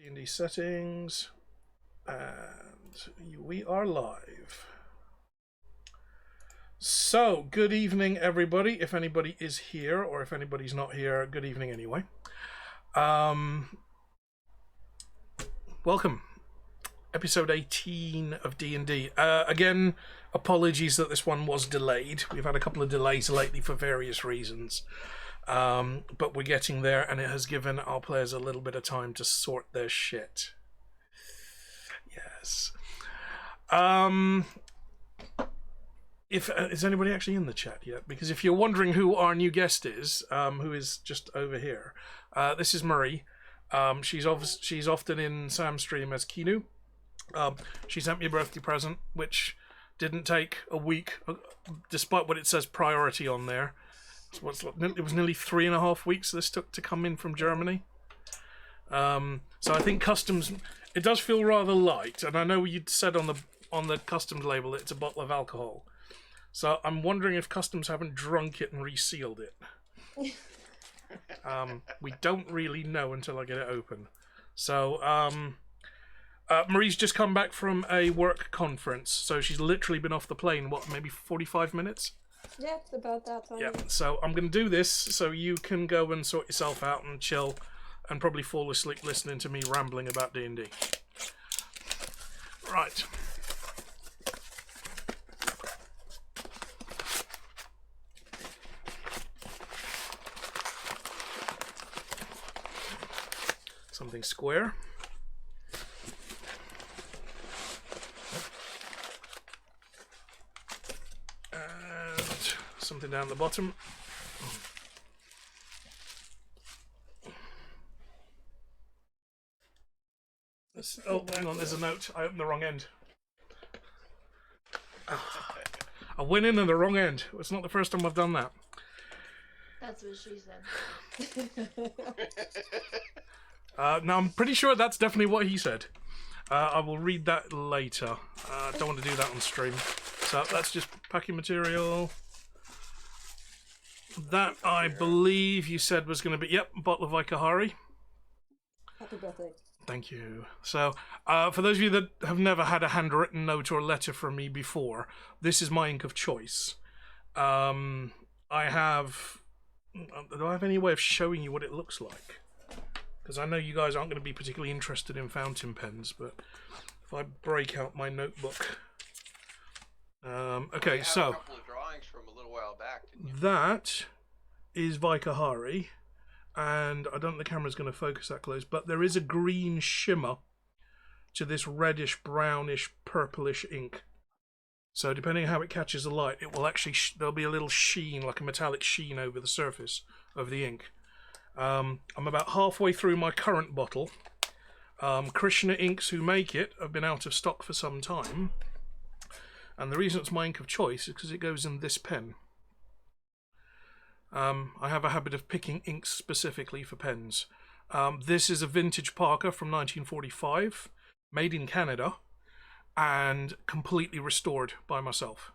D&D settings, and we are live. So, good evening, everybody. If anybody is here, or if anybody's not here, good evening anyway. Welcome. Episode 18 of D&D. Again, apologies that this one was delayed. We've had a couple of delays lately for various reasons. But we're getting there, and it has given our players a little bit of time to sort their shit. Yes. Is anybody actually in the chat yet? Because if you're wondering who our new guest is, who is just over here, this is Marie. She's often in Sam's stream as Kinu. She sent me a birthday present, which didn't take a week, despite what it says priority on there. It was nearly 3.5 weeks this took to come in from Germany. So I think customs, it does feel rather light, and I know you'd said on the customs label that it's a bottle of alcohol. So I'm wondering if customs haven't drunk it and resealed it. We don't really know until I get it open. So Marie's just come back from a work conference, so she's literally been off the plane, maybe 45 minutes? Yeah, about that time. Yeah, so I'm going to do this so you can go and sort yourself out and chill and probably fall asleep listening to me rambling about D&D. Right. Something square. Something down the bottom. Oh, hang on, there's a note. I opened the wrong end. I went in the wrong end. It's not the first time I've done that. That's what she said. Now, I'm pretty sure that's definitely what he said. I will read that later. Don't want to do that on stream. So that's just packing material. That, I believe you said was going to be, yep, bottle of Ikahari. Happy birthday. Thank you. So, for those of you that have never had a handwritten note or letter from me before, this is my ink of choice. Do I have any way of showing you what it looks like? Because I know you guys aren't going to be particularly interested in fountain pens, but if I break out my notebook. Okay, so a couple of drawings from a little while back, didn't you? that is Vikahari, and I don't think the camera's going to focus that close, but there is a green shimmer to this reddish, brownish, purplish ink. So depending on how it catches the light, it will actually there'll be a little sheen, like a metallic sheen over the surface of the ink. I'm about halfway through my current bottle. Krishna Inks, who make it, have been out of stock for some time. And the reason it's my ink of choice is because it goes in this pen. I have a habit of picking inks specifically for pens. This is a vintage Parker from 1945, made in Canada, and completely restored by myself.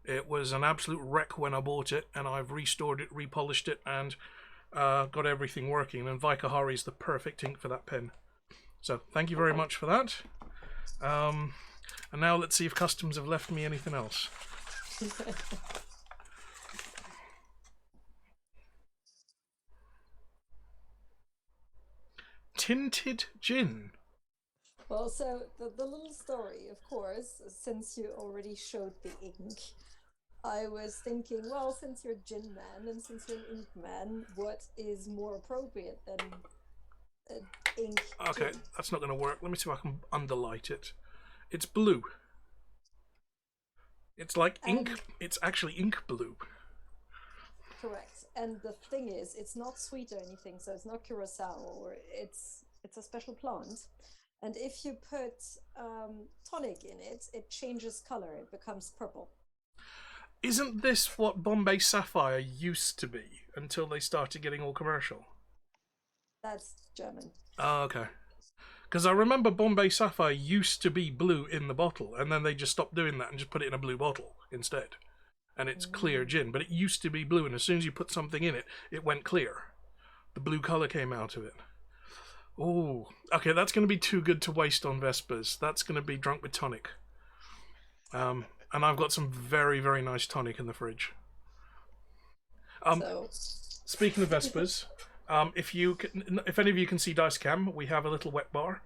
It was an absolute wreck when I bought it, and I've restored it, repolished it, and got everything working. And Vikahari is the perfect ink for that pen. So thank you very much for that. And now let's see if customs have left me anything else. Tinted gin. Well, so the little story, of course, since you already showed the ink, I was thinking, well, since you're a gin man and since you're an ink man, what is more appropriate than ink? Okay, gin? that's not going to work. Let me see if I can underlight it. It's blue. It's like ink. It's actually ink blue. Correct. And the thing is, it's not sweet or anything, so it's not curacao, or it's a special plant. And if you put tonic in it, it changes color. It becomes purple. Isn't this what Bombay Sapphire used to be until they started getting all commercial? That's German. Oh, okay. Because I remember Bombay Sapphire used to be blue in the bottle, and then they just stopped doing that and just put it in a blue bottle instead. And it's clear gin, but it used to be blue, and as soon as you put something in it, it went clear. The blue colour came out of it. Oh, okay, that's going to be too good to waste on Vespers. That's going to be drunk with tonic. And I've got some very, very nice tonic in the fridge. So, Speaking of Vespers, if any of you can see Dice Cam, we have a little wet bar.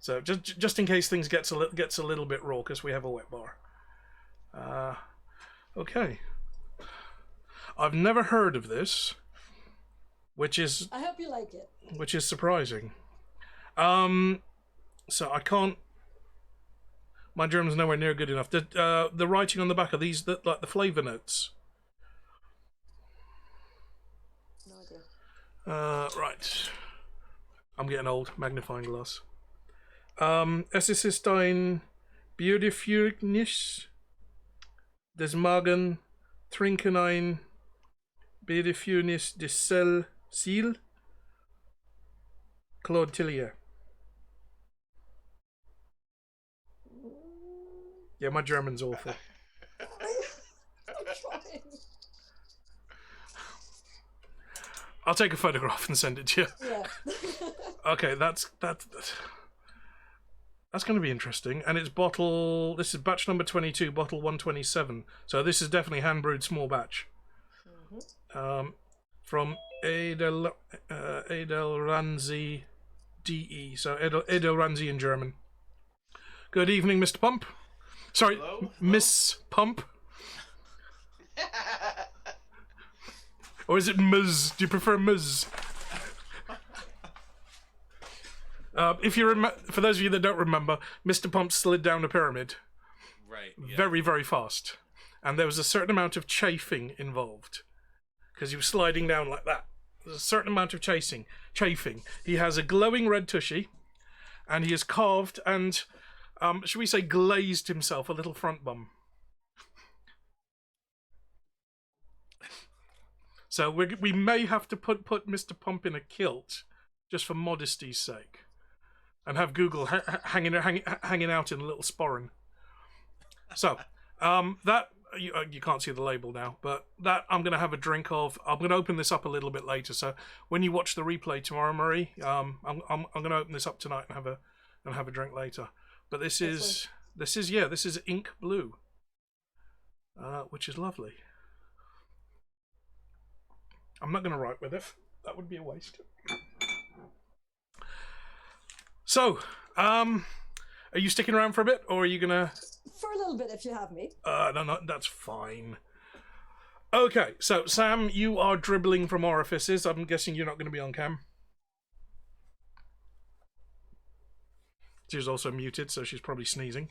So just in case things gets a little bit raucous, we have a wet bar. Okay. I've never heard of this, which is I hope you like it. which is surprising. So I can't. My German's nowhere near good enough. The writing on the back, are these like the flavor notes? No idea. Right. I'm getting old. Magnifying glass. Es ist ein Bedürfnis des Magen, trinken ein Bedürfnis des Ziel. Claude Tillier. Yeah, my German's awful. I'm trying. I'll take a photograph and send it to you. Yeah. Okay, that's going to be interesting. And it's this is batch number 22, bottle 127. So this is definitely hand brewed small batch. From Edelranzi DE. So Edelranzi in German. Good evening, Mr. Pump. Sorry, Hello? Miss Pump. Or is it Ms? Do you prefer Ms? If you for those of you that don't remember, Mr. Pump slid down a pyramid Right. Yeah. very, very fast, and there was a certain amount of chafing involved because he was sliding down like that. There's a certain amount of chafing. He has a glowing red tushy, and he has carved and, should we say, glazed himself a little front bum. So we may have to put Mr. Pump in a kilt, just for modesty's sake, and have Google hanging out in a little sporran. So that you can't see the label now, but that I'm going to have a drink of. I'm going to open this up a little bit later. So when you watch the replay tomorrow, Marie, I'm going to open this up tonight and have a drink later. But this is ink blue, which is lovely. I'm not going to write with it. That would be a waste. So, are you sticking around for a bit, or are you going to... For a little bit, if you have me. No, that's fine. Okay, so, Sam, you are dribbling from orifices. I'm guessing you're not going to be on cam. She's also muted, so she's probably sneezing.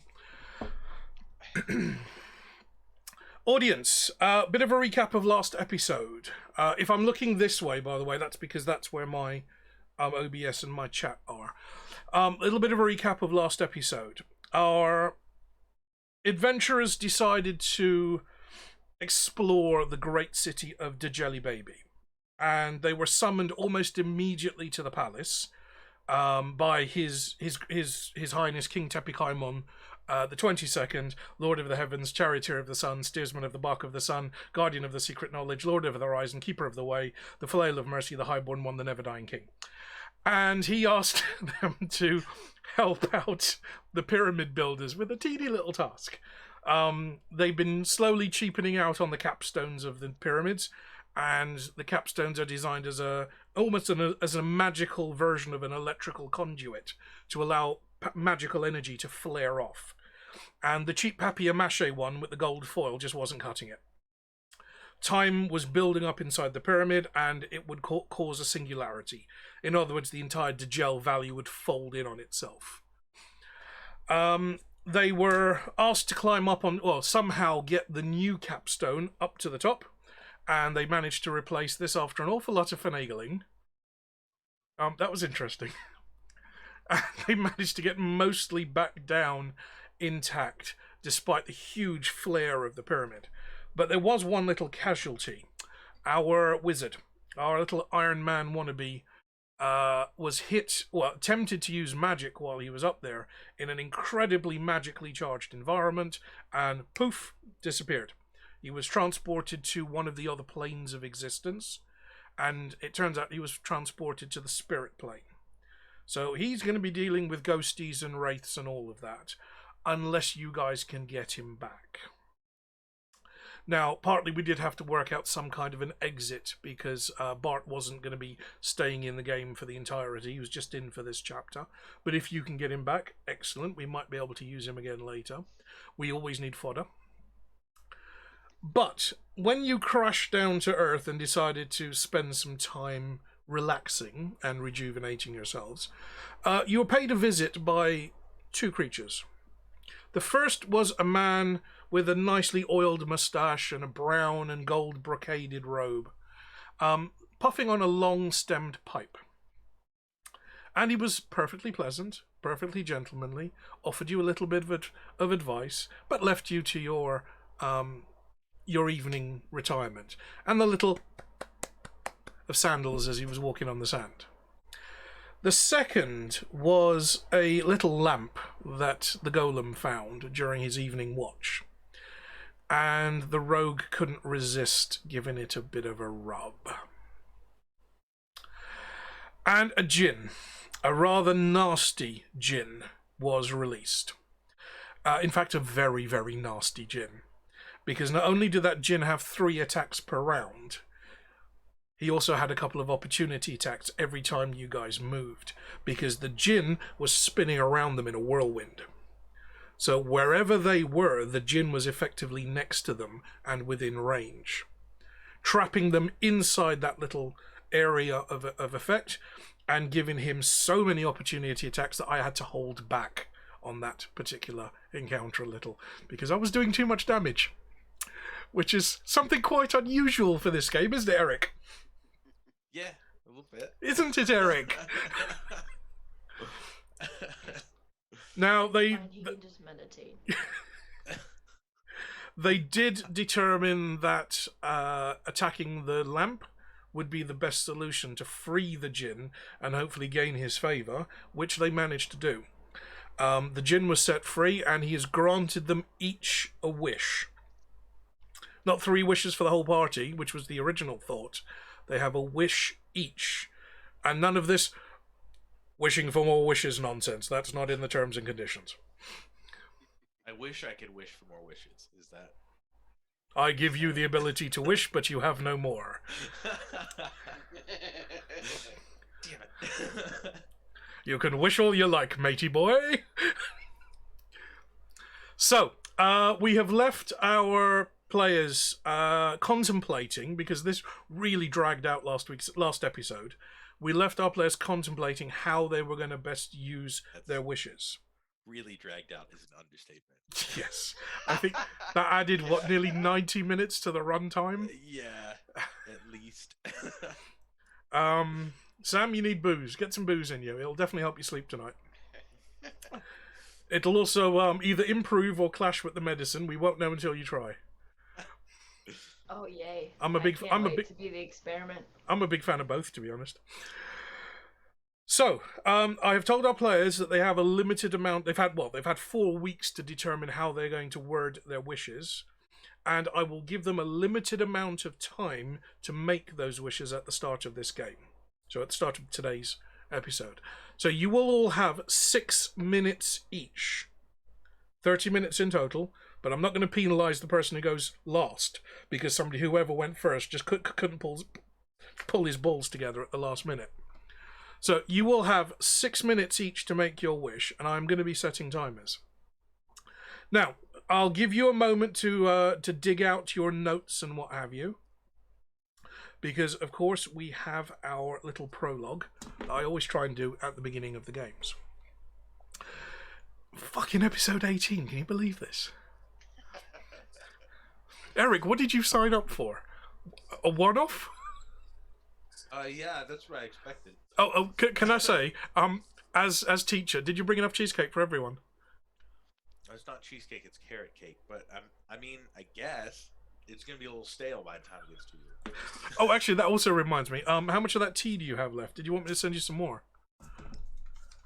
Audience, bit of a recap of last episode. If I'm looking this way, by the way, that's because that's where my OBS and my chat are. A little bit of a recap of last episode. Our adventurers decided to explore the great city of Djeli Baby, and they were summoned almost immediately to the palace by His Highness King Tepikaimon, the 22nd, Lord of the Heavens, Charioteer of the Sun, Steersman of the Bark of the Sun, Guardian of the Secret Knowledge, Lord of the Horizon, Keeper of the Way, the Flail of Mercy, the Highborn One, the Never-Dying King. And he asked them to help out the pyramid builders with a teeny little task. They've been slowly cheapening out on the capstones of the pyramids, and the capstones are designed as almost as a magical version of an electrical conduit to allow magical energy to flare off. And the cheap papier-mâché one with the gold foil just wasn't cutting it. Time was building up inside the pyramid, and it would cause a singularity. In other words, the entire Djel Valley would fold in on itself. They were asked to climb up somehow get the new capstone up to the top, and they managed to replace this after an awful lot of finagling. That was interesting. And they managed to get mostly back down intact, despite the huge flare of the pyramid. But there was one little casualty. Our wizard, our little Iron Man wannabe, was tempted to use magic while he was up there in an incredibly magically charged environment, and poof, disappeared. He was transported to one of the other planes of existence, and it turns out he was transported to the spirit plane. So he's going to be dealing with ghosties and wraiths and all of that, unless you guys can get him back. Now, partly we did have to work out some kind of an exit because Bart wasn't going to be staying in the game for the entirety. He was just in for this chapter. But if you can get him back, excellent. We might be able to use him again later. We always need fodder. But when you crashed down to Earth and decided to spend some time relaxing and rejuvenating yourselves, you were paid a visit by two creatures. The first was a man with a nicely oiled moustache and a brown and gold brocaded robe, puffing on a long-stemmed pipe. And he was perfectly pleasant, perfectly gentlemanly, offered you a little bit of advice, but left you to your evening retirement, and the little of sandals as he was walking on the sand. The second was a little lamp that the golem found during his evening watch, and the rogue couldn't resist giving it a bit of a rub. And a djinn, a rather nasty djinn, was released. In fact, a very, very nasty djinn. Because not only did that djinn have 3 attacks per round, he also had a couple of opportunity attacks every time you guys moved, because the djinn was spinning around them in a whirlwind. So wherever they were, the djinn was effectively next to them and within range, trapping them inside that little area of effect and giving him so many opportunity attacks that I had to hold back on that particular encounter a little, because I was doing too much damage, which is something quite unusual for this game, isn't it, Eric? Yeah, a little bit. Isn't it, Eric? Now, Fine, you can just meditate. they did determine that attacking the lamp would be the best solution to free the djinn and hopefully gain his favour, which they managed to do. The djinn was set free, and he has granted them each a wish. Not 3 wishes for the whole party, which was the original thought. They have a wish each. And none of this wishing for more wishes nonsense. That's not in the terms and conditions. I wish I could wish for more wishes. Is that... I give you the ability to wish, but you have no more. Damn it. You can wish all you like, matey boy. So, we have left our players contemplating, because this really dragged out last episode. We left our players contemplating how they were going to best use their wishes. Really dragged out is an understatement. Yes. I think that added, nearly 90 minutes to the runtime? Yeah, at least. Sam, you need booze. Get some booze in you. It'll definitely help you sleep tonight. It'll also either improve or clash with the medicine. We won't know until you try. Oh yay! I'm a big to be the experiment. I'm a big fan of both, to be honest. So, I have told our players that they have a limited amount. They've had 4 weeks to determine how they're going to word their wishes, and I will give them a limited amount of time to make those wishes at the start of this game. So, at the start of today's episode. So, you will all have 6 minutes each, 30 minutes in total. But I'm not going to penalise the person who goes last, because whoever went first just couldn't pull his balls together at the last minute. So you will have 6 minutes each to make your wish, and I'm going to be setting timers. Now, I'll give you a moment to dig out your notes and what have you, because of course we have our little prologue that I always try and do at the beginning of the games. Fucking episode 18, can you believe this? Eric, what did you sign up for? A one-off? Yeah, that's what I expected. Can I say, as teacher, did you bring enough cheesecake for everyone? It's not cheesecake, it's carrot cake. But I mean, I guess it's gonna be a little stale by the time it gets to you. Oh, actually, that also reminds me. How much of that tea do you have left? Did you want me to send you some more?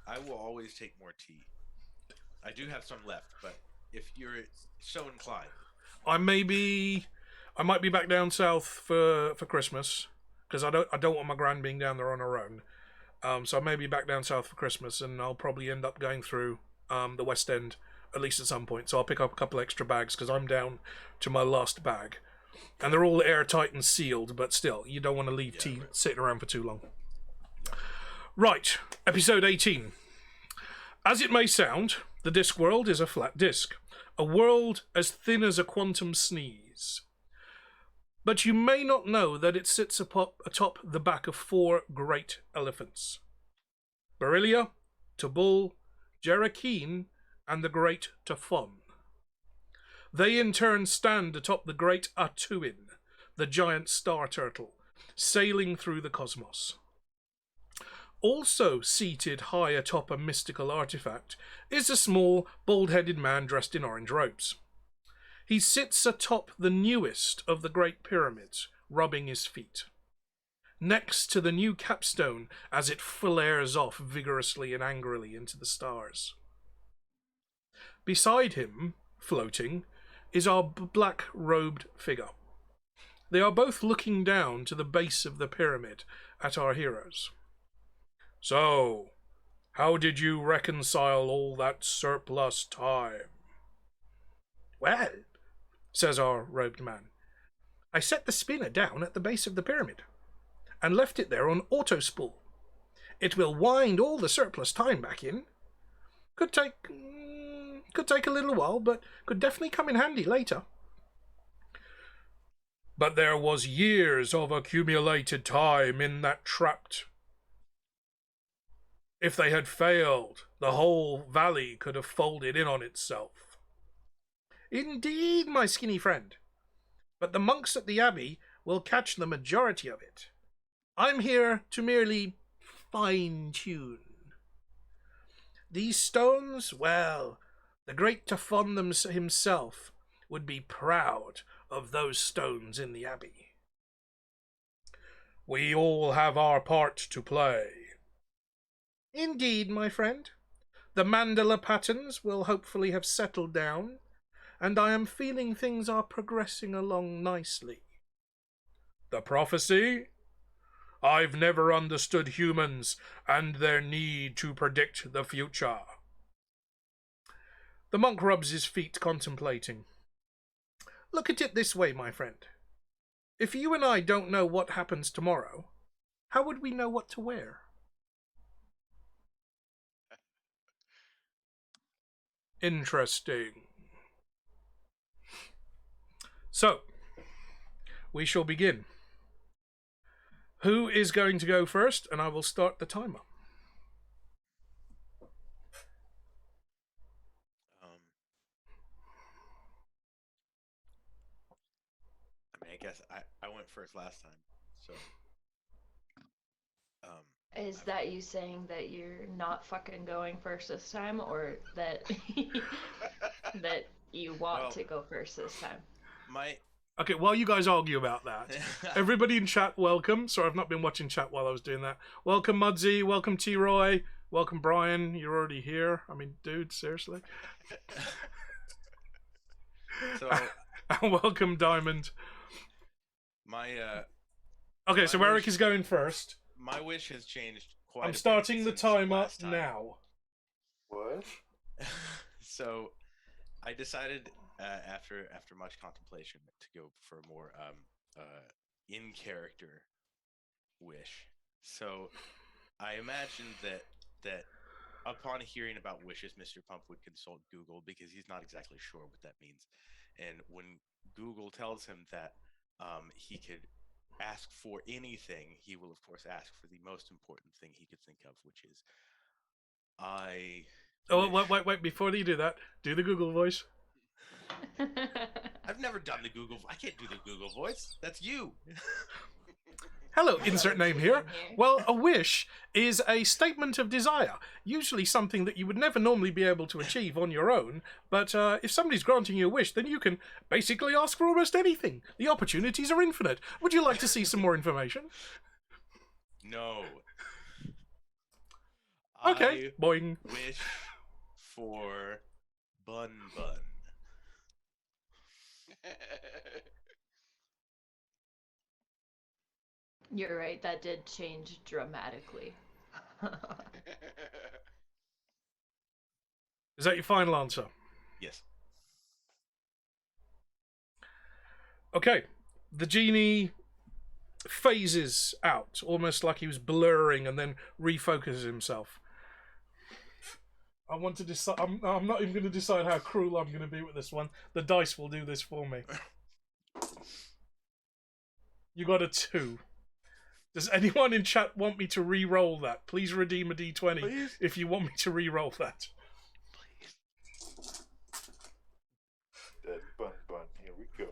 I will always take more tea. I do have some left, but if you're so inclined, I might be back down south for Christmas because I don't want my gran being down there on her own. So I may be back down south for Christmas, and I'll probably end up going through the West End at least at some point. So I'll pick up a couple extra bags because I'm down to my last bag, and they're all airtight and sealed. But still, you don't want to leave tea sitting around for too long. Right, episode 18. As it may sound, the Discworld is a flat disk, a world as thin as a quantum sneeze. But you may not know that it sits atop the back of 4 great elephants. Beryllia, Tabul, Jerakeen, and the great Tafon. They in turn stand atop the great Atuin, the giant star turtle, sailing through the cosmos. Also seated high atop a mystical artifact is a small, bald-headed man dressed in orange robes. He sits atop the newest of the great pyramids, rubbing his feet, next to the new capstone as it flares off vigorously and angrily into the stars. Beside him, floating, is our black-robed figure. They are both looking down to the base of the pyramid at our heroes. So, how did you reconcile all that surplus time? Well, says our robed man, I set the spinner down at the base of the pyramid and left it there on autospool. It will wind all the surplus time back in. Could take a little while, but could definitely come in handy later. But there was years of accumulated time in that trapped. If they had failed, the whole valley could have folded in on itself. Indeed, my skinny friend. But the monks at the abbey will catch the majority of it. I'm here to merely fine-tune. These stones, well, the great Tafon himself would be proud of those stones in the abbey. We all have our part to play. Indeed, my friend. The mandala patterns will hopefully have settled down, and I am feeling things are progressing along nicely. The prophecy? I've never understood humans and their need to predict the future. The monk rubs his feet, contemplating. Look at it this way, my friend. If you and I don't know what happens tomorrow, how would we know what to wear? Interesting. So, we shall begin. Who is going to go first? And I will start the timer. I guess I went first last time, so. Is that you saying that you're not fucking going first this time, or that that you want to go first this time? Okay, while you guys argue about that, everybody in chat, welcome. Sorry, I've not been watching chat while I was doing that. Welcome, Mudzy. Welcome, T-Roy. Welcome, Brian. You're already here. I mean, dude, seriously. So, and welcome, Diamond. Okay, so Eric is going first. My wish has changed quite. I'm starting the timer now. What? So, I decided after much contemplation to go for a more in character wish. So, I imagined that upon hearing about wishes, Mr. Pump would consult Google because he's not exactly sure what that means, and when Google tells him that he could ask for anything, he will of course ask for the most important thing he could think of, which is wait, before you do that, do the Google voice. I've never done the Google. I can't do the Google voice. That's you. Hello, insert name here. Name here. Well, a wish is a statement of desire, usually something that you would never normally be able to achieve on your own, but if somebody's granting you a wish, then you can basically ask for almost anything. The opportunities are infinite. Would you like to see some more information? No. Okay, I boing. wish for bun bun. You're right, that did change dramatically. Is that your final answer? Yes. Okay, the genie phases out, almost like he was blurring, and then refocuses himself. I want to decide. I'm not even going to decide how cruel I'm going to be with this one. The dice will do this for me. You got a 2. Does anyone in chat want me to re-roll that? Please redeem a d20 Please? if you want me to re-roll that. Dead bun bun. Here we go.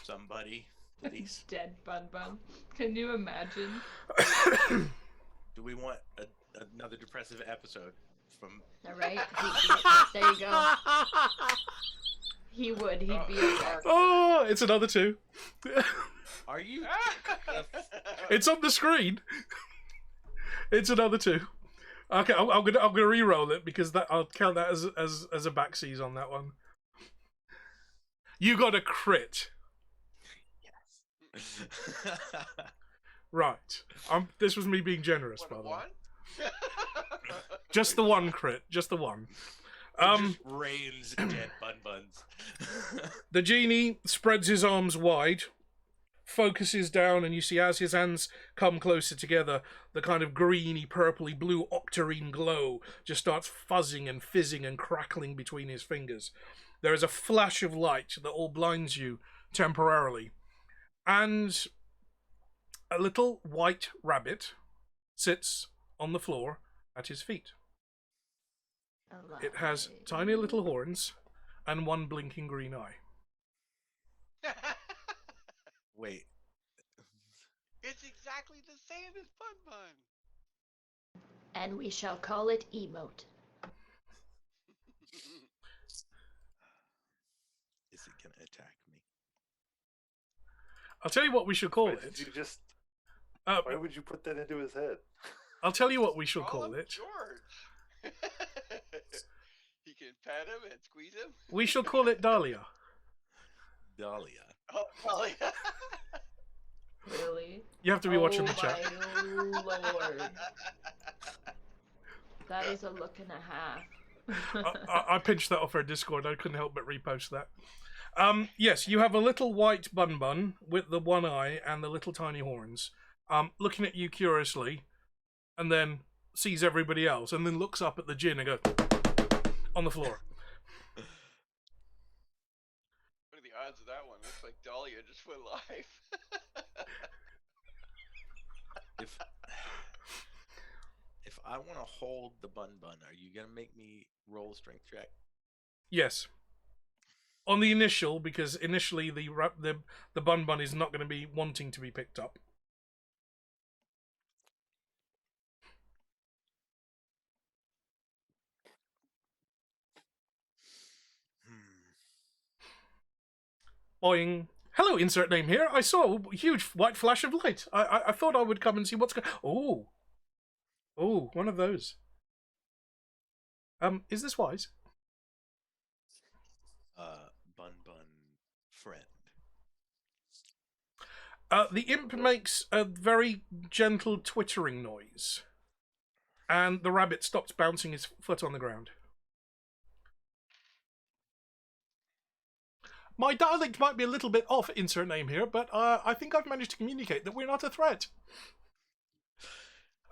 Somebody, please. Dead Bun Bun. Can you imagine? Do we want another depressive episode from? Alright, there you go. He would, he'd be a dark. Oh, it's another 2. Are you? It's on the screen. It's another 2. Okay, I'm gonna re-roll it because I'll count that as a backsies on that one. You got a crit. Yes. Right. This was me being generous, by the way. One? Just the one crit. Just the one. It just rains dead bun buns. The genie spreads his arms wide, focuses down, and you see as his hands come closer together, the kind of greeny, purpley, blue octarine glow just starts fuzzing and fizzing and crackling between his fingers. There is a flash of light that all blinds you temporarily. And a little white rabbit sits on the floor at his feet. It has tiny little horns and one blinking green eye. Wait. It's exactly the same as Bun Bun. And we shall call it Emote. Is it gonna attack me? I'll tell you what we should call Why it. did you just? Uh, Why would you put that into his head? I'll tell you what we shall Call call him it. George. You can pet him and squeeze him. We shall call it Dahlia. Dahlia. Oh, probably. Really? You have to be watching the chat. My lord. That is a look and a half. I pinched that off our Discord. I couldn't help but repost that. Yes, you have a little white bun bun with the one eye and the little tiny horns, looking at you curiously, and then sees everybody else, and then looks up at the gin and goes on the floor. What are the odds of that one? Looks like Dahlia just went live. If I want to hold the bun bun, are you gonna make me roll a strength check? Yes. On the initial, because initially the bun bun is not going to be wanting to be picked up. Boing. Hello, insert name here. I saw a huge white flash of light. I thought I would come and see what's going. Oh, one of those. Is this wise? Bun bun friend. The imp makes a very gentle twittering noise, and the rabbit stops bouncing his foot on the ground. My dialect might be a little bit off, insert name here, but I think I've managed to communicate that we're not a threat.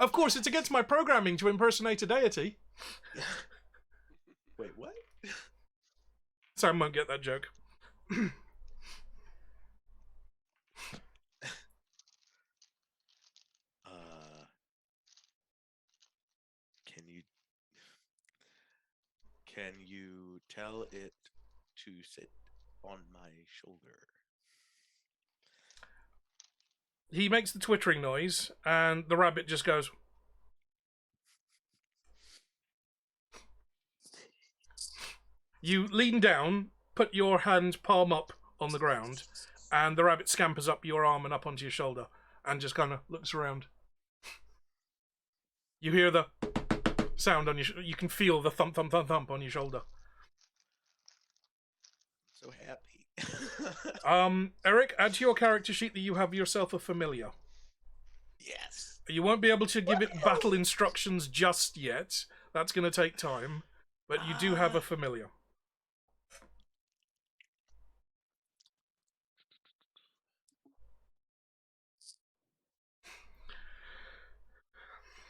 Of course, it's against my programming to impersonate a deity. Wait, what? Sam won't get that joke. Can you tell it to sit on my shoulder? he makes the twittering noise, and the rabbit just goes. You lean down, put your hand palm up on the ground, and the rabbit scampers up your arm and up onto your shoulder, and just kind of looks around. You hear the sound on your. You can feel the thump, thump, thump, thump on your shoulder. So happy. Eric, add to your character sheet that you have yourself a familiar. Yes. You won't be able to give it battle instructions just yet. That's going to take time, but you do have a familiar.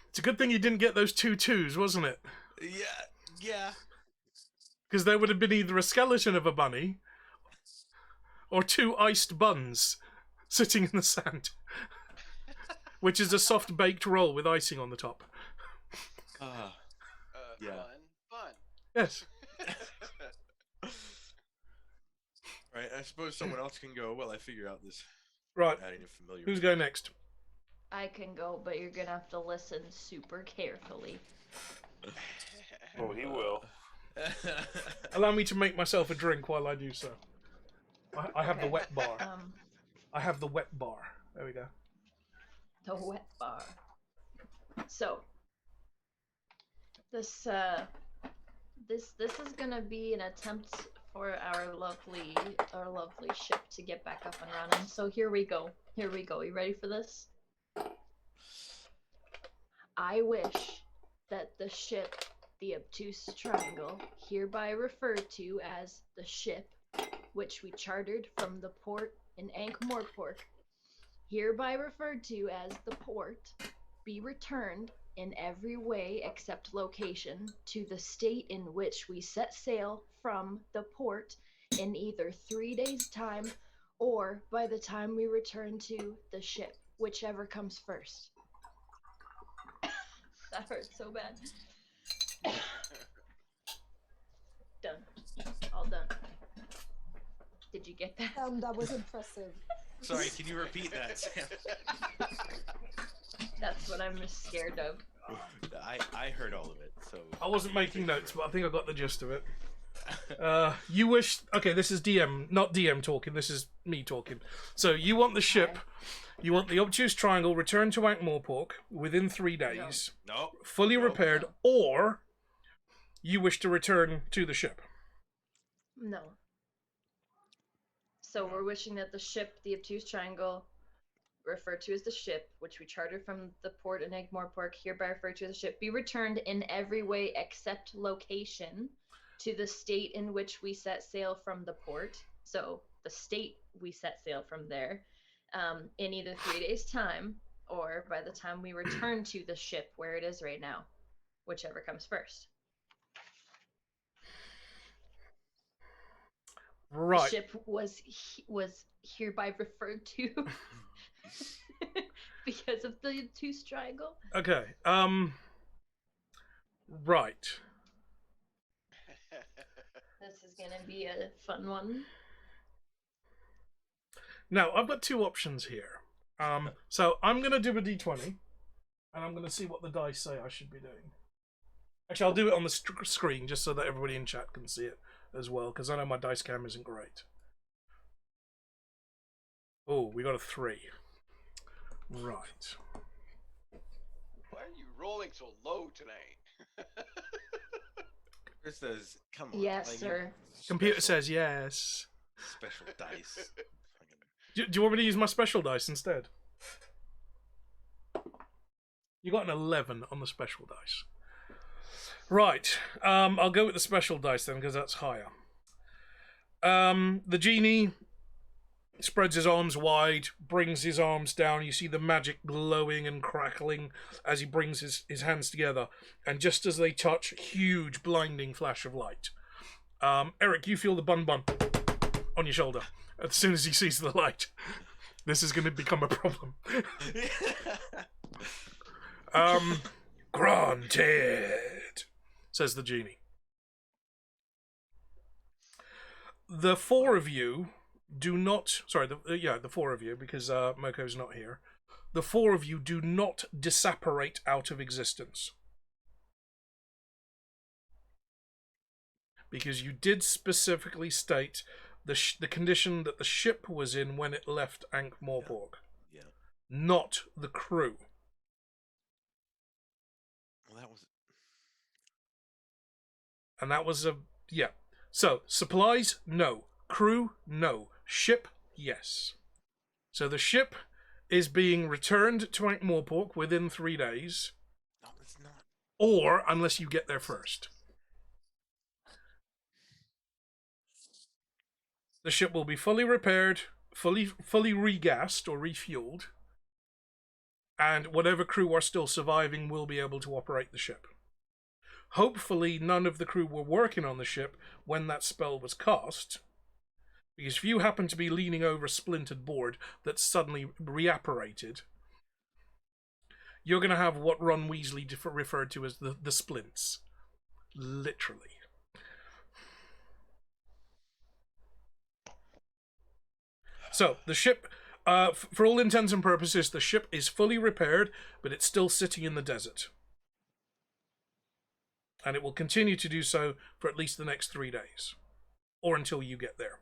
It's a good thing you didn't get those 2 2s, wasn't it? Yeah. Because there would have been either a skeleton of a bunny or 2 iced buns sitting in the sand, which is a soft baked roll with icing on the top. Yeah. Fun. Yes. Right, I suppose someone else can go while I figure out this. Right. Adding a familiar. Who's going next? I can go, but you're gonna have to listen super carefully. Oh, he will. Allow me to make myself a drink while I do so. I have the Okay. wet bar. Um, I have the wet bar. There we go. the wet bar. So this is gonna be an attempt for our lovely ship to get back up and running. So here we go. You ready for this? I wish that the ship, the obtuse triangle, hereby referred to as the ship, which we chartered from the port in Ankh-Morpork, hereby referred to as the port, be returned in every way except location to the state in which we set sail from the port in either 3 days' time or by the time we return to the ship, whichever comes first. That hurts so bad. Done. All done. Did you get that? That was impressive. Sorry, can you repeat that, Sam? That's what I'm scared of. I heard all of it, so. I wasn't making notes, but I think I got the gist of it. You wish... Okay, this is DM, not DM talking, this is me talking. So, you want the ship, you want the obtuse triangle returned to Ankh-Morpork within 3 days, No. fully repaired, or you wish to return to the ship. No. So we're wishing that the ship, the obtuse triangle, referred to as the ship, which we chartered from the port in Ankh-Morpork, hereby referred to as the ship, be returned in every way except location to the state in which we set sail from the port. So the state we set sail from there, in either 3 days' time or by the time we return to the ship where it is right now, whichever comes first. Right. The ship was hereby referred to because of the obtuse triangle. Okay, right. This is gonna be a fun one. Now, I've got 2 options here. So, I'm going to do a d20, and I'm going to see what the dice say I should be doing. Actually, I'll do it on the screen, just so that everybody in chat can see it as well, because I know my dice cam isn't great. Oh, we got a 3. Right. Why are you rolling so low tonight? Chris says, come on. Yes, like, sir. Computer special- says yes. Special dice. Do you want me to use my special dice instead? You got an 11 on the special dice. Right. I'll go with the special dice then, because that's higher. The genie spreads his arms wide, brings his arms down. You see the magic glowing and crackling as he brings his hands together. And just as they touch, huge blinding flash of light. Eric, you feel the bun on your shoulder as soon as he sees the light. This is going to become a problem. Granted, says the genie. The 4 of you do not. Sorry, the four of you, because Moko's not here. The four of you do not disapparate out of existence. Because you did specifically state the condition that the ship was in when it left Ankh-Morpork. Yeah. Not the crew. Well, that was. And that was a... Yeah. So, supplies, no. Crew, no. Ship, yes. So the ship is being returned to Ankh-Morpork within 3 days. No, it's not. Or, unless you get there first. The ship will be fully repaired, fully regassed or refueled, and whatever crew are still surviving will be able to operate the ship. Hopefully, none of the crew were working on the ship when that spell was cast, because if you happen to be leaning over a splintered board that suddenly reapparated, you're going to have what Ron Weasley referred to as the splints. Literally. So, the ship, for all intents and purposes, the ship is fully repaired, but it's still sitting in the desert. And it will continue to do so for at least the next 3 days. Or until you get there.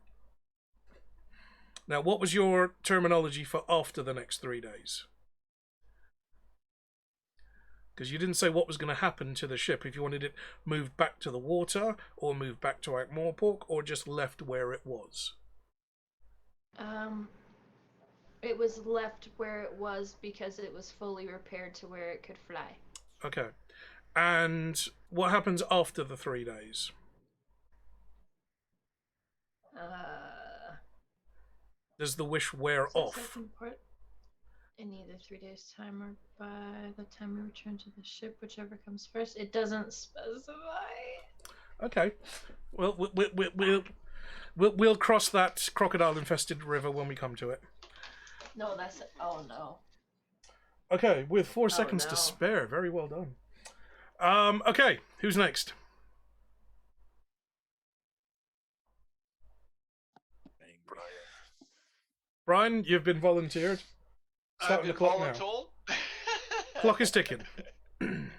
Now, what was your terminology for after the next 3 days? Because you didn't say what was going to happen to the ship. If you wanted it moved back to the water, or moved back to Ankh-Morpork, or just left where it was. It was left where it was because it was fully repaired to where it could fly. Okay. And what happens after the 3 days? Does the wish wear off? In either 3 days' time or by the time we return to the ship, whichever comes first. It doesn't specify. Okay. Well, we'll cross that crocodile-infested river when we come to it. No, that's it. Oh no. Okay, with 4 seconds no. to spare. Very well done. Okay, who's next? Brian, you've been volunteered. Starting the clock now. Voluntold? Clock is ticking. Okay.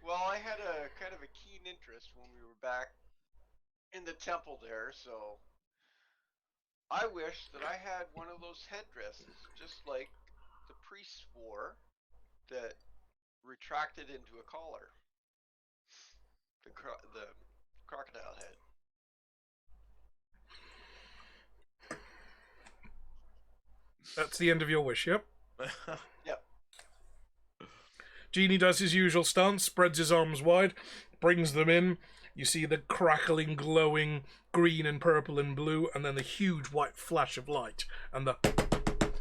Well, I had a kind of a keen interest when we were back in the temple there, so I wish that I had one of those headdresses, just like the priests wore, that retracted into a collar. The crocodile head. That's the end of your wish, yep? Yep. Genie does his usual stance, spreads his arms wide, brings them in. You see the crackling, glowing green and purple and blue, and then the huge white flash of light, and the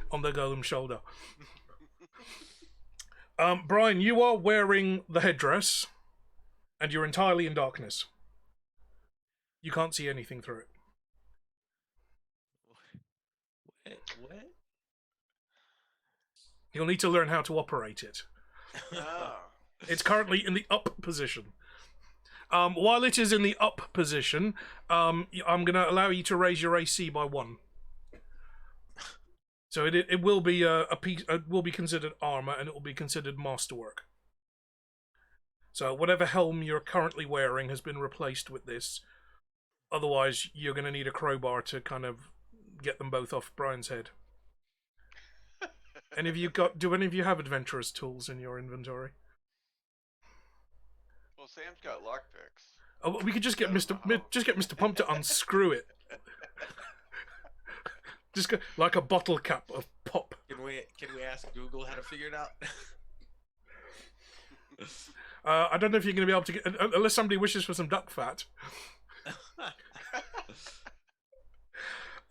on the golem's shoulder. Brian, you are wearing the headdress, and you're entirely in darkness. You can't see anything through it. What? You'll need to learn how to operate it. Oh. It's currently in the up position. While it is in the up position, I'm going to allow you to raise your AC by 1. So it will be a piece. It will be considered armor, and it will be considered masterwork. So whatever helm you're currently wearing has been replaced with this. Otherwise, you're going to need a crowbar to kind of get them both off Brian's head. Do any of you have adventurous tools in your inventory? Well, Sam's got lockpicks. Oh, we could just get Mr. Pump to unscrew it. Just go, like a bottle cap of pop. Can we ask Google how to figure it out? I don't know if you're going to be able to get, unless somebody wishes for some duck fat.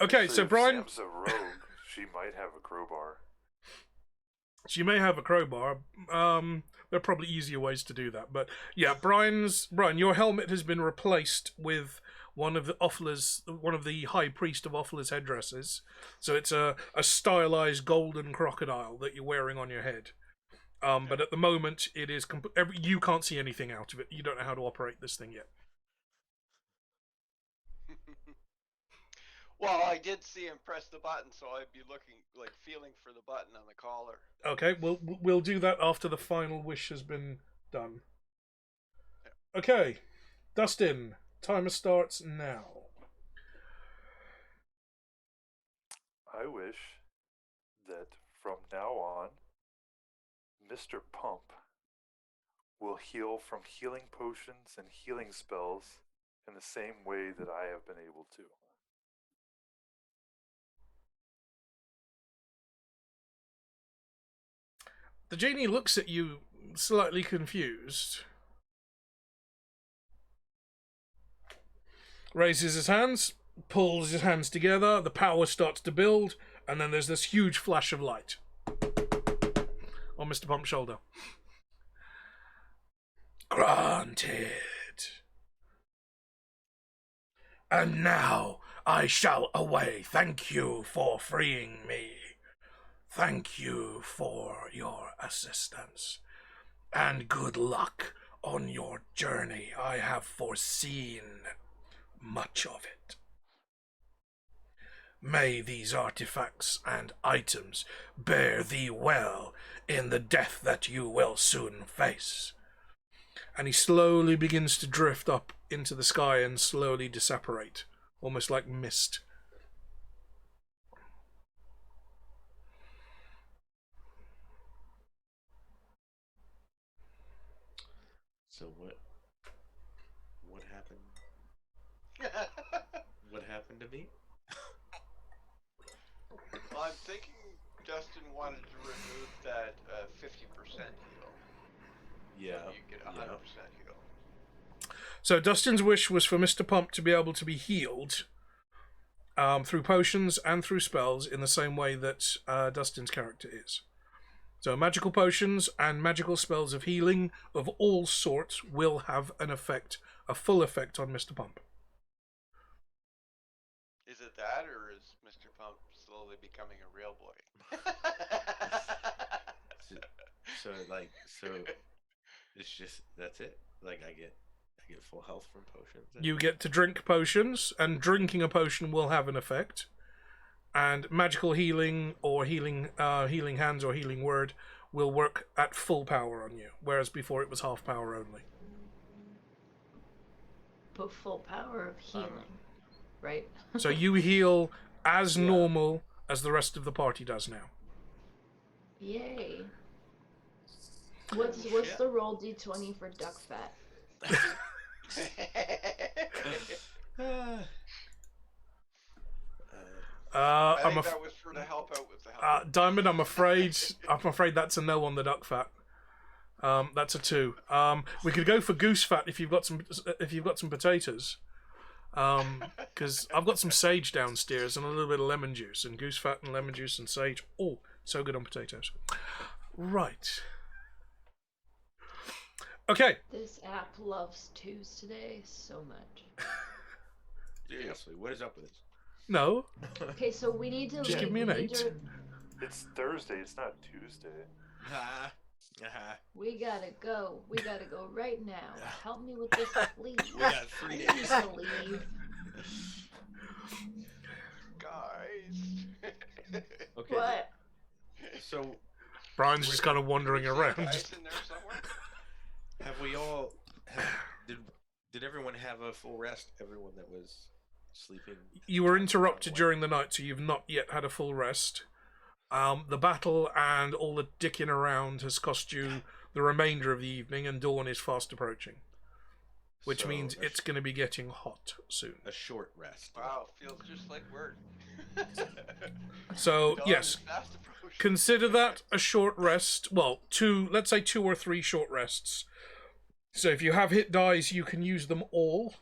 Okay, so if Brian, Sam's a rogue, she might have a crowbar. she may have a crowbar. There are probably easier ways to do that, but yeah, Brian, your helmet has been replaced with one of the high priest of Offla's headdresses. So it's a stylized golden crocodile that you're wearing on your head. But at the moment, it is you can't see anything out of it. You don't know how to operate this thing yet. Well, I did see him press the button, so I'd be looking, like, feeling for the button on the collar. Okay, we'll do that after the final wish has been done. Okay, Dustin, timer starts now. I wish that from now on, Mr. Pump will heal from healing potions and healing spells in the same way that I have been able to. The genie looks at you slightly confused. Raises his hands, pulls his hands together, the power starts to build, and then there's this huge flash of light on Mr. Pump's shoulder. Granted. And now I shall away. Thank you for freeing me. Thank you for your assistance. And good luck on your journey. I have foreseen much of it. May these artifacts and items bear thee well in the death that you will soon face. And he slowly begins to drift up into the sky and slowly disapparate, almost like mist. So what happened? What happened to me? Well, I'm thinking Dustin wanted to remove that 50% heal. Yeah. So you get 100% heal. So Dustin's wish was for Mr. Pump to be able to be healed through potions and through spells in the same way that Dustin's character is. So magical potions and magical spells of healing of all sorts will have an effect, a full effect on Mr. Pump. Is it that, or is Mr. Pump slowly becoming a real boy? So it's just that's it. Like I get full health from potions. You get to drink potions, and drinking a potion will have an effect. And magical healing or healing hands or healing word will work at full power on you, whereas before it was half power only. But full power of healing, right? So you heal as normal as the rest of the party does now. Yay. What's the roll d20 for duck fat? I think that was for to help out with the health. Diamond, I'm afraid that's a no on the duck fat. That's a 2. We could go for goose fat if you've got some potatoes. Because I've got some sage downstairs and a little bit of lemon juice, and goose fat and lemon juice and sage. Oh, so good on potatoes. Right. Okay. This app loves twos today so much. Seriously, what is up with this? No. Okay, so we need to Just give me an 8. It's Thursday, it's not Tuesday. We gotta go. We gotta go right now. Help me with this, please. We got 3 I days. need to leave. Guys. Okay. What? So Brian's just kind of wandering Is there around. guys in there somewhere? have we all? Did everyone have a full rest? Everyone that was sleeping. You were interrupted during the night, so you've not yet had a full rest. The battle and all the dicking around has cost you the remainder of the evening, and dawn is fast approaching. Which So, means it's going to be getting hot soon. a short rest. Wow, feels just like work. So, Dawn yes, is fast approaching. consider that a short rest. Well, let's say 2 or 3 short rests. So if you have hit dies, you can use them all.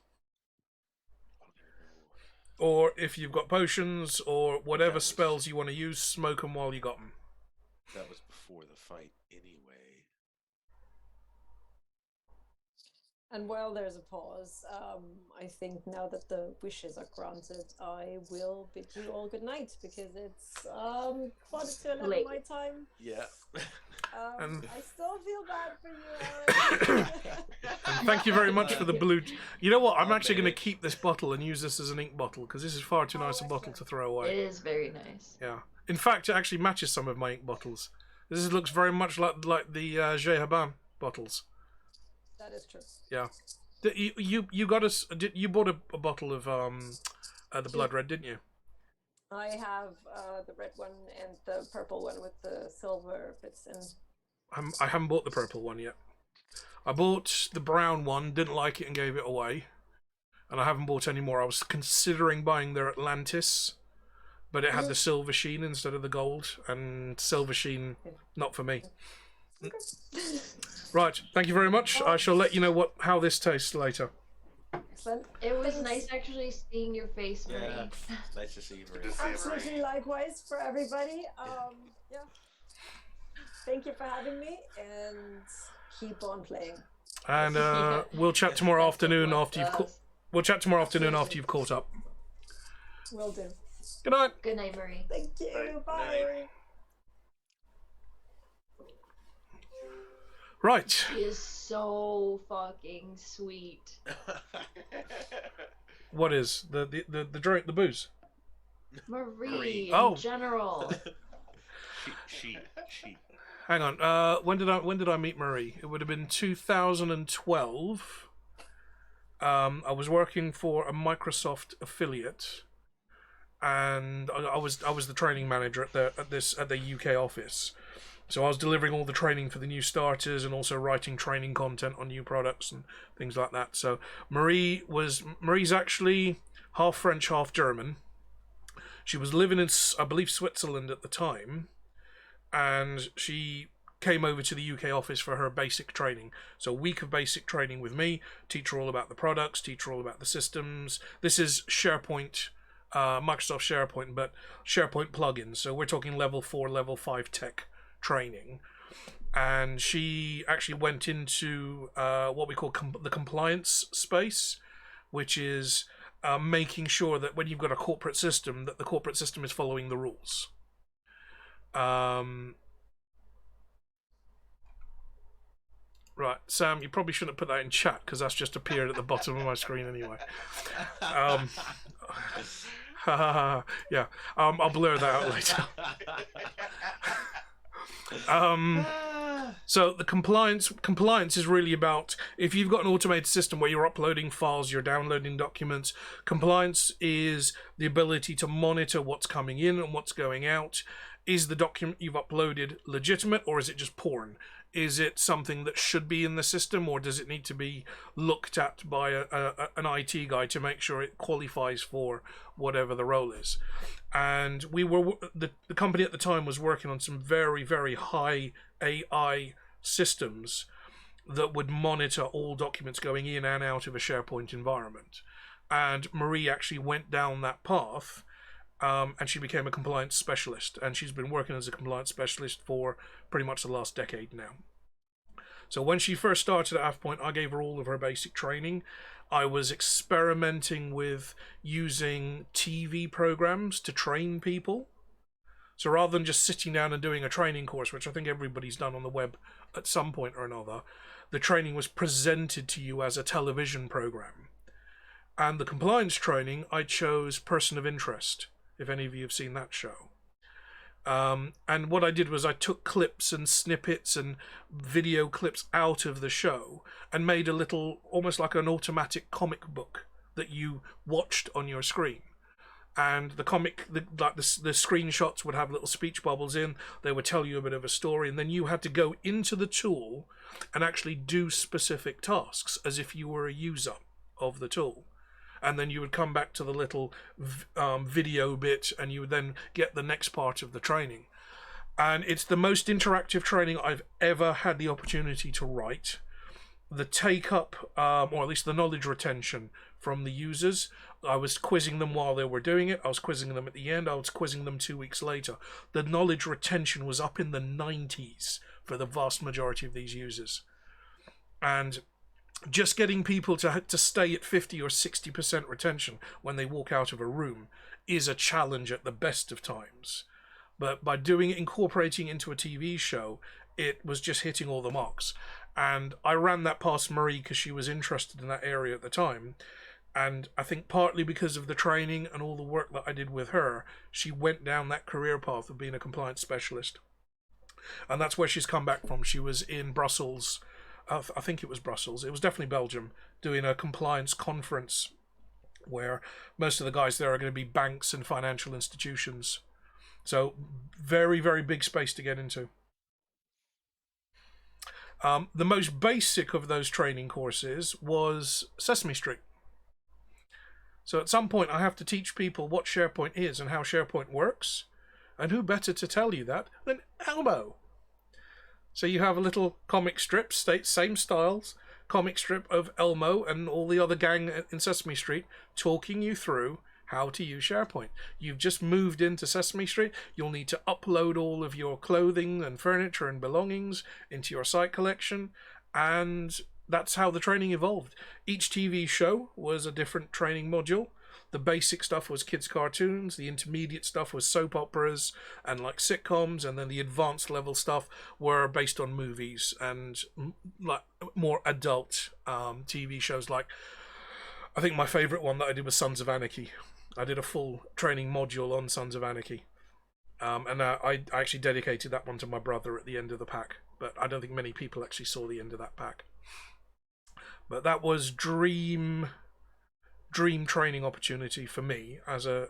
Or if you've got potions or whatever spells you want to use, smoke them while you got them. That was before the fight, anyway. And while there's a pause, I think now that the wishes are granted, I will bid you all good night because it's 11:45 Late. my time. Yeah. And- I still feel bad for you, Alex. And thank you very much for the blue. You know what? I'm I'll actually going to manage. keep this bottle and use this as an ink bottle because this is far too Oh, nice a bottle excellent. to throw It away. is very nice. Yeah. In fact, it actually matches some of my ink bottles. This looks very much like the Jehaban bottles. That is true. Yeah. You got us. You bought a bottle of the blood red, didn't you? I have the red one and the purple one with the silver bits in. I haven't bought the purple one yet. I bought the brown one, didn't like it, and gave it away. And I haven't bought any more. I was considering buying their Atlantis, but it had the silver sheen instead of the gold, and silver sheen not for me. Right, thank you very much. I shall let you know how this tastes later. Excellent. It was Thanks. nice actually seeing your face, Marie. Yeah. Nice to see you, Marie. Good to see you, Absolutely Marie. likewise for everybody. Yeah. Thank you for having me, and keep on playing. And we'll chat tomorrow afternoon after you've Absolutely. we'll chat tomorrow afternoon after you've caught up. Will do. Good night. Good night, Marie. Thank you. Bye. Bye. Right. She is so fucking sweet. What is the drink? The booze? Marie Oh. in general. she. Hang on. When did I meet Marie? It would have been 2012. I was working for a Microsoft affiliate, and I was the training manager at the UK office. So I was delivering all the training for the new starters and also writing training content on new products and things like that. So Marie's actually half French, half German. She was living in, I believe, Switzerland at the time, and she came over to the UK office for her basic training. So a week of basic training with me, teach her all about the products, teach her all about the systems. This is SharePoint, Microsoft SharePoint, but SharePoint plugins. So we're talking level 4, level 5 tech training. And she actually went into what we call the compliance space, which is making sure that when you've got a corporate system, that the corporate system is following the rules. Right, Sam, you probably shouldn't put that in chat because that's just appeared at the bottom of my screen anyway. Yeah, I'll blur that out later. So the compliance is really about if you've got an automated system where you're uploading files, you're downloading documents. Compliance is the ability to monitor what's coming in and what's going out. Is the document you've uploaded legitimate, or is it just porn? Is it something that should be in the system, or does it need to be looked at by an IT guy to make sure it qualifies for whatever the role is? And we were the company at the time was working on some very, very high AI systems that would monitor all documents going in and out of a SharePoint environment. And Marie actually went down that path, and she became a compliance specialist. And she's been working as a compliance specialist for pretty much the last decade now. So when she first started at AvePoint, I gave her all of her basic training. I was experimenting with using TV programs to train people. So rather than just sitting down and doing a training course, which I think everybody's done on the web at some point or another, the training was presented to you as a television program. And the compliance training, I chose Person of Interest, if any of you have seen that show. And what I did was I took clips and snippets and video clips out of the show and made a little, almost like an automatic comic book that you watched on your screen. And the comic, the screenshots would have little speech bubbles in. They would tell you a bit of a story, and then you had to go into the tool and actually do specific tasks as if you were a user of the tool. And then you would come back to the little video bit, and you would then get the next part of the training. And it's the most interactive training I've ever had the opportunity to write. The take-up, or at least the knowledge retention from the users, I was quizzing them while they were doing it. I was quizzing them at the end. I was quizzing them 2 weeks later. The knowledge retention was up in the 90s for the vast majority of these users. And just getting people to stay at 50 or 60% retention when they walk out of a room is a challenge at the best of times. But by doing it, incorporating into a TV show, it was just hitting all the marks. And I ran that past Marie because she was interested in that area at the time. And I think partly because of the training and all the work that I did with her, she went down that career path of being a compliance specialist. And that's where she's come back from. She was in Brussels, I think it was Brussels, it was definitely Belgium, doing a compliance conference where most of the guys there are going to be banks and financial institutions. So very, very big space to get into. The most basic of those training courses was Sesame Street. So at some point I have to teach people what SharePoint is and how SharePoint works. And who better to tell you that than Elmo? So you have a little comic strip, same styles, comic strip of Elmo and all the other gang in Sesame Street talking you through how to use SharePoint. You've just moved into Sesame Street. You'll need to upload all of your clothing and furniture and belongings into your site collection, and that's how the training evolved. Each TV show was a different training module. The basic stuff was kids' cartoons, the intermediate stuff was soap operas and like sitcoms, and then the advanced level stuff were based on movies and like more adult TV shows. Like, I think my favourite one that I did was Sons of Anarchy. I did a full training module on Sons of Anarchy. And I actually dedicated that one to my brother at the end of the pack, but I don't think many people actually saw the end of that pack. But that was dream training opportunity for me as a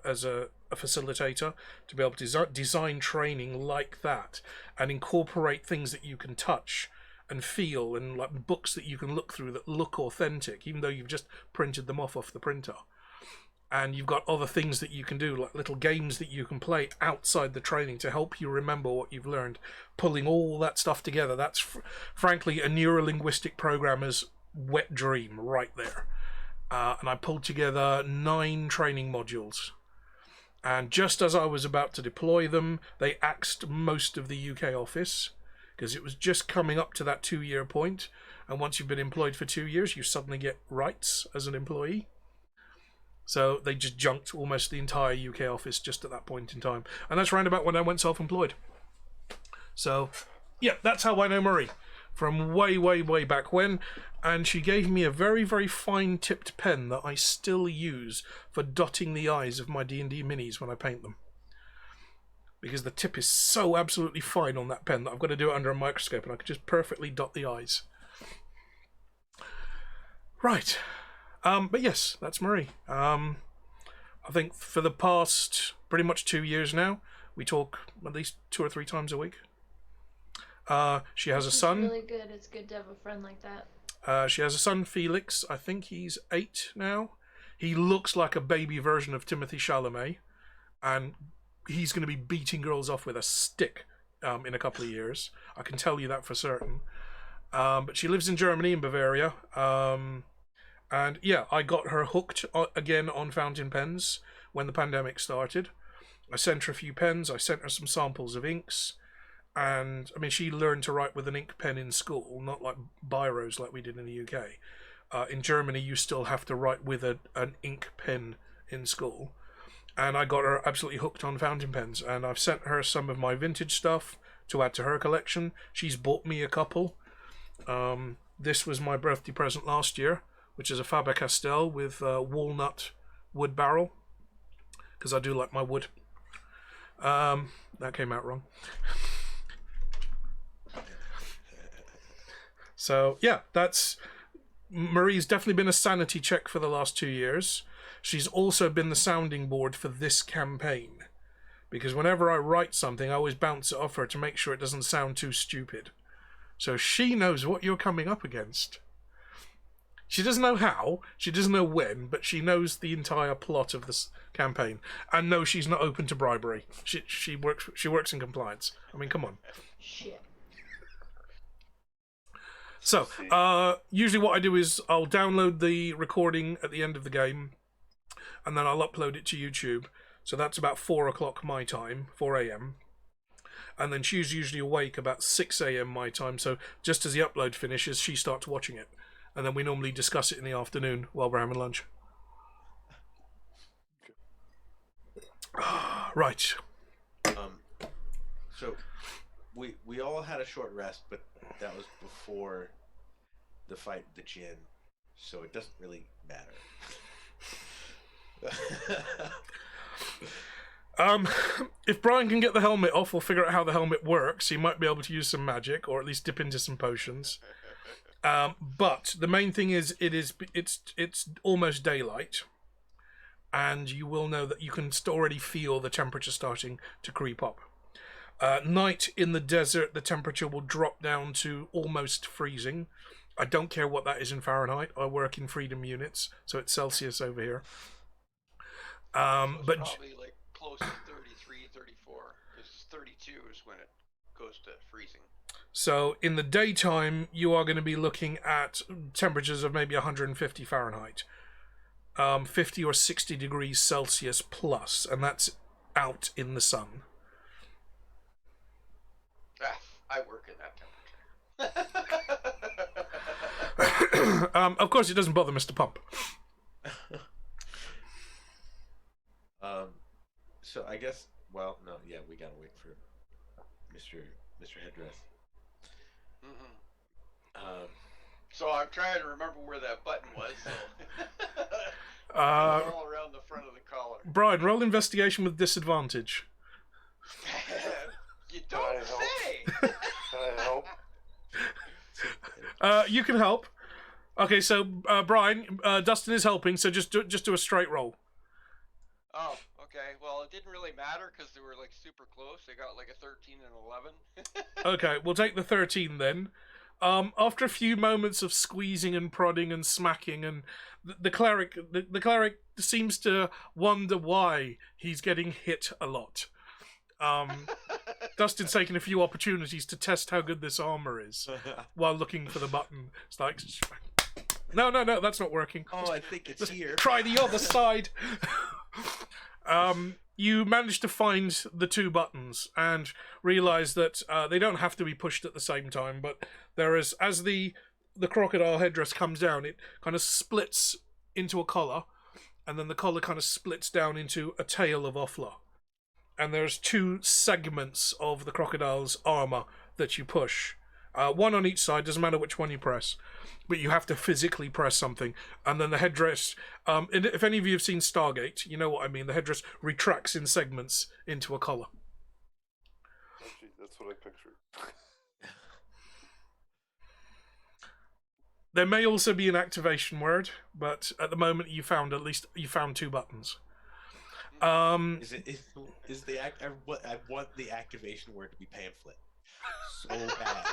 facilitator, to be able to design training like that and incorporate things that you can touch and feel, and like books that you can look through that look authentic, even though you've just printed them off the printer. And you've got other things that you can do, like little games that you can play outside the training to help you remember what you've learned. Pulling all that stuff together, that's frankly a neurolinguistic programmer's wet dream right there. And I pulled together 9 training modules. And just as I was about to deploy them, they axed most of the UK office, because it was just coming up to that 2-year point. And once you've been employed for 2 years, you suddenly get rights as an employee. So they just junked almost the entire UK office just at that point in time. And that's round about when I went self-employed. So, yeah, that's how I know Marie. From way, way, way back when. And she gave me a very, very fine-tipped pen that I still use for dotting the eyes of my D&D minis when I paint them. Because the tip is so absolutely fine on that pen that I've got to do it under a microscope and I can just perfectly dot the eyes. Right. But yes, that's Marie. I think for the past pretty much 2 years now, we talk at least 2 or 3 times a week. She has a son. It's really good. It's good to have a friend like that. She has a son, Felix. I think he's 8 now. He looks like a baby version of Timothy Chalamet, and he's going to be beating girls off with a stick in a couple of years. I can tell you that for certain. But she lives in Germany, in Bavaria. And yeah, I got her hooked again on fountain pens when the pandemic started. I sent her a few pens. I sent her some samples of inks. And, I mean, she learned to write with an ink pen in school, not like biros like we did in the UK. In Germany, you still have to write with an ink pen in school. And I got her absolutely hooked on fountain pens. And I've sent her some of my vintage stuff to add to her collection. She's bought me a couple. This was my birthday present last year, which is a Faber-Castell with walnut wood barrel, because I do like my wood. That came out wrong. So, yeah, that's... Marie's definitely been a sanity check for the last 2 years. She's also been the sounding board for this campaign, because whenever I write something, I always bounce it off her to make sure it doesn't sound too stupid. So she knows what you're coming up against. She doesn't know how, she doesn't know when, but she knows the entire plot of this campaign. And no, she's not open to bribery. She works in compliance. I mean, come on. Shit. So, usually what I do is I'll download the recording at the end of the game, and then I'll upload it to YouTube. So that's about 4 o'clock my time, 4 a.m. And then she's usually awake about 6 a.m. my time, so just as the upload finishes, she starts watching it. And then we normally discuss it in the afternoon while we're having lunch. Okay. Right. So, we all had a short rest, but that was before the fight with the Jinn, so it doesn't really matter. If Brian can get the helmet off, we'll figure out how the helmet works. He might be able to use some magic, or at least dip into some potions. But the main thing is, it's almost daylight, and you will know that you can already feel the temperature starting to creep up. Night in the desert, the temperature will drop down to almost freezing. I don't care what that is in Fahrenheit. I work in freedom units, so it's Celsius over here. So But it's probably like close to 33, 34, because 32 is when it goes to freezing. so in the daytime, you are going to be looking at temperatures of maybe 150 Fahrenheit, 50 or 60 degrees Celsius plus, and that's out in the sun. I work in that temperature. Of course, it doesn't bother Mr. Pump. So I guess, well, no, yeah, we gotta wait for Mr. Headdress. Mm-hmm. So I'm trying to remember where that button was. So. All around the front of the collar. Brian, roll investigation with disadvantage. You don't say. Can I help? You can help. Okay, so Brian, Dustin is helping. So just do a straight roll. Oh, okay. Well, it didn't really matter because they were like super close. They got like a 13 and 11. Okay, we'll take the 13 then. After a few moments of squeezing and prodding and smacking, and the cleric seems to wonder why he's getting hit a lot. Dustin's taking a few opportunities to test how good this armor is while looking for the button. It's like, no, that's not working. Oh, I think it's here. Try the other side. You manage to find the two buttons and realize that they don't have to be pushed at the same time, but there is, as the crocodile headdress comes down, it kind of splits into a collar, and then the collar kind of splits down into a tail of Offla. And there's two segments of the crocodile's armor that you push. One on each side, doesn't matter which one you press, but you have to physically press something. And then the headdress, if any of you have seen Stargate, you know what I mean. The headdress retracts in segments into a collar. Oh, gee, that's what I pictured. There may also be an activation word, but at the moment you found two buttons. Is the act? I want the activation word to be pamphlet. So bad.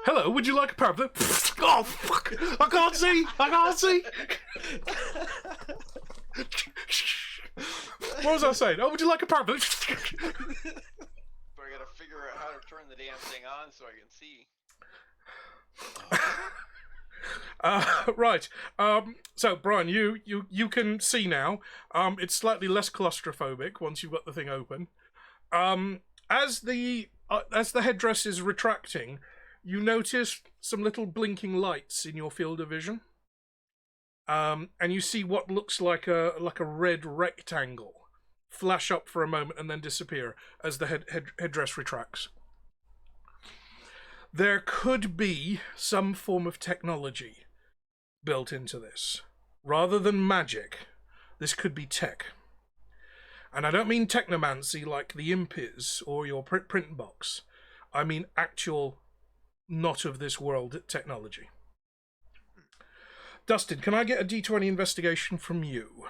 Hello, would you like a pamphlet? Oh fuck! I can't see. What was I saying? Oh, would you like a pamphlet? So I gotta figure out how to turn the damn thing on so I can see. Right. So Brian, you can see now. It's slightly less claustrophobic once you've got the thing open. As the headdress is retracting, you notice some little blinking lights in your field of vision. And you see what looks like a red rectangle flash up for a moment and then disappear as the headdress retracts. There could be some form of technology built into this. Rather than magic, this could be tech. And I don't mean technomancy like the imp is or your print box. I mean actual, not of this world technology. Dustin, can I get a D20 investigation from you?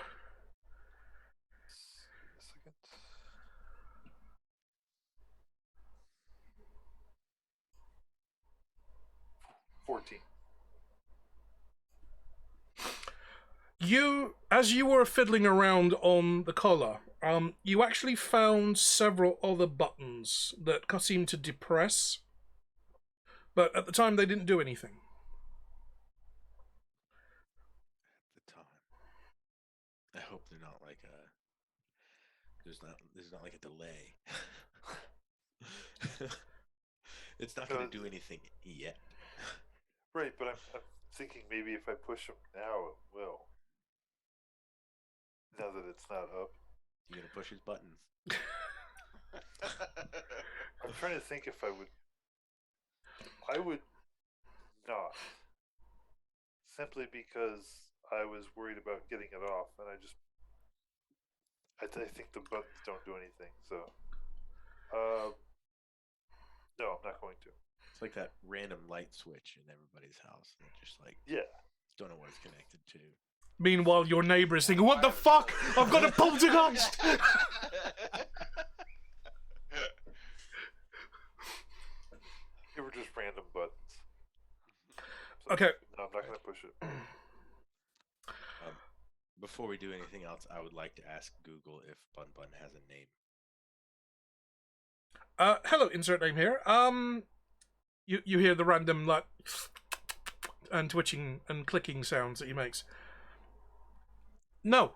A second. 14. As you were fiddling around on the collar, you actually found several other buttons that seemed to depress, but at the time they didn't do anything. At the time, I hope they're not like there's not like a delay. It's not going to do anything yet. Right, but I'm thinking maybe if I push him now, it will. Now that it's not up. You're going to push his buttons. I'm trying to think if I would. I would not. Simply because I was worried about getting it off, and I think the buttons don't do anything. So, no, I'm not going to. It's like that random light switch in everybody's house. And just like Yeah. don't know what it's connected to. Meanwhile, your neighbour is thinking, "What the fuck? I've got a poltergeist!" They were just random buttons. So, Okay. No, I'm not going to push it. Before we do anything else, I would like to ask Google if Bun Bun has a name. Hello, insert name here. You hear the random like and twitching and clicking sounds that he makes. No.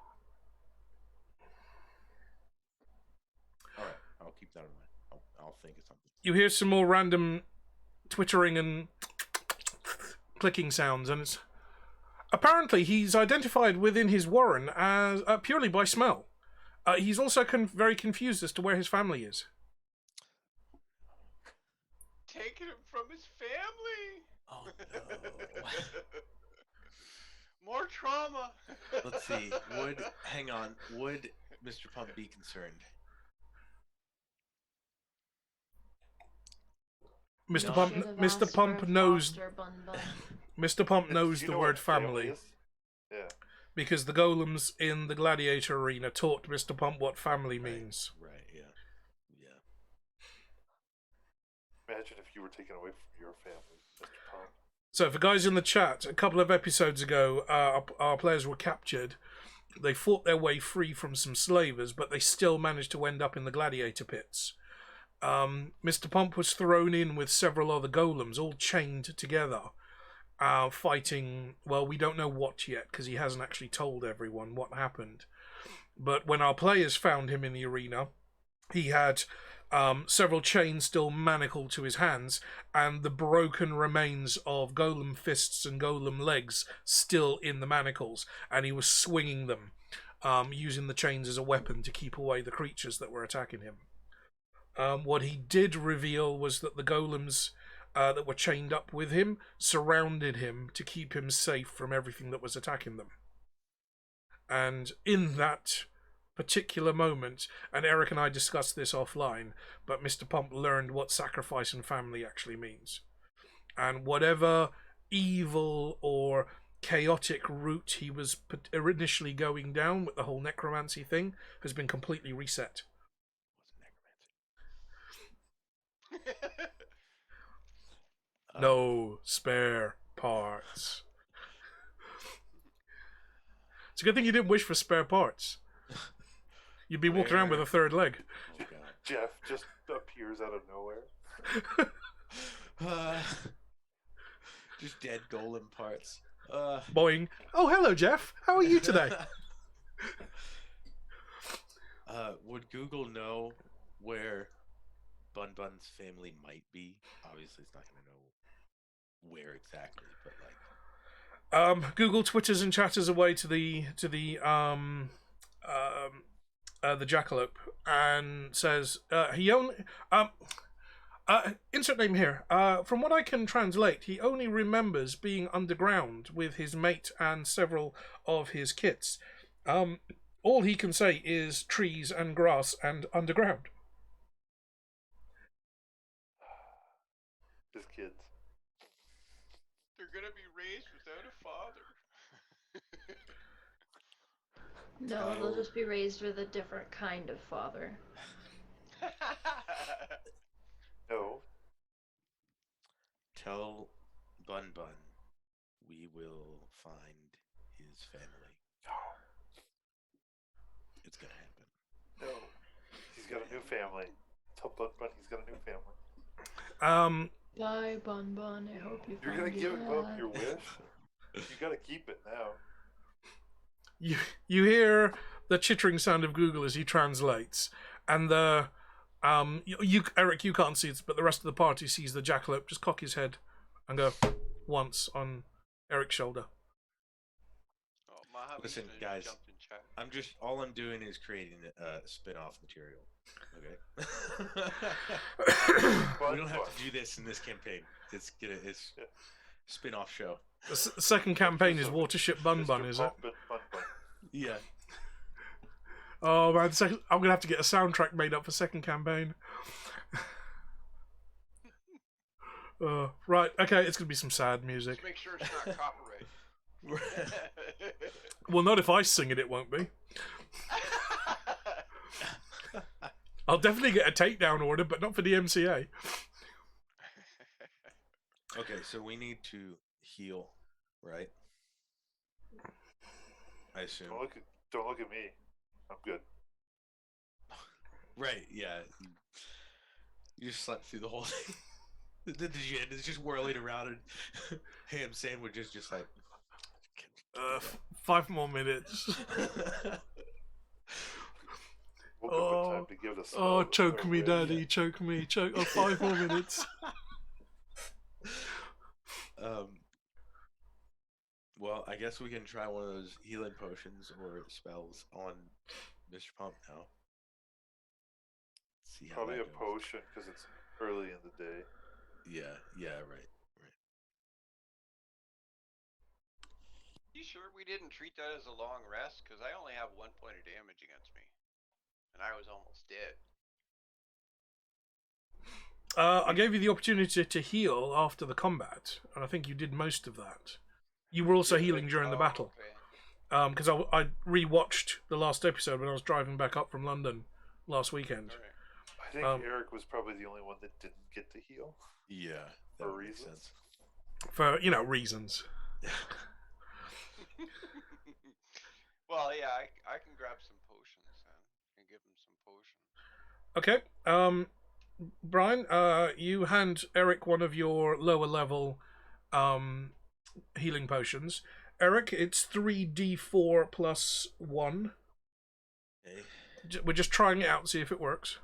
All right, I'll keep that in mind. I'll think of something. You hear some more random twittering and clicking sounds, and it's apparently he's identified within his warren as purely by smell. He's also very confused as to where his family is. Taking him from his family. Oh no. More trauma. Let's see. Would Mr. Pump be concerned? Mr. No. Pump, Should have Mr. asked Pump for a knows. foster Bun Bun. Mr. Pump Do knows you the know word what family is? Yeah. because the golems in the gladiator arena taught Mr. Pump what family means. Right. Yeah. Imagine if you were taken away from your family, Mr. Pump. So, for guys in the chat, a couple of episodes ago, our players were captured. They fought their way free from some slavers, but they still managed to end up in the gladiator pits. Mr. Pump was thrown in with several other golems, all chained together, fighting. Well, we don't know what yet, because he hasn't actually told everyone what happened. But when our players found him in the arena, he had several chains still manacled to his hands, and the broken remains of golem fists and golem legs still in the manacles, and he was swinging them, using the chains as a weapon to keep away the creatures that were attacking him. What he did reveal was that the golems that were chained up with him surrounded him to keep him safe from everything that was attacking them. And in that particular moment, and Eric and I discussed this offline, but Mr. Pump learned what sacrifice and family actually means. And whatever evil or chaotic route he was initially going down with the whole necromancy thing has been completely reset. No spare parts. It's a good thing you didn't wish for spare parts. You'd be walking around with a third leg. Oh god. Jeff just appears out of nowhere. Just dead golem parts. Boing. Oh, hello, Jeff. How are you today? Would Google know where Bun Bun's family might be? Obviously, it's not going to know where exactly, but like. Google twitters and chatters away to the jackalope and says he only insert name here. From what I can translate, he only remembers being underground with his mate and several of his kits. All he can say is trees and grass and underground. His kids. They're gonna be raised without a father. No, they'll just be raised with a different kind of father. No. Tell Bun Bun we will find his family. It's gonna happen. No. He's got a new family. Tell Bun Bun he's got a new family. Bye, Bun Bun. I hope you You're find gonna give your up dad. your wish? You gotta keep it now. You hear the chittering sound of Google as he translates, and the Eric, you can't see it, but the rest of the party sees the jackalope just cock his head and go once on Eric's shoulder. Oh, my hubby's Listen, gonna guys. jumped and chat. all I'm doing is creating spin-off material. Okay. We don't have to do this in this campaign. It's spin-off show. The second campaign is Watership Bun Bun, is it? Pump and Bun Bun. Yeah. Oh man, I'm gonna have to get a soundtrack made up for second campaign. Right, okay, it's gonna be some sad music. Just make sure it's not copyright. Well, not if I sing it, it won't be. I'll definitely get a takedown order, but not for the MCA. Okay, so we need to heal, right? I assume. Don't look at me. I'm good. Right, yeah. You just slept through the whole thing. The gin is just whirling around and ham sandwich is just like... 5 more minutes. Woke up in time to give us. Oh, choke me, Daddy, choke me, choke. Oh, 5 more minutes. Well, I guess we can try one of those healing potions or spells on Mr. Pump now. See how Probably a that goes. potion because it's early in the day. Yeah, right. You sure we didn't treat that as a long rest? Because I only have 1 point of damage against me. And I was almost dead. I gave you the opportunity to heal after the combat, and I think you did most of that. You were also healing during the battle. Okay. Because I rewatched the last episode when I was driving back up from London last weekend. Alright. I think Eric was probably the only one that didn't get to heal. Yeah, that For would make reasons. sense. For, reasons. Well, yeah, I can grab some potions then. And give him some potions. Okay. Brian, you hand Eric one of your lower level healing potions. Eric, it's 3d4 plus 1. Okay. We're just trying it out, see if it works.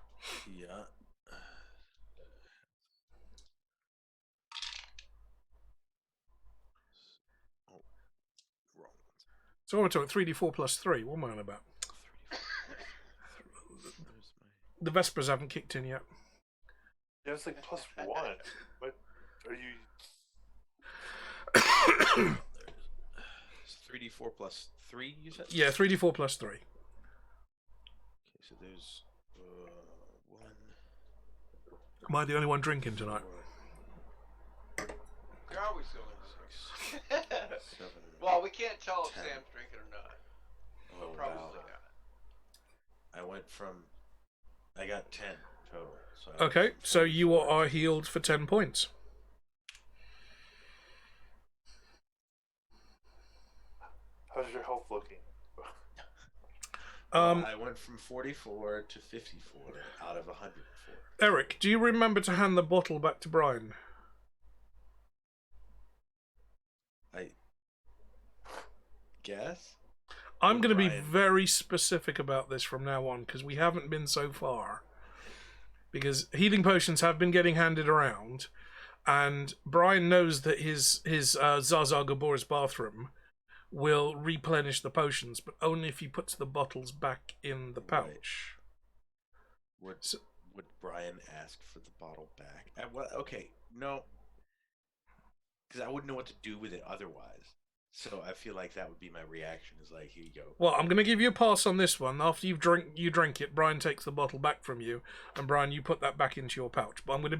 Yeah. Oh, wrong ones. So what we're talking 3d4 plus 3. What am I on about? The Vespers haven't kicked in yet. Yeah, it's like plus 1. What are you? It's 3d4 plus 3, you said? Yeah, 3d4 plus 3. Okay, so there's 1. Am I the only one drinking tonight? You're always the only one. 6, 7. Well, we can't tell if 10. Sam's drinking or not. Oh, But probably wow. not. I got 10 total. So I went Okay, from so you 44 are to healed for 10 points. How's your health looking? I went from 44 to 54 out of 104. Eric, do you remember to hand the bottle back to Brian? I guess? I'm going to be Brian. very specific about this from now on, because we haven't been so far. Because healing potions have been getting handed around, and Brian knows that his Zaza Gabor's bathroom will replenish the potions, but only if he puts the bottles back in the pouch. Would, So- would Brian ask for the bottle back? Okay, no. Because I wouldn't know what to do with it otherwise. So I feel like that would be my reaction, is like, here you go. Well, I'm going to give you a pass on this one. After you drink it, Brian takes the bottle back from you, and Brian, you put that back into your pouch. But I'm going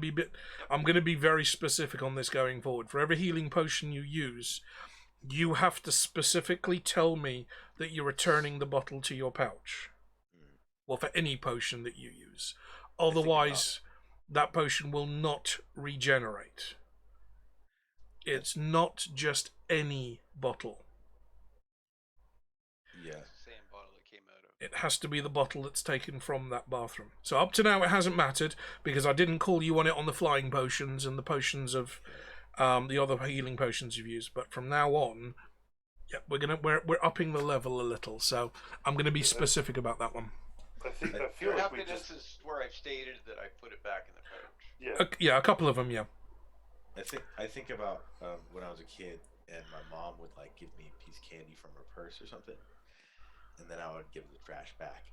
to be very specific on this going forward. For every healing potion you use, you have to specifically tell me that you're returning the bottle to your pouch. Well, for any potion that you use. Otherwise, that potion will not regenerate. It's not just any bottle. Yeah. It's the same bottle it came out of. It has to be the bottle that's taken from that bathroom. So up to now, it hasn't mattered because I didn't call you on it on the flying potions and the potions of the other healing potions you've used. But from now on, yeah, we're upping the level a little. So I'm gonna be specific about that one. I feel There like have we been just. instances where I've stated that I put it back in the pouch. Yeah. Yeah, a couple of them. Yeah. I think about when I was a kid and my mom would like give me a piece of candy from her purse or something, and then I would give the trash back.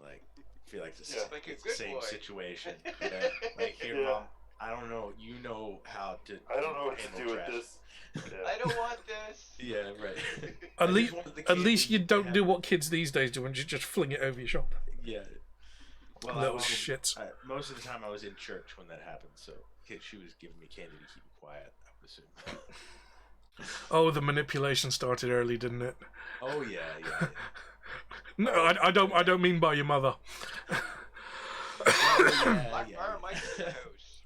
Like, I feel like this Yeah. is Like a it's good the same boy. situation. Yeah. Like, here, Yeah. Mom, I don't know. You know how to. I don't know what to handle do trash. with this. I don't want this. Yeah, right. At I least, just wanted the at candy least you to don't have- do what kids these days do and you just fling it over your shoulder. Yeah. Well, Little I was shits. most of the time I was in church when that happened, so she was giving me candy to keep me quiet, I would assume. Oh, the manipulation started early, didn't it? Oh yeah, yeah. No, I don't mean by your mother. yeah, Blackfire Mike's in the house.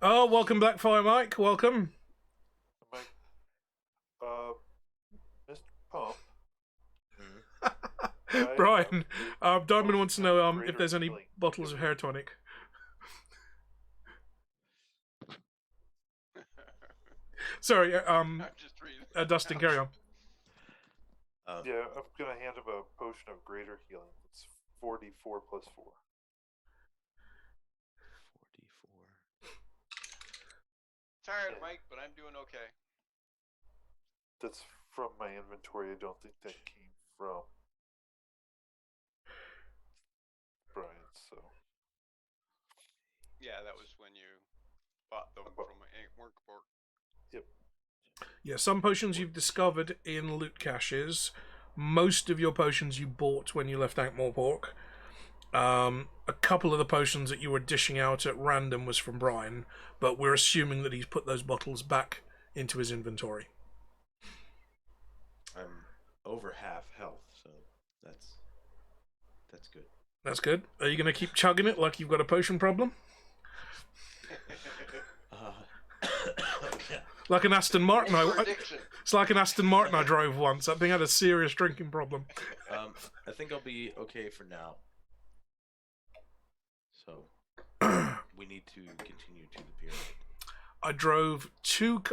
Oh, welcome, Blackfire Mike. Welcome. I'm like, Mr. Pump. Mhm. Brian, Diamond wants to know if Greater there's any healing. bottles of hair tonic. Sorry, I'm just reading. Dustin, carry on. Yeah, I'm gonna hand him a potion of greater healing. It's 44 plus 4. 44. Tired, Yeah. Mike, but I'm doing okay. That's from my inventory. I don't think that came from Brian. So Yeah, that was when you bought them from a workboard. yep. Yeah, some potions you've discovered in loot caches. Most of your potions you bought when you left Ankh-Morpork. A couple of the potions that you were dishing out at random was from Brian, but we're assuming that he's put those bottles back into his inventory. I'm over half health, so that's good. That's good. Are you going to keep chugging it like you've got a potion problem? Yeah. Like an Aston Martin. For addiction. It's like an Aston Martin I drove once. That thing had a serious drinking problem. I think I'll be okay for now. So we need to continue to the pyramid. I drove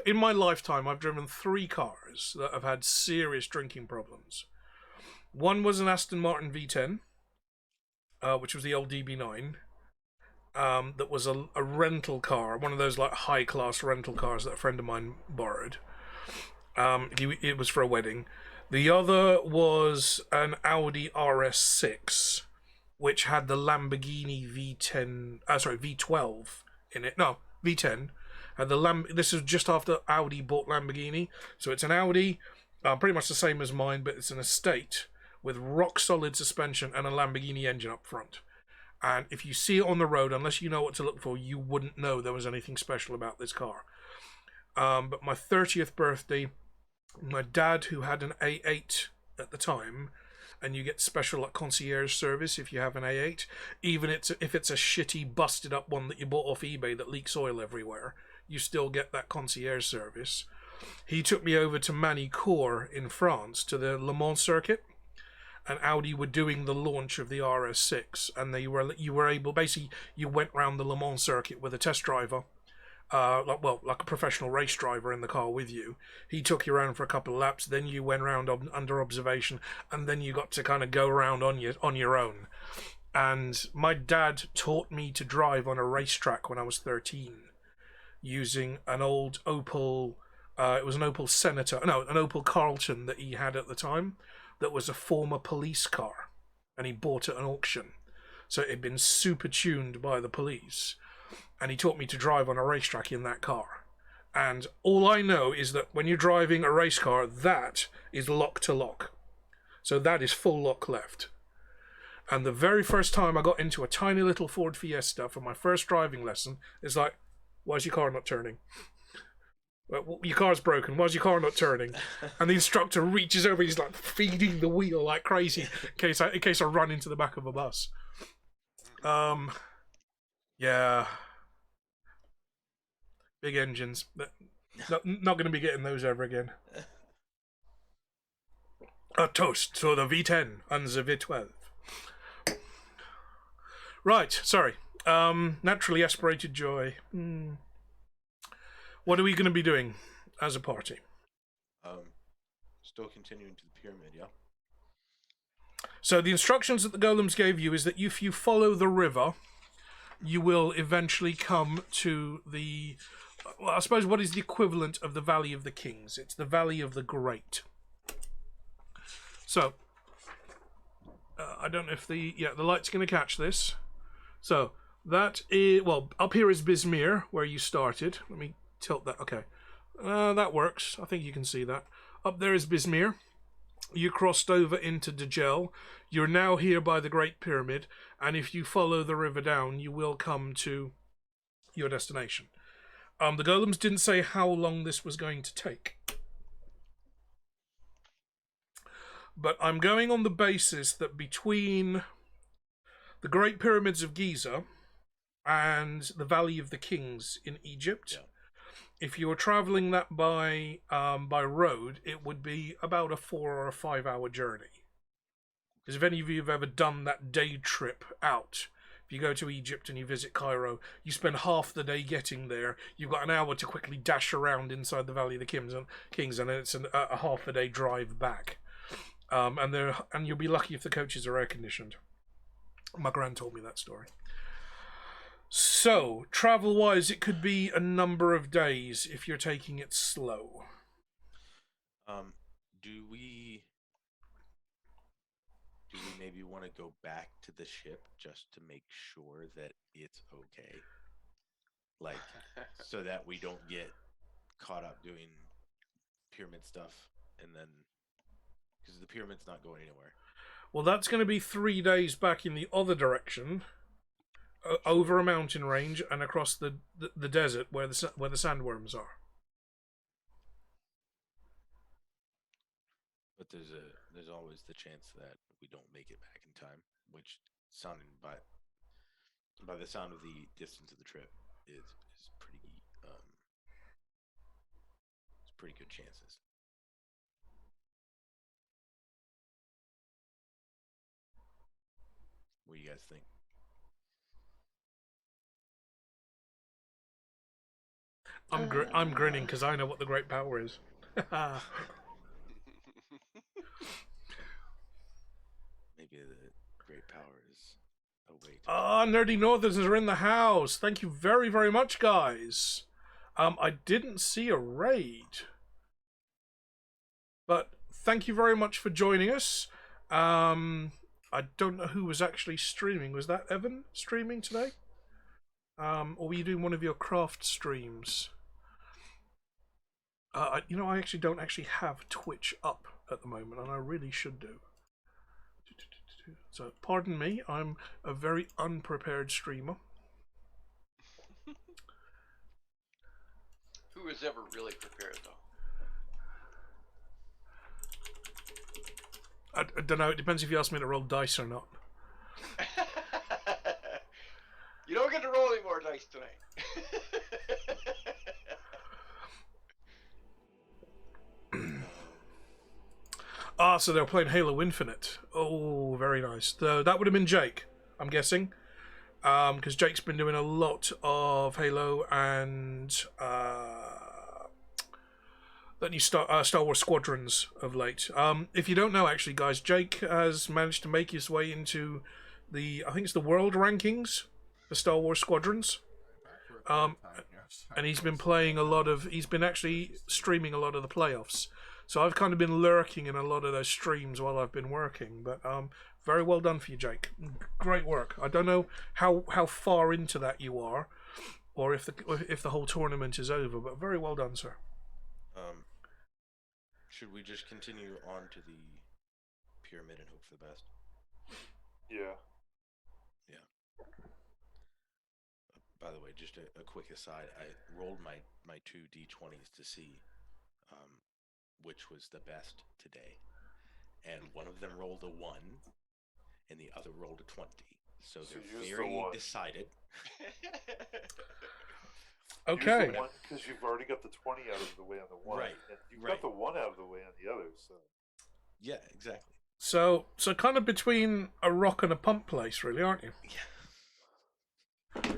in my lifetime, I've driven 3 cars that have had serious drinking problems. One was an Aston Martin V10, which was the old DB9. That was a rental car, one of those like high-class rental cars that a friend of mine borrowed. It was for a wedding. The other was an Audi RS6, which had the Lamborghini V12 in it. No, V10. Had this was just after Audi bought Lamborghini. So it's an Audi, pretty much the same as mine, but it's an estate with rock-solid suspension and a Lamborghini engine up front. And if you see it on the road, unless you know what to look for, you wouldn't know there was anything special about this car. But my 30th birthday, my dad, who had an A8 at the time, and you get special like concierge service if you have an A8, even if it's a shitty, busted up one that you bought off eBay that leaks oil everywhere, you still get that concierge service. He took me over to Manicourt in France, to the Le Mans circuit. And Audi were doing the launch of the RS6, and you were able, basically you went round the Le Mans circuit with a test driver, like a professional race driver in the car with you. He took you around for a couple of laps, then you went round under observation, and then you got to kind of go around on your own. And my dad taught me to drive on a racetrack when I was 13, using an old Opel. It was an Opel Senator, no, an Opel Carlton that he had at the time. That was a former police car, and he bought it at an auction. So it had been super tuned by the police, and he taught me to drive on a racetrack in that car. And all I know is that when you're driving a race car, that is lock to lock. So that is full lock left. And the very first time I got into a tiny little Ford Fiesta for my first driving lesson, it's like, why is your car not turning? Well, your car's broken. Why's your car not turning? And the instructor reaches over. He's like feeding the wheel like crazy in case I run into the back of a bus. Yeah. Big engines. Not going to be getting those ever again. A toast to the V10 and the V12. Right. Sorry. Naturally aspirated joy. What are we going to be doing as a party? Still continuing to the pyramid, yeah? So the instructions that the golems gave you is that if you follow the river, you will eventually come to the... Well, I suppose what is the equivalent of the Valley of the Kings? It's the Valley of the Great. So, I don't know if the light's going to catch this. So that is, well, up here is Bismir, where you started. Let me tilt that. Okay, that works. I think you can see that. Up there is Bismir. You crossed over into Dajel. You're now here by the Great Pyramid, and if you follow the river down, you will come to your destination. The golems didn't say how long this was going to take, but I'm going on the basis that between the Great Pyramids of Giza and the Valley of the Kings in Egypt, if you were traveling that by road, it would be about a 4 or a 5 hour journey. Because if any of you have ever done that day trip out, if you go to Egypt and you visit Cairo, you spend half the day getting there. You've got an hour to quickly dash around inside the Valley of the Kings, and then it's a half a day drive back. And you'll be lucky if the coaches are air conditioned. My gran told me that story. So, travel-wise, it could be a number of days if you're taking it slow. Do we maybe want to go back to the ship just to make sure that it's okay? Like, so that we don't get caught up doing pyramid stuff, and then, because the pyramid's not going anywhere. Well, that's going to be 3 days back in the other direction, over a mountain range and across the desert where the sandworms are. But there's always the chance that we don't make it back in time, which, sounding by the sound of the distance of the trip, is pretty it's pretty good chances. What do you guys think? I'm grinning because I know what the great power is. Maybe the great power is a way to... Nerdy Northerners are in the house. Thank you very, very much, guys. I didn't see a raid, but thank you very much for joining us. I don't know who was actually streaming. Was that Evan streaming today? Or were you doing one of your craft streams? I actually don't have Twitch up at the moment, and I really should do. So, pardon me, I'm a very unprepared streamer. Who is ever really prepared, though? I don't know, it depends if you ask me to roll dice or not. You don't get to roll any more dice tonight. So they're playing Halo Infinite. Oh, very nice. That would have been Jake, I'm guessing. Because Jake's been doing a lot of Halo and that new Star Wars Squadrons of late. If you don't know, actually, guys, Jake has managed to make his way into I think it's the world rankings for Star Wars Squadrons. And he's been actually streaming a lot of the playoffs. So I've kind of been lurking in a lot of those streams while I've been working. But very well done for you, Jake. Great work. I don't know how far into that you are, or if the whole tournament is over, but very well done, sir. Should we just continue on to the pyramid and hope for the best? Yeah. By the way, just a quick aside, I rolled my two D20s to see which was the best today. And one of them rolled a 1, and the other rolled a 20. So they're very decided. Okay. Because you've already got the 20 out of the way on the one. Right. And you've got the 1 out of the way on the other, so... Yeah, exactly. So kind of between a rock and a pump place, really, aren't you? Yeah.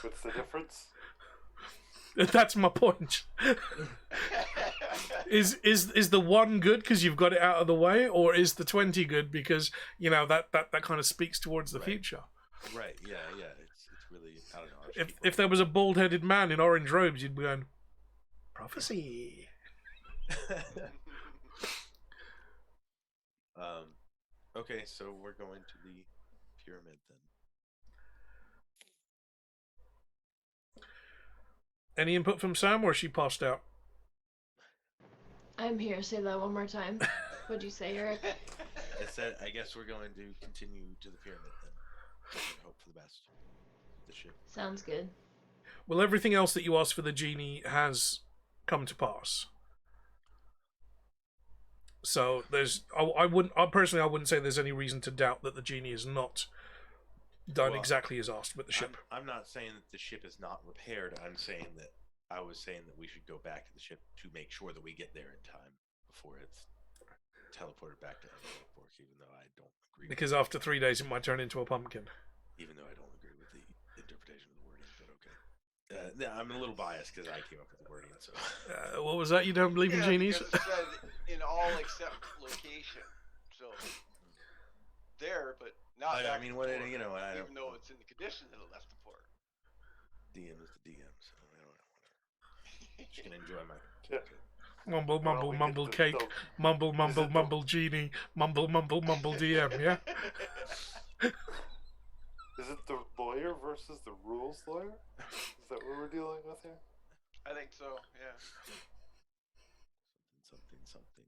What's the difference? That's my point. Is the 1 good because you've got it out of the way, or is the 20 good because that kind of speaks towards the future? Right. Yeah. It's really, I don't know. If there was a bald-headed man in orange robes, you'd be going, prophecy. Okay, so we're going to the pyramid then. Any input from Sam, or is she passed out? I'm here. Say that one more time. What'd you say, Eric? I said, I guess we're going to continue to the pyramid then. And hope for the best. The ship. Sounds good. Well, everything else that you asked for the genie has come to pass. So there's, I wouldn't say there's any reason to doubt that the genie has not done Well, exactly as asked with the ship. I'm not saying that the ship is not repaired. I was saying that we should go back to the ship to make sure that we get there in time before it's teleported back to Ankh-Morpork, even though I don't agree. Because after 3 days, it might turn into a pumpkin. Even though I don't agree with the interpretation of the wording, but okay. I'm a little biased because I came up with the wording. So What was that? You don't believe in genies? Because it said in all except location. So there, but not. I mean, what port, you know, I don't even though it's in the condition that it left the port. DM is the DM, so I don't know. Just gonna enjoy my. Yeah. Mumble, mumble, we mumble, get the- cake. the- Mumble, mumble, it the- mumble, genie. Mumble, mumble, mumble, DM, yeah? Is it the lawyer versus the rules lawyer? Is that what we're dealing with here? I think so. Yeah. Something.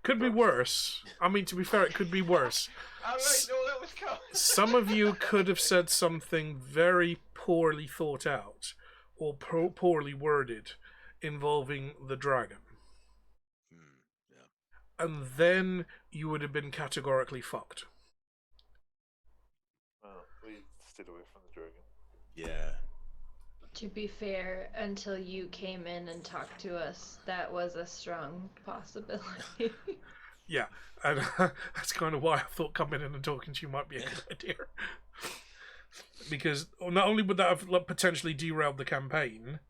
Could be worse. I mean, to be fair, it could be worse. I didn't know that was coming. Some of you could have said something very poorly thought out or poorly worded involving the dragon. Yeah. And then you would have been categorically fucked. Oh, we stayed away from the dragon. Yeah. To be fair, until you came in and talked to us, that was a strong possibility. Yeah, and that's kind of why I thought coming in and talking to you might be a good idea. Because not only would that have potentially derailed the campaign,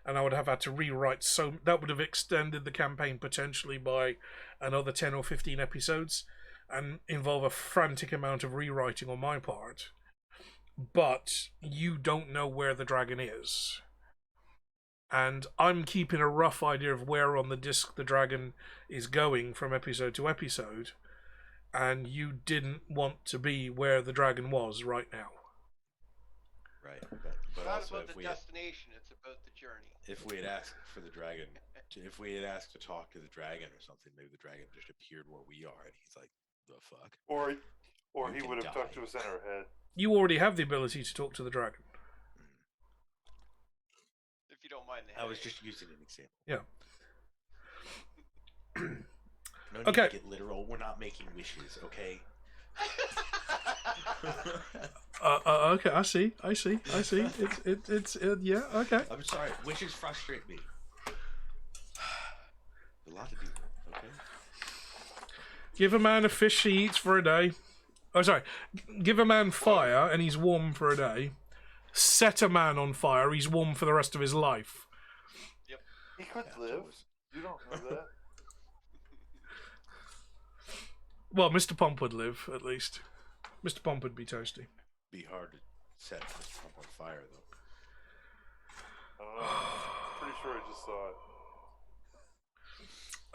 and I would have had to rewrite that would have extended the campaign potentially by another 10 or 15 episodes and involve a frantic amount of rewriting on my part. But you don't know where the dragon is. And I'm keeping a rough idea of where on the disc the dragon is going from episode to episode, and you didn't want to be where the dragon was right now. Right. It's But not also, about the destination; it's about the journey. if we had asked for the dragon, if we had asked to talk to the dragon or something, maybe the dragon just appeared where we are, and he's like, "The fuck." Or You he can would have talked die. to us in our head. You already have the ability to talk to the dragon. If you don't mind the I was headache. just using an example. Yeah. No need Okay. to get literal. We're not making wishes, okay? Okay, I see. It's yeah, okay. I'm sorry. Wishes frustrate me. A lot to do. Okay. Give a man a fish he eats for a day. Oh, sorry. Give a man fire and he's warm for a day. Set a man on fire, he's warm for the rest of his life. He could Yeah, live. totally. You don't know that. Well, Mr. Pomp would live, at least. Mr. Pomp would be toasty. Be hard to set Mr. Trump on fire, though. I don't know. Pretty sure I just saw it.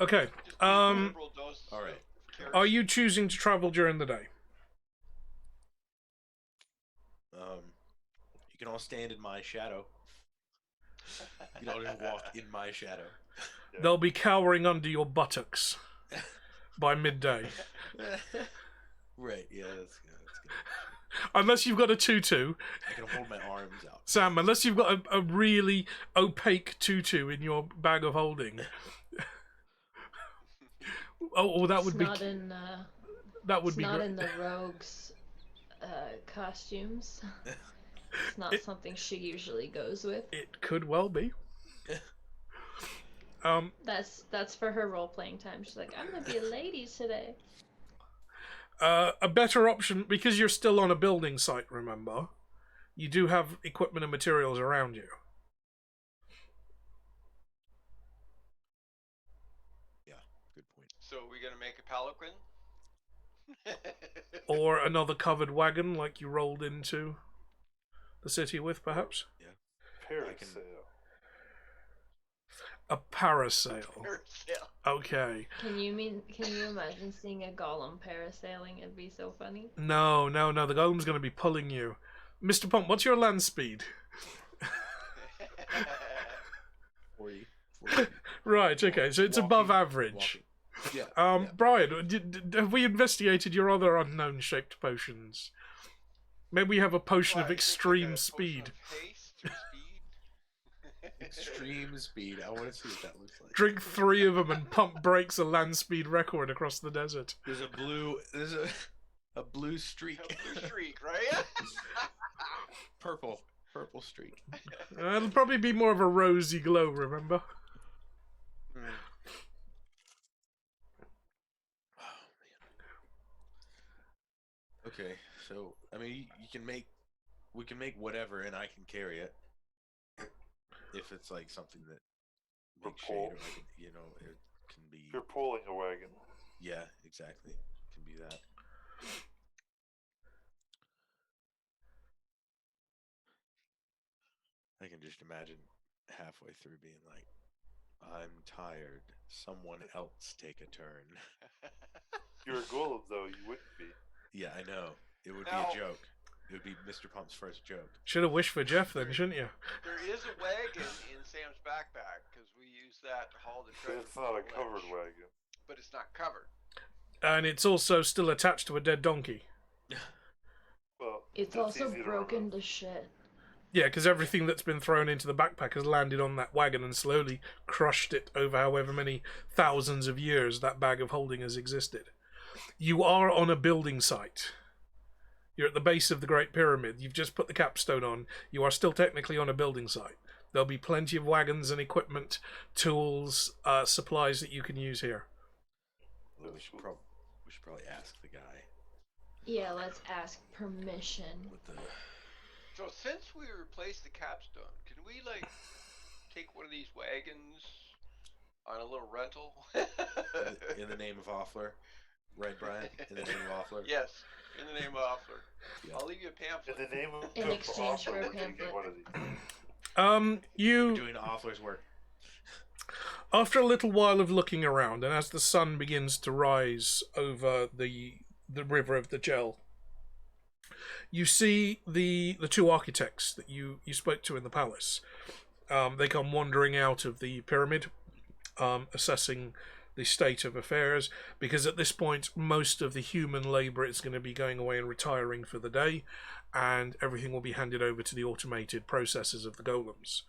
Okay. Just a liberal dose all right. of carrots. Are you choosing to travel during the day? You can all stand in my shadow. You can all just walk in my shadow. Yeah. They'll be cowering under your buttocks by midday. Right, yeah, that's good. Unless you've got a tutu. I can hold my arms out. Sam, unless you've got a really opaque tutu in your bag of holding. Oh, that would It's be not in, that would it's be not great. in the rogues' costumes. It's not something she usually goes with. It could well be. That's for her role playing time. She's like, I'm gonna be a lady today. A better option, because you're still on a building site, remember, you do have equipment and materials around you. Yeah, good point. So we're gonna make a palanquin. Or another covered wagon like you rolled into the city with, perhaps. Yeah. Parasail. A parasail. Parasail. Okay. Can you imagine seeing a golem parasailing? It'd be so funny. No. The golem's going to be pulling you. Mr. Pump, what's your land speed? 40. Right, okay, so it's above average. Yeah. Brian, have we investigated your other unknown shaped potions? Maybe we have a potion of extreme speed. Haste or speed? Extreme speed. I want to see what that looks like. Drink 3 of them and Pump breaks a land speed record across the desert. There's a blue streak. A blue streak, right? Purple streak. It'll probably be more of a rosy glow, remember? Oh, man. Okay, so I mean, we can make whatever, and I can carry it if it's like something that makes shade, or like, you know, it can be. You're pulling a wagon. Yeah, exactly. It can be that. I can just imagine halfway through being like, I'm tired. Someone else take a turn. You're a golem, though. You wouldn't be. Yeah, I know. It would be a joke. It would be Mr. Pump's first joke. Should have wished for Jeff then, shouldn't you? There is a wagon in Sam's backpack because we use that to haul the treasure. But it's not a covered wagon. But it's not covered. And it's also still attached to a dead donkey. Well, It's that's also easy to broken remember. to shit. Yeah, because everything that's been thrown into the backpack has landed on that wagon and slowly crushed it over however many thousands of years that bag of holding has existed. You are on a building site. You're at the base of the Great Pyramid. You've just put the capstone on. You are still technically on a building site. There'll be plenty of wagons and equipment, tools, supplies that you can use here. We should probably ask the guy. Yeah, let's ask permission. What the... So since we replaced the capstone, can we like take one of these wagons on a little rental? in the name of Offler, right, Brian? In the name of Offler. Yes, in the name of Offler. Yeah. I'll leave you a pamphlet. In the name of In exchange for a we're taking pamphlet. one of these. We're You doing Offler's work. after a little while of looking around, and as the sun begins to rise over the river of the Gel, you see the two architects that you spoke to in the palace. They come wandering out of the pyramid, assessing the state of affairs, because at this point most of the human labour is going to be going away and retiring for the day, and everything will be handed over to the automated processes of the golems.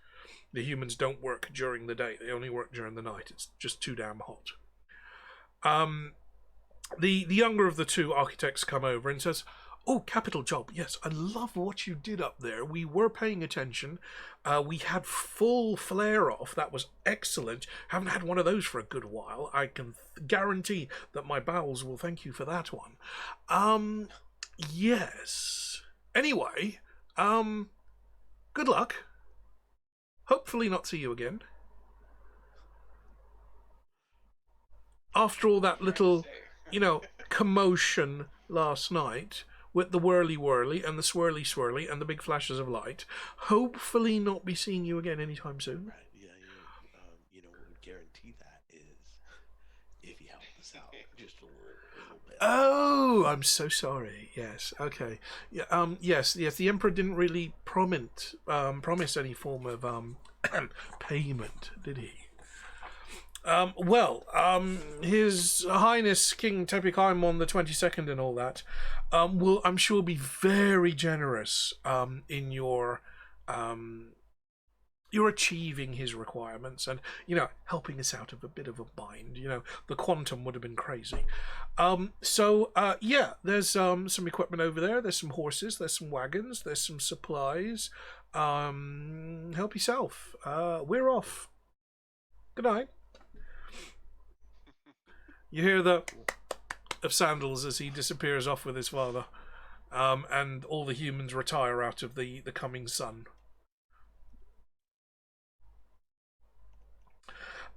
The humans don't work during the day, they only work during the night. It's just too damn hot. The younger of the two architects come over and says, "Oh, capital job. Yes, I love what you did up there. We were paying attention. We had full flare off. That was excellent. Haven't had one of those for a good while. I can guarantee that my bowels will thank you for that one. Yes. Anyway, good luck. Hopefully not see you again. After all that little, commotion last night, with the whirly and the swirly and the big flashes of light, hopefully not be seeing you again anytime soon." Right. Yeah. What would guarantee that is if you help us out just a little bit. Oh, I'm so sorry. Yes. Okay. Yeah. Yes. The Emperor didn't really promise any form of payment, did he? His Highness King Tepikaimon the 22nd and all that will, I'm sure, be very generous in your achieving his requirements and, helping us out of a bit of a bind. The quantum would have been crazy. There's some equipment over there. There's some horses. There's some wagons. There's some supplies. Help yourself. We're off. Good night. You hear the of sandals as he disappears off with his father, and all the humans retire out of the coming sun.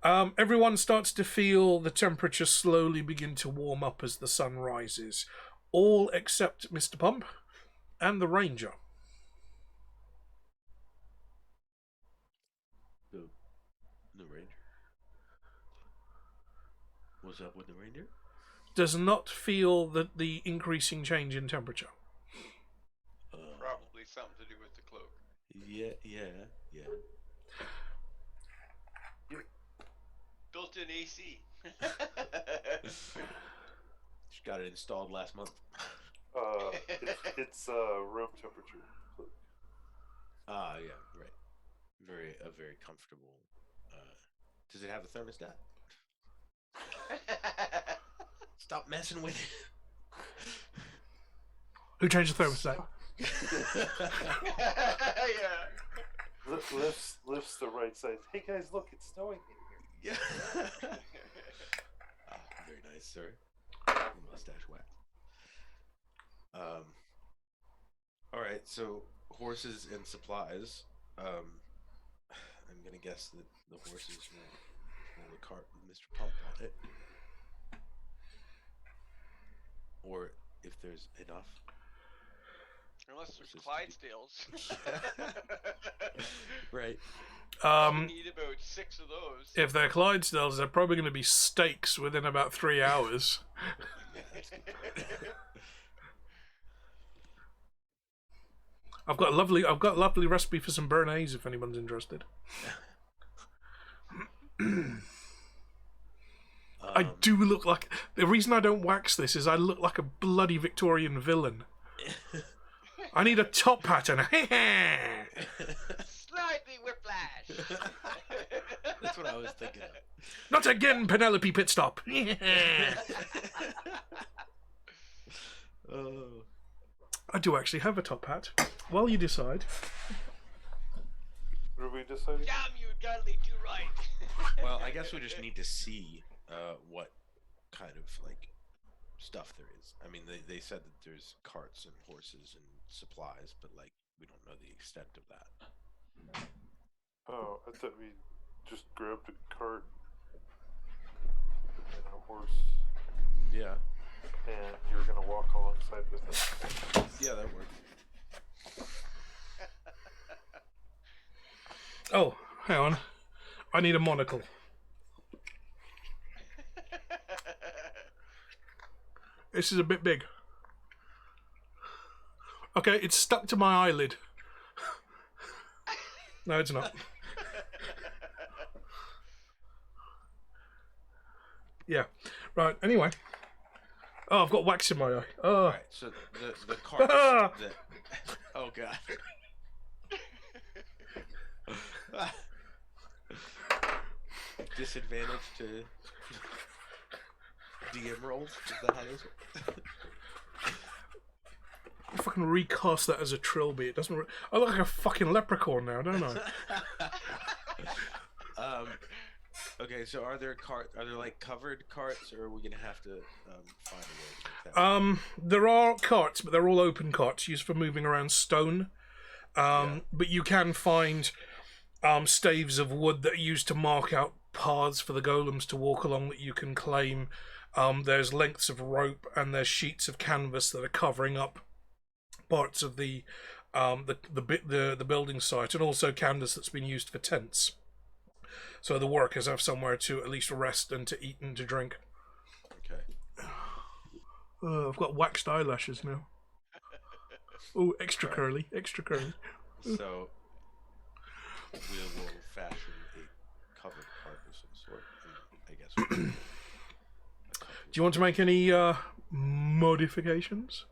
Everyone starts to feel the temperature slowly begin to warm up as the sun rises, all except Mr. Pump and the Ranger. The Ranger. What's up with the reindeer? Does not feel the increasing change in temperature. Probably something to do with the cloak. Yeah. Built-in AC. She got it installed last month. It's room temperature. Ah, yeah, right. Very comfortable. Does it have a thermostat? Stop messing with it. Who changed the thermostat? Yeah. Lifts the right side. Hey guys, look, it's snowing in here. Yeah. Very nice, sir. Mustache wax. All right, so horses and supplies. I'm gonna guess that the horses will the cart with Mr. Pump on it, or if there's enough. Unless there's Horses. Clydesdales. Right. We need about 6 of those. If they're Clydesdales, they're probably going to be steaks within about 3 hours. Yeah, that's a good point. I've got a lovely recipe for some béarnaise if anyone's interested. I do look like... The reason I don't wax this is I look like a bloody Victorian villain. I need a top hat and a... Slightly whiplash. That's what I was thinking of. Not again, Penelope Pitstop. Oh. I do actually have a top hat. While you decide. What are we deciding? Damn you, Dudley, too right. Well, I guess we just need to see what kind of like stuff there is. I mean, they said that there's carts and horses and supplies, but like we don't know the extent of that. Oh, I thought we just grabbed a cart and a horse, Yeah. and you were gonna walk alongside with us. Yeah, that worked. Oh, hang on. I need a monocle. This is a bit big. Okay, it's stuck to my eyelid. No, it's not. Yeah. Right, anyway. Oh, I've got wax in my eye. Oh. All right, so the carts that... Oh god. Disadvantage to DM rolls? Is that how it is? I fucking recast that as a trilby. It doesn't. I look like a fucking leprechaun now, don't I? Okay, so are there like covered carts, or are we gonna have to find a way to make that? There are carts, but they're all open carts used for moving around stone. But you can find staves of wood that are used to mark out paths for the golems to walk along that you can claim. There's lengths of rope and there's sheets of canvas that are covering up parts of the building site, and also canvas that's been used for tents. So the workers have somewhere to at least rest and to eat and to drink. Okay. I've got waxed eyelashes now. Oh, extra curly, extra curly. So we will fashion a covered cart of some sort, and I guess. Do you want to make any modifications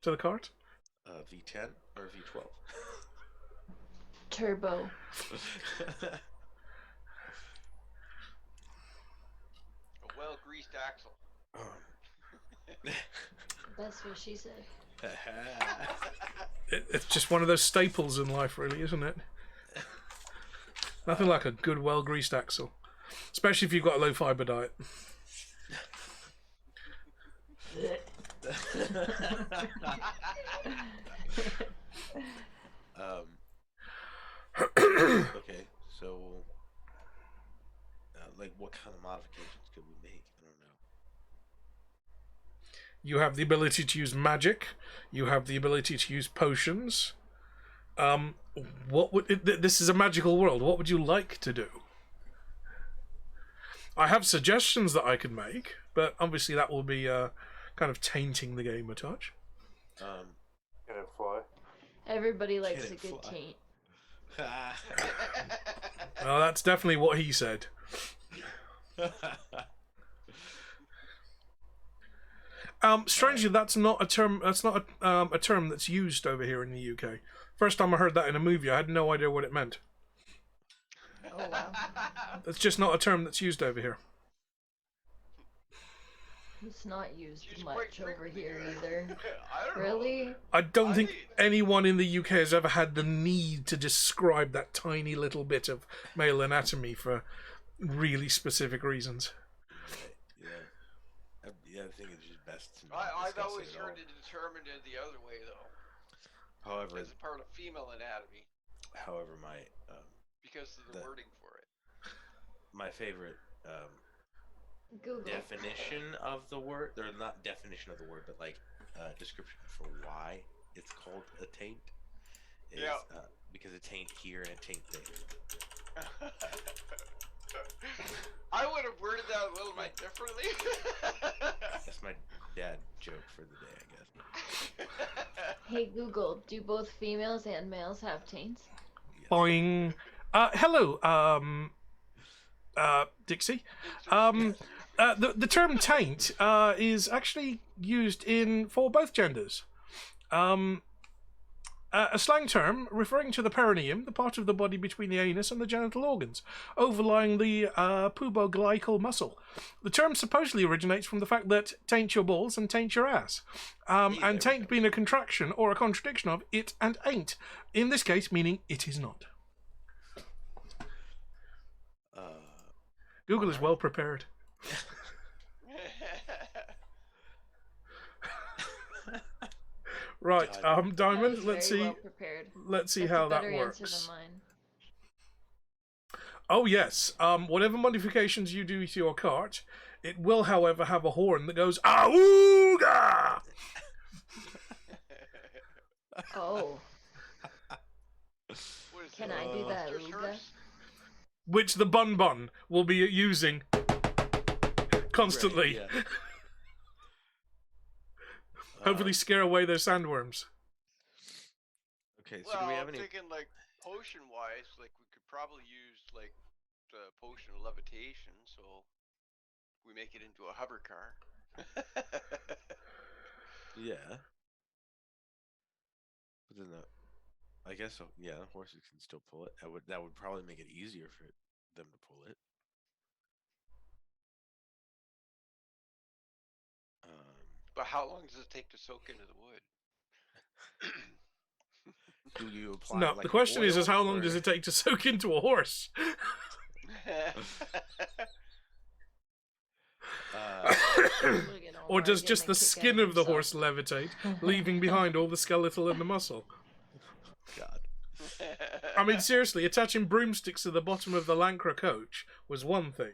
to the cart? V10 or V12? Turbo. A well-greased axle. That's what she said. It's just one of those staples in life, really, isn't it? Nothing like a good, well-greased axle. Especially if you've got a low-fiber diet. Okay, so like what kind of modifications could we make? I don't know. You have the ability to use magic. You have the ability to use potions. What would this is a magical world. What would you like to do? I have suggestions that I could make, but obviously that will be kind of tainting the game a touch. Um, Can it fly? Everybody likes Can a it good fly? taint. Well, that's definitely what he said. Strangely, that's not a term. That's not a term that's used over here in the UK. First time I heard that in a movie, I had no idea what it meant. Oh wow. It's just not a term that's used over here. It's not used She's much quite over frequently here used. either. I don't know. Really? I don't I think mean- anyone in the UK has ever had the need to describe that tiny little bit of male anatomy for really specific reasons. Yeah, I think it's just best to not I've discuss always it at all. heard it determined in the other way, though, However, as a part of female anatomy, my because of the The- wording for it. my favorite Google. definition of the word, or not definition of the word, but like description for why it's called a taint is Yeah. because a taint here and a taint there. I would have worded that a little bit differently. That's my dad joke for the day, I guess. Hey Google, do both females and males have taints? Yes. Boing. Hello, Dixie. The term taint is actually used for both genders. A slang term referring to the perineum, the part of the body between the anus and the genital organs, overlying the puboglycal muscle. The term supposedly originates from the fact that taint your balls and taint your ass. Hey, there And we taint go. being a contraction or a contradiction of it and ain't. In this case, meaning it is not. Google is well prepared. Right, God. Diamond, That was let's very see. well prepared. Let's see That's how a that better answer works. than mine. Oh yes. Whatever modifications you do to your cart, it will, however, have a horn that goes "Awooga," Oh, What is can it, I do that, Buster's Ooga? Hearse? which the bun bun will be using constantly. Right, yeah. Hopefully, scare away those sandworms. Okay, so Well, do we have I'm any? thinking like potion-wise, like we could probably use like the potion of levitation, so we make it into a hover car. Yeah. But then I guess so. Yeah, horses can still pull it. That would probably make it easier for them to pull it. But how long does it take to soak into the wood? Do you apply? No, like the question is oil, how long or- does it take to soak into a horse? Or does just the skin of the horse levitate, leaving behind all the skeletal and the muscle? God. I mean, seriously, attaching broomsticks to the bottom of the Lancra coach was one thing.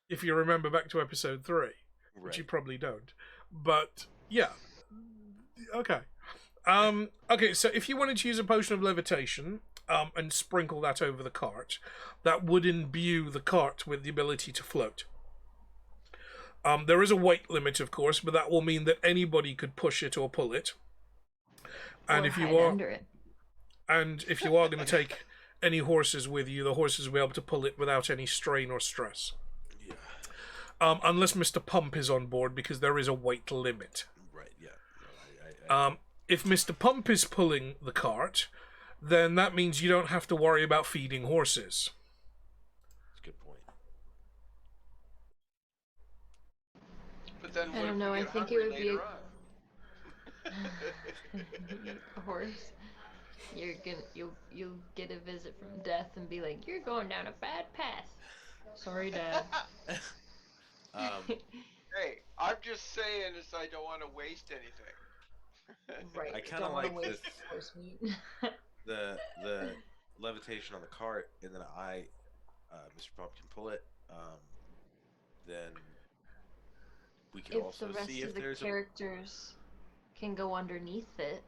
If you remember back to episode 3, which you Right. probably don't. But, yeah. Okay. Okay, so if you wanted to use a potion of levitation and sprinkle that over the cart, that would imbue the cart with the ability to float. There is a weight limit, of course, but that will mean that anybody could push it or pull it. And Or if you hide are, under it. and if you are going to take any horses with you, the horses will be able to pull it without any strain or stress. Yeah. Unless Mr. Pump is on board, because there is a weight limit. Right. Yeah. No, If Mr. Pump is pulling the cart, then that means you don't have to worry about feeding horses. that's a good point. But then I what don't if know, we I get think it hungry would be later on? a horse. You'll get a visit from death and be like, "You're going down a bad path." Sorry, Dad. Hey, I'm just saying is I don't want to waste anything. Right. I kinda don't want to like waste this- horse meat. the levitation on the cart, and then Mr. Pump can pull it. Then we can If also the rest see of if the there's characters can go underneath it,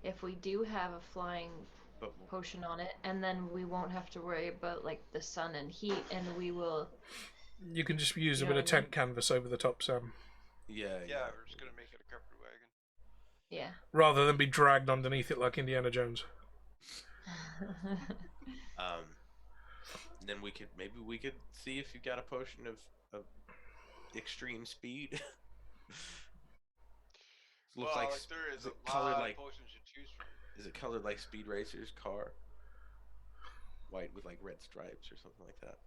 if we do have a flying But potion on it, and then we won't have to worry about like the sun and heat, and we will. You can just use You a know bit of what I mean? tent canvas over the top, Sam, yeah, Yeah, we're just gonna make it a covered wagon. Yeah. rather than be dragged underneath it like Indiana Jones. Then maybe we could see if you got a potion of extreme speed. Looks Well, like like there is is it a colored lot like of potions to choose from. is it colored like Speed Racer's car? White with like red stripes or something like that.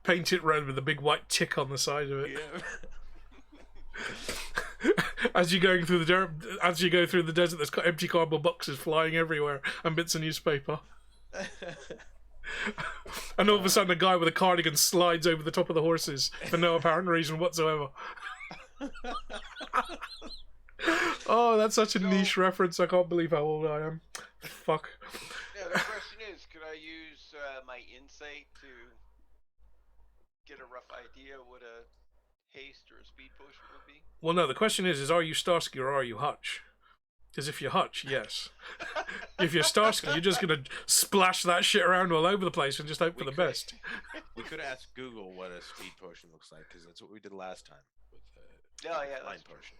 Paint it red with a big white tick on the side of it. Yeah. As you go through the desert, there's got empty cardboard boxes flying everywhere and bits of newspaper. And all of a sudden, a guy with a cardigan slides over the top of the horses for no apparent reason whatsoever. Oh, that's such a niche reference. I can't believe how old I am. Fuck. Yeah, the question is, could I use my insight to get a rough idea what a haste or a speed potion would be? Well, no, the question is are you Starsky or are you Hutch? Because if you're Hutch, yes. If you're Starsky, you're just going to splash that shit around all over the place and just hope for the best. We could ask Google what a speed potion looks like, because that's what we did last time with the flying potion.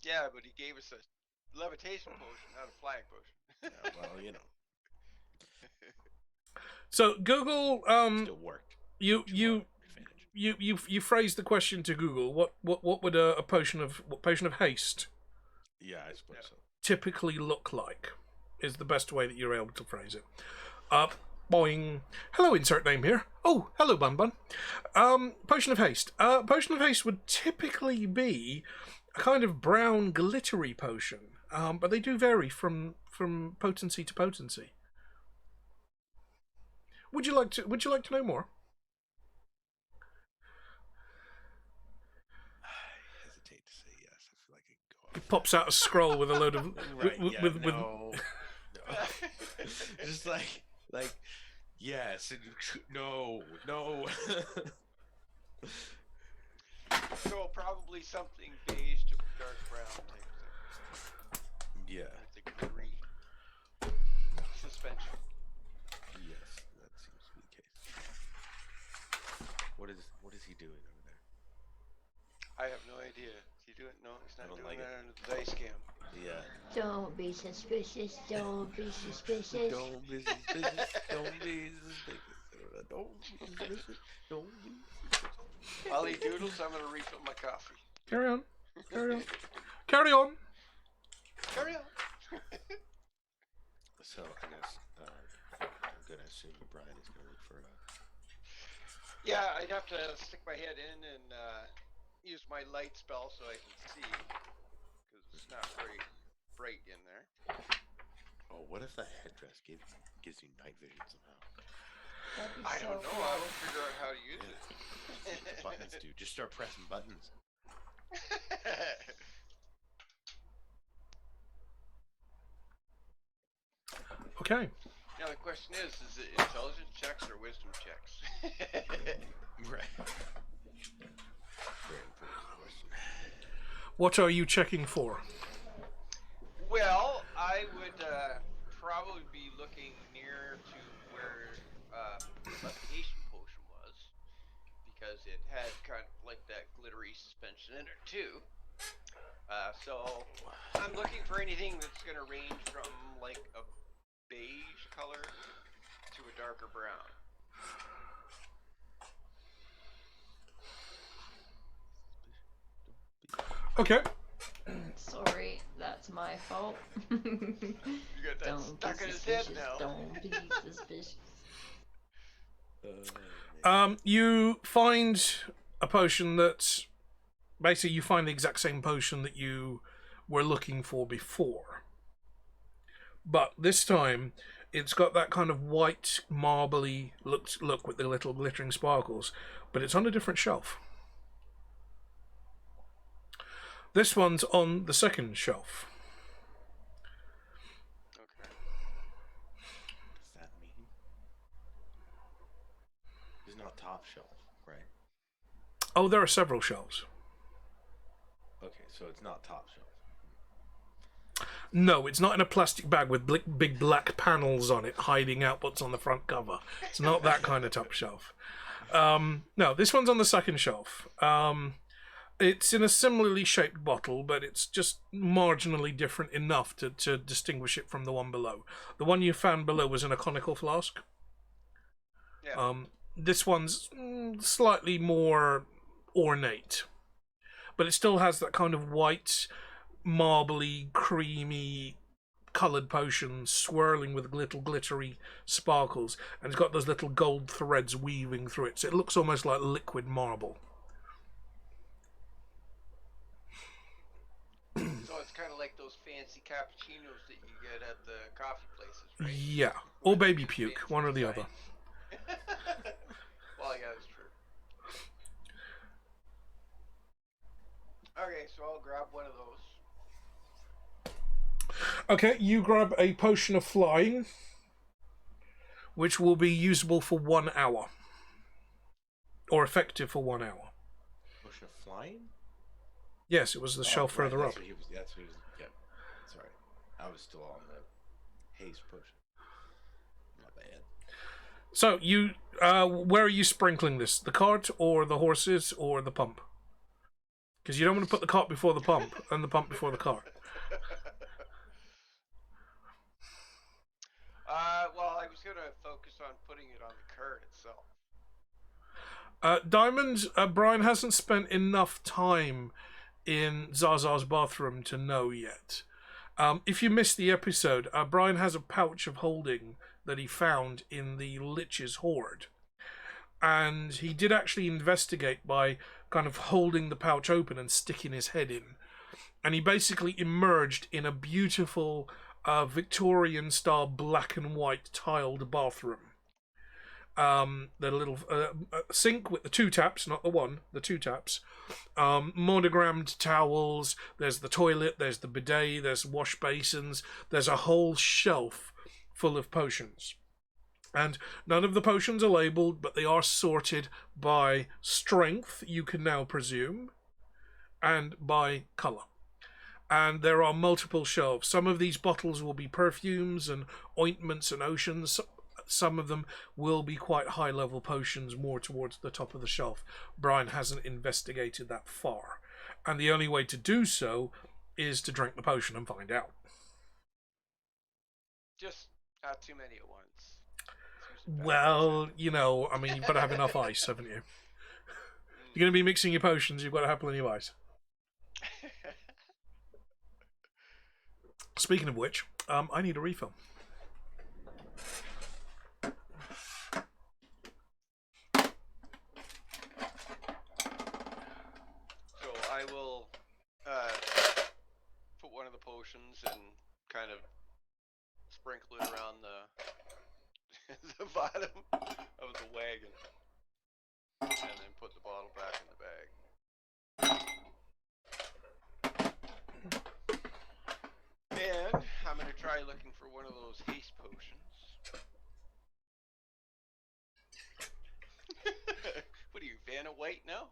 Yeah, but he gave us a levitation potion, not a flying potion. Yeah, well, you know. So Google, Still worked. You phrased the question to Google. What would a potion of haste? Yeah, I suppose so. Typically look like is the best way that you're able to phrase it. Boing. Hello, insert name here. Oh, hello, Bun Bun. Potion of haste. Potion of haste would typically be a kind of brown glittery potion, but they do vary from potency to potency. Would you like to know more? I hesitate to say yes. I feel like I could go off. He pops out a scroll with a load of no. Just like yes and no. So probably something beige to dark brown type thing. Yeah. That's a glittery suspension. Yes, that seems to be the case. What is he doing over there? I have no idea. Is he doing? No, he's not I don't doing like that under the dice cam. Yeah. Don't be suspicious. Don't be suspicious. Don't be suspicious. Don't be suspicious. Don't be suspicious. Don't be suspicious. I'll eat doodles. I'm gonna refill my coffee. Carry on. Carry on. Carry on. So I guess I'm gonna assume that Brian is gonna look for a. Yeah, I'd have to stick my head in and use my light spell so I can see, because it's not very bright in there. Oh, what if the headdress gives you night vision somehow? That'd be I so don't know. cool. I will figure out how to use it. Buttons, dude. Just start pressing buttons. Okay. Now the question is it intelligence checks or wisdom checks? Right. Very important question. What are you checking for? Well, I would probably be looking near to where the levitation potion was, because it had kind of like that glittery suspension in it too. So I'm looking for anything that's going to range from like a beige color to a darker brown. Okay. Sorry, that's my fault. You got that Don't stuck be in his head suspicious. now. Don't be suspicious. You find a potion that's basically you find the exact same potion that you were looking for before, but this time it's got that kind of white marbly look with the little glittering sparkles, but it's on a different shelf. This one's on the second shelf. Okay. What does that mean? It's not top shelf, right? Oh, there are several shelves. Okay, so it's not top shelf. No, it's not in a plastic bag with big black panels on it, hiding out what's on the front cover. It's not that kind of top shelf. No, this one's on the second shelf. It's in a similarly shaped bottle, but it's just marginally different enough to distinguish it from the one below. The one you found below was in a conical flask. Yeah. This one's slightly more ornate, but it still has that kind of white, marbly, creamy coloured potion swirling with little glittery sparkles, and it's got those little gold threads weaving through it, so it looks almost like liquid marble. So it's kind of like those fancy cappuccinos that you get at the coffee places, right? Yeah, or baby puke, one or the other. Well, yeah, that's true. Okay, so I'll grab one of those. Okay, you grab a potion of flying, which will be usable for 1 hour. Or effective for 1 hour. Potion of flying? Yes, it was the shelf right, further up. that's what he was, yep. Sorry. I was still on the haze potion. Not bad. So, you, where are you sprinkling this? The cart, or the horses, or the pump? Because you don't want to put the cart before the pump, and the pump before the cart. Well, I was going to focus on putting it on the cart itself. Diamond, Brian hasn't spent enough time in Zaza's bathroom to know yet. If you missed the episode, Brian has a pouch of holding that he found in the Lich's hoard. And he did actually investigate by kind of holding the pouch open and sticking his head in. And he basically emerged in a beautiful Victorian-style black and white tiled bathroom. The little sink with the 2 taps, not the one, the 2 taps. Monogrammed towels, there's the toilet, there's the bidet, there's wash basins, there's a whole shelf full of potions. And none of the potions are labelled, but they are sorted by strength, you can now presume, and by colour. And there are multiple shelves. Some of these bottles will be perfumes and ointments and oceans. Some of them will be quite high-level potions, more towards the top of the shelf. Brian hasn't investigated that far. And the only way to do so is to drink the potion and find out. Just not too many at once. Well, you know, I mean, you've got to have enough ice, haven't you? You're going to be mixing your potions, you've got to have plenty of ice. Speaking of which, I need a refill. So I will put one of the potions and kind of sprinkle it around the bottom of the wagon, and then put the bottle back in the bag. And I'm going to try looking for one of those haste potions. What are you, Vanna White now?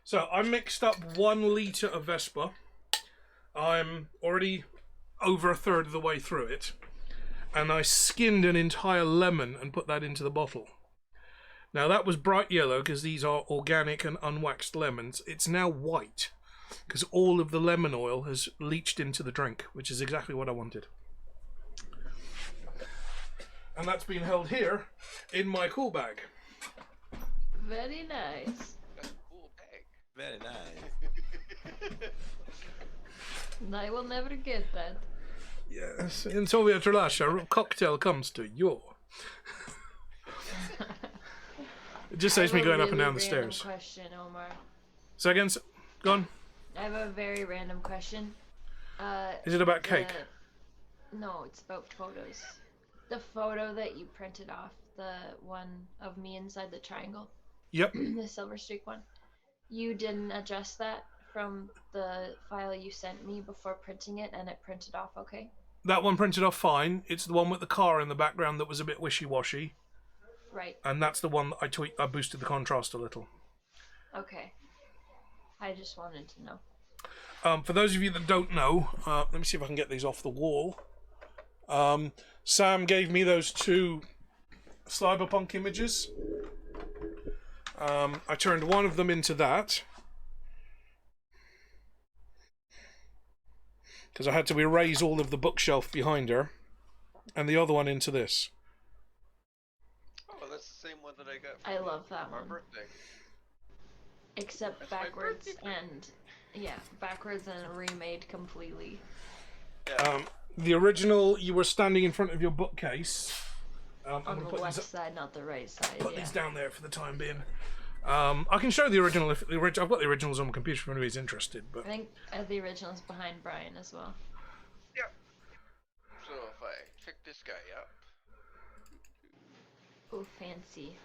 So I mixed up 1 litre of Vespa. I'm already over a third of the way through it. And I skinned an entire lemon and put that into the bottle. Now that was bright yellow because these are organic and unwaxed lemons. It's now white because all of the lemon oil has leached into the drink, which is exactly what I wanted. And that's been held here in my cool bag. Very nice. That's a cool bag. Very nice. I will never get that. Yes, in Soviet Russia, a cocktail comes to you. It just saves me going up and down the stairs. Question, Omar. So again, go on. I have a very random question. Is it about cake? No, it's about photos. The photo that you printed off, the one of me inside the triangle. Yep. The Silver Streak one. You didn't adjust that from the file you sent me before printing it, and it printed off okay? That one printed off fine. It's the one with the car in the background that was a bit wishy-washy. Right. And that's the one that I boosted the contrast a little. Okay. I just wanted to know. For those of you that don't know, let me see if I can get these off the wall. Sam gave me those 2 cyberpunk images. I turned one of them into that because I had to erase all of the bookshelf behind her, and the other one into this. Oh, that's the same one that I got. I love that my one. birthday. Except That's my backwards birthday. and backwards and remade completely. Yeah. The original, you were standing in front of your bookcase. I'm On gonna the put left these, side, not the right side. put Yeah. these down there for the time being. I can show the original if I've got the originals on my computer if anybody's interested. But I think the original is behind Brian as well. Yep. So if I pick this guy up. Oh, fancy.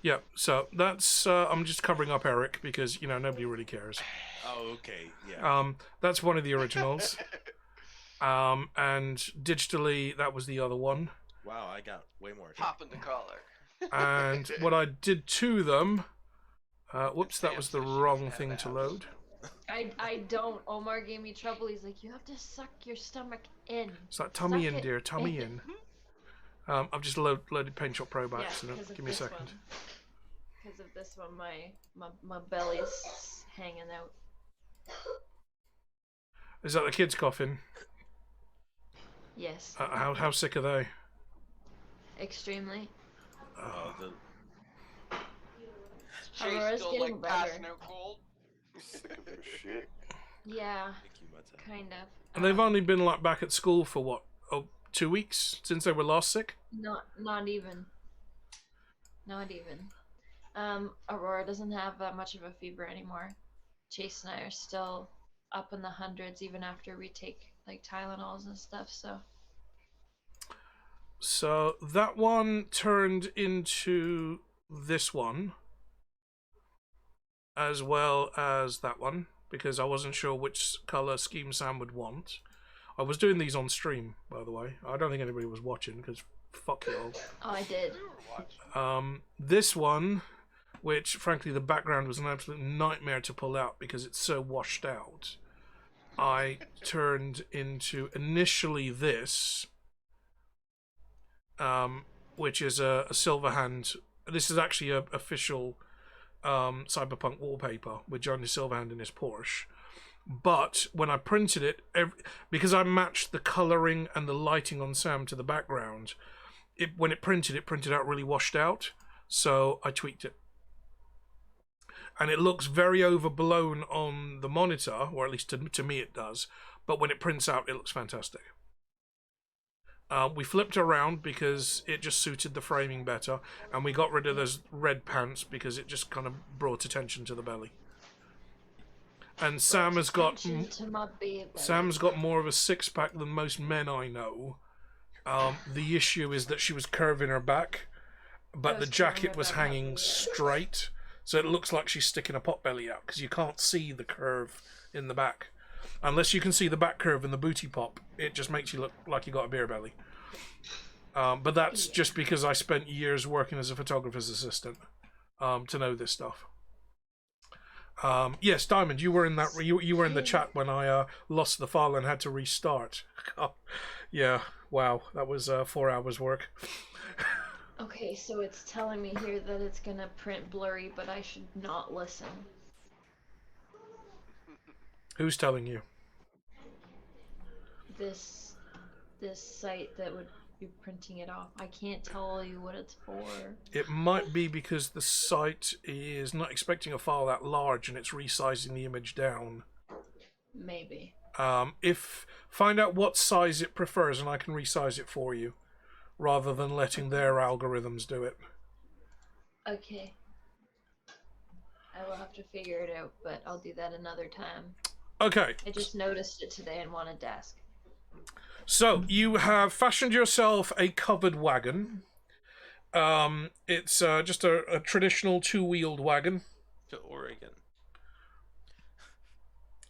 yeah, so that's I'm just covering up Eric because nobody really cares. Oh, okay. Yeah. That's one of the originals. And digitally, that was the other one. Wow, I got way more. Popping the collar. And what I did to them, whoops, that was the Sam says she wrong doesn't have thing to abs. load. I don't. Omar gave me trouble. He's like, you have to suck your stomach in. It's like tummy Suck in, it dear, tummy in. I've just loaded Paint Shop Pro by Yeah, accident. because of Give me a this second. one. Because of this one, my belly's hanging out. Is that the kids coughing? Yes. How sick are they? Extremely. Jay Aurora's still getting like passing better. out cold. Sick of their shit. Yeah, Thank you, Mata. kind of. And they've only been like back at school for what? 2 weeks since they were last sick. Not even. Not even. Aurora doesn't have that much of a fever anymore. Chase and I are still up in the hundreds even after we take like Tylenols and stuff. So that one turned into this one, as well as that one, because I wasn't sure which color scheme Sam would want. I was doing these on stream, by the way. I don't think anybody was watching, because fuck you all. Oh, I did. We were watching. This one, which frankly the background was an absolute nightmare to pull out because it's so washed out, I turned into initially this, which is a Silverhand. This is actually a official Cyberpunk wallpaper with Johnny Silverhand in his Porsche. But when I printed it, because I matched the colouring and the lighting on Sam to the background, when it printed out really washed out. So I tweaked it. And it looks very overblown on the monitor, or at least to me it does. But when it prints out, it looks fantastic. We flipped around because it just suited the framing better, and we got rid of those red pants because it just kind of brought attention to the belly. And Sam has got To my baby. Sam's got more of a six-pack than most men I know. The issue is that she was curving her back, but the jacket was hanging straight, so it looks like she's sticking a potbelly out because you can't see the curve in the back. Unless you can see the back curve and the booty pop, it just makes you look like you got a beer belly. But that's just because I spent years working as a photographer's assistant to know this stuff. Yes, Diamond, you were in that. You were in the chat when I lost the file and had to restart. Yeah, wow, that was 4 hours work. Okay, so it's telling me here that it's gonna print blurry, but I should not listen. Who's telling you? This site that would be printing it off. I can't tell you what it's for. It might be because the site is not expecting a file that large and it's resizing the image down. Maybe. Find out what size it prefers and I can resize it for you, rather than letting their algorithms do it. Okay. I will have to figure it out, but I'll do that another time. Okay. I just noticed it today and wanted to ask. So you have fashioned yourself a covered wagon. It's just a traditional two-wheeled wagon. To Oregon.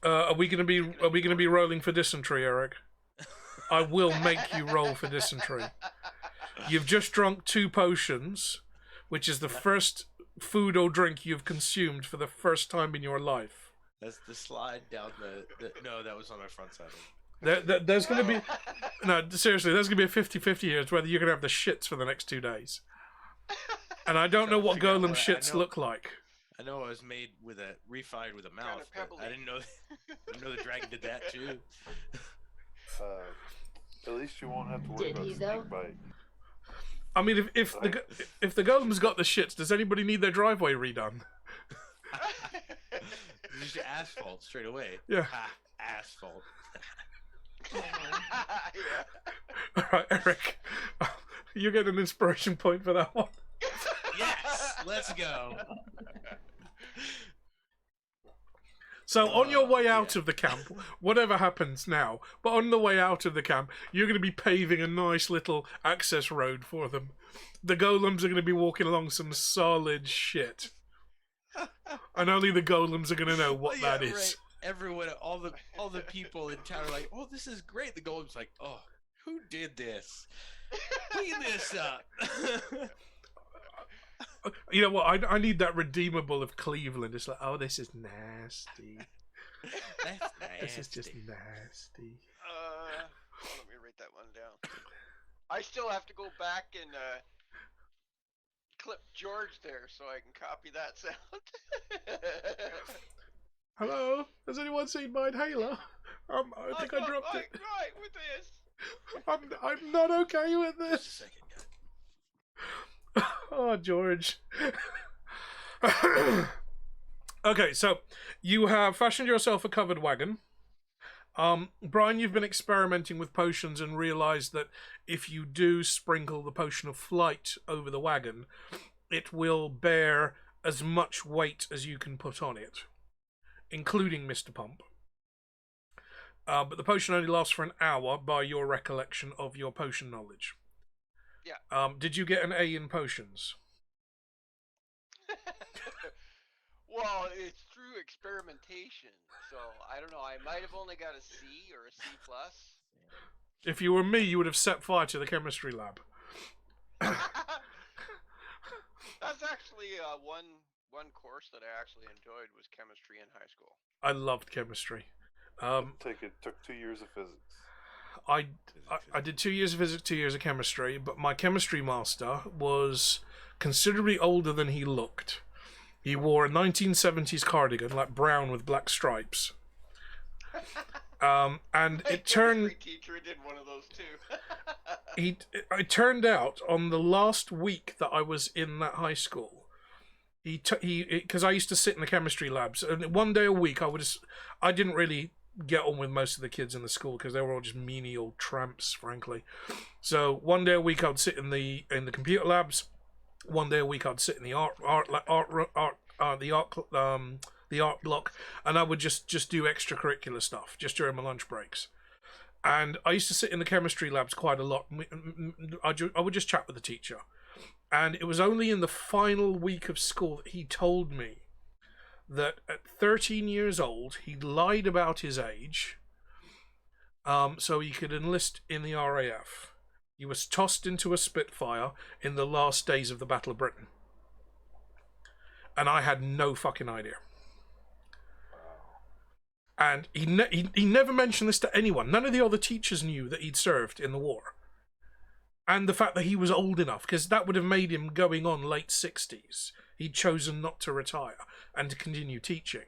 Are we gonna be rolling for dysentery, Eric? I will make you roll for dysentery. You've just drunk 2 potions, which is the first food or drink you've consumed for the first time in your life. That's the slide down the. No, that was on my front side. There's going to be... No, seriously, there's going to be a 50-50 here as whether you're going to have the shits for the next 2 days. And I don't know what figure out golem what shits look like. I know I was made with refined with a mouth, but I didn't know the dragon did that too. At least you won't have to worry about snake bite. I mean, if the golem's got the shits, does anybody need their driveway redone? Just asphalt straight away. Yeah. Ha, asphalt. Yeah. All right, Eric, you get an inspiration point for that one. Yes, let's go. So on your way out of the camp, whatever happens now, but on the way out of the camp, you're going to be paving a nice little access road for them. The golems are going to be walking along some solid shit. And only the golems are going to know what that is. Right. Everyone, all the people in town are like, "Oh, this is great." The golem's like, "Oh, who did this? Clean this up." You know what? I need that redeemable of Cleveland. It's like, oh, this is nasty. That's nasty. This is just nasty. Let me write that one down. I still have to go back and clip George there so I can copy that sound. Hello? Has anyone seen my inhaler? I think I dropped it. Right with this. I'm not okay with Just a this. second. Oh, George. Okay, so you have fashioned yourself a covered wagon. Brian, you've been experimenting with potions and realized that if you do sprinkle the potion of flight over the wagon, it will bear as much weight as you can put on it, including Mr. Pump. But the potion only lasts for an hour by your recollection of your potion knowledge. Yeah. Did you get an A in potions? Well, it's through experimentation, so I don't know. I might have only got a C or a C plus. If you were me, you would have set fire to the chemistry lab. That's actually one course that I actually enjoyed was chemistry in high school. I loved chemistry. Took 2 years of physics. I did 2 years of physics, 2 years of chemistry, but my chemistry master was considerably older than he looked. He wore a 1970s cardigan, like brown with black stripes. And it turned... My teacher did one of those too. It turned out on the last week that I was in that high school, because I used to sit in the chemistry labs, and one day a week I didn't really get on with most of the kids in the school because they were all just menial tramps, frankly. So one day a week I'd sit in the computer labs. One day a week I'd sit in the art block, and I would just do extracurricular stuff just during my lunch breaks. And I used to sit in the chemistry labs quite a lot. I would just chat with the teacher. And it was only in the final week of school that he told me that at 13 years old, he lied about his age so he could enlist in the RAF. He was tossed into a Spitfire in the last days of the Battle of Britain. And I had no fucking idea. And he never mentioned this to anyone. None of the other teachers knew that he'd served in the war. And the fact that he was old enough, because that would have made him going on late 60s. He'd chosen not to retire and to continue teaching.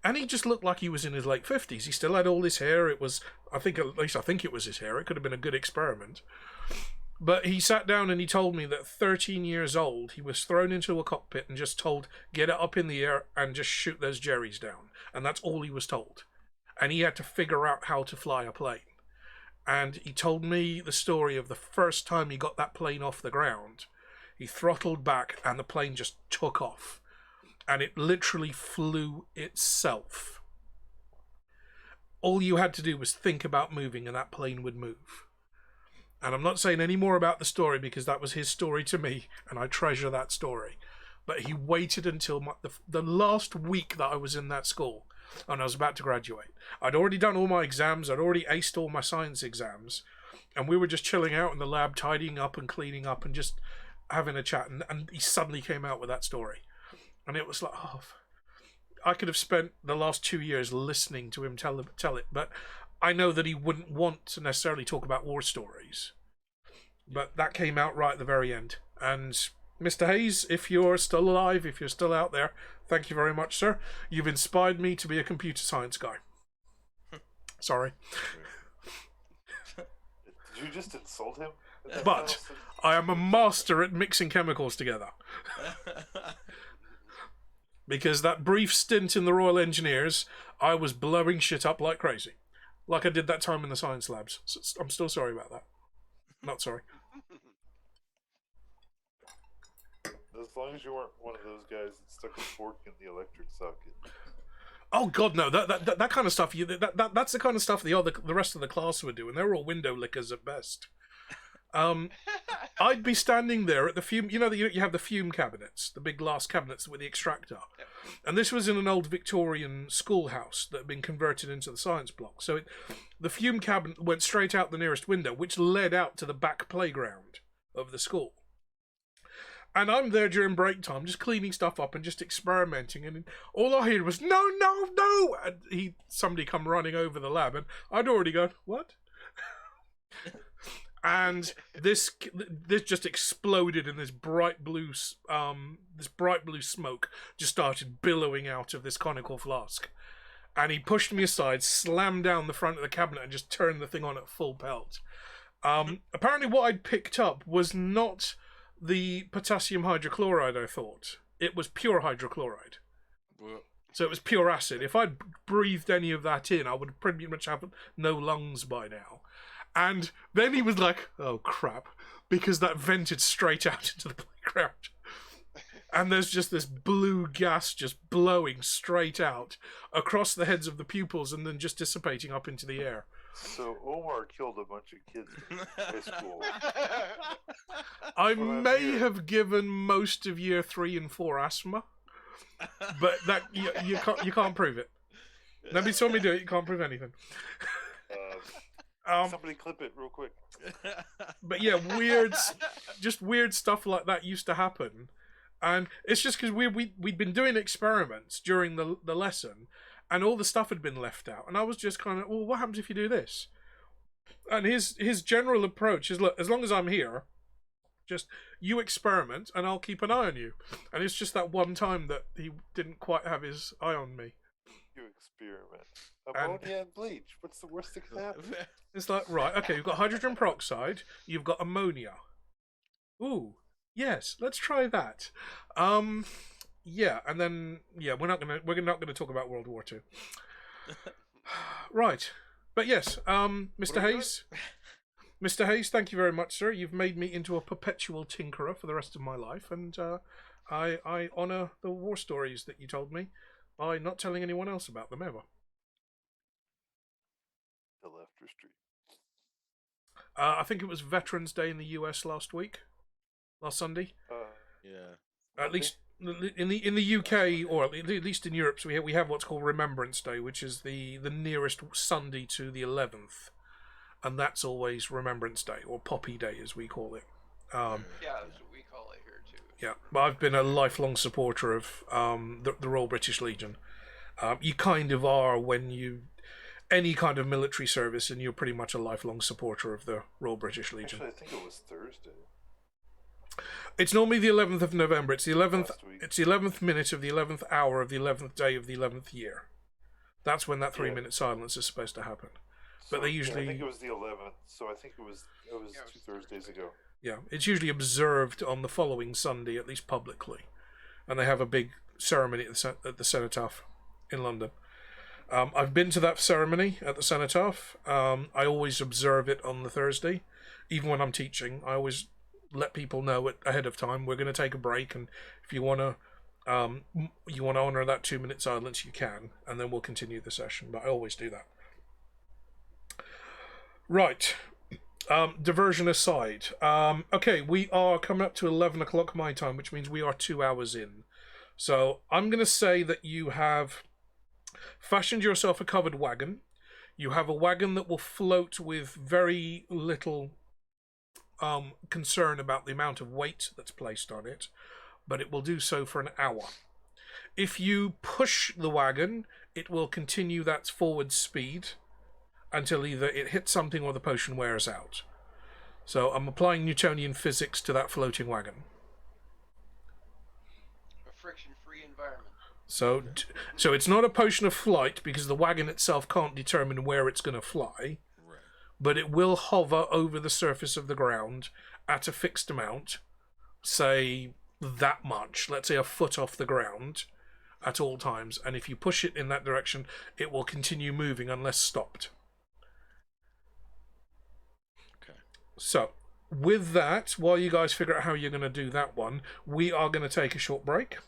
And he just looked like he was in his late 50s. He still had all his hair. It was, I think it was his hair. It could have been a good experiment. But he sat down and he told me that 13 years old, he was thrown into a cockpit and just told, get it up in the air and just shoot those Jerrys down. And that's all he was told. And he had to figure out how to fly a plane. And he told me the story of the first time he got that plane off the ground. He throttled back and the plane just took off. And it literally flew itself. All you had to do was think about moving and that plane would move. And I'm not saying any more about the story because that was his story to me and I treasure that story. But he waited until the last week that I was in that school and I was about to graduate. I'd already done all my exams. I'd already aced all my science exams. And we were just chilling out in the lab, tidying up and cleaning up and just having a chat. And he suddenly came out with that story. And it was like, oh, I could have spent the last 2 years listening to him tell it, but I know that he wouldn't want to necessarily talk about war stories. But that came out right at the very end. And Mr. Hayes, if you're still alive, if you're still out there, thank you very much, sir. You've inspired me to be a computer science guy. Sorry. Did you just insult him? But I am a master at mixing chemicals together. Because that brief stint in the Royal Engineers, I was blowing shit up like crazy. Like I did that time in the science labs. So I'm still sorry about that. Not sorry. As long as you weren't one of those guys that stuck a fork in the electric socket. Oh God, no! That kind of stuff. That's the kind of stuff the rest of the class were doing. They were all window lickers at best. I'd be standing there at the fume. You know that you have the fume cabinets, the big glass cabinets with the extractor, and this was in an old Victorian schoolhouse that had been converted into the science block. So the fume cabinet went straight out the nearest window, which led out to the back playground of the school. And I'm there during break time, just cleaning stuff up and just experimenting. And all I heard was, no, no, no! And somebody come running over the lab. And I'd already gone, what? And this just exploded in this bright blue smoke just started billowing out of this conical flask. And he pushed me aside, slammed down the front of the cabinet and just turned the thing on at full pelt. Apparently what I'd picked up was not the potassium hydrochloride, I thought. It was pure hydrochloride. So it was pure acid. If I'd breathed any of that in, I would pretty much have no lungs by now. And then he was like, oh crap, because that vented straight out into the playground. And there's just this blue gas just blowing straight out across the heads of the pupils and then just dissipating up into the air. So Omar killed a bunch of kids in high school. I may have given most of year 3 and 4 asthma, but that you can't prove it. Nobody saw me do it. You can't prove anything. Somebody clip it real quick. But yeah, just weird stuff like that used to happen, and it's just because we'd been doing experiments during the lesson. And all the stuff had been left out. And I was just kind of, well, what happens if you do this? And his general approach is, look, as long as I'm here, just you experiment and I'll keep an eye on you. And it's just that one time that he didn't quite have his eye on me. You experiment. Ammonia and bleach. What's the worst that can happen? It's like, right, okay, you've got hydrogen peroxide, you've got ammonia. Ooh, yes, let's try that. Yeah, and then we're not gonna talk about World War II. Right, but yes, Mr. Hayes, Mr. Hayes, thank you very much, sir. You've made me into a perpetual tinkerer for the rest of my life, and I honour the war stories that you told me by not telling anyone else about them ever. Till after street. I think it was Veterans Day in the US last Sunday. Yeah. At least in the UK, or at least in Europe, so we have what's called Remembrance Day, which is the nearest Sunday to the 11th, and that's always Remembrance Day, or Poppy Day as we call it. Yeah, that's what we call it here too. Yeah, but I've been a lifelong supporter of the Royal British Legion. You kind of are when you any kind of military service, and you're pretty much a lifelong supporter of the Royal British Legion. Actually, I think it was Thursday. It's normally the 11th of November. It's the 11th. It's the 11th minute of the 11th hour of the 11th day of the 11th year. That's when that 3-minute silence is supposed to happen. But they usually. I think it was the 11th. So I think it was 2 Thursdays ago. Yeah, it's usually observed on the following Sunday, at least publicly, and they have a big ceremony at the Cenotaph in London. I've been to that ceremony at the Cenotaph. I always observe it on the Thursday, even when I'm teaching. I always let people know ahead of time we're going to take a break, and if you want to honor that 2-minute silence, you can, and then we'll continue the session. But I always do that. Right. Diversion aside. Okay, we are coming up to 11 o'clock my time, which means we are 2 hours in. So I'm going to say that you have fashioned yourself a covered wagon. You have a wagon that will float with very little concern about the amount of weight that's placed on it, but it will do so for an hour. If you push the wagon, it will continue that forward speed until either it hits something or the potion wears out. So I'm applying Newtonian physics to that floating wagon. A friction-free environment. So it's not a potion of flight because the wagon itself can't determine where it's going to fly, Right. but it will hover over the surface of the ground at a fixed amount, say that much, let's say a foot off the ground at all times, and if you push it in that direction, it will continue moving unless stopped. Okay. So, with that, while you guys figure out how you're going to do that one, we are going to take a short break.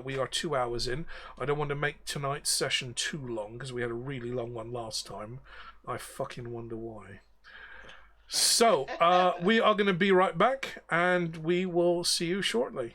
We are 2 hours in. I don't want to make tonight's session too long because we had a really long one last time. I fucking wonder why. So, we are going to be right back, and we will see you shortly.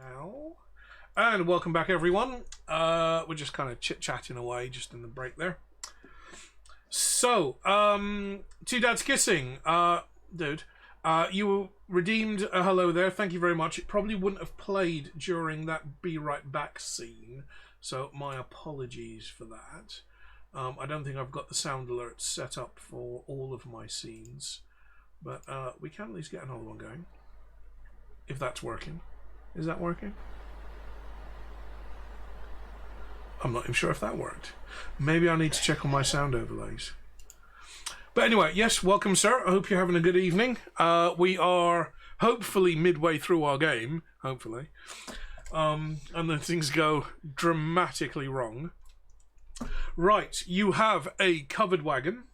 now. And welcome back, everyone. We're just kind of chit-chatting away just in the break there. So, Two Dads Kissing. Dude, you redeemed a hello there. Thank you very much. It probably wouldn't have played during that Be Right Back scene, so my apologies for that. I don't think I've got the sound alerts set up for all of my scenes, but we can at least get another one going. If that's working. Is that working? I'm not even sure if that worked. Maybe I need to check on my sound overlays. But anyway, yes, welcome, sir. I hope you're having a good evening. We are hopefully midway through our game, hopefully. And then things go dramatically wrong. Right, you have a covered wagon.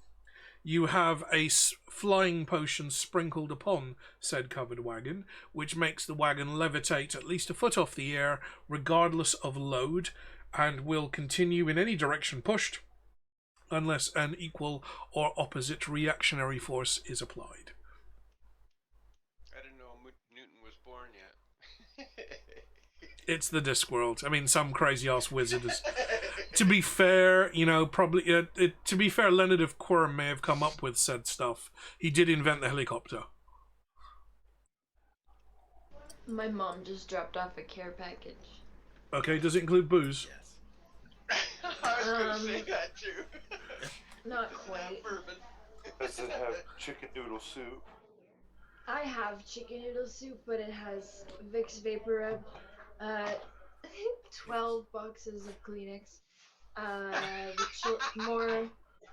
You have a flying potion sprinkled upon said covered wagon, which makes the wagon levitate at least a foot off the air, regardless of load, and will continue in any direction pushed, unless an equal or opposite reactionary force is applied. I didn't know Newton was born yet. It's the Discworld. I mean, some crazy-ass wizard is... To be fair, you know, probably... to be fair, Leonard of Quirm may have come up with said stuff. He did invent the helicopter. My mom just dropped off a care package. Okay, does it include booze? Yes. I was going to say that too. Not quite. Bourbon. Does it have chicken noodle soup? I have chicken noodle soup, but it has Vicks Vapor Rub, 12 boxes of Kleenex,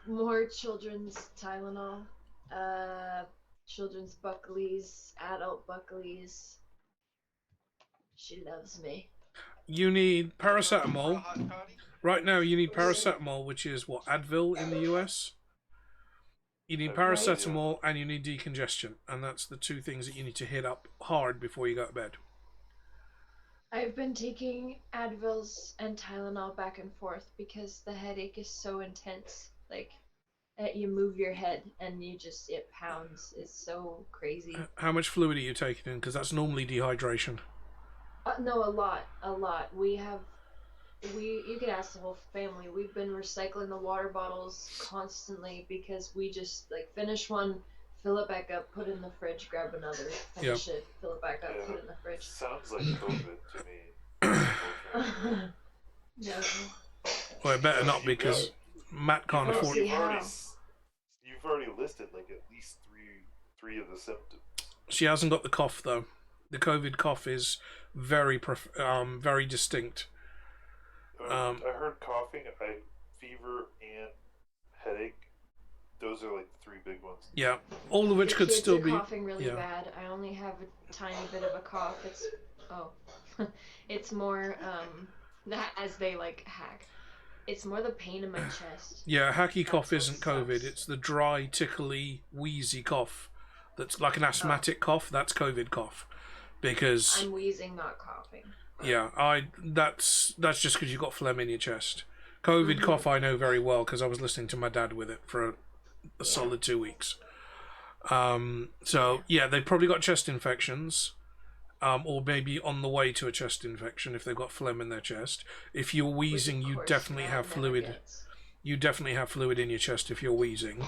more children's Tylenol, children's Buckleys, adult Buckleys. She loves me. You need paracetamol. Hot toddy? Right now, you need paracetamol, which is, what, Advil in the US? You need paracetamol and you need decongestion. And that's the two things that you need to hit up hard before you go to bed. I've been taking Advils and Tylenol back and forth because the headache is so intense. Like, you move your head and it pounds. It's so crazy. How much fluid are you taking in? Because that's normally dehydration. No, a lot. You can ask the whole family. We've been recycling the water bottles constantly because we just, like, finish one, fill it back up, put it in the fridge, grab another, finish it, fill it back up, put it in the fridge. Sounds like COVID to me. No. Well, it better not, because Matt can't We'll afford see it. how. You've already listed like at least three of the symptoms. She hasn't got the cough, though. The COVID cough is very distinct. I heard coughing, fever, and headache. Those are like the three big ones. Yeah, all of which The could kids still are be... coughing really yeah. bad. I only have a tiny bit of a cough. It's more that as they like hack. It's more the pain in my chest. Yeah, hacky cough That's what isn't COVID. sucks. It's the dry, tickly, wheezy cough. That's like an asthmatic cough. That's COVID cough. Because... I'm wheezing, not coughing. yeah, that's just because you've got phlegm in your chest. COVID cough I know very well because I was listening to my dad with it for a solid 2 weeks. So, yeah, they've probably got chest infections. Or maybe on the way to a chest infection if they've got phlegm in their chest. If you're wheezing, Which, of you course, definitely Matt have never fluid. gets. You definitely have fluid in your chest if you're wheezing.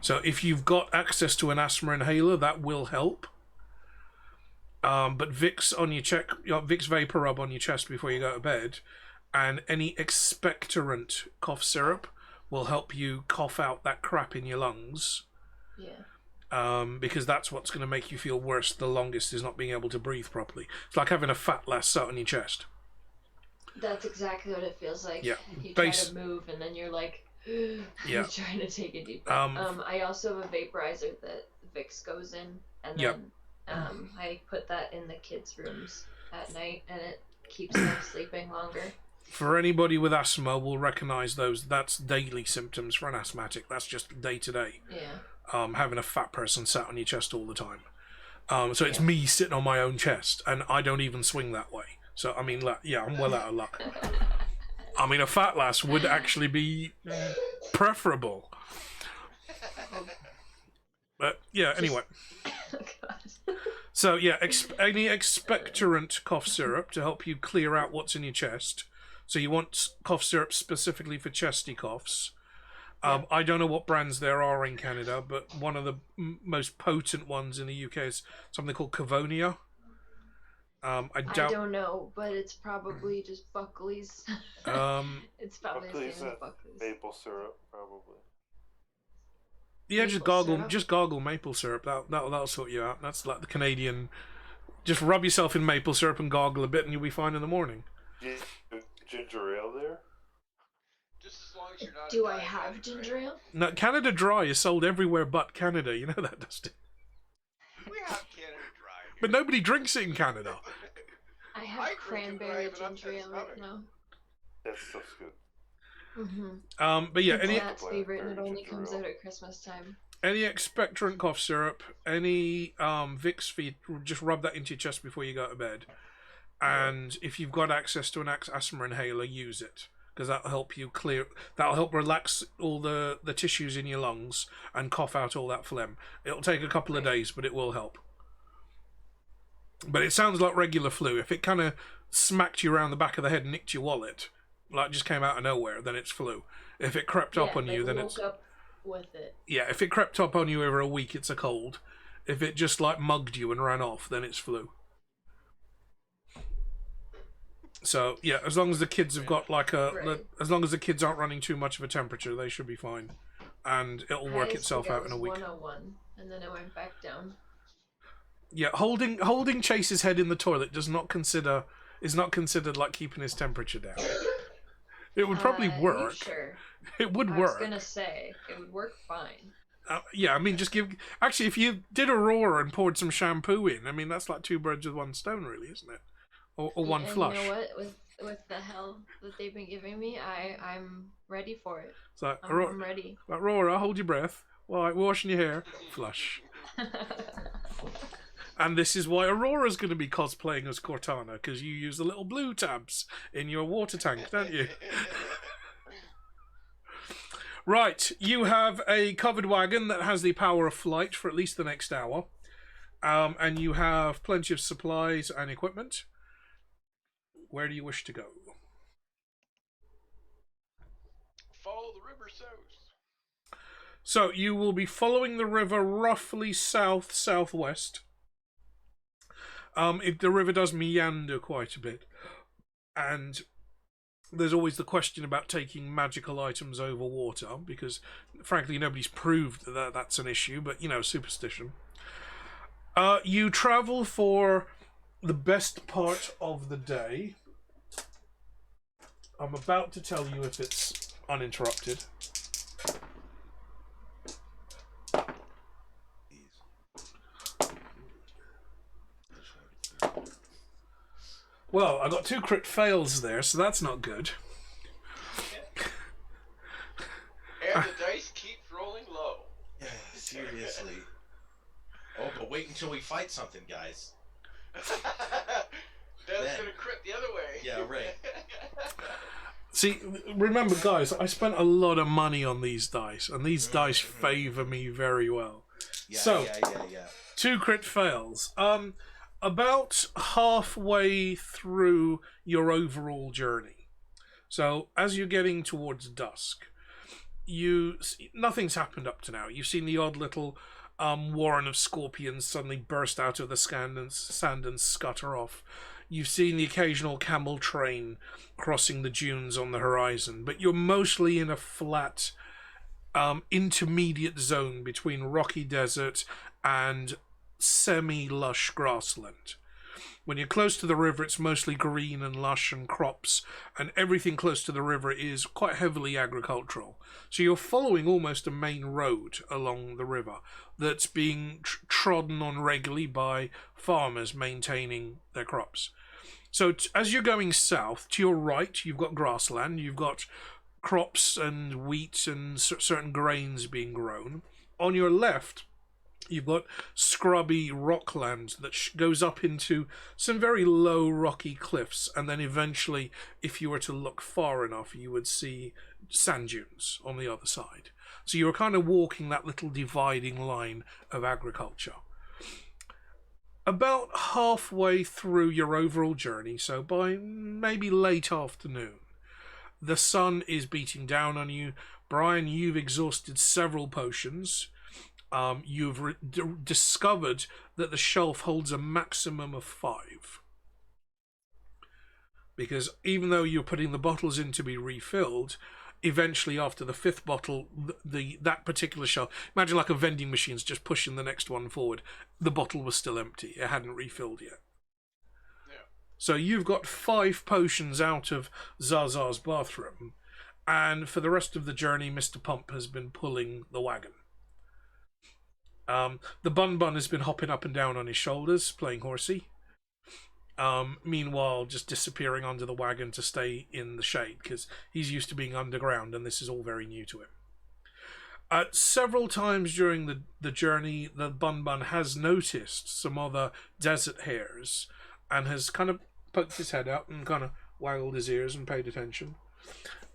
So if you've got access to an asthma inhaler, that will help. But Vicks on your Vicks Vapor Rub on your chest before you go to bed, and any expectorant cough syrup will help you cough out that crap in your lungs. Yeah. Because that's what's going to make you feel worse the longest, is not being able to breathe properly. It's like having a fat lass sat on your chest. That's exactly what it feels like. Yeah. You try to move and then you're like, Yeah. you're trying to take a deep breath. I also have a vaporizer that Vicks goes in, and Yep. then I put that in the kids' rooms at night, and it keeps them sleeping longer. For anybody with asthma will recognise those. That's daily symptoms for an asthmatic. That's just day to day. Yeah. Having a fat person sat on your chest all the time. So it's me sitting on my own chest, and I don't even swing that way. So, I mean, yeah, I'm well out of luck. I mean, a fat lass would actually be preferable. But, yeah, anyway. God. So yeah, any expectorant cough syrup to help you clear out what's in your chest. So you want cough syrup specifically for chesty coughs. I don't know what brands there are in Canada, but one of the most potent ones in the UK is something called Cavonia. I don't know, but it's probably just Buckley's. It's probably the Buckley's same as Buckley's. maple syrup, probably. Yeah, Maple syrup? just gargle maple syrup. That'll sort you out. That's like the Canadian. Just rub yourself in maple syrup and gargle a bit, and you'll be fine in the morning. Yeah, ginger ale there. Just as long as you're not. Do I have ginger ale? No, Canada Dry is sold everywhere but Canada. You know that, Dustin. We have Canada Dry. Here. But nobody drinks it in Canada. I have I drink it, but I cranberry have an ginger upset ale right stomach. now. That stuff's good. But yeah, It's any Matt's favorite, and it only ginger comes ale. out at Christmas time. any expectorant cough syrup, any Vicks feed, just rub that into your chest before you go to bed. And if you've got access to an asthma inhaler, use it, because that'll help you that'll help relax all the tissues in your lungs and cough out all that phlegm. It'll take a couple of days, but it will help. But it sounds like regular flu. If it kind of smacked you around the back of the head and nicked your wallet, like just came out of nowhere, then it's flu. If it crept up on you, then it's... up with it. Yeah, if it crept up on you over a week, it's a cold. If it just like mugged you and ran off, then it's flu. So yeah, as long as the kids have got like as long as the kids aren't running too much of a temperature, they should be fine, and it'll work itself out in a week. 101, and then it went back down. Yeah, holding Chase's head in the toilet is not considered like keeping his temperature down. It would probably work. Are you sure? It would I work. was gonna say it would work fine. Yeah, I mean, actually, if you did Aurora and poured some shampoo in, I mean, that's like two birds with one stone, really, isn't it? Or one flush. You know what? With the hell that they've been giving me, I'm ready for it. So I'm ready. Aurora, hold your breath. While washing your hair, flush. And this is why Aurora's going to be cosplaying as Cortana, because you use the little blue tabs in your water tank, don't you? Right, you have a covered wagon that has the power of flight for at least the next hour. And you have plenty of supplies and equipment. Where do you wish to go? Follow the river south. So you will be following the river roughly south-southwest. The river does meander quite a bit. And there's always the question about taking magical items over water, because frankly nobody's proved that that's an issue, but you know, superstition. You travel for the best part of the day. I'm about to tell you if it's uninterrupted. Well, I got 2 crit fails there, so that's not good. And the dice keep rolling low. Yeah, seriously. Oh, but wait until we fight something, guys. That's gonna crit the other way. Yeah, right. See, remember, guys, I spent a lot of money on these dice, and these dice favour me very well. Yeah, 2 crit fails. About halfway through your overall journey. So, as you're getting towards dusk, nothing's happened up to now. You've seen the odd little warren of scorpions suddenly burst out of the sand and scutter off. You've seen the occasional camel train crossing the dunes on the horizon, but you're mostly in a flat, intermediate zone between rocky desert and semi-lush grassland. When you're close to the river, it's mostly green and lush and crops, and everything close to the river is quite heavily agricultural. So you're following almost a main road along the river that's being trodden on regularly by farmers maintaining their crops. So as you're going south, to your right, you've got grassland, you've got crops and wheat and certain grains being grown. On your left, you've got scrubby rockland that goes up into some very low rocky cliffs, and then eventually, if you were to look far enough, you would see sand dunes on the other side. So you were kind of walking that little dividing line of agriculture. about halfway through your overall journey, so by maybe late afternoon, the sun is beating down on you. Brian, you've exhausted several potions. You've discovered that the shelf holds a maximum of 5. Because even though you're putting the bottles in to be refilled, eventually after the 5th bottle, that particular shelf, imagine like a vending machine's just pushing the next one forward. The bottle was still empty. It hadn't refilled yet. Yeah. So you've got 5 potions out of Zaza's bathroom, and for the rest of the journey, Mr. Pump has been pulling the wagon. The Bun has been hopping up and down on his shoulders, playing horsey. Meanwhile, just disappearing under the wagon to stay in the shade, because he's used to being underground, and this is all very new to him. Several times during the journey, the Bun has noticed some other desert hares, and has kind of poked his head out and kind of waggled his ears and paid attention.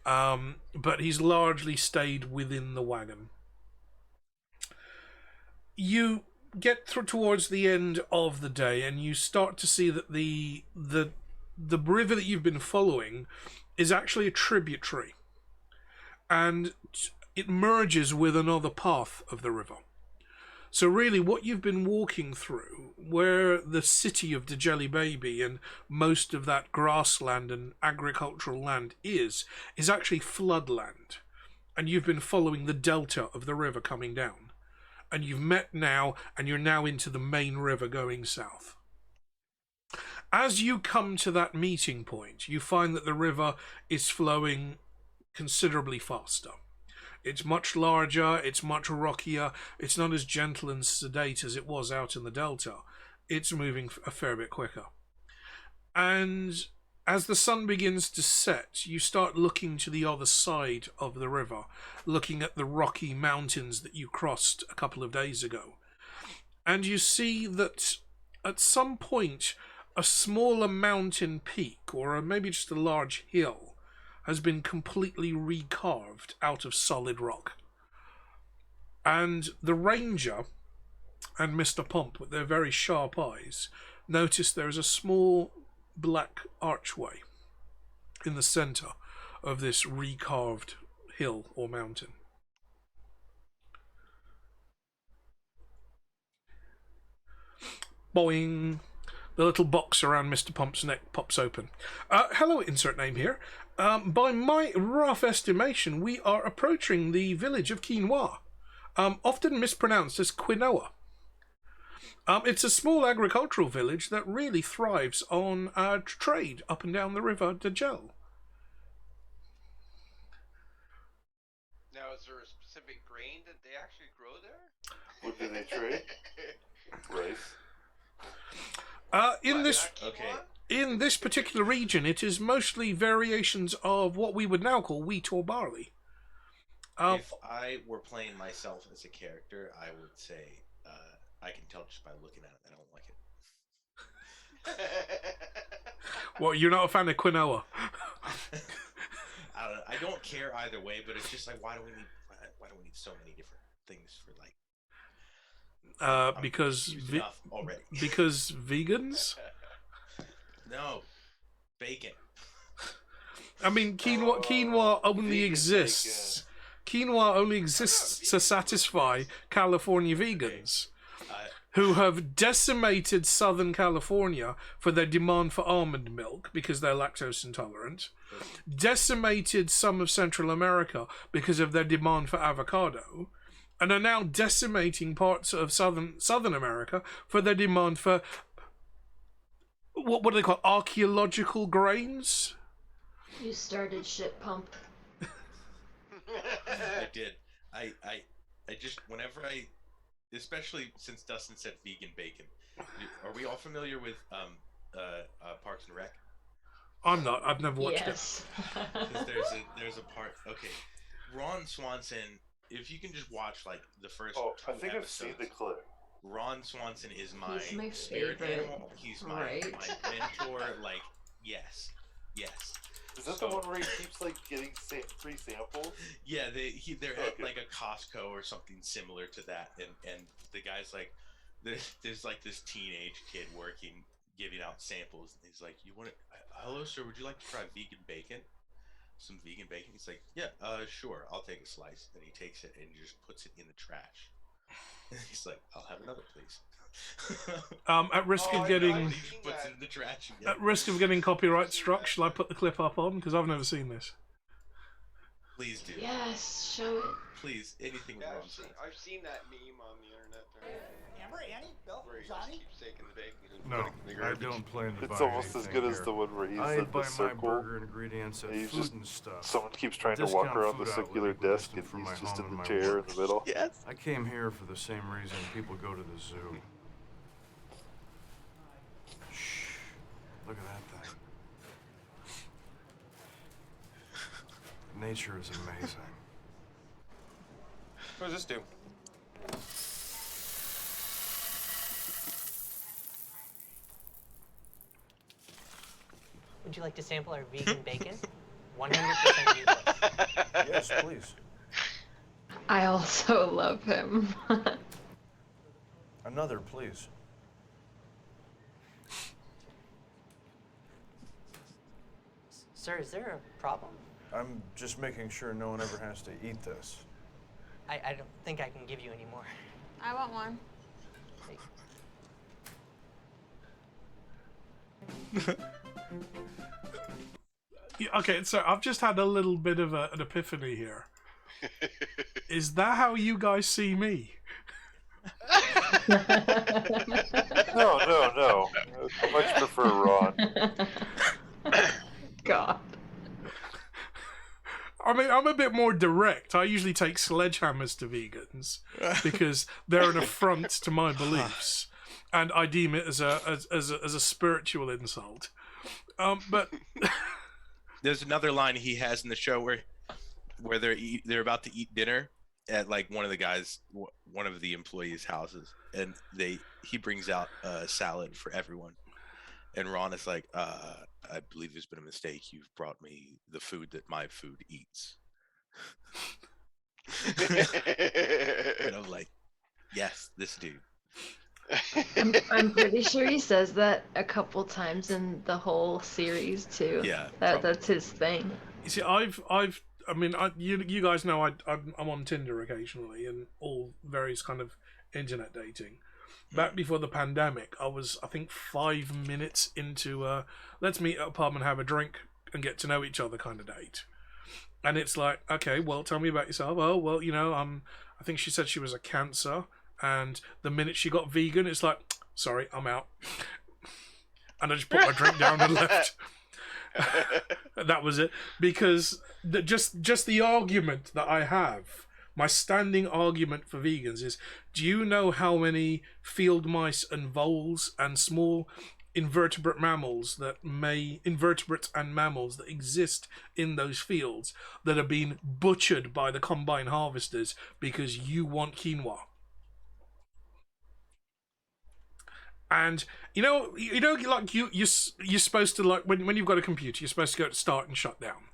But he's largely stayed within the wagon. You get towards the end of the day, and you start to see that the river that you've been following is actually a tributary, and it merges with another path of the river. So really what you've been walking through, where the city of the Jelly Baby and most of that grassland and agricultural land is actually floodland, and you've been following the delta of the river coming down. And you've met now, and you're now into the main river going south. As you come to that meeting point, you find that the river is flowing considerably faster. It's much larger, it's much rockier, it's not as gentle and sedate as it was out in the delta. It's moving a fair bit quicker. And as the sun begins to set, you start looking to the other side of the river, looking at the rocky mountains that you crossed a couple of days ago. And you see that at some point, a smaller mountain peak, or maybe just a large hill, has been completely recarved out of solid rock. And the ranger and Mr. Pump, with their very sharp eyes, notice there is a small black archway in the center of this recarved hill or mountain. Boing! The little box around Mr. Pump's neck pops open. Hello, insert name here. By my rough estimation, we are approaching the village of Quinoa, often mispronounced as Quinoa. It's a small agricultural village that really thrives on trade up and down the river Dajel. Now, is there a specific grain that they actually grow there? What do they trade? Rice. In this particular region, it is mostly variations of what we would now call wheat or barley. If I were playing myself as a character, I would say I can tell just by looking at it that I don't like it. Well, you're not a fan of quinoa. I don't care either way, but it's just like why do we need so many different things for like? Because already. Because vegans. No, bacon. I mean, quinoa only exists. Quinoa only exists to satisfy California vegans, who have decimated Southern California for their demand for almond milk because they're lactose intolerant, decimated some of Central America because of their demand for avocado, and are now decimating parts of Southern America for their demand for what do they call archaeological grains? You started shit, Pump. I did. I just especially since Dustin said vegan bacon. Are we all familiar with Parks and Rec? I'm not. I've never watched yes. it. Because there's a part. Okay, Ron Swanson. If you can just watch like the first. Oh, two I think episodes, I've seen the clip. Ron Swanson is my spirit favorite. animal. He's my mentor. Like yes. Is that the one where he keeps like getting free samples? Yeah, they're at like a Costco or something similar to that, and the guy's like, there's like this teenage kid giving out samples, and he's like, "You want it? Hello, sir. Would you like to try vegan bacon? Some vegan bacon?" He's like, "Yeah, sure. I'll take a slice." And he takes it and just puts it in the trash. And he's like, "I'll have another, please." At risk of getting He just puts it in the trash again. at risk of getting copyright struck, shall I put the clip up on? Because I've never seen this. Please do. Yes, show it. Please, anything Yeah, wrong. I've seen that meme on the internet. Amber, Annie, Bill, Where he Johnny. just keeps taking the bacon and No, putting it in the I garbage. don't plan to buy It's almost as anything good as here. the one where he's I in the buy my circle. burger ingredients at and he's Food just- and Stuff. Someone keeps trying to Discount walk around the food circular outlet desk, and equidistant from he's my just home in the and my chair work. in the middle. Yes. I came here for the same reason people go to the zoo. Shh. Look at that thing. Nature is amazing. What does this do? Would you like to sample our vegan bacon? 100% vegan. Yes, please. I also love him. Another, please. Sir, is there a problem? I'm just making sure no one ever has to eat this. I don't think I can give you any more. I want one. Yeah, okay, so I've just had a little bit of an epiphany here. Is that how you guys see me? No. I much prefer Ron. God. I mean, I'm a bit more direct. I usually take sledgehammers to vegans because they're an affront to my beliefs, and I deem it as a spiritual insult. But There's another line he has in the show where they're about to eat dinner at like one of the employees' houses, and he brings out a salad for everyone, and Ron is like, "I believe there's been a mistake. You've brought me the food that my food eats." And I'm like, "Yes, this dude." I'm pretty sure he says that a couple times in the whole series too. Yeah, that's his thing. you see, you guys know I'm on Tinder occasionally and all various kind of internet dating. Back before the pandemic, I was, I think, 5 minutes into let's meet at a pub and have a drink and get to know each other kind of date. And it's like, okay, well, tell me about yourself. Oh, well, I think she said she was a cancer. And the minute she got vegan, it's like, sorry, I'm out. And I just put my drink down and left. That was it. Because just the argument that I have, my standing argument for vegans is, do you know how many field mice and voles and small invertebrate and mammals that exist in those fields that are being butchered by the combine harvesters because you want quinoa? And like you're supposed to, like, when you've got a computer, you're supposed to go to start and shut down.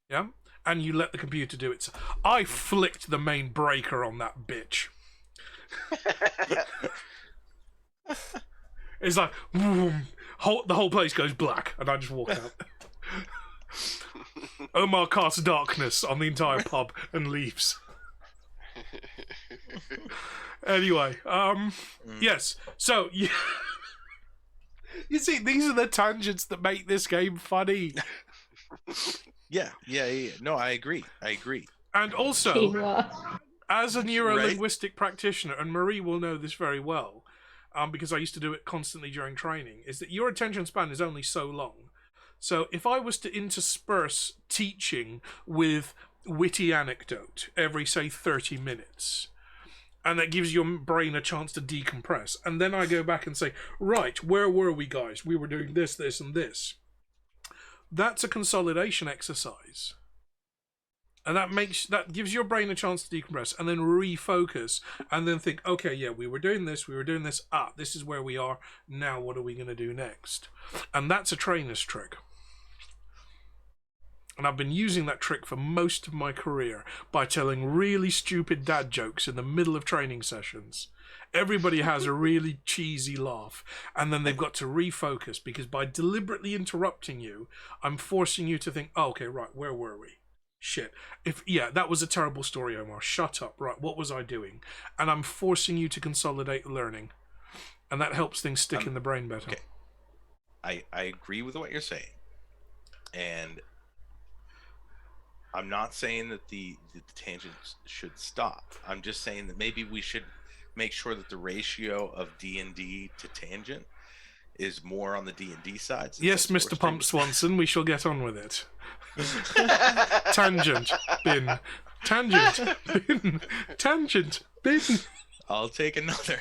Yeah? And you let the computer do it. I flicked the main breaker on that bitch. It's like, boom, the whole place goes black, and I just walk out. Omar casts darkness on the entire pub and leaves. Anyway, yes. So you see, these are the tangents that make this game funny. Yeah. No, I agree. And also, Quinoa. as a neuro-linguistic practitioner, and Marie will know this very well, because I used to do it constantly during training, is that your attention span is only so long. So if I was to intersperse teaching with witty anecdote every, say, 30 minutes, and that gives your brain a chance to decompress, and then I go back and say, right, where were we, guys? We were doing this, this, and this. That's a consolidation exercise. And that gives your brain a chance to decompress and then refocus and then think, okay, yeah, we were doing this. This is where we are. Now what are we going to do next? And that's a trainer's trick. And I've been using that trick for most of my career by telling really stupid dad jokes in the middle of training sessions. Everybody has a really cheesy laugh, and then they've got to refocus, because by deliberately interrupting you, I'm forcing you to think, oh, okay, right, where were we? Shit. That was a terrible story, Omar. Shut up. Right, what was I doing? And I'm forcing you to consolidate learning. And that helps things stick in the brain better. Okay. I agree with what you're saying. And I'm not saying that the tangents should stop. I'm just saying that maybe we should make sure that the ratio of D&D to tangent is more on the D&D side. Yes, Mr. Pump Swanson, we shall get on with it. Tangent, bin. Tangent, bin. Tangent, bin. I'll take another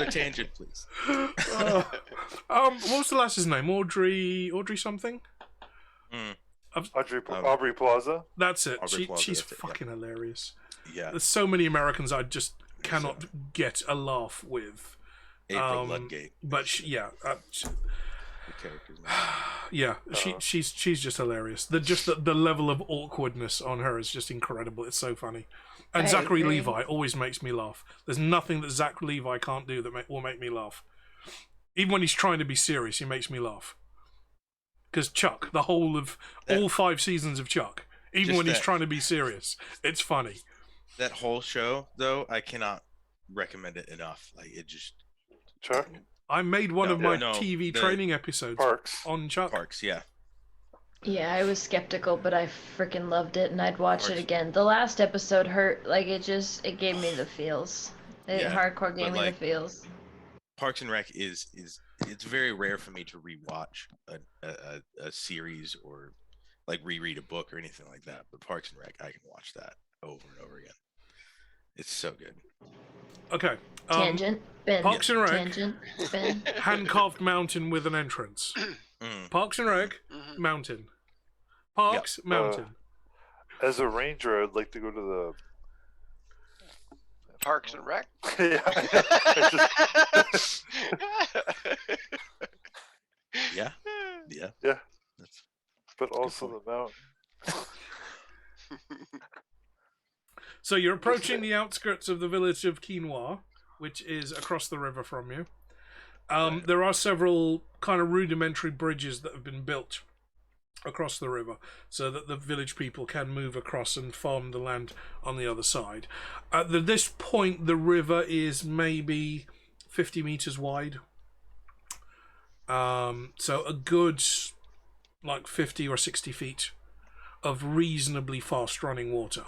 tangent, please. What was the lass's name? Audrey something? Aubrey Plaza. That's it. She's fucking hilarious. Yeah. There's so many Americans I just cannot get a laugh with. April Ludgate. But she's just hilarious. The level of awkwardness on her is just incredible. It's so funny. And Zachary Levi always makes me laugh. There's nothing that Zach Levi can't do that will make me laugh. Even when he's trying to be serious, he makes me laugh. Because Chuck, the whole of all 5 seasons of Chuck, even when he's trying to be serious, it's funny. That whole show, though, I cannot recommend it enough. Like, it just... Chuck? I made one of my TV training episodes on Chuck. Parks, yeah. Yeah, I was skeptical, but I freaking loved it, and I'd watch it again. The last episode hurt. Like, it gave me the feels. Hardcore gave me the feels. Parks and Rec is it's very rare for me to rewatch a series or like reread a book or anything like that. But Parks and Rec, I can watch that over and over again. It's so good. Okay. Tangent, Ben. Parks and Rec. Tangent, Ben. Hand-carved mountain with an entrance. Parks and Rec, mountain. Parks, mountain. As a ranger, I'd like to go to the Parks and Rec. Yeah. But also the mountain. So you're approaching the outskirts of the village of Quinoa, which is across the river from you. There are several kind of rudimentary bridges that have been built across the river so that the village people can move across and farm the land on the other side. At this point, the river is maybe 50 meters wide. So a good 50 or 60 feet of reasonably fast running water.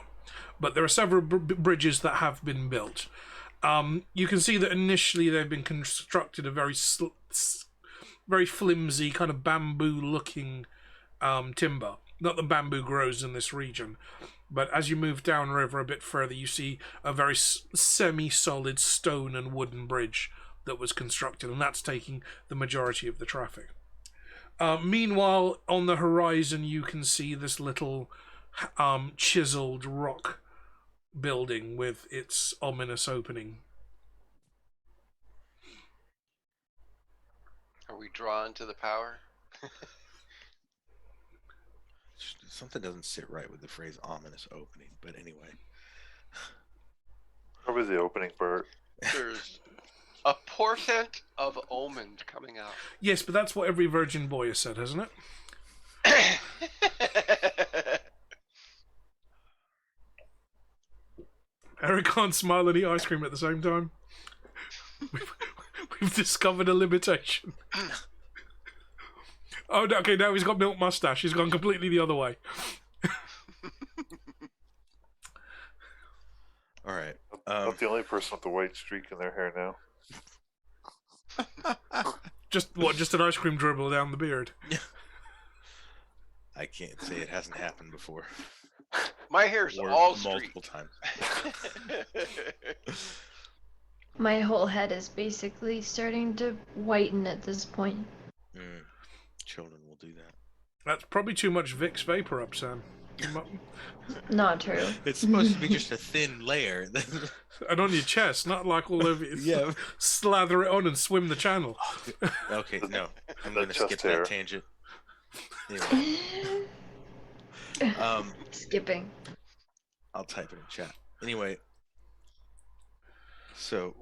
But there are several bridges that have been built. You can see that initially they've been constructed of very flimsy kind of bamboo-looking timber. Not that bamboo grows in this region, but as you move downriver a bit further, you see a very semi-solid stone and wooden bridge that was constructed, and that's taking the majority of the traffic. Meanwhile, on the horizon, you can see this little chiseled rock building with its ominous opening. Are we drawn to the power? Something doesn't sit right with the phrase ominous opening, but anyway. What was the opening part? There's a portent of omen coming out. Yes, but that's what every virgin boy has said, hasn't it? Eric can't smile and eat ice cream at the same time. We've discovered a limitation. Oh, okay, now he's got milk mustache. He's gone completely the other way. All right. Not the only person with the white streak in their hair now. Just an ice cream dribble down the beard? I can't say it hasn't happened before. My hair's all multiple times. My whole head is basically starting to whiten at this point. Children will do that. That's probably too much Vicks Vapor Up, Sam. Not true. It's supposed to be just a thin layer. And on your chest, not like all over you. Yeah. Slather it on and swim the channel. Okay, no. I'm going to skip that tangent. Anyway. Skipping. I'll type it in chat. Anyway, so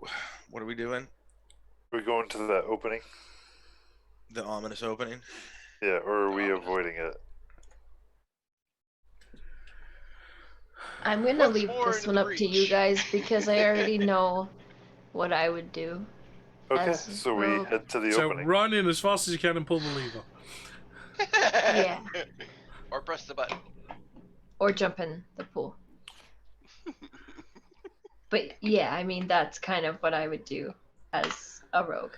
what are we doing? We're going to that opening? The ominous opening? Yeah, or are we avoiding it? I'm gonna What's leave more this in one up to you reach? guys because I already know what I would do. Okay, As so we rogue. head to the So opening. run in as fast as you can and pull the lever. Yeah. Or press the button. Or jump in the pool. But yeah, I mean, that's kind of what I would do as a rogue.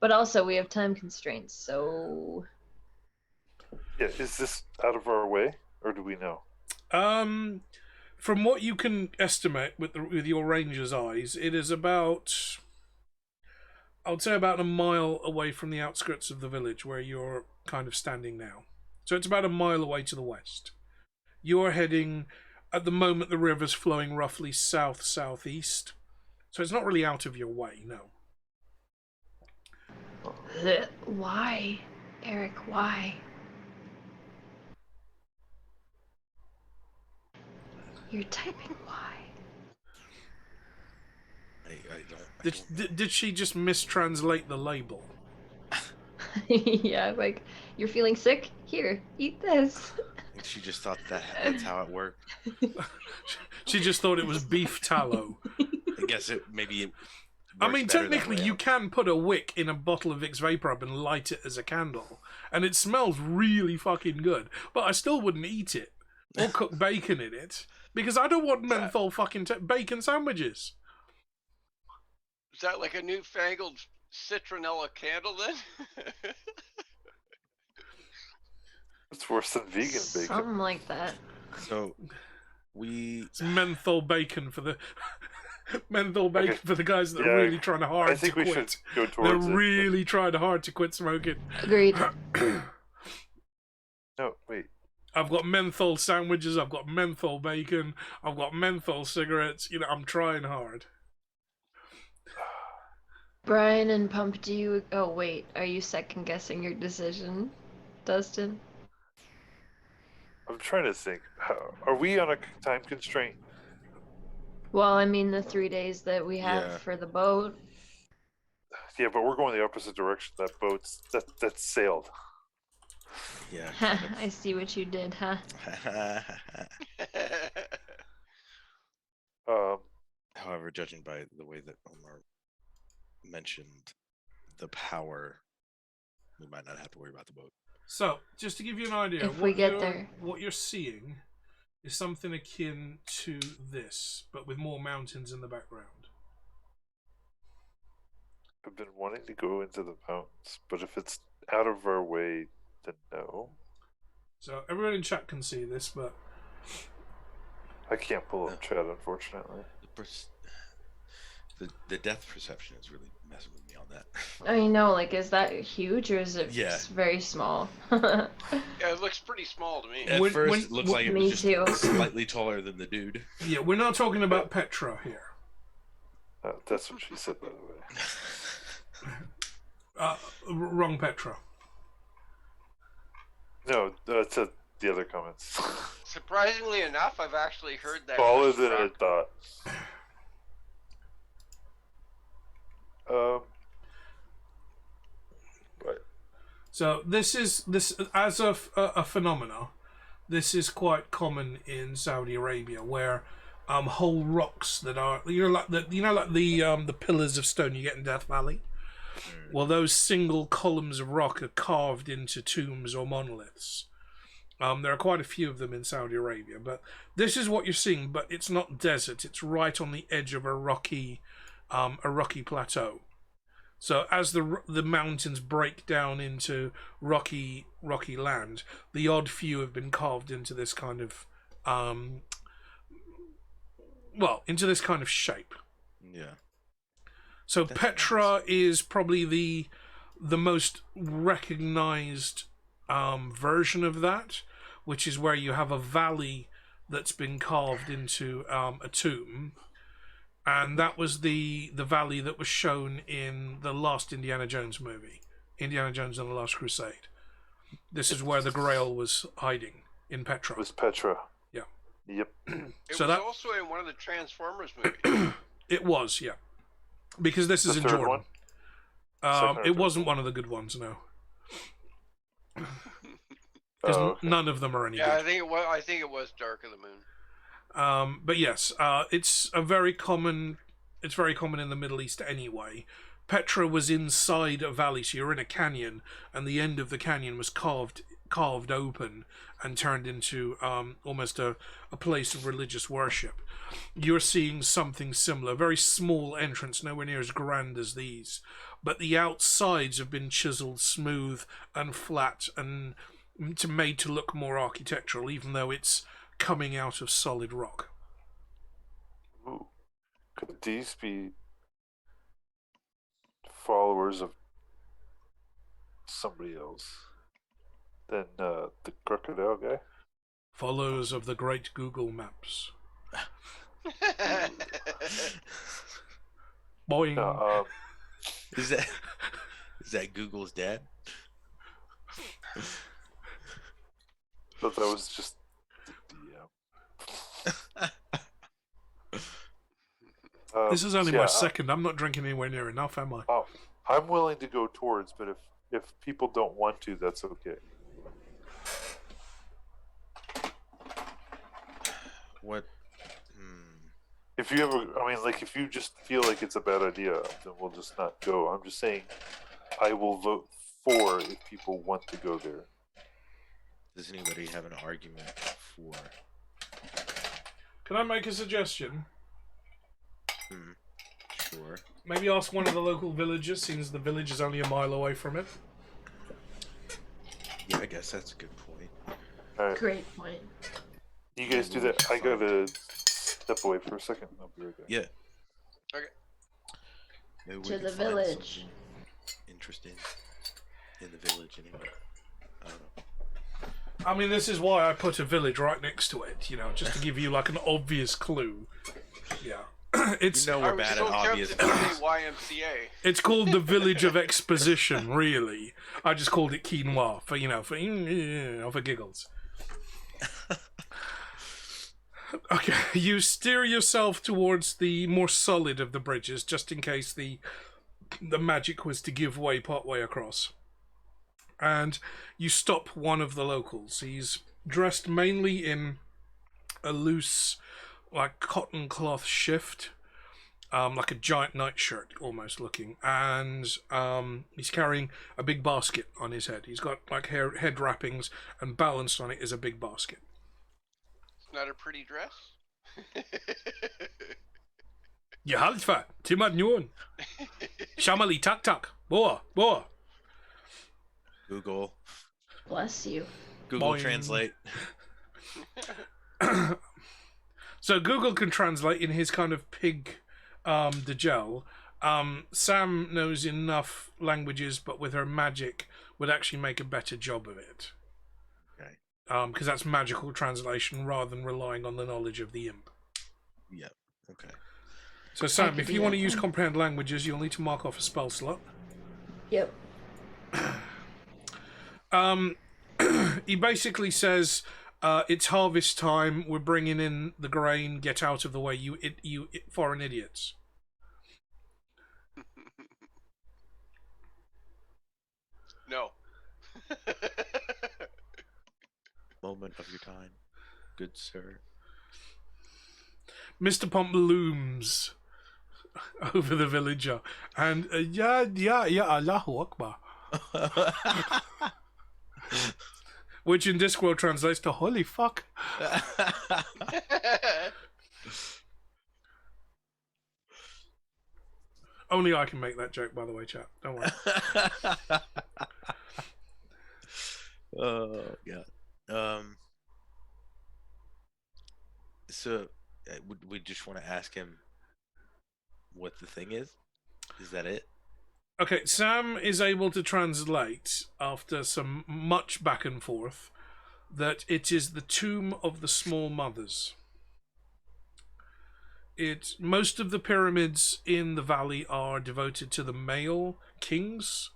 But also, we have time constraints, so. Yeah, is this out of our way, or do we know? From what you can estimate with your ranger's eyes, it is about, I would say, about a mile away from the outskirts of the village where you're kind of standing now. So it's about a mile away to the west. You're heading, at the moment, the river's flowing roughly south-southeast. So it's not really out of your way, no. Why? Eric, why? You're typing why? I don't. Did she just mistranslate the label? Yeah, like, you're feeling sick? Here, eat this. I think she just thought that's how it worked. She just thought it was beef tallow. I guess maybe it I works mean, better that technically, way. you can put a wick in a bottle of Vicks VapoRub and light it as a candle, and it smells really fucking good. But I still wouldn't eat it or cook bacon in it because I don't want menthol fucking bacon sandwiches. Is that like a newfangled citronella candle then? It's worse than vegan bacon. Something like that. So It's menthol bacon for the menthol bacon Okay. for the guys that Yeah, are really trying hard I think to we quit. should go They're towards it. really trying hard to quit smoking. Agreed. No, wait. I've got menthol sandwiches. I've got menthol bacon. I've got menthol cigarettes. You know, I'm trying hard. Brian and Pump, do you... Oh, wait. Are you second-guessing your decision, Dustin? I'm trying to think. Are we on a time constraint? Well, I mean, the 3 days that we have Yeah. for the boat. Yeah, but we're going the opposite direction. That boat's that's sailed. Yeah. I see what you did, huh? However, judging by the way that Omar mentioned the power, we might not have to worry about the boat. So, just to give you an idea, If we get there. what you're seeing is something akin to this, but with more mountains in the background. I've been wanting to go into the mountains, but if it's out of our way, then no. So everyone in chat can see this, but I can't pull up chat, unfortunately. The depth perception is really messing with me on that. I know, like, is that huge or is it Yeah. just very small? Yeah, it looks pretty small to me. At When- first, when- it looks like it Me was just too. slightly taller than the dude. yeah, we're not talking about Petra here. That's what she said, by the way. Wrong Petra. No, that's the other comments. Surprisingly enough, I've actually heard that. Smaller than I construct- thought. Right. So this as a phenomena. This is quite common in Saudi Arabia, where whole rocks that are like the pillars of stone you get in Death Valley. Well, those single columns of rock are carved into tombs or monoliths. There are quite a few of them in Saudi Arabia, but this is what you're seeing. But it's not desert; it's right on the edge of a rocky plateau. So as the mountains break down into rocky land, the odd few have been carved into this kind of into this kind of shape. Yeah. So That's Petra is probably the most recognized version of that, which is where you have a valley that's been carved into a tomb. And that was the valley that was shown in the last Indiana Jones movie, Indiana Jones and the Last Crusade. This is where the Grail was hiding. in Petra. It was Petra. Yeah. Yep. It So was that- also in one of the Transformers movies. It was, yeah. Because this is The in third Jordan. one? Second or It third wasn't one? one of the good ones, no. Oh, Because okay. none of them are any Yeah, I good. think it was Dark of the Moon. But yes, it's very common in the Middle East anyway. Petra was inside a valley, so you're in a canyon, and the end of the canyon was carved open and turned into almost a place of religious worship. You're seeing something similar, very small entrance, nowhere near as grand as these, but the outsides have been chiseled smooth and flat and made to look more architectural, even though it's coming out of solid rock. Ooh. Could these be followers of somebody else than the crocodile guy? Followers of the great Google Maps. Boing. No, Is that Google's dad? but that was just the This is only yeah, my second. I'm not drinking anywhere near enough, am I? Oh, I'm willing to go towards, but if people don't want to, that's okay. What? If you ever, I mean, like, if you just feel like it's a bad idea, then we'll just not go. I'm just saying, I will vote for if people want to go there. Does anybody have an argument for? Can I make a suggestion? Sure. Maybe ask one of the local villagers, since the village is only a mile away from it. Yeah, I guess that's a good point. All right, Great point. you guys do that. I gotta step away for a second. I'll be right back. Yeah. Okay. Maybe we To could the find village. something interesting in the village anyway. I don't know. I mean, this is why I put a village right next to it, just to give you like an obvious clue. Yeah. It's You know I we're was bad so at obvious. tempted to say YMCA. it's called the Village of Exposition, really. I just called it quinoa for giggles. Okay, you steer yourself towards the more solid of the bridges, just in case the magic was to give way partway across. And you stop one of the locals. He's dressed mainly in a loose, like cotton cloth shift, like a giant nightshirt almost looking, and he's carrying a big basket on his head. He's got like head wrappings, and balanced on it is a big basket. It's not a pretty dress. Ja haltva, timad nuon. Shamali tak tak, boa. Google. Bless you. Google Boing. Translate. So Google can translate in his kind of pig degel. Sam knows enough languages, but with her magic would actually make a better job of it. Okay. Because that's magical translation rather than relying on the knowledge of the imp. Yeah. Okay. So Sam, could if do you want to that use then. comprehend languages, you'll need to mark off a spell slot. Yep. He basically says, it's harvest time, we're bringing in the grain, get out of the way, you foreign idiots. No. Moment of your time, good sir. Mr. Pump looms over the villager, and Allahu Akbar. Which in Discworld translates to holy fuck. Only I can make that joke, by the way, chat. Don't worry. Oh yeah. So, we just want to ask him what the thing is? Is that it? Okay, Sam is able to translate, after some much back and forth, that it is the tomb of the small mothers. Most of the pyramids in the valley are devoted to the male kings,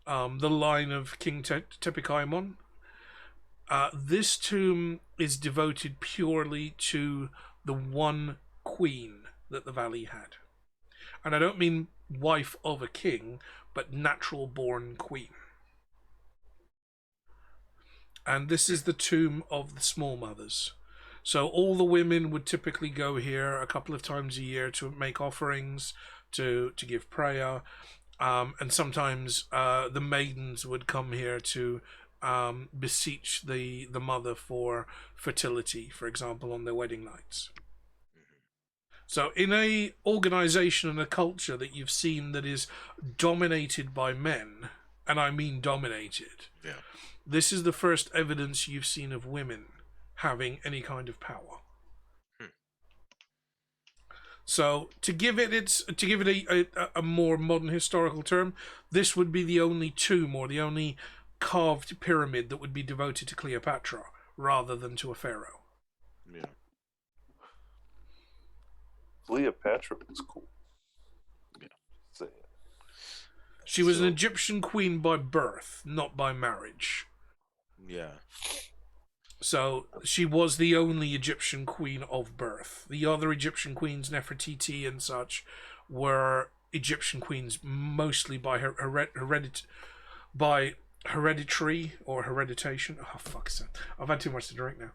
the line of King Tepikaimon. This tomb is devoted purely to the one queen that the valley had. And I don't mean wife of a king, but natural born queen. And this is the tomb of the small mothers. So all the women would typically go here a couple of times a year to make offerings, to give prayer, and sometimes the maidens would come here to beseech the mother for fertility, for example, on their wedding nights. So in a organization and a culture that you've seen that is dominated by men, and I mean dominated, Yeah. this is the first evidence you've seen of women having any kind of power. So to give it a more modern historical term, this would be the only tomb or the only carved pyramid that would be devoted to Cleopatra rather than to a pharaoh. Yeah. Cleopatra was cool. Yeah. Say it. She was an Egyptian queen by birth, not by marriage. Yeah. So she was the only Egyptian queen of birth. The other Egyptian queens, Nefertiti and such, were Egyptian queens mostly by hereditary or hereditation. Oh, fuck's sake. I've had too much to drink now.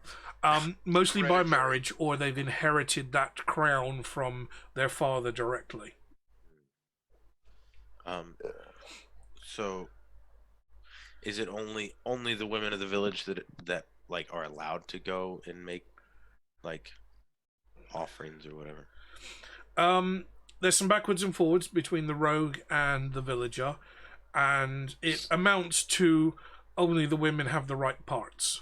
Mostly by marriage, or they've inherited that crown from their father directly. So is it only the women of the village that like are allowed to go and make like offerings or whatever? There's some backwards and forwards between the rogue and the villager, and it amounts to only the women have the right parts.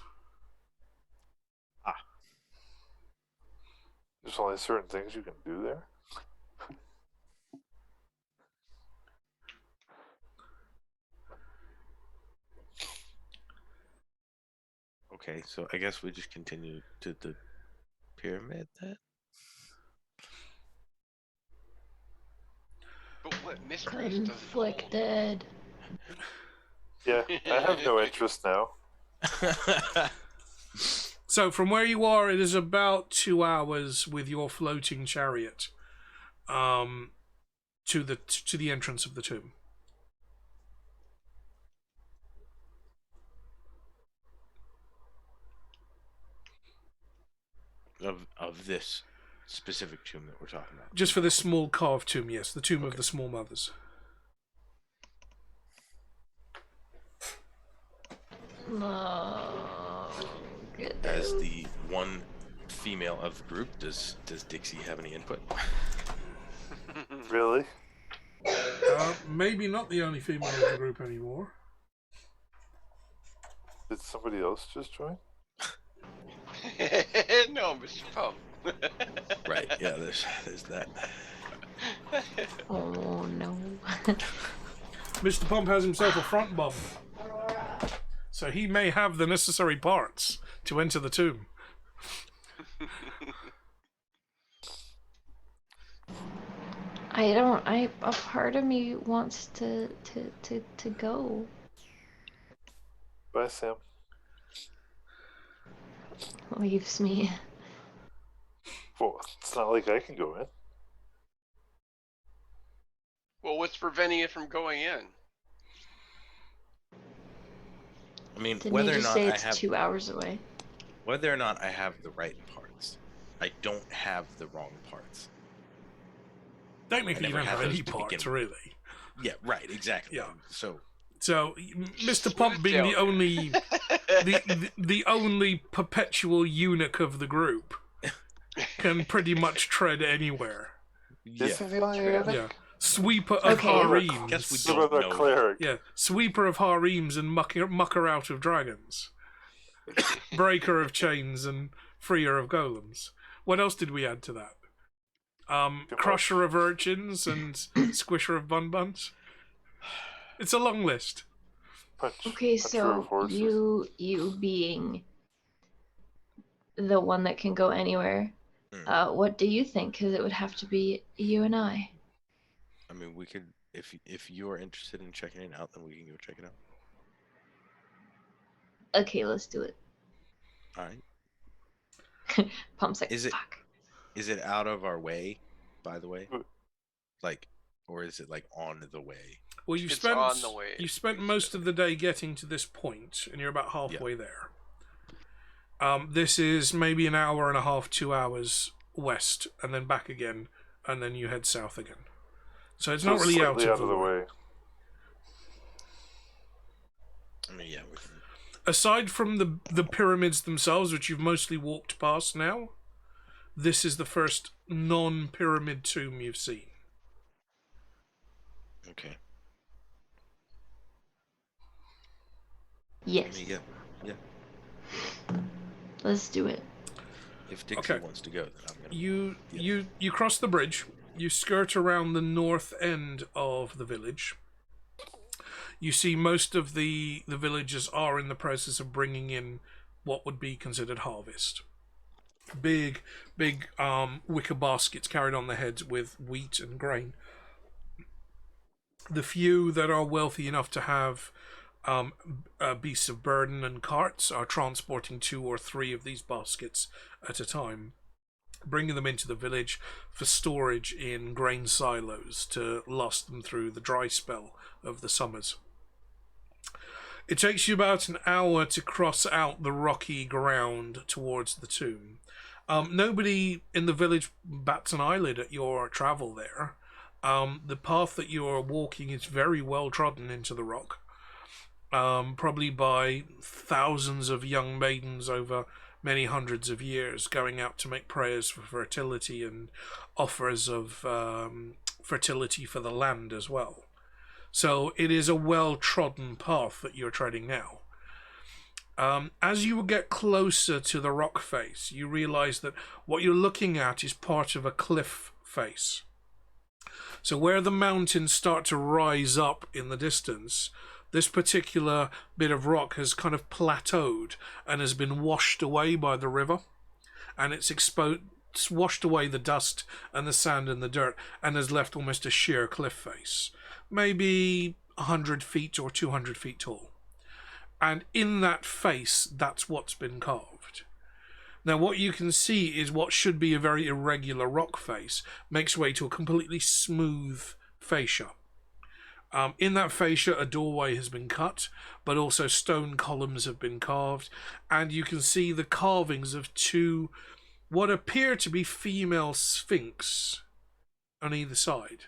There's only certain things you can do there. Okay, so I guess we just continue to the pyramid then. But what mysteries does it hold? Conflicted. Yeah, I have no interest now. So from where you are, it is about 2 hours with your floating chariot to the entrance of the tomb. Of this specific tomb that we're talking about. Just for this small carved tomb, yes, the tomb of the small mothers. Oh, As the one female of the group, does Dixie have any input? Really? Maybe not the only female of the group anymore. Did somebody else just join? No, Mr. Pump. Right. Yeah. There's that. Oh no. Mr. Pump has himself a front bump, so he may have the necessary parts to enter the tomb. A part of me wants to go. Bye, Sam. Leaves me. Well, it's not like I can go in. Well, what's preventing it from going in? I mean, Didn't whether you or just not say I it's have 2 hours away? whether or not I have the right parts, I don't have the wrong parts. Technically, I you never don't have had any those to parts, begin really. Yeah. Right. Exactly. Yeah. So So, Mr. Pump being the only, the only perpetual eunuch of the group, can pretty much tread anywhere. This yeah. is the only eunuch? Yeah, sweeper of Okay. harems. Guess we What don't about a know. cleric? Yeah, sweeper of harems and mucker out of dragons, breaker of chains and freer of golems. What else did we add to that? Crusher of urchins and squisher of bun-buns. It's a long list. Okay, Puncher so of horses. you being the one that can go anywhere, what do you think? Because it would have to be you and I. I mean, we could if you are interested in checking it out, then we can go check it out. Okay, let's do it. All right. Pump's like, Is it fuck. is it out of our way, by the way? Uh, Like, or is it like on the way? Well, you've It's spent on the way. you've spent most of the day getting to this point, and you're about halfway there. This is maybe an hour and a half, 2 hours west, and then back again, and then you head south again. So it's not really slightly out of the way. I mean, yeah. We can... Aside from the pyramids themselves, which you've mostly walked past now, this is the first non-pyramid tomb you've seen. Okay. Yes. I mean, yeah. Let's do it. If Dixie Okay. wants to go, then I'm gonna. You cross the bridge. You skirt around the north end of the village. You see most of the villagers are in the process of bringing in what would be considered harvest. Big wicker baskets carried on their heads with wheat and grain. The few that are wealthy enough to have beasts of burden and carts are transporting 2 or 3 of these baskets at a time, bringing them into the village for storage in grain silos to last them through the dry spell of the summers. It takes you about an hour to cross out the rocky ground towards the tomb. Nobody in the village bats an eyelid at your travel there. The path that you're walking is very well trodden into the rock, probably by thousands of young maidens over many hundreds of years, going out to make prayers for fertility and offers of fertility for the land as well. So it is a well-trodden path that you're treading now. As you get closer to the rock face, you realize that what you're looking at is part of a cliff face. So where the mountains start to rise up in the distance, this particular bit of rock has kind of plateaued and has been washed away by the river, and it's washed away the dust and the sand and the dirt, and has left almost a sheer cliff face, maybe 100 feet or 200 feet tall. And in that face, that's what's been carved. Now, what you can see is what should be a very irregular rock face makes way to a completely smooth fascia. In that fascia, a doorway has been cut, but also stone columns have been carved, and you can see the carvings of 2 what appear to be female sphinx on either side.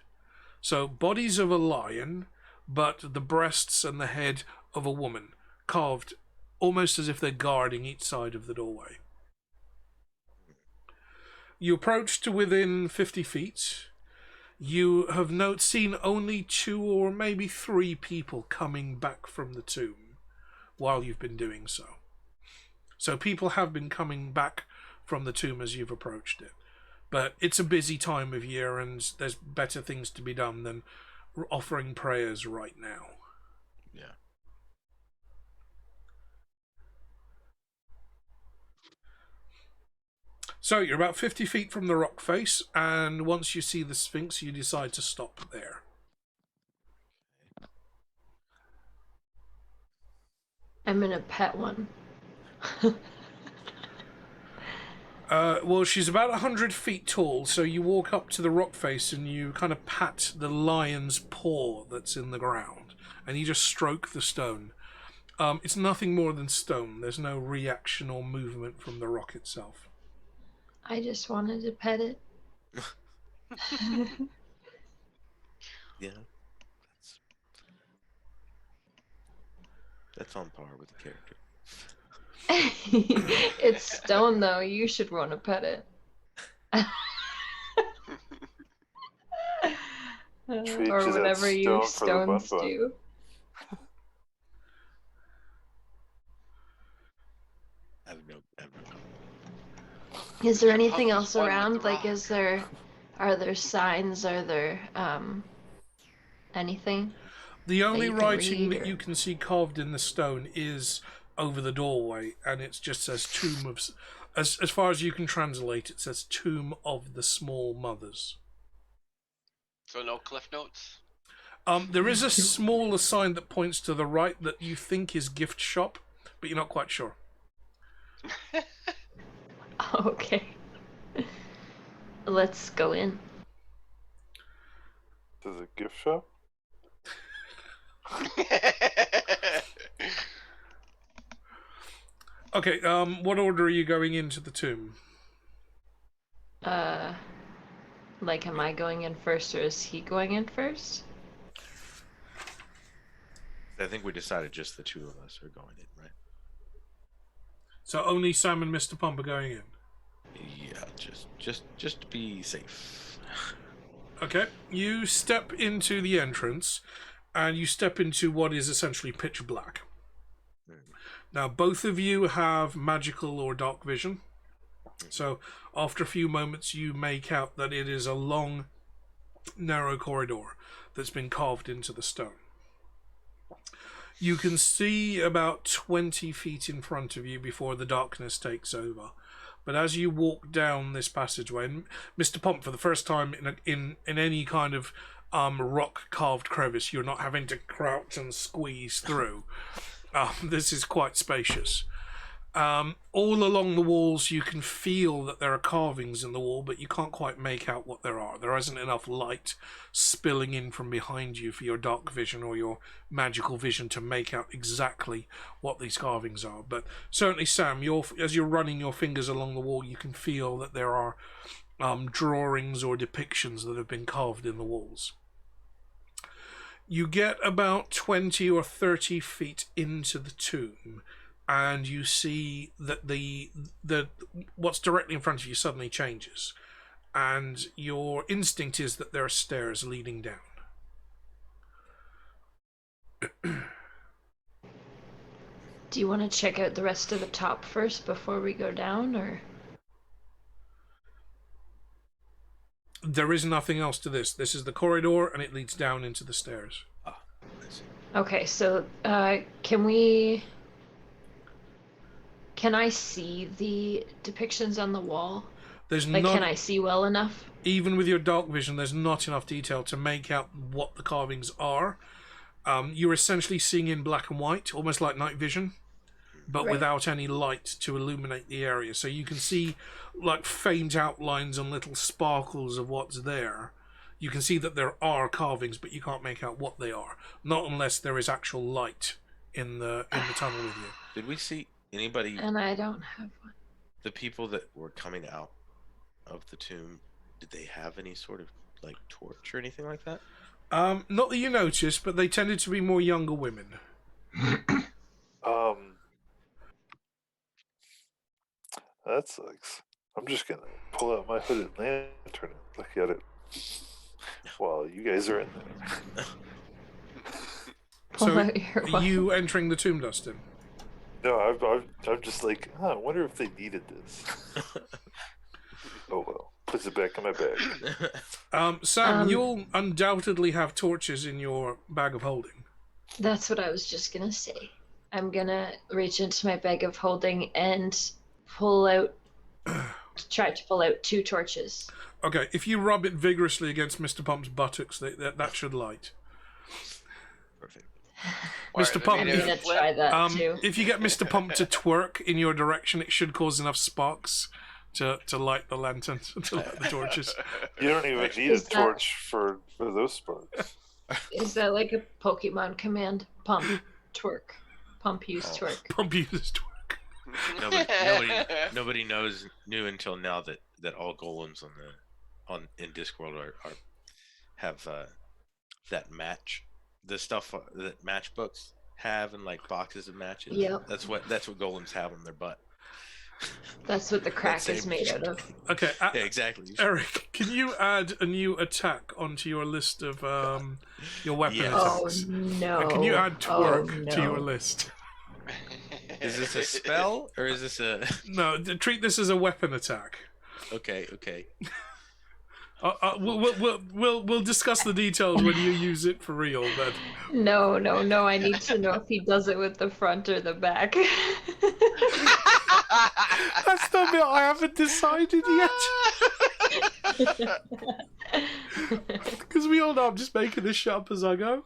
So, bodies of a lion, but the breasts and the head of a woman, carved almost as if they're guarding each side of the doorway. You approach to within 50 feet. You have seen only 2 or maybe 3 people coming back from the tomb while you've been doing so. So people have been coming back from the tomb as you've approached it. But it's a busy time of year, and there's better things to be done than offering prayers right now. Yeah. So you're about 50 feet from the rock face, and once you see the Sphinx, you decide to stop there. I'm gonna pet one. Well, she's about 100 feet tall, so you walk up to the rock face and you kind of pat the lion's paw that's in the ground, and you just stroke the stone. It's nothing more than stone. There's no reaction or movement from the rock itself. I just wanted to pet it. Yeah. That's on par with the character. It's stone, though. You should want to pet it. Treat Or you that whatever you stone for the stones bun bun. do. I have no. Is there anything Huff else is one with around? the Like, rock. are there signs? Are there, anything? The only you can writing read, that or- you can see carved in the stone is over the doorway, and it just says tomb of... As far as you can translate, it says tomb of the small mothers. So no cliff notes? There is a smaller sign that points to the right that you think is gift shop, but you're not quite sure. Okay. Let's go in. This is a gift shop? Okay, what order are you going into the tomb? Like, am I going in first or is he going in first? I think we decided just the two of us are going in, right? So only Sam and Mr. Pump are going in. Yeah, just to be safe. Okay, you step into the entrance, and you step into what is essentially pitch black. Now, both of you have magical or dark vision. So, after a few moments, you make out that it is a long, narrow corridor that's been carved into the stone. You can see about 20 feet in front of you before the darkness takes over. But as you walk down this passageway, and Mr. Pump, for the first time in any kind of rock-carved crevice, you're not having to crouch and squeeze through. This is quite spacious. All along the walls, you can feel that there are carvings in the wall, but you can't quite make out what there are. There isn't enough light spilling in from behind you for your dark vision or your magical vision to make out exactly what these carvings are. But certainly, Sam, as you're running your fingers along the wall, you can feel that there are drawings or depictions that have been carved in the walls. You get about 20 or 30 feet into the tomb, and you see that the what's directly in front of you suddenly changes, and your instinct is that there are stairs leading down. Do you want to check out the rest of the top first before we go down, or? There is nothing else to this. This is the corridor, and it leads down into the stairs. Ah, I see. Okay, so can I see the depictions on the wall? There's Like, not, can I see well enough? even with your dark vision, there's not enough detail to make out what the carvings are. You're essentially seeing in black and white, almost like night vision, but Right. without any light to illuminate the area. So you can see like faint outlines and little sparkles of what's there. You can see that there are carvings, but you can't make out what they are. Not unless there is actual light in the tunnel with you. Did we see anybody? And I don't have one. The people that were coming out of the tomb, did they have any sort of like torch or anything like that? Not that you noticed, but they tended to be more younger women. That sucks. I'm just gonna pull out my hooded lantern and look at it while you guys are in there. Pull So out your are weapon. you entering the tomb, Dustin? No, I'm just like, I wonder if they needed this. Oh well, puts it back in my bag. Sam, you'll undoubtedly have torches in your bag of holding. That's what I was just gonna say. I'm gonna reach into my bag of holding and try to pull out 2 torches. Okay, if you rub it vigorously against Mr. Pump's buttocks, that should light. Perfect. Mr. Pump, I'm gonna try that too. if you get Mr. Pump to twerk in your direction, it should cause enough sparks to light the lantern, to light the torches. You don't even need a Is that- torch for those sparks. Is that like a Pokemon command? Pump, twerk. Pump, use, twerk. Pump uses twerk. Nobody knew until now that all golems in Discworld have that match, the stuff that matchbooks have in like boxes of matches. Yep. That's what golems have on their butt. That's what the crack That is same- made out of. Okay, Yeah, exactly. Eric, can you add a new attack onto your list of your weapon Yes. Oh attacks? no. Can you add twerk Oh, to your no. list? Is this a spell or is this a? No, treat this as a weapon attack. Okay. We'll discuss the details when you use it for real. But No. I need to know if he does it with the front or the back. that's the bit I haven't decided yet. Because we all know I'm just making this shit up as I go.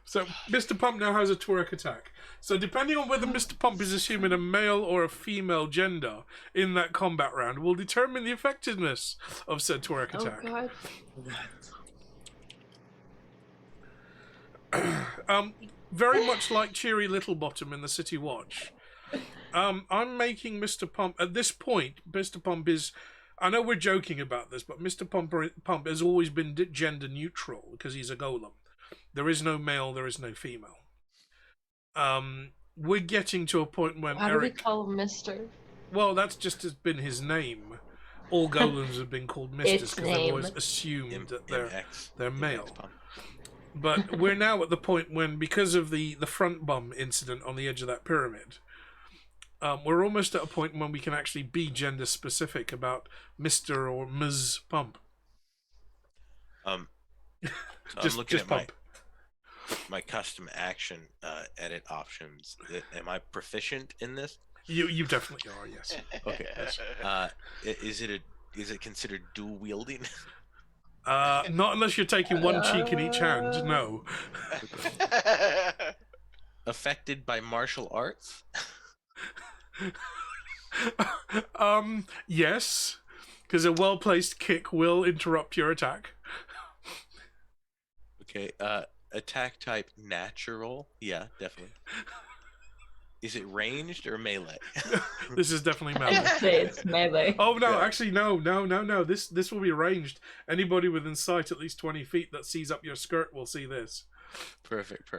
So Mr. Pump now has a twerk attack. So depending on whether Mr. Pump is assuming a male or a female gender in that combat round will determine the effectiveness of said Toric Oh attack. god. Very much like Cheery Littlebottom in the City Watch. I'm making Mr. Pump at this point. Mr. Pump is. I know we're joking about this, but Mr. Pump has always been gender neutral because he's a golem. There is no male, there is no female. We're getting to a point when How do we Eric. call him Mister? Well, that's just has been his name. All golems have been called misters Its because they've name. always assumed that they're MX male. pump. But we're now at the point when, because of the front bum incident on the edge of that pyramid, we're almost at a point when we can actually be gender specific about Mr. or Ms. Pump. So Just- I'm looking just at pump. my custom action edit options. Am I proficient in this? You definitely are, yes. Okay. Is it considered dual wielding? Not unless you're taking one cheek in each hand, no. Affected by martial arts? Yes, because a well-placed kick will interrupt your attack. Okay. Attack type natural? Yeah, definitely. Is it ranged or melee? This is definitely I'd melee. say it's melee. Oh no, Yeah. actually no. This will be ranged. Anybody within sight at least 20 feet that sees up your skirt will see this. Perfect.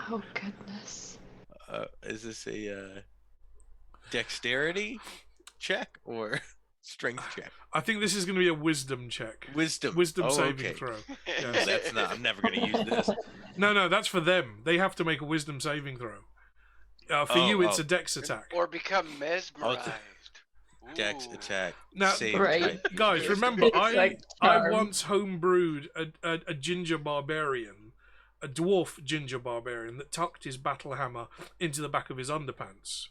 Oh goodness. Is this a dexterity check or strength check? I think this is going to be a wisdom check. Wisdom. Wisdom Oh, saving okay. throw. No, Yes. that's not. I'm never going to use this. No, that's for them. They have to make a wisdom saving throw. For you, it's oh. a dex attack. Or become mesmerized. Dex Ooh. attack. Now, save Right. type. Guys, remember, It's I like I charm. once homebrewed a ginger barbarian, a dwarf ginger barbarian that tucked his battle hammer into the back of his underpants.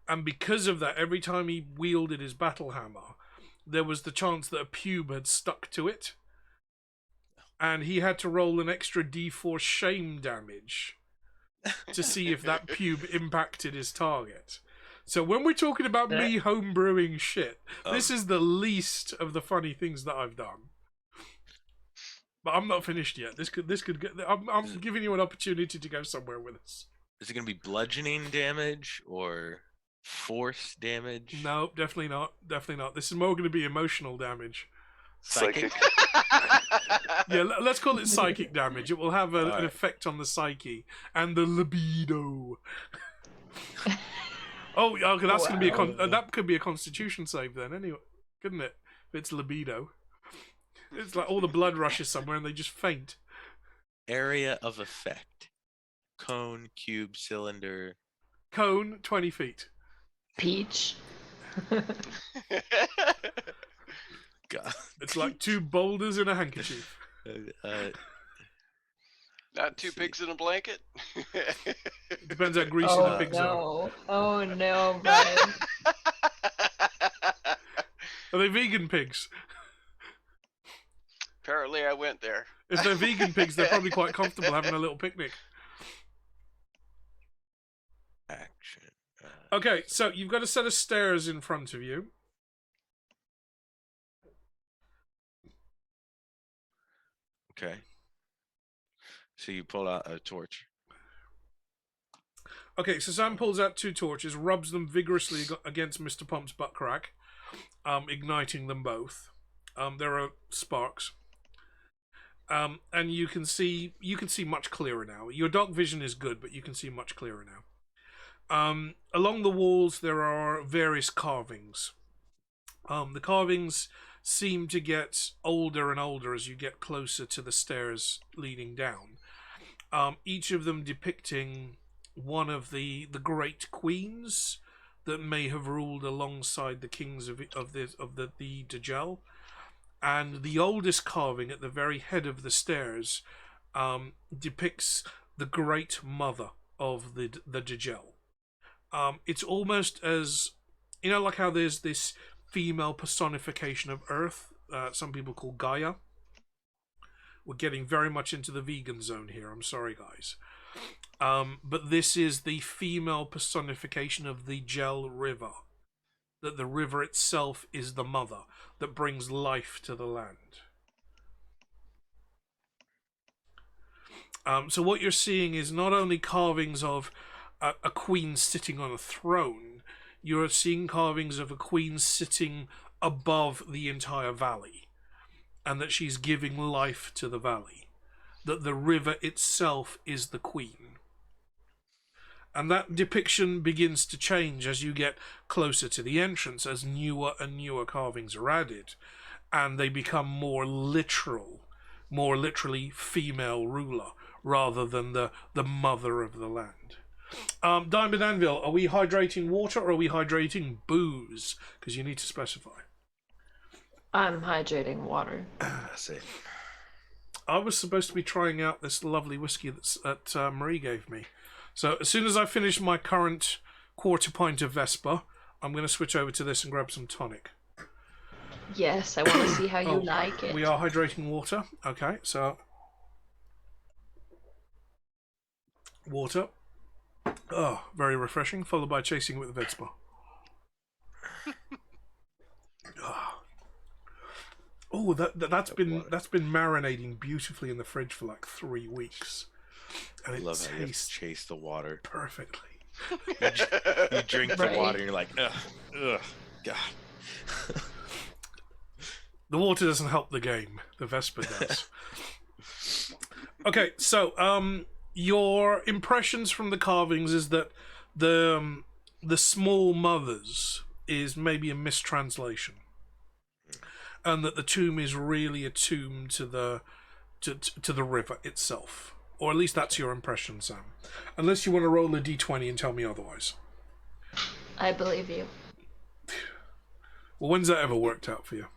And because of that, every time he wielded his battle hammer, there was the chance that a pube had stuck to it. And he had to roll an extra d4 shame damage to see if that pube impacted his target. So when we're talking about me homebrewing shit, this is the least of the funny things that I've done. But I'm not finished yet. This could get. I'm giving you an opportunity to go somewhere with us. Is it going to be bludgeoning damage or force damage? No, definitely not. Definitely not. This is more going to be emotional damage. Psychic. Yeah, let's call it psychic damage. It will have an Alright. effect on the psyche and the libido. Oh, okay, that's going to be that could be a Constitution save then, anyway, couldn't it? If it's libido, it's like all the blood rushes somewhere and they just faint. Area of effect. Cone, cube, cylinder. Cone, 20 feet. Peach. God. It's like two boulders in a handkerchief. Not two pigs in a blanket? Depends how greasy Oh the pigs are. no. Oh no, Brian. Are they vegan pigs? Apparently I went there. If they're vegan pigs, they're probably quite comfortable having a little picnic. Action. Okay, so you've got a set of stairs in front of you. Okay. So you pull out a torch. Okay, so Sam pulls out two torches, rubs them vigorously against Mr. Pump's butt crack, igniting them both. There are sparks, and you can see much clearer now. Your dark vision is good, but you can see much clearer now. Along the walls there are various carvings. The carvings seem to get older and older as you get closer to the stairs leading down. Each of them depicting one of the great queens that may have ruled alongside the kings of the Dajjal. And the oldest carving at the very head of the stairs depicts the great mother of the Dajjal. It's almost as, you know, like how there's this female personification of Earth, some people call Gaia. We're getting very much into the vegan zone here, I'm sorry guys. But this is the female personification of the Gel River. That the river itself is the mother that brings life to the land. So what you're seeing is not only carvings of a queen sitting on a throne, you're seeing carvings of a queen sitting above the entire valley, and that she's giving life to the valley. That the river itself is the queen. And that depiction begins to change as you get closer to the entrance, as newer and newer carvings are added, and they become more literal, more literally female ruler, rather than the mother of the land. Diamond Anvil, are we hydrating water or are we hydrating booze? Because you need to specify. I'm hydrating water. That's it. I was supposed to be trying out this lovely whiskey that Marie gave me. So as soon as I finish my current quarter pint of Vespa, I'm going to switch over to this and grab some tonic. Yes, I want to see how you like it. We are hydrating water. Okay, so water. Oh, very refreshing, followed by chasing it with Vespa. Oh, that's been marinating beautifully in the fridge for like 3 weeks. And I it love how you have to tastes chase the water. perfectly. You drink the Right. water and you're like, ugh, God. The water doesn't help the game. The Vespa does. Okay, so your impressions from the carvings is that the small mothers is maybe a mistranslation, and that the tomb is really a tomb to the river itself, or at least that's your impression, Sam. Unless you want to roll a d20 and tell me otherwise. I believe you. Well, when's that ever worked out for you?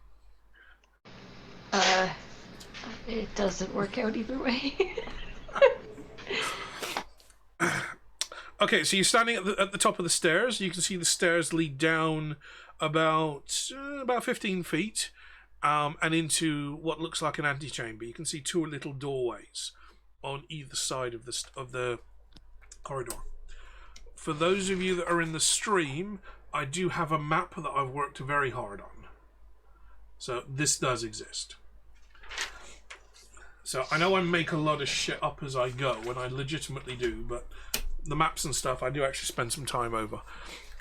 It doesn't work out either way. Okay, so you're standing at the top of the stairs. You can see the stairs lead down about 15 feet, and into what looks like an antechamber. You can see 2 little doorways on either side of the corridor. For those of you that are in the stream, I do have a map that I've worked very hard on. So this does exist. So I know I make a lot of shit up as I go, and I legitimately do, but the maps and stuff I do actually spend some time over.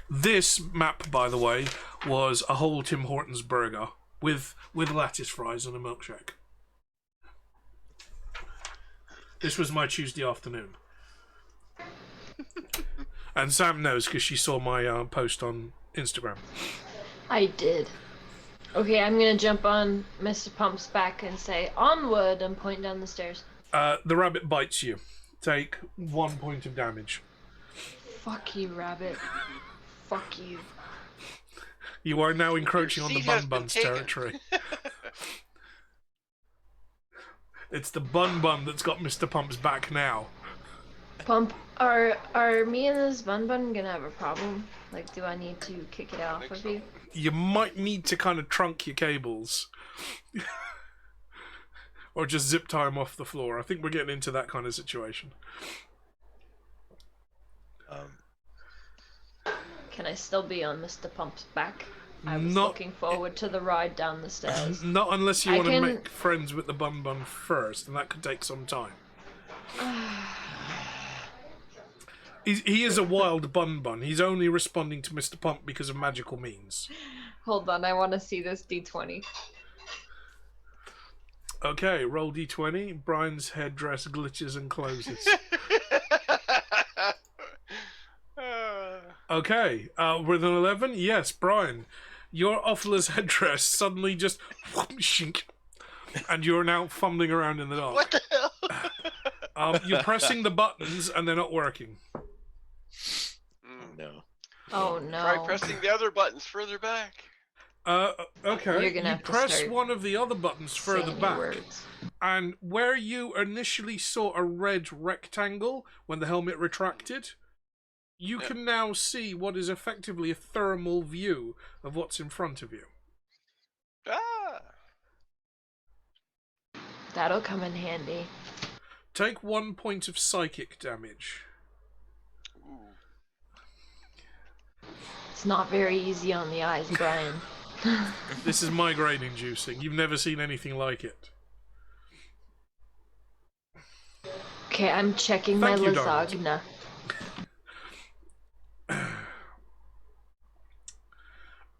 This map, by the way, was a whole Tim Hortons burger with lettuce fries and a milkshake. This was my Tuesday afternoon. And Sam knows because she saw my post on Instagram. I did. Okay, I'm gonna jump on Mr. Pump's back and say, onward, and point down the stairs. The rabbit bites you. Take 1 point of damage. Fuck you, rabbit. Fuck you. You are now encroaching on the seat has Bun been Bun's taken. territory. It's the Bun Bun that's got Mr. Pump's back now. Pump, are me and this Bun Bun gonna have a problem? Like, do I need to kick it off think of so. you? You might need to kind of trunk your cables. Or just zip tie them off the floor. I think we're getting into that kind of situation. Can I still be on Mr. Pump's back? I was Not- looking forward to the ride down the stairs. Not unless you I want to can- make friends with the Bun Bun first, and that could take some time. He is a wild Bun Bun. He's only responding to Mr. Pump because of magical means. Hold on, I want to see this D20. Okay, roll d20. Brian's headdress glitches and closes. Okay, with an 11, yes, Brian, your Offler's headdress suddenly just shink, and you're now fumbling around in the dark. What the hell? You're pressing the buttons and they're not working. No. Oh no. Try pressing the other buttons further back. Okay, You're gonna you have to press start one of the other buttons further saying your back, words. and where you initially saw a red rectangle when the helmet retracted, you can now see what is effectively a thermal view of what's in front of you. Ah. That'll come in handy. Take 1 point of psychic damage. Ooh. It's not very easy on the eyes, Brian. This is migraine inducing. You've never seen anything like it. Okay, I'm checking Thank my you, Donald. lasagna.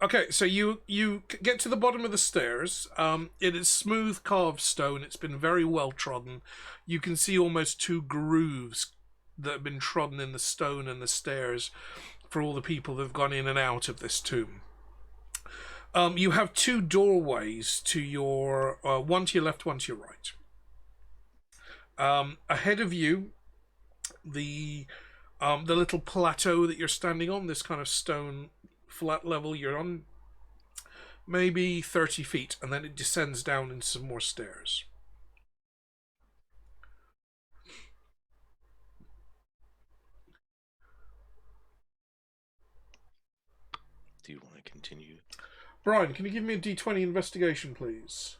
Okay, so you get to the bottom of the stairs. It is smooth carved stone. It's been very well trodden. You can see almost 2 grooves that have been trodden in the stone and the stairs for all the people that have gone in and out of this tomb. You have 2 doorways to your one to your left, one to your right. Ahead of you, the little plateau that you're standing on, this kind of stone flat level, you're on maybe 30 feet, and then it descends down into some more stairs. Do you want to continue? Brian, can you give me a D20 investigation, please?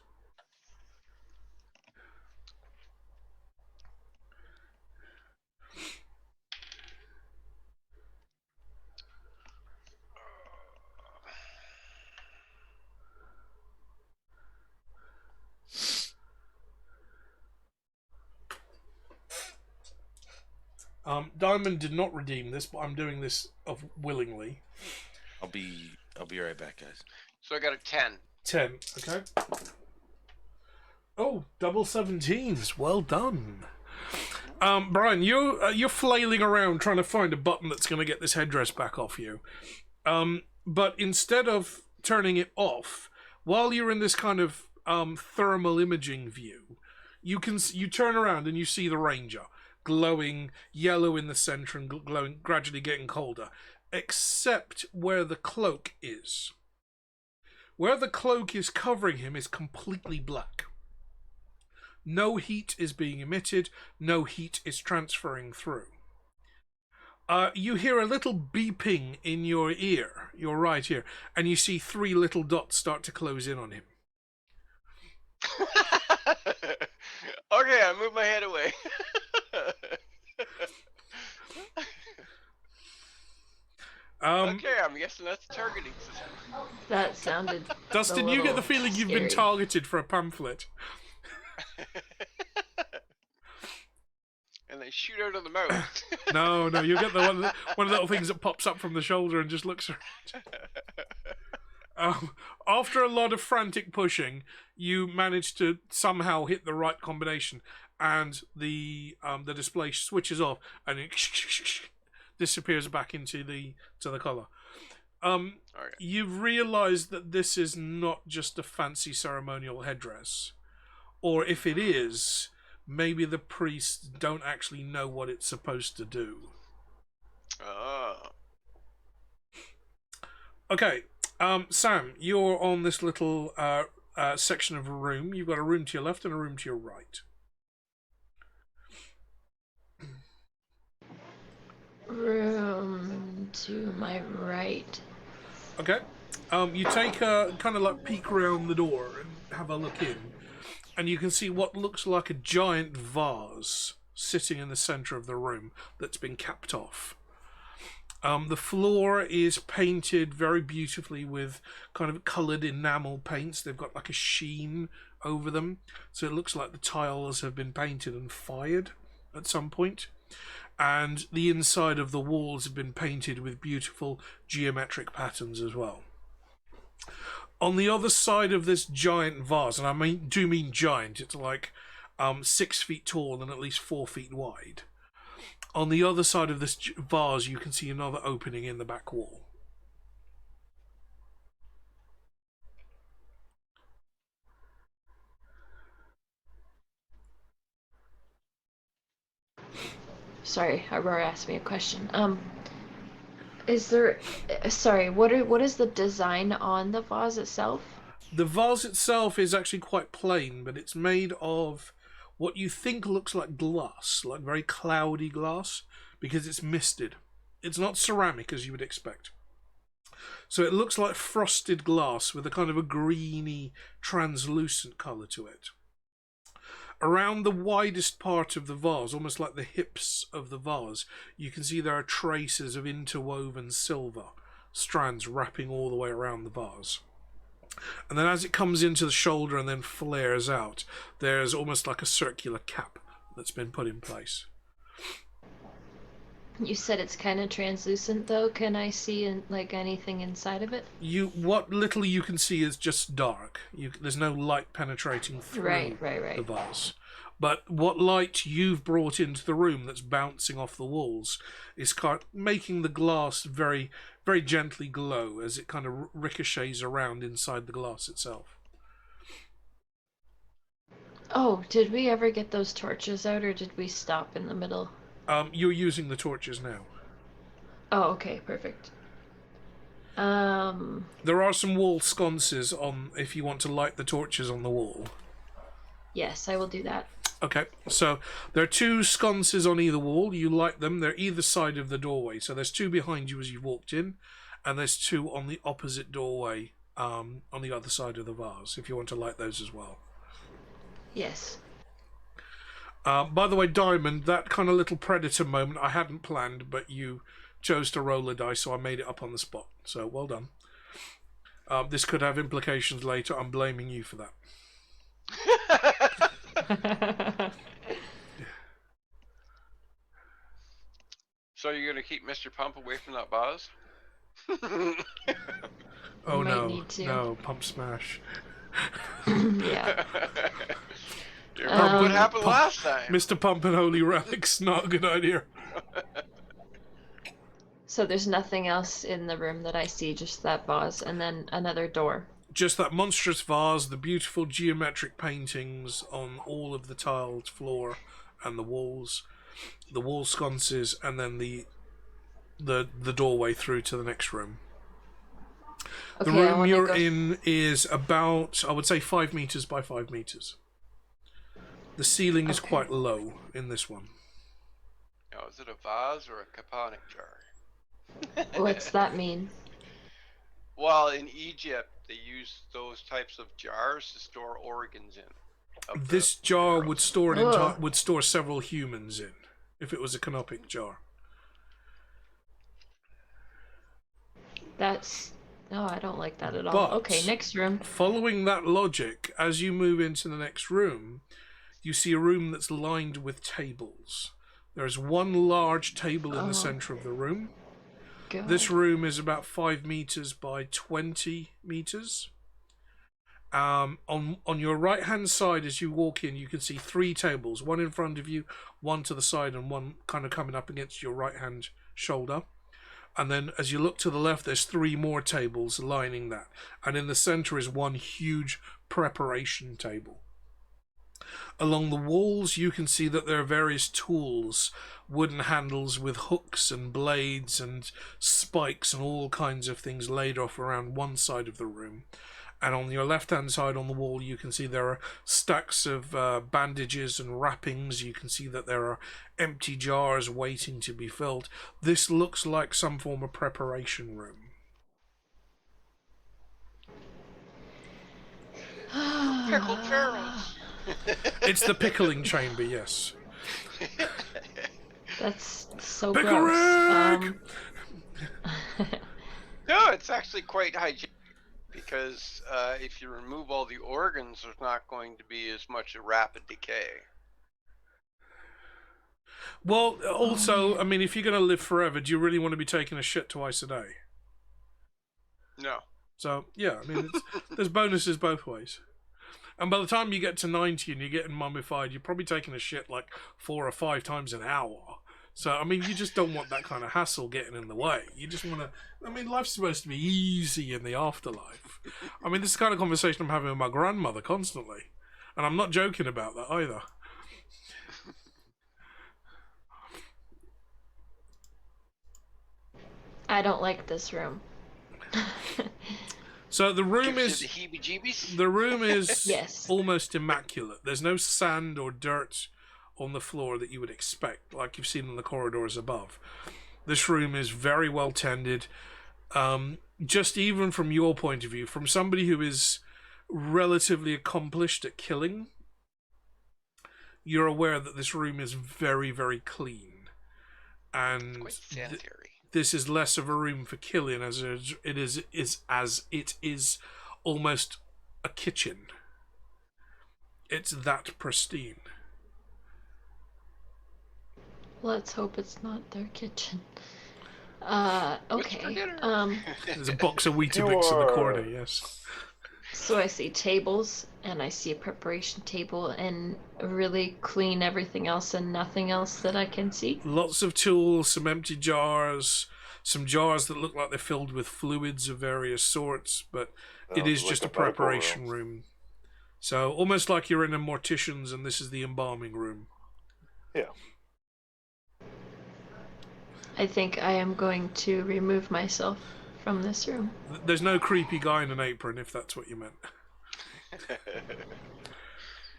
Diamond did not redeem this, but I'm doing this willingly. I'll be right back, guys. So I got a 10. 10, okay. Oh, double 17s. Well done. Brian, you're flailing around trying to find a button that's going to get this headdress back off you. But instead of turning it off, while you're in this kind of thermal imaging view, you turn around and you see the Ranger glowing yellow in the center and glowing, gradually getting colder, except where the cloak is. Where the cloak is covering him is completely black. No heat is being emitted, no heat is transferring through. You hear a little beeping in your ear, your right ear, and you see 3 little dots start to close in on him. Okay, I moved my head away. Okay, I'm guessing that's the targeting system. That sounded. Dustin, you get the feeling you've been targeted for a pamphlet. And they shoot out of the mouth. No, you get the one of the little things that pops up from the shoulder and just looks around. After a lot of frantic pushing, you manage to somehow hit the right combination, and the display switches off and it disappears back into the color. Okay. You've realised that this is not just a fancy ceremonial headdress, or if it is, maybe the priests don't actually know what it's supposed to do. Oh. Okay, Sam, you're on this little section of a room. You've got a room to your left and a room to your right. Room to my right. Okay. You take a kind of like peek around the door and have a look in, and you can see what looks like a giant vase sitting in the center of the room that's been capped off. The floor is painted very beautifully with kind of coloured enamel paints. They've got like a sheen over them, so it looks like the tiles have been painted and fired at some point. And the inside of the walls have been painted with beautiful geometric patterns as well. On the other side of this giant vase, and I do mean giant, it's like 6 feet tall and at least 4 feet wide. On the other side of this vase, you can see another opening in the back wall. Sorry, Aurora asked me a question. Is there? Sorry, what is the design on the vase itself? The vase itself is actually quite plain, but it's made of what you think looks like glass, like very cloudy glass, because it's misted. It's not ceramic as you would expect. So it looks like frosted glass with a kind of a greeny, translucent colour to it. Around the widest part of the vase, almost like the hips of the vase, you can see there are traces of interwoven silver strands wrapping all the way around the vase. And then as it comes into the shoulder and then flares out, there's almost like a circular cap that's been put in place. You said it's kind of translucent, though. Can I see like anything inside of it? What little you can see is just dark. There's no light penetrating through Right. the vase. But what light you've brought into the room that's bouncing off the walls is making the glass very, very gently glow as it kind of ricochets around inside the glass itself. Oh, did we ever get those torches out, or did we stop in the middle? You're using the torches now. Oh, okay, perfect. There are some wall sconces on if you want to light the torches on the wall. Yes, I will do that. Okay, so there are 2 sconces on either wall. You light them. They're either side of the doorway. So there's 2 behind you as you walked in, and there's 2 on the opposite doorway on the other side of the vase, if you want to light those as well. Yes. By the way, Diamond, that kind of little predator moment I hadn't planned, but you chose to roll a dice, so I made it up on the spot. So well done. This could have implications later. I'm blaming you for that. So you're gonna keep Mr. Pump away from that vase? Oh Might no, need to. no, pump smash. Yeah. What happened last time? Mr. Pump and Holy Relics, not a good idea. So there's nothing else in the room that I see, just that vase, and then another door. Just that monstrous vase, the beautiful geometric paintings on all of the tiled floor and the walls, the wall sconces, and then the doorway through to the next room. The Okay, room you're in is about, I would say, 5 meters by 5 meters. The ceiling is quite low in this one. Now, is it a vase or a caponic jar? What's that mean? Well, in Egypt, they use those types of jars to store organs in. This jar would store would store several humans in, if it was a canopic jar. That's... No, I don't like that at all. But Okay, next room. Following that logic, as you move into the next room, you see a room that's lined with tables. There's one large table in the center of the room. God. This room is about 5 meters by 20 meters. On your right hand side as you walk in, you can see 3 tables, one in front of you, one to the side, and one kind of coming up against your right hand shoulder. And then as you look to the left, there's 3 more tables lining that, and in the center is one huge preparation table. Along the walls you can see that there are various tools, wooden handles with hooks and blades and spikes and all kinds of things laid off around one side of the room. And on your left hand side on the wall you can see there are stacks of bandages and wrappings. You can see that there are empty jars waiting to be filled. This looks like some form of preparation room. Pickled pharaohs. It's the pickling chamber, yes. That's so Pickle gross. Rick! No, it's actually quite hygienic because if you remove all the organs, there's not going to be as much a rapid decay. Well, also, I mean, if you're going to live forever, do you really want to be taking a shit twice a day? No. So, yeah, I mean, there's bonuses both ways. And by the time you get to 90 and you're getting mummified, you're probably taking a shit like 4 or 5 times an hour. So, I mean, you just don't want that kind of hassle getting in the way. You just want to... I mean, life's supposed to be easy in the afterlife. I mean, this is the kind of conversation I'm having with my grandmother constantly. And I'm not joking about that either. I don't like this room. So the room Gives is... you the heebie-jeebies? The room is Yes. almost immaculate. There's no sand or dirt on the floor that you would expect, like you've seen in the corridors above. This room is very well tended. Just even from your point of view, from somebody who is relatively accomplished at killing, you're aware that this room is very, very clean, and Quite sanitary. this is less of a room for killing as it is almost a kitchen. It's that pristine. Let's hope it's not their kitchen. Okay. There's a box of Weetabix in the corner, yes. So I see tables, and I see a preparation table, and really clean everything else, and nothing else that I can see. Lots of tools, some empty jars, some jars that look like they're filled with fluids of various sorts, but it is like just a a medical preparation room. So almost like you're in a mortician's and this is the embalming room. Yeah. I think I am going to remove myself from this room. There's no creepy guy in an apron, if that's what you meant.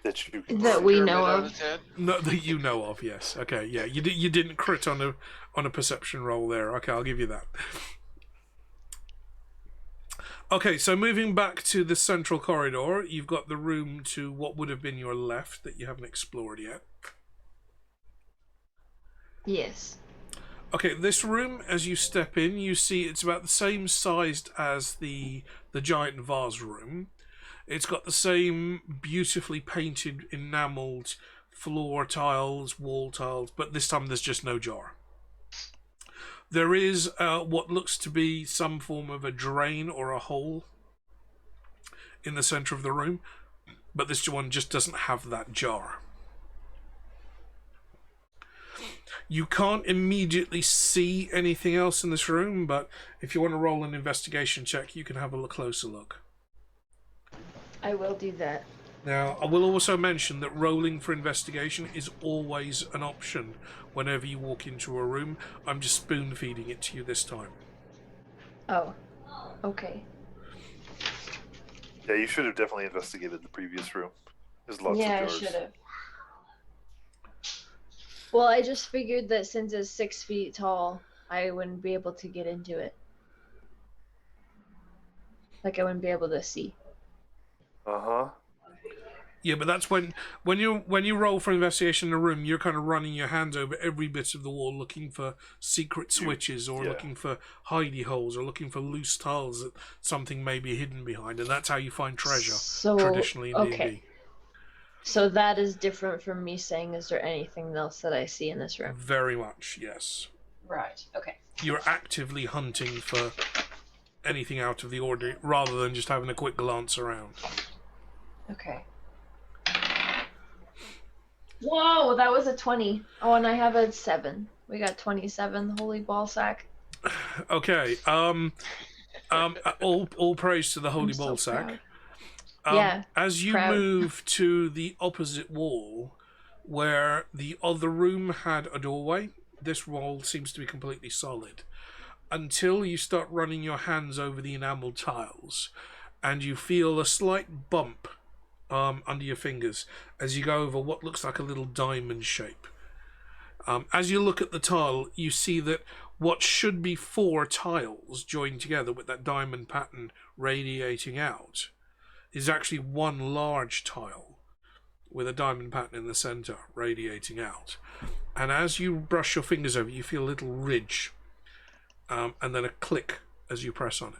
That we know of. No, that you know of, yes. Okay, yeah. You didn't crit on a perception roll there. Okay, I'll give you that. Okay, so moving back to the central corridor, you've got the room to what would have been your left that you haven't explored yet. Yes. Okay, this room, as you step in, you see it's about the same sized as the giant vase room. It's got the same beautifully painted, enamelled floor tiles, wall tiles, but this time there's just no jar. There is what looks to be some form of a drain or a hole in the centre of the room, but this one just doesn't have that jar. You can't immediately see anything else in this room, but if you want to roll an investigation check, you can have a closer look. I will do that. Now, I will also mention that rolling for investigation is always an option whenever you walk into a room. I'm just spoon-feeding it to you this time. Oh, okay. Yeah, you should have definitely investigated the previous room. There's lots of Yeah, I jars. should have. Well, I just figured that since it's 6 feet tall, I wouldn't be able to get into it. Like, I wouldn't be able to see. Uh-huh. Yeah, but that's when you roll for investigation in a room, you're kind of running your hands over every bit of the wall, looking for secret switches, or looking for hidey holes, or looking for loose tiles that something may be hidden behind, and that's how you find treasure traditionally in D&D. So that is different from me saying, is there anything else that I see in this room? Very much, yes. Right, okay. You're actively hunting for anything out of the ordinary, rather than just having a quick glance around. Okay. Whoa, that was a 20. Oh, and I have a 7. We got 27, holy ball sack. Okay, all praise to the holy ball sack. Yeah, as you move to the opposite wall, where the other room had a doorway, this wall seems to be completely solid. Until you start running your hands over the enameled tiles, and you feel a slight bump under your fingers as you go over what looks like a little diamond shape. As you look at the tile, you see that what should be 4 tiles joined together with that diamond pattern radiating out is actually one large tile with a diamond pattern in the center radiating out. And as you brush your fingers over, you feel a little ridge, and then a click as you press on it.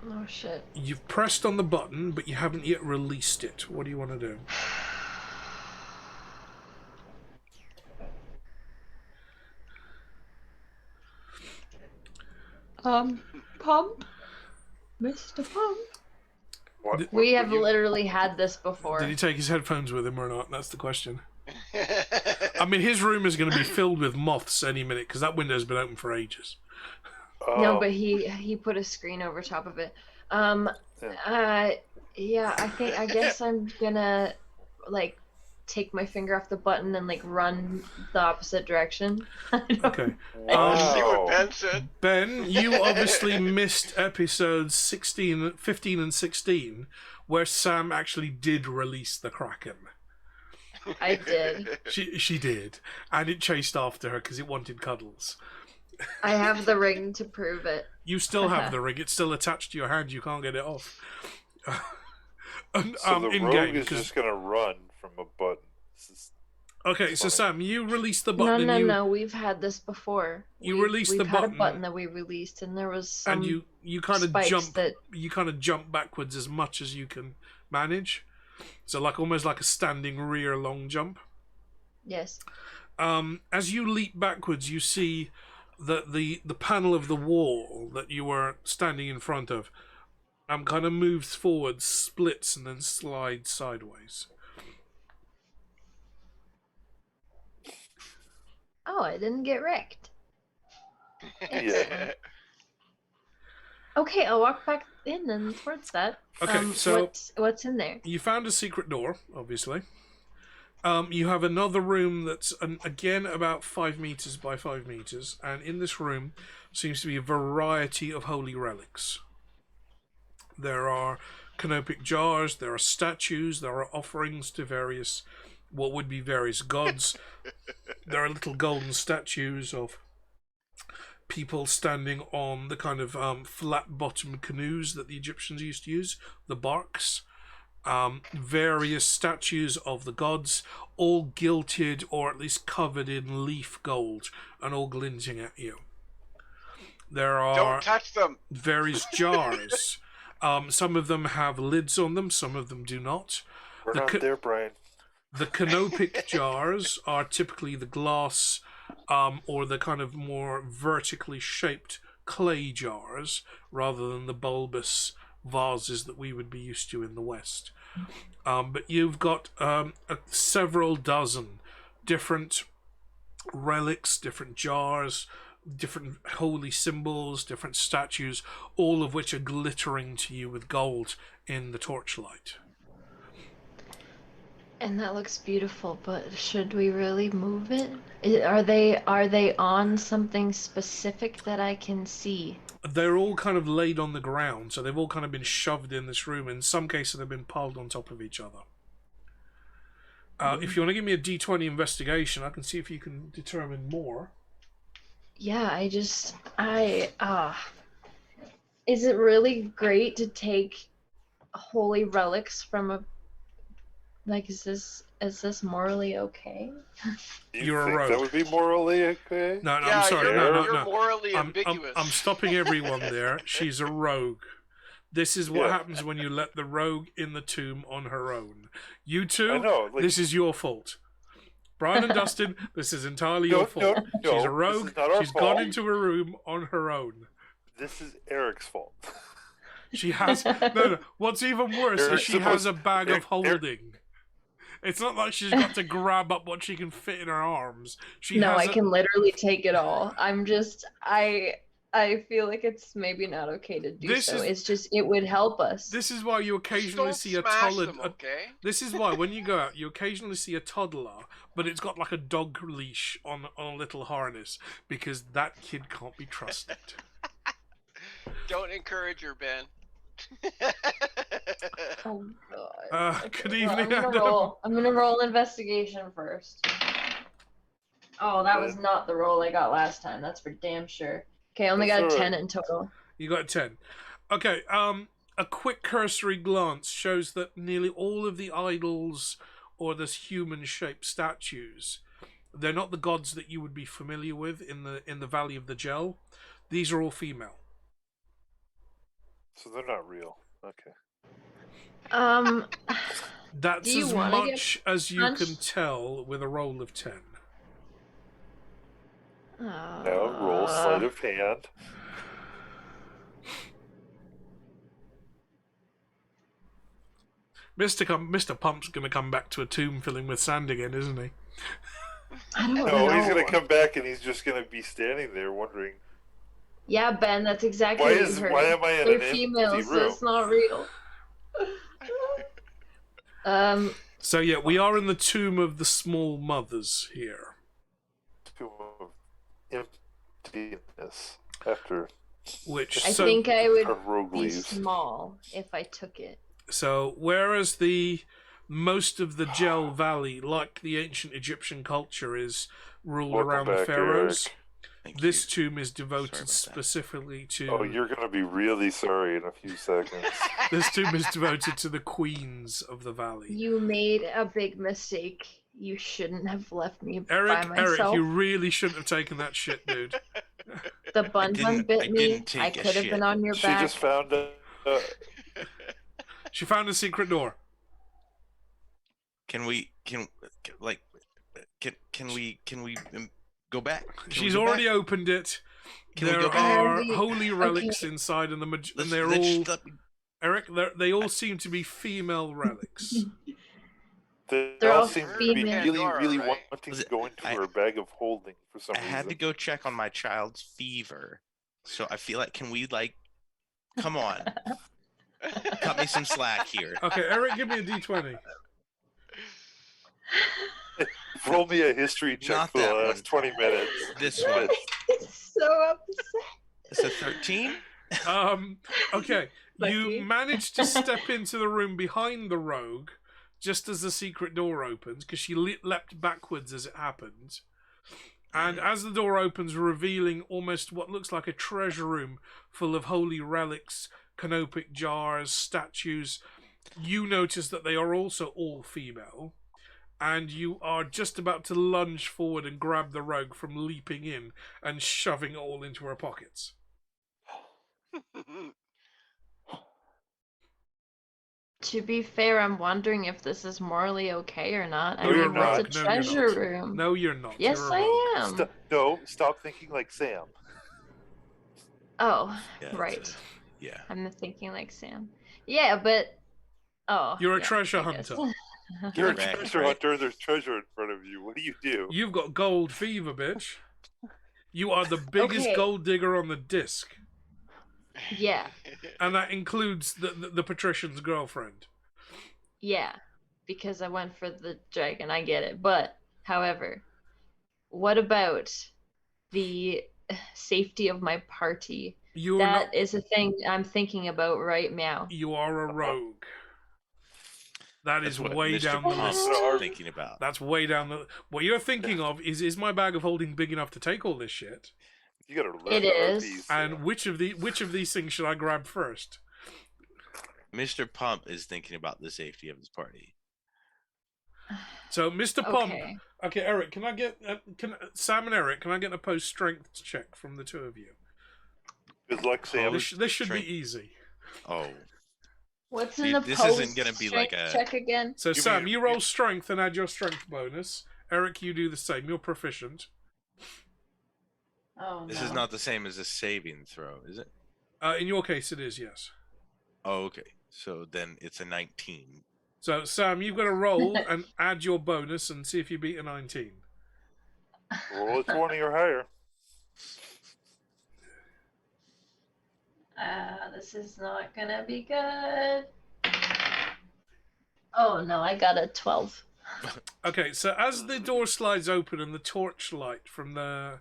Oh shit. You've pressed on the button, but you haven't yet released it. What do you want to do? Pump? Mr. Pump? What We have literally had this before. Did he take his headphones with him or not? That's the question. I mean, his room is going to be filled with moths any minute, because that window's been open for ages. No, but he put a screen over top of it. Yeah, I guess I'm gonna, like, take my finger off the button and, like, run the opposite direction. Okay. See what Ben said? Ben, you obviously missed episodes 15 and 16, where Sam actually did release the Kraken. I did. She did, and it chased after her because it wanted cuddles. I have the ring to prove it. You still have the ring. It's still attached to your hand. You can't get it off. So the in rogue game. is just gonna run from a button. Okay, so funny. Sam, you release the No, button. and no. We've had this before. You release the we've had a button, button that we released, and there was some and you kind of spikes jump. that. You kind of jump backwards as much as you can manage. So like almost like a standing rear long jump. Yes. As you leap backwards, you see that the panel of the wall that you were standing in front of kind of moves forward, splits, and then slides sideways. Oh, I didn't get wrecked. Yeah. Okay, I'll walk back in and towards that. Okay, so what's in there? you found a secret door, obviously. You have another room that's again about 5 meters by 5 meters, and in this room seems to be a variety of holy relics. There are canopic jars, there are statues, there are offerings to what would be various gods. There are little golden statues of people standing on the kind of flat-bottomed canoes that the Egyptians used to use, the barks. Various statues of the gods, all gilded or at least covered in leaf gold and all glinting at you. There are Don't touch them. various jars. Some of them have lids on them, some of them do not. We're not there, Brian. The canopic jars are typically the glass or the kind of more vertically shaped clay jars rather than the bulbous vases that we would be used to in the West. But you've got several dozen different relics, different jars, different holy symbols, different statues, all of which are glittering to you with gold in the torchlight. And that looks beautiful, but should we really move it? Are they on something specific that I can see? They're all kind of laid on the ground, so they've all kind of been shoved in this room. In some cases, they've been piled on top of each other. If you want to give me a D20 investigation, I can see if you can determine more. Yeah, is it really great to take holy relics from a, like, is this morally okay? You're a think rogue. that would be morally okay? No, Yeah, I'm sorry. you're No. morally ambiguous. I'm stopping everyone there. She's a rogue. This is what happens when you let the rogue in the tomb on her own. You two, I know, this is your fault. Brian and Dustin, this is entirely your fault. No, She's a this rogue. is not our She's fault. gone into a room on her own. This is Eric's fault. She has no. What's even worse is Eric's she has supposed- a bag of Eric- holding. It's not like she's got to grab up what she can fit in her arms. I can literally take it all. I feel like it's maybe not okay to do so. It's just, it would help us. This is why you occasionally Don't see a smash toddler. them, okay? This is why when you go out, you occasionally see a toddler, but it's got like a dog leash on a little harness because that kid can't be trusted. Don't encourage her, Ben. Oh god. Good evening, I'm gonna roll investigation first. Oh, that was not the roll I got last time. That's for damn sure. Okay, I only got a 10 in total. You got a 10. Okay, a quick cursory glance shows that nearly all of the idols or this human-shaped statues, they're not the gods that you would be familiar with in the Valley of the Gel. These are all female. So they're not real. Okay. That's Do you as wanna much as you punched? can tell with a roll of 10. Now roll sleight of hand. Mr. Pump's going to come back to a tomb filling with sand again, isn't he? I don't No, know. he's gonna come back and he's just gonna be standing there wondering, Yeah, Ben, that's exactly why what you heard. why am I in They're an empty females, so room? it's not real. So yeah, we are in the tomb of the small mothers here. Tomb of emptiness after Which I so, think I her would rogue be leaves. small if I took it. So whereas most of the Gel Valley, like the ancient Egyptian culture, is ruled Welcome around the back, pharaohs, Thank This you. tomb is devoted about that. specifically to. Oh, you're gonna be really sorry in a few seconds. This tomb is devoted to the queens of the valley. You made a big mistake. You shouldn't have left me by Eric, myself. you really shouldn't have taken that shit, dude. The bun I bit me. didn't take I a could have shit. been on your She back. just found She found a secret door. Can we go back? She's already opened it. Can we There go back? are Okay. holy relics inside, and and they're all Eric. They all seem to be female relics. They They're all all seem to be female. really, really Right? wanting to go into her bag of holding for some I reason. had to go check on my child's fever, so I feel like can we come on, cut me some slack here. Okay, Eric, give me a d20. Roll me a history check Not for the that last one. 20 minutes. This one. So upset. It's a 13. Okay, you Lucky. manage to step into the room behind the rogue just as the secret door opens, because she leapt backwards as it happened. And as the door opens, revealing almost what looks like a treasure room full of holy relics, canopic jars, statues, you notice that they are also all female. And you are just about to lunge forward and grab the rogue from leaping in and shoving it all into her pockets. To be fair, I'm wondering if this is morally okay or not. No, you're not. It's a No, you're treasure not. room. No, you're not. Yes, You're a rogue. I am. No, stop thinking like Sam. Oh, Yeah, that's right. Yeah. I'm thinking like Sam. Yeah, but You're a yeah, treasure I guess. hunter. You're a Correct, treasure right? hunter and there's treasure in front of you. What do? You've got gold fever, bitch. You are the biggest Okay. gold digger on the disc. Yeah, And that includes the patrician's girlfriend. yeah, because I went for the dragon. I get it, but however, what about the safety of my party? You're That not. is a thing I'm thinking about right now. You are a rogue. That is That's what way Mr. down the Pump's list. thinking about. That's way down the. What you're thinking of is my bag of holding big enough to take all this shit? You gotta It is. And which of these things should I grab first? Mr. Pump is thinking about the safety of his party. So, Mr. Pump. Okay. Okay, Eric, can I get Sam and Eric? Can I get an opposed strength check from the two of you? Good luck, Sam. This should be strength. easy. Oh, What's See, an this opposed isn't gonna be like strength a- check again? So, Give me Sam, your- you roll strength and add your strength bonus. Eric, you do the same. You're proficient. Oh, this no. is not the same as a saving throw, is it? In your case, it is, yes. Oh, okay. So then it's a 19. So, Sam, you've got to roll and add your bonus and see if you beat a 19. Roll a 20 or higher. This is not gonna be good. Oh no, I got a 12. Okay, so as the door slides open and the torchlight from the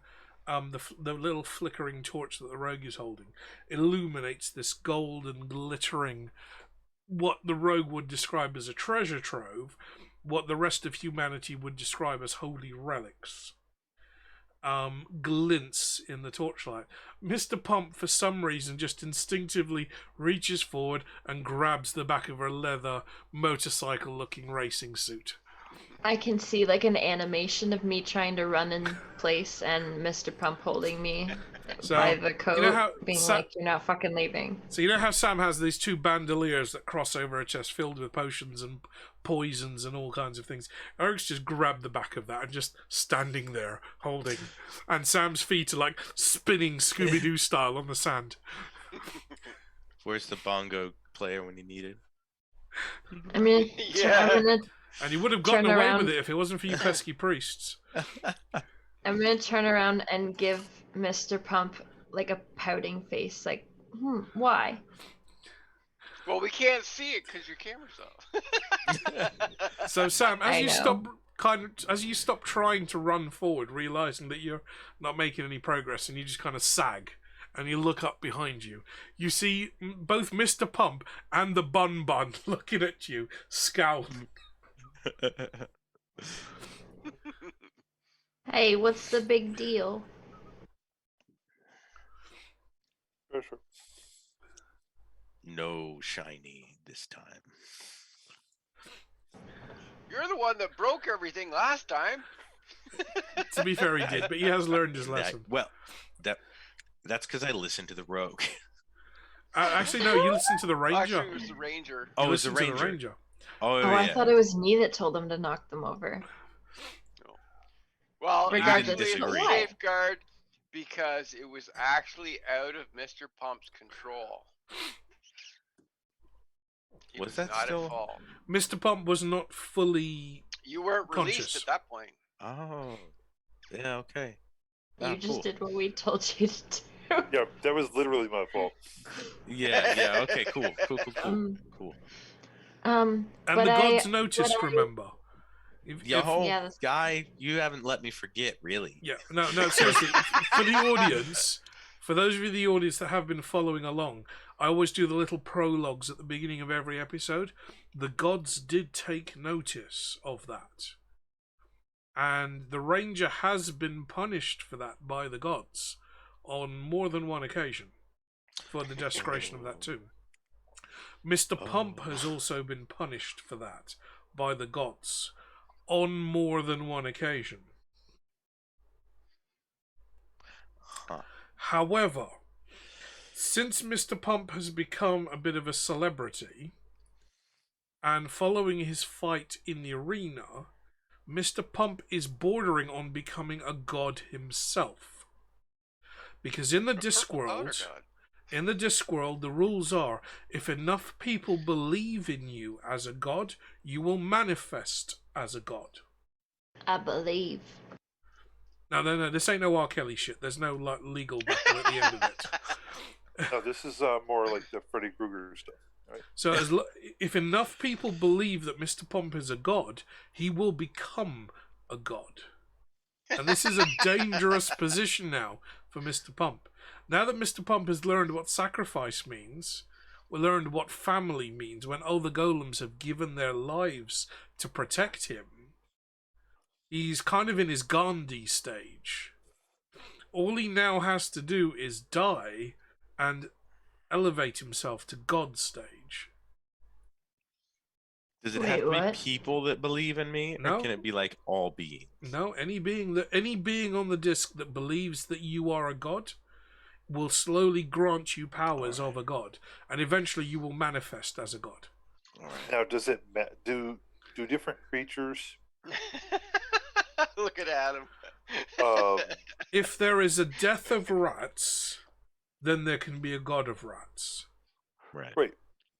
little flickering torch that the rogue is holding illuminates this golden glittering, what the rogue would describe as a treasure trove, what the rest of humanity would describe as holy relics, glints in the torchlight. Mr. Pump, for some reason, just instinctively reaches forward and grabs the back of her leather motorcycle-looking racing suit. I can see like an animation of me trying to run in place and Mr. Pump holding me So, by the coat, you know how being like, "You're not fucking leaving." So you know how Sam has these two bandoliers that cross over her chest filled with potions and poisons and all kinds of things? Eric's just grabbed the back of that and just standing there holding. And Sam's feet are like spinning Scooby-Doo style on the sand. Where's the bongo player when you need it? I'm gonna, Yeah. I'm gonna, And you would have gotten Turn away around. with it if it wasn't for you pesky priests. I'm gonna turn around and give Mr. Pump like a pouting face, like, why? Well, we can't see it because your camera's off. So Sam, I know. as you stop trying to run forward, realizing that you're not making any progress, and you just kind of sag, and you look up behind you, you see both Mr. Pump and the Bun Bun looking at you, scowling. Hey, what's the big deal? Sure. No shiny this time. You're the one that broke everything last time. To be fair, he did, but he has learned his lesson. That's because I listened to the rogue. Actually, no, you listen to the ranger. Actually, it was the ranger. Oh, You it was the listen to ranger. the ranger. Oh, Oh, I yeah. thought it was me that told them to knock them over. Well, Regardless actually, it's a of what. safeguard because it was actually out of Mr. Pump's control. He Was that not still- at fault. Mr. Pump was not fully. You weren't released Conscious. at that point. Oh, yeah, okay. You Ah, just cool. did what we told you to do. Yeah, that was literally my fault. Yeah, okay, cool. Cool. And but the gods I- noticed, but I- remember. Yeah, that's- Guy, you haven't let me forget, really. Yeah, no, seriously. For the audience, for those of you in the audience that have been following along, I always do the little prologues at the beginning of every episode. The gods did take notice of that. And the ranger has been punished for that by the gods on more than one occasion for the desecration of that tomb. Mr. Pump has also been punished for that by the gods on more than one occasion. Huh. However, since Mr. Pump has become a bit of a celebrity, and following his fight in the arena, Mr. Pump is bordering on becoming a god himself. Because in the Discworld, the rules are, if enough people believe in you as a god, you will manifest as a god. I believe. No, this ain't no R. Kelly shit. There's no legal battle at the end of it. No, this is more like the Freddy Krueger stuff. Right? So if enough people believe that Mr. Pump is a god, he will become a god. And this is a dangerous position now for Mr. Pump. Now that Mr. Pump has learned what sacrifice means, we learned what family means, when all the golems have given their lives to protect him, he's kind of in his Gandhi stage. All he now has to do is die and elevate himself to God stage. Does it Wait, have to what? be people that believe in me, No. or can it be like all beings? No, any being on the disc that believes that you are a god will slowly grant you powers of a god, and eventually you will manifest as a god. All right. Now, does it do different creatures? Look at Adam. If there is a death of rats, then there can be a god of rats. Right. Wait.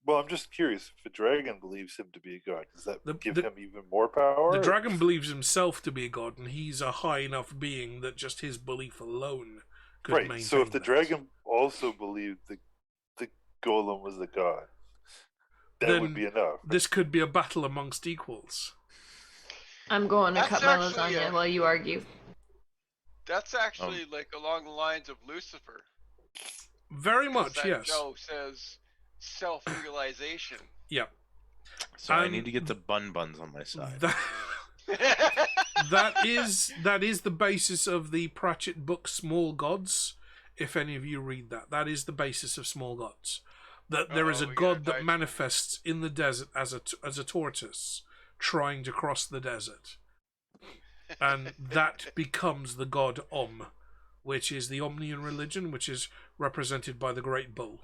Well, I'm just curious. If a dragon believes him to be a god, does that give the- him even more power? The dragon believes himself to be a god, and he's a high enough being that just his belief alone could Right. maintain So if the that. dragon also believed the golem was a god, that Then would be enough. This could be a battle amongst equals. I'm going to That's cut my actually lasagna while you argue. That's actually like along the lines of Lucifer. Very 'cause much, that yes. Joe says self-realization. Yeah. So I need to get the buns on my side. That is the basis of the Pratchett book Small Gods. If any of you read that is the basis of Small Gods. That there is a we god gotta that manifests in the desert as a tortoise trying to cross the desert, and that becomes the god Om, which is the Omnian religion, which is represented by the great bull.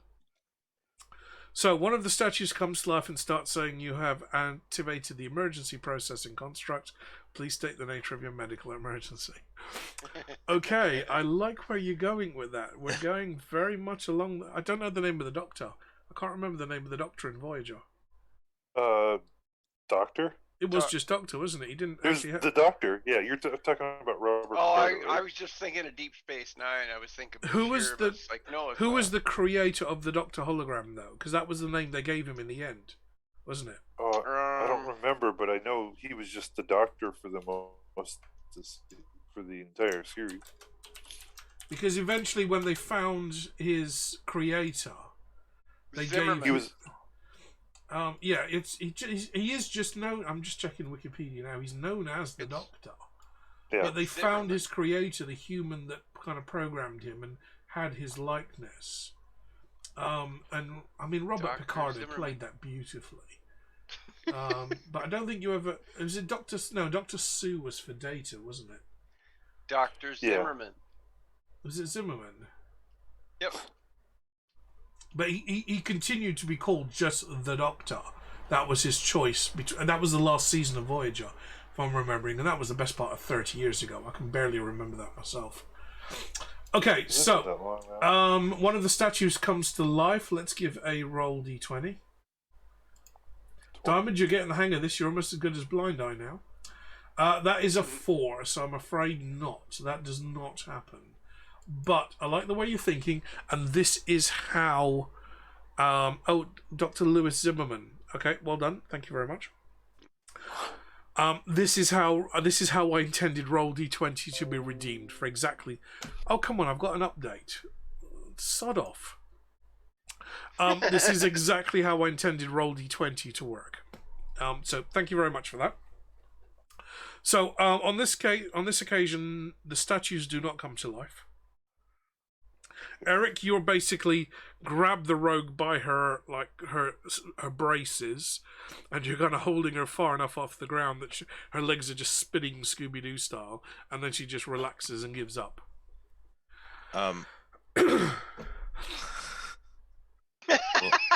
So one of the statues comes to life and starts saying, "You have activated the emergency processing construct. Please state the nature of your medical emergency." Okay, I like where you're going with that. We're going very much along. I don't know the name of the doctor. I can't remember the name of the doctor in Voyager. Doctor? It was just Doctor, wasn't it? He didn't It was actually have... the Doctor. Yeah, you're talking about Robert. Oh, Carter, I right? was just thinking of Deep Space Nine. I was thinking. Who was Bashir, the- but it's like, no, it's Who not. was the creator of the Doctor hologram, though? Because that was the name they gave him in the end, wasn't it? I don't remember, but I know he was just the Doctor for the for the entire series. Because eventually, when they found his creator, they Zimmerman. gave He was he is just known. I'm just checking Wikipedia now. He's known as the Doctor, yeah. but they found Zimmerman. his creator, the human that kind of programmed him and had his likeness. And I mean, Robert Dr. Picardo Zimmerman. played that beautifully. But I don't think you ever. Was it Doctor? No, Doctor Sue was for Data, wasn't it? Dr. Zimmerman. Was it Zimmerman? Yep. But he continued to be called just the Doctor. That was his choice, and that was the last season of Voyager, if I'm remembering, and that was the best part of 30 years ago. I can barely remember that myself. Okay, so one of the statues comes to life. Let's give a roll d20. Diamond, you're getting the hang of this. You're almost as good as Blind Eye now. That is a 4, so I'm afraid not. That does not happen. But I like the way you're thinking, and this is how... Dr. Lewis Zimmerman. Okay, well done. Thank you very much. This is how I intended roll d20 to be redeemed for exactly... Oh, come on, I've got an update. Sod off. This is exactly how I intended roll d20 to work. So thank you very much for that. So on this occasion, the statues do not come to life. Eric, you're basically grab the rogue by her braces, and you're kind of holding her far enough off the ground that her legs are just spinning Scooby-Doo style, and then she just relaxes and gives up. Well,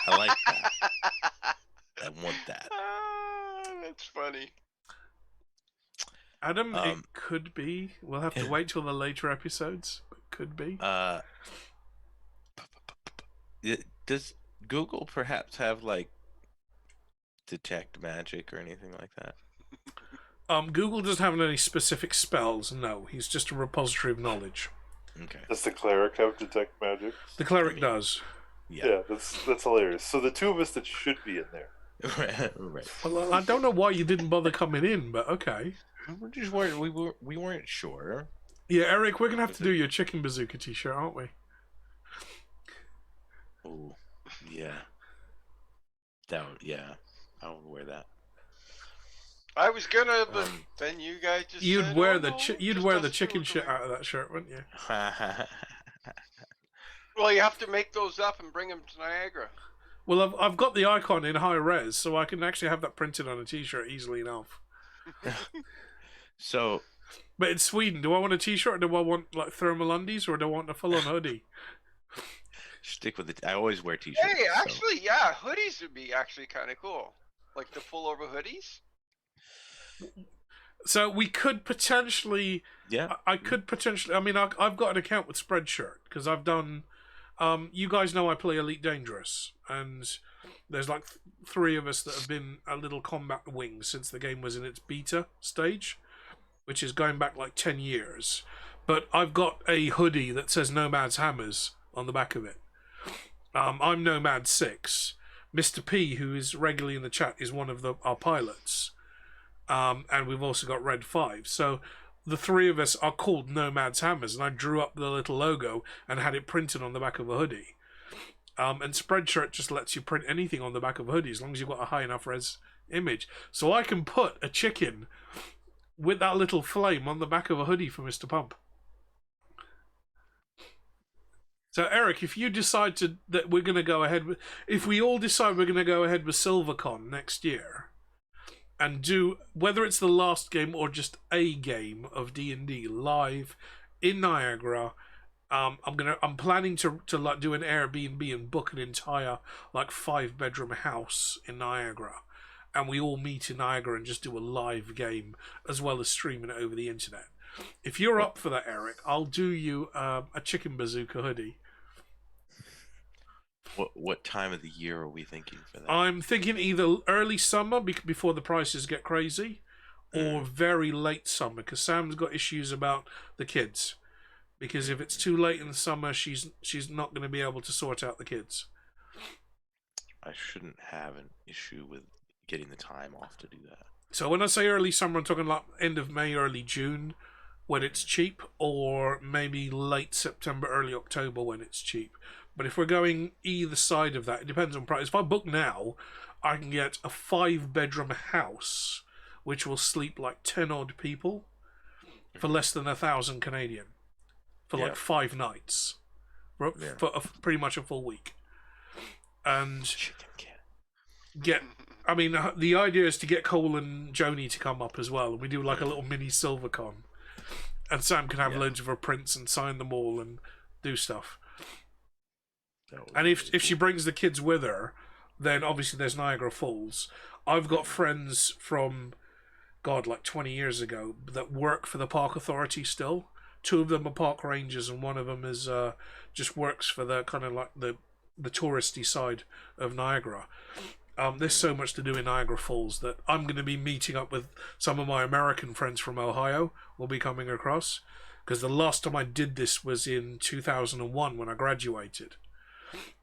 I like that. I want that. That's funny. Adam, it could be. We'll have to wait till the later episodes. But could be. Does Google perhaps have like detect magic or anything like that? Google doesn't have any specific spells. No, he's just a repository of knowledge. Okay. Does the cleric have detect magic? The cleric does. Yeah, that's hilarious. So the two of us that should be in there. Right. Well, I don't know why you didn't bother coming in, but okay. We weren't sure. Yeah, Eric, we're gonna have to do your chicken bazooka t-shirt, aren't we? Oh, yeah. I would wear that. I was gonna, but then you guys just You'd said, wear "Oh, the no, you'd just wear us the two chicken are shit coming." out of that shirt, wouldn't you? Well, you have to make those up and bring them to Niagara. Well, I've got the icon in high res, so I can actually have that printed on a t-shirt easily enough. So, but in Sweden, do I want a t-shirt, or do I want like thermal undies, or do I want a full-on hoodie? stick with it. I always wear t-shirts. Hey, actually, yeah, hoodies would be actually kind of cool. Like the pullover hoodies. So we could potentially... Yeah. I could potentially... I mean, I've got an account with Spreadshirt, because I've done... you guys know I play Elite Dangerous, and there's like 3 of us that have been a little combat wing since the game was in its beta stage, which is going back like 10 years. But I've got a hoodie that says Nomad's Hammers on the back of it. I'm Nomad 6. Mr. P, who is regularly in the chat, is one of our pilots. And we've also got Red 5. So the 3 of us are called Nomad's Hammers, and I drew up the little logo and had it printed on the back of a hoodie. And Spreadshirt just lets you print anything on the back of a hoodie as long as you've got a high enough res image. So I can put a chicken with that little flame on the back of a hoodie for Mr. Pump. So Eric, if you decide that we're going to go ahead with, if we all decide we're going to go ahead with SilverCon next year, and do whether it's the last game or just a game of D&D live in Niagara, I'm planning to like do an Airbnb and book an entire like 5-bedroom house in Niagara, and we all meet in Niagara and just do a live game as well as streaming it over the internet. If you're up for that, Eric, I'll do you a chicken bazooka hoodie. What time of the year are we thinking for that? I'm thinking either early summer before the prices get crazy, or very late summer, because Sam's got issues about the kids. Because if it's too late in the summer, she's not going to be able to sort out the kids. I shouldn't have an issue with getting the time off to do that. So when I say early summer, I'm talking like end of May, early June, when it's cheap, or maybe late September, early October when it's cheap. But if we're going either side of that, it depends on price. If I book now, I can get a 5-bedroom house, which will sleep like 10 odd people for less than 1,000 Canadian for like 5 nights, for pretty much a full week. and Chicken can. get. I mean, the idea is to get Cole and Joni to come up as well, and we do like a little mini SilverCon, and Sam can have loads of her prints and sign them all and do stuff. And if she brings the kids with her, then obviously there's Niagara Falls. I've got friends from, God, like 20 years ago that work for the park authority still. 2 of them are park rangers, and one of them is just works for the kind of like the touristy side of Niagara. There's so much to do in Niagara Falls that I'm going to be meeting up with some of my American friends from Ohio. Will be coming across, because the last time I did this was in 2001 when I graduated,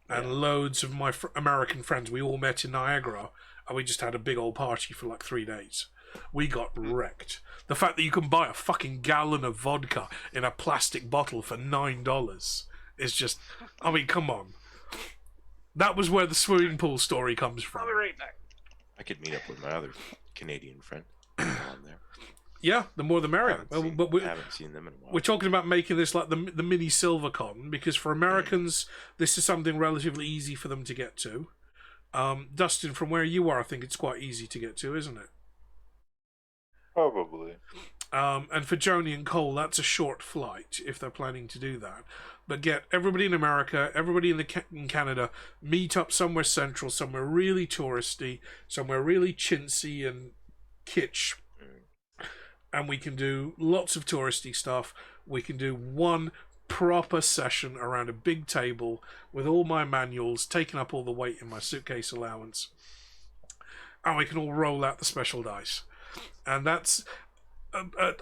and loads of my American friends, we all met in Niagara, and we just had a big old party for like 3 days. We got wrecked. The fact that you can buy a fucking gallon of vodka in a plastic bottle for $9 is just, I mean, come on. That was where the swimming pool story comes from. I could meet up with my other Canadian friend while I'm there. Yeah, the more the merrier. But I haven't seen them in a while. we're talking about making this like the mini SilverCon, because for Americans, this is something relatively easy for them to get to. Dustin, from where you are, I think it's quite easy to get to, isn't it? Probably. And for Joni and Cole, that's a short flight if they're planning to do that. But get everybody in America, everybody in Canada, meet up somewhere central, somewhere really touristy, somewhere really chintzy and kitsch. And we can do lots of touristy stuff. We can do one proper session around a big table with all my manuals, taking up all the weight in my suitcase allowance. And we can all roll out the special dice. And that's...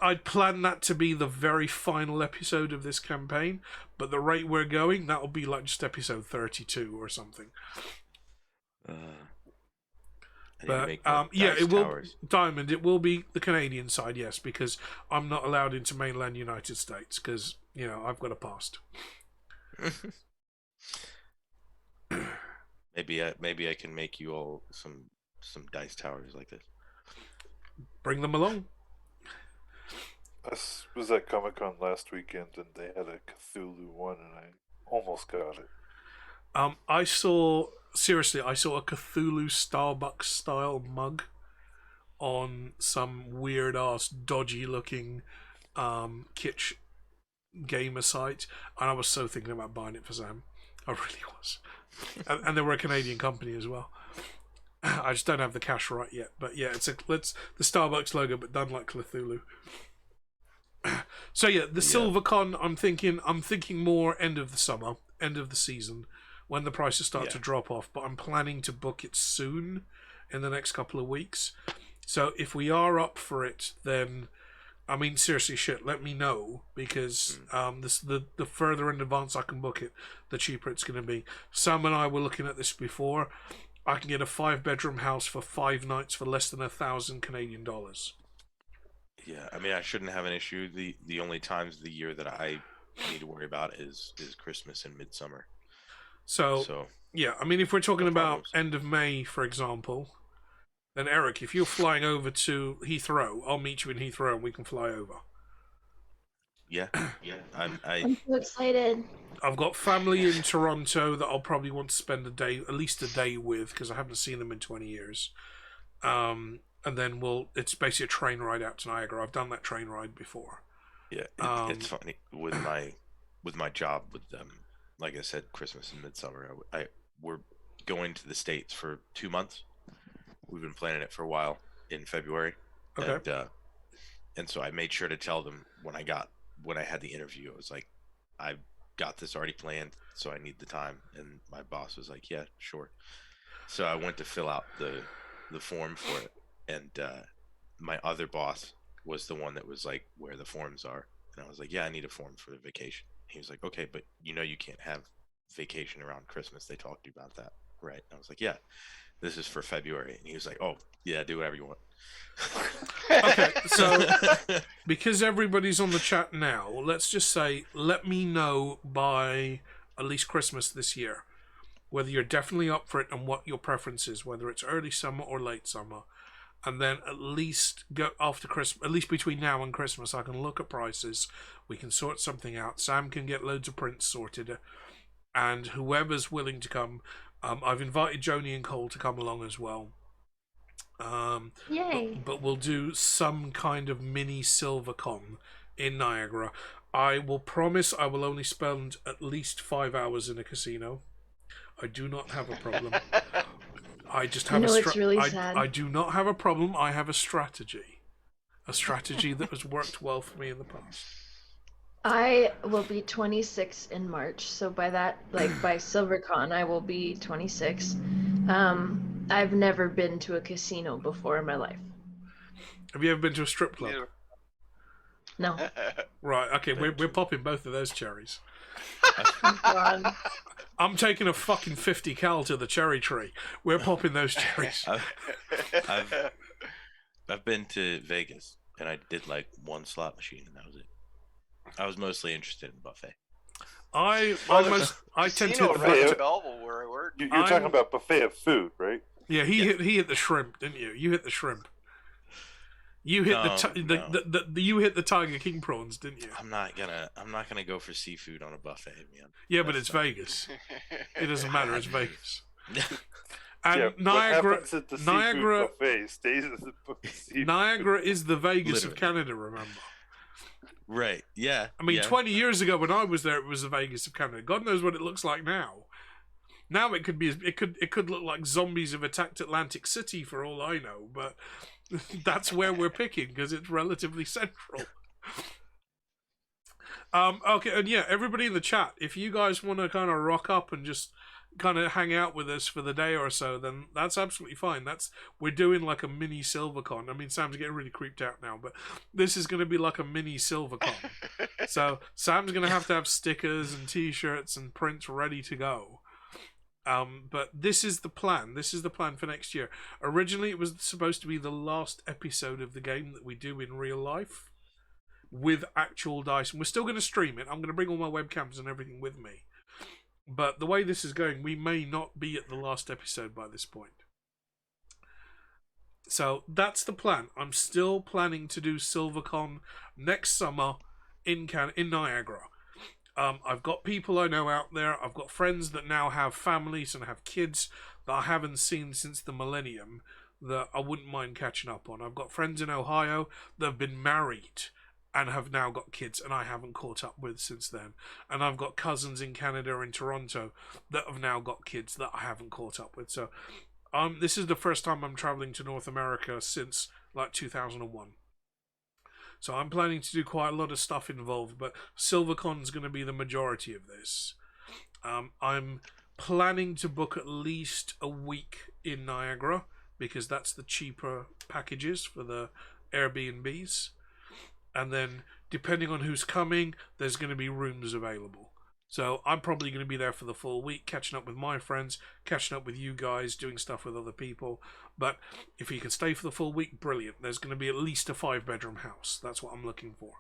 I'd plan that to be the very final episode of this campaign, but the rate we're going, that'll be like just episode 32 or something. But yeah, it will. Diamond, it will be the Canadian side, yes, because I'm not allowed into mainland United States because I've got a past. Maybe I can make you all some dice towers like this. Bring them along. I was at Comic-Con last weekend and they had a Cthulhu one and I almost got it. I saw a Cthulhu Starbucks style mug on some weird ass dodgy looking kitsch gamer site, and I was so thinking about buying it for Sam. I really was. And they were a Canadian company as well. I just don't have the cash right yet, but yeah, it's the Starbucks logo but done like Cthulhu. So yeah, the SilverCon, I'm thinking more end of the summer, end of the season, when the prices start to drop off, but I'm planning to book it soon, in the next couple of weeks. So if we are up for it, then I mean seriously shit, let me know, because the further in advance I can book it, the cheaper it's going to be. Sam and I were looking at this before. I can get a 5-bedroom house for 5 nights for less than $1,000 Canadian dollars. Yeah, I mean, I shouldn't have an issue. The only times of the year that I need to worry about is Christmas and midsummer. So yeah, I mean, if we're talking about end of May, for example, then Eric, if you're flying over to Heathrow, I'll meet you in Heathrow and we can fly over. Yeah. I'm so excited. I've got family in Toronto that I'll probably want to spend at least a day with, because I haven't seen them in 20 years. And then it's basically a train ride out to Niagara. I've done that train ride before. Yeah, it's funny with my job with them. Like I said, Christmas and midsummer. We're going to the States for 2 months. We've been planning it for a while in February. Okay. And so I made sure to tell them when I had the interview, I was like, I've got this already planned, so I need the time. And my boss was like, yeah, sure. So I went to fill out the form for it. And my other boss was the one that was like, where the forms are. And I was like, yeah, I need a form for the vacation. He was like, okay, but you can't have vacation around Christmas. They talked to you about that, right? And I was like, yeah, this is for February. And he was like, oh, yeah, do whatever you want. Okay, so because everybody's on the chat now, let's just say, let me know by at least Christmas this year whether you're definitely up for it and what your preference is, whether it's early summer or late summer. And then at least go after Christmas, at least between now and Christmas, I can look at prices. We can sort something out. Sam can get loads of prints sorted, and whoever's willing to come, I've invited Joni and Cole to come along as well. Yay! But we'll do some kind of mini SilverCon in Niagara. I will promise I will only spend at least 5 hours in a casino. I do not have a problem. I just have it's really sad. I do not have a problem. I have a strategy. A strategy that has worked well for me in the past. I will be 26 in March, so by that, by SilverCon, I will be 26. I've never been to a casino before in my life. Have you ever been to a strip club? No. Right, okay, we're popping both of those cherries. God. I'm taking a fucking 50 cal to the cherry tree. We're popping those cherries. I've been to Vegas, and I did like one slot machine, and that was it. I was mostly interested in buffet. I tend to buffet at Belleville where I work. You're talking about buffet of food, right? Yeah, he hit the shrimp, didn't you? You hit the shrimp. You hit you hit the Tiger King prawns, didn't you? I'm not gonna go for seafood on a buffet, man. Yeah, but it's Vegas. It doesn't matter. It's Vegas. And Yeah, Niagara, what happens at the Niagara, seafood buffet stays at the seafood. Niagara is the Vegas of Literally. Canada. Remember? Right? Yeah. I mean, yeah. 20 years ago when I was there, it was the Vegas of Canada. God knows what it looks like now. Now it could look like zombies have attacked Atlantic City for all I know, but that's where we're picking because it's relatively central. Okay, and yeah, everybody in the chat, if you guys want to kind of rock up and just kind of hang out with us for the day or so, then that's absolutely fine. We're doing like a mini SilverCon. I mean, Sam's getting really creeped out now, but this is going to be like a mini SilverCon. So Sam's going to have stickers and T-shirts and prints ready to go. But this is the plan. This is the plan for next year. Originally, it was supposed to be the last episode of the game that we do in real life with actual dice. And we're still going to stream it. I'm going to bring all my webcams and everything with me. But the way this is going, we may not be at the last episode by this point. So that's the plan. I'm still planning to do SilverCon next summer in Niagara. I've got people I know out there. I've got friends that now have families and have kids that I haven't seen since the millennium that I wouldn't mind catching up on. I've got friends in Ohio that have been married and have now got kids and I haven't caught up with since then. And I've got cousins in Canada and Toronto that have now got kids that I haven't caught up with. So this is the first time I'm traveling to North America since like 2001. So I'm planning to do quite a lot of stuff involved, but SilverCon's going to be the majority of this. I'm planning to book at least a week in Niagara because that's the cheaper packages for the Airbnbs. And then, depending on who's coming, there's going to be rooms available. So I'm probably going to be there for the full week, catching up with my friends, catching up with you guys, doing stuff with other people. But if you can stay for the full week, brilliant. There's going to be at least a 5-bedroom house. That's what I'm looking for.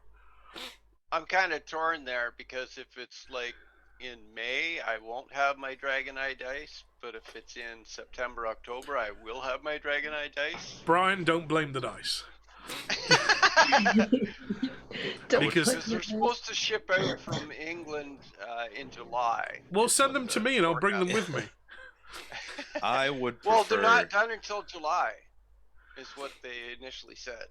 I'm kind of torn there because if it's like in May, I won't have my Dragon Eye dice. But if it's in September, October, I will have my Dragon Eye dice. Brian, don't blame the dice. Because they're supposed to ship out from England in July. Well, send them to me and I'll bring them with me. I would prefer... Well, they're not done until July, is what they initially said.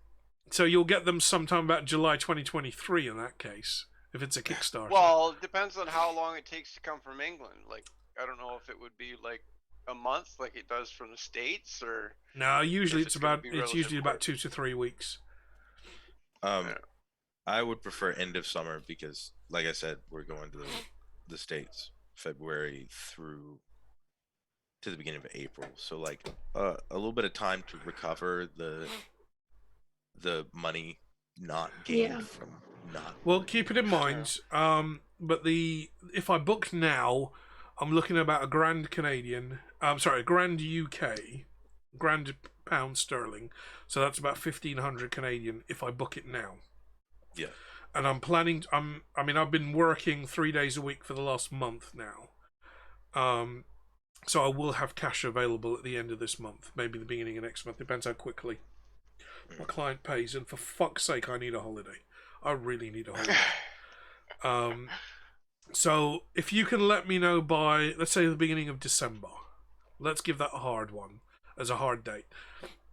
So you'll get them sometime about July 2023 in that case, if it's a Kickstarter. Well, it depends on how long it takes to come from England. Like, I don't know if it would be like a month like it does from the States, or... No, usually it's usually about 2 to 3 weeks. I would prefer end of summer because, like I said, we're going to the States February through to the beginning of April. So like a little bit of time to recover the money not gained from not. Well, keep it in mind. But if I book now, I'm looking at about a grand UK, grand pound sterling. So that's about 1,500 Canadian if I book it now. Yeah. And I'm planning. I've been working 3 days a week for the last month now. So I will have cash available at the end of this month, maybe the beginning of next month. Depends how quickly my client pays. And for fuck's sake, I need a holiday. I really need a holiday. So if you can let me know by, let's say, the beginning of December, Let's give that a hard one as a hard date.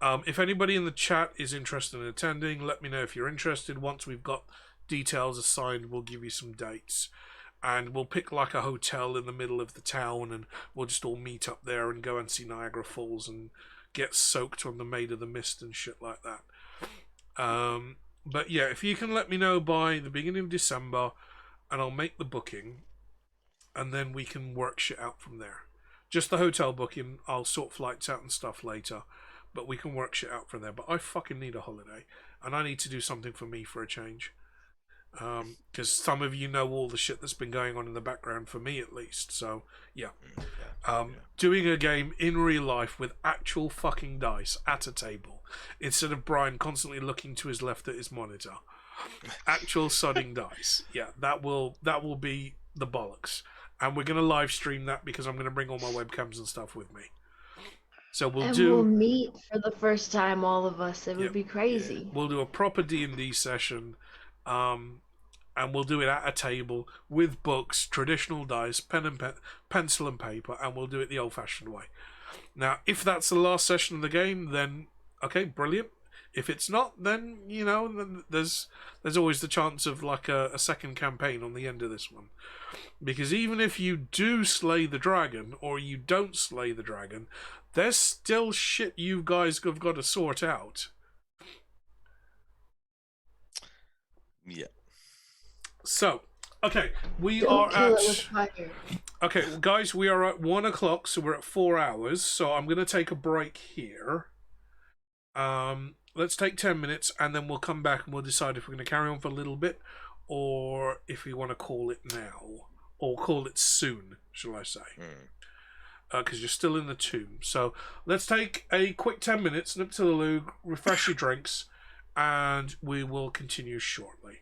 If anybody in the chat is interested in attending, let me know if you're interested. Once we've got details assigned, we'll give you some dates. And we'll pick like a hotel in the middle of the town, and we'll just all meet up there and go and see Niagara Falls and get soaked on the Maid of the Mist and shit like that. But yeah, if you can let me know by the beginning of December, and I'll make the booking, and then we can work shit out from there. Just the hotel booking, I'll sort flights out and stuff later, but we can work shit out from there. But I fucking need a holiday, and I need to do something for me for a change. Because some of you know all the shit that's been going on in the background, for me at least. So, yeah. Doing a game in real life with actual fucking dice at a table, instead of Brian constantly looking to his left at his monitor. Actual sodding dice. Yeah, that will be the bollocks. And we're going to live stream that because I'm going to bring all my webcams and stuff with me. So we'll meet for the first time, all of us. It would be crazy. Yeah. We'll do a proper D&D session. And we'll do it at a table with books, traditional dice, pencil and paper, and we'll do it the old-fashioned way. Now, if that's the last session of the game, then okay, brilliant. If it's not, then there's always the chance of like a second campaign on the end of this one. Because even if you do slay the dragon or you don't slay the dragon, there's still shit you guys have got to sort out. Yeah. So, okay, Okay, guys, we are at 1 o'clock, so we're at 4 hours. So I'm going to take a break here. Let's take 10 minutes, and then we'll come back and we'll decide if we're going to carry on for a little bit, or if we want to call it now, or call it soon, shall I say? Because you're still in the tomb. So let's take a quick 10 minutes, nip to the loo, refresh your drinks, and we will continue shortly.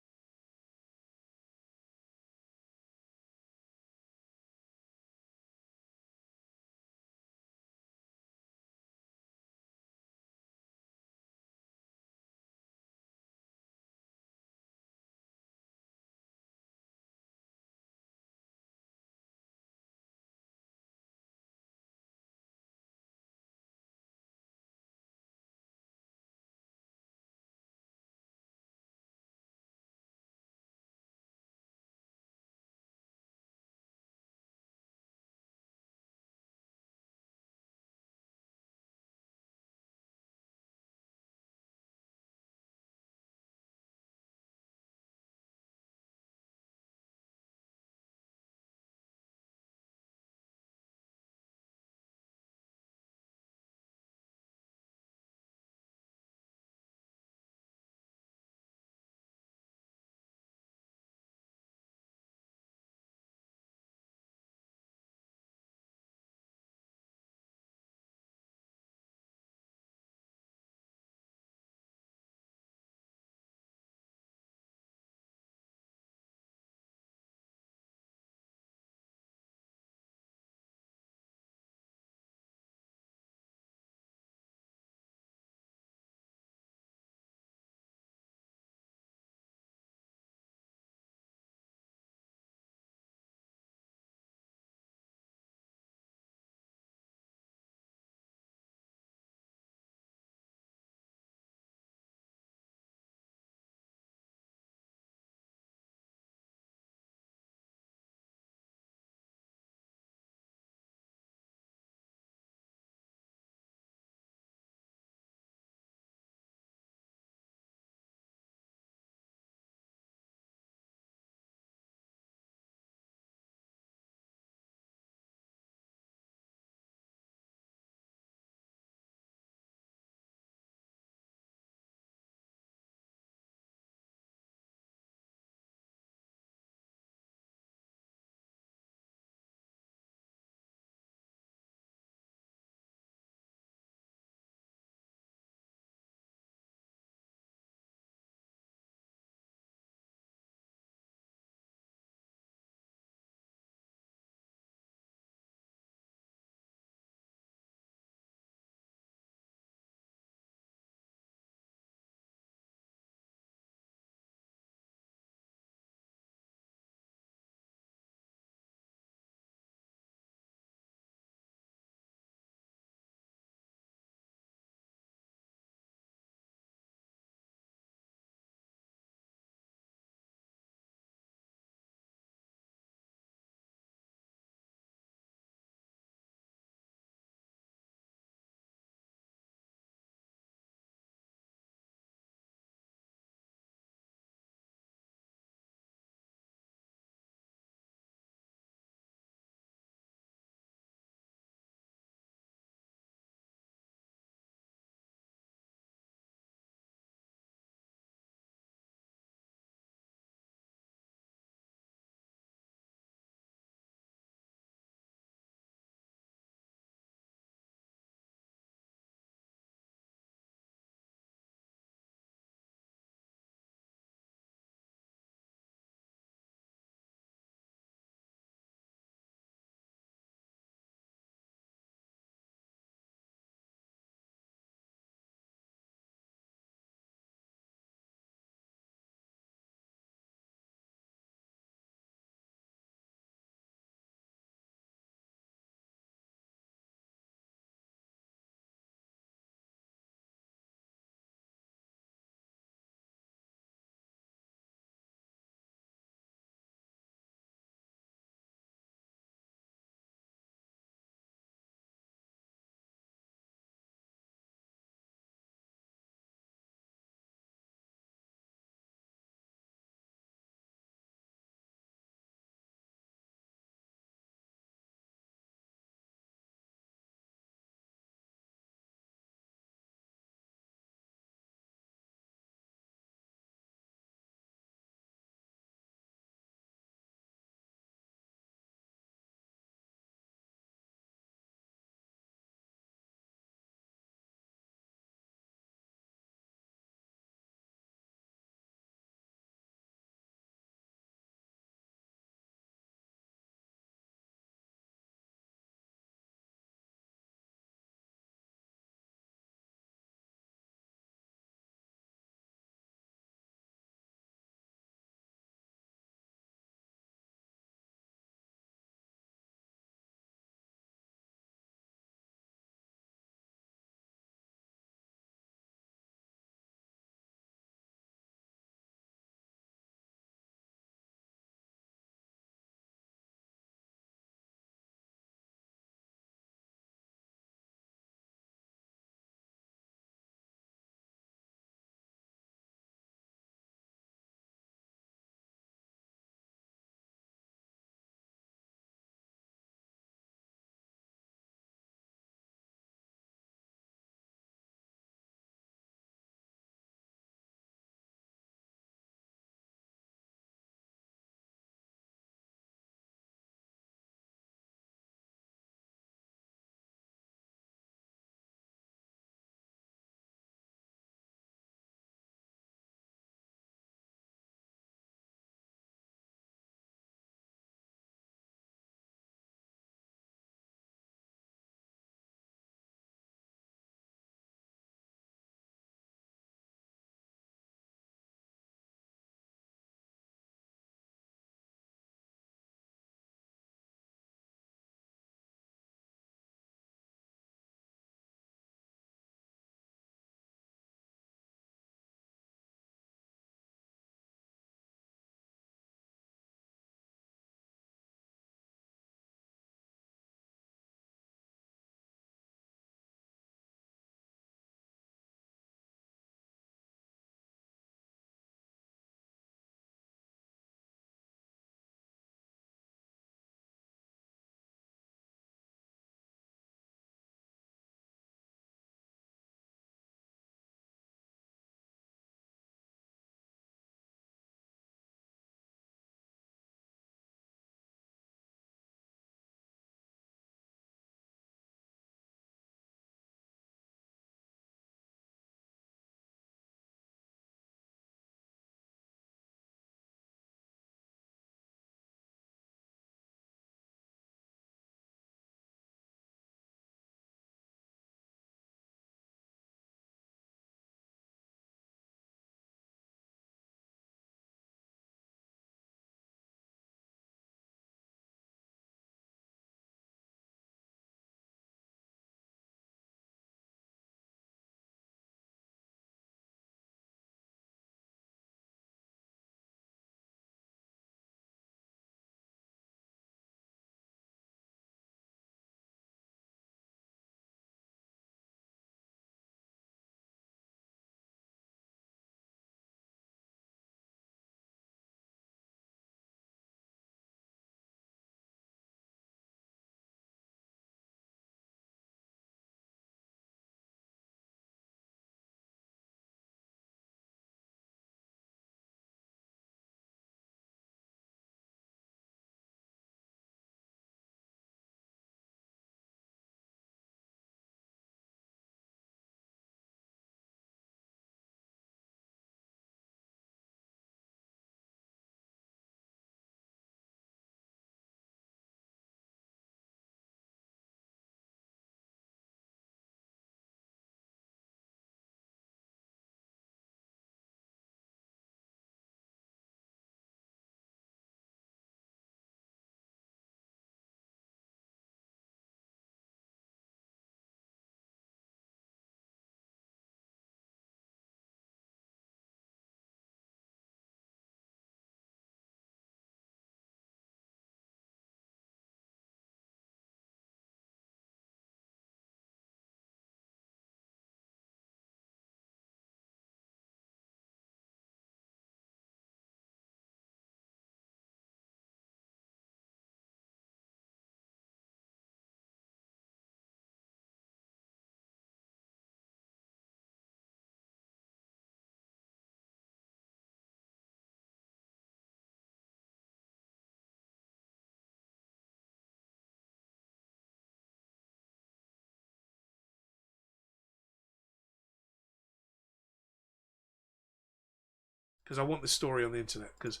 because I want this story on the internet. Because,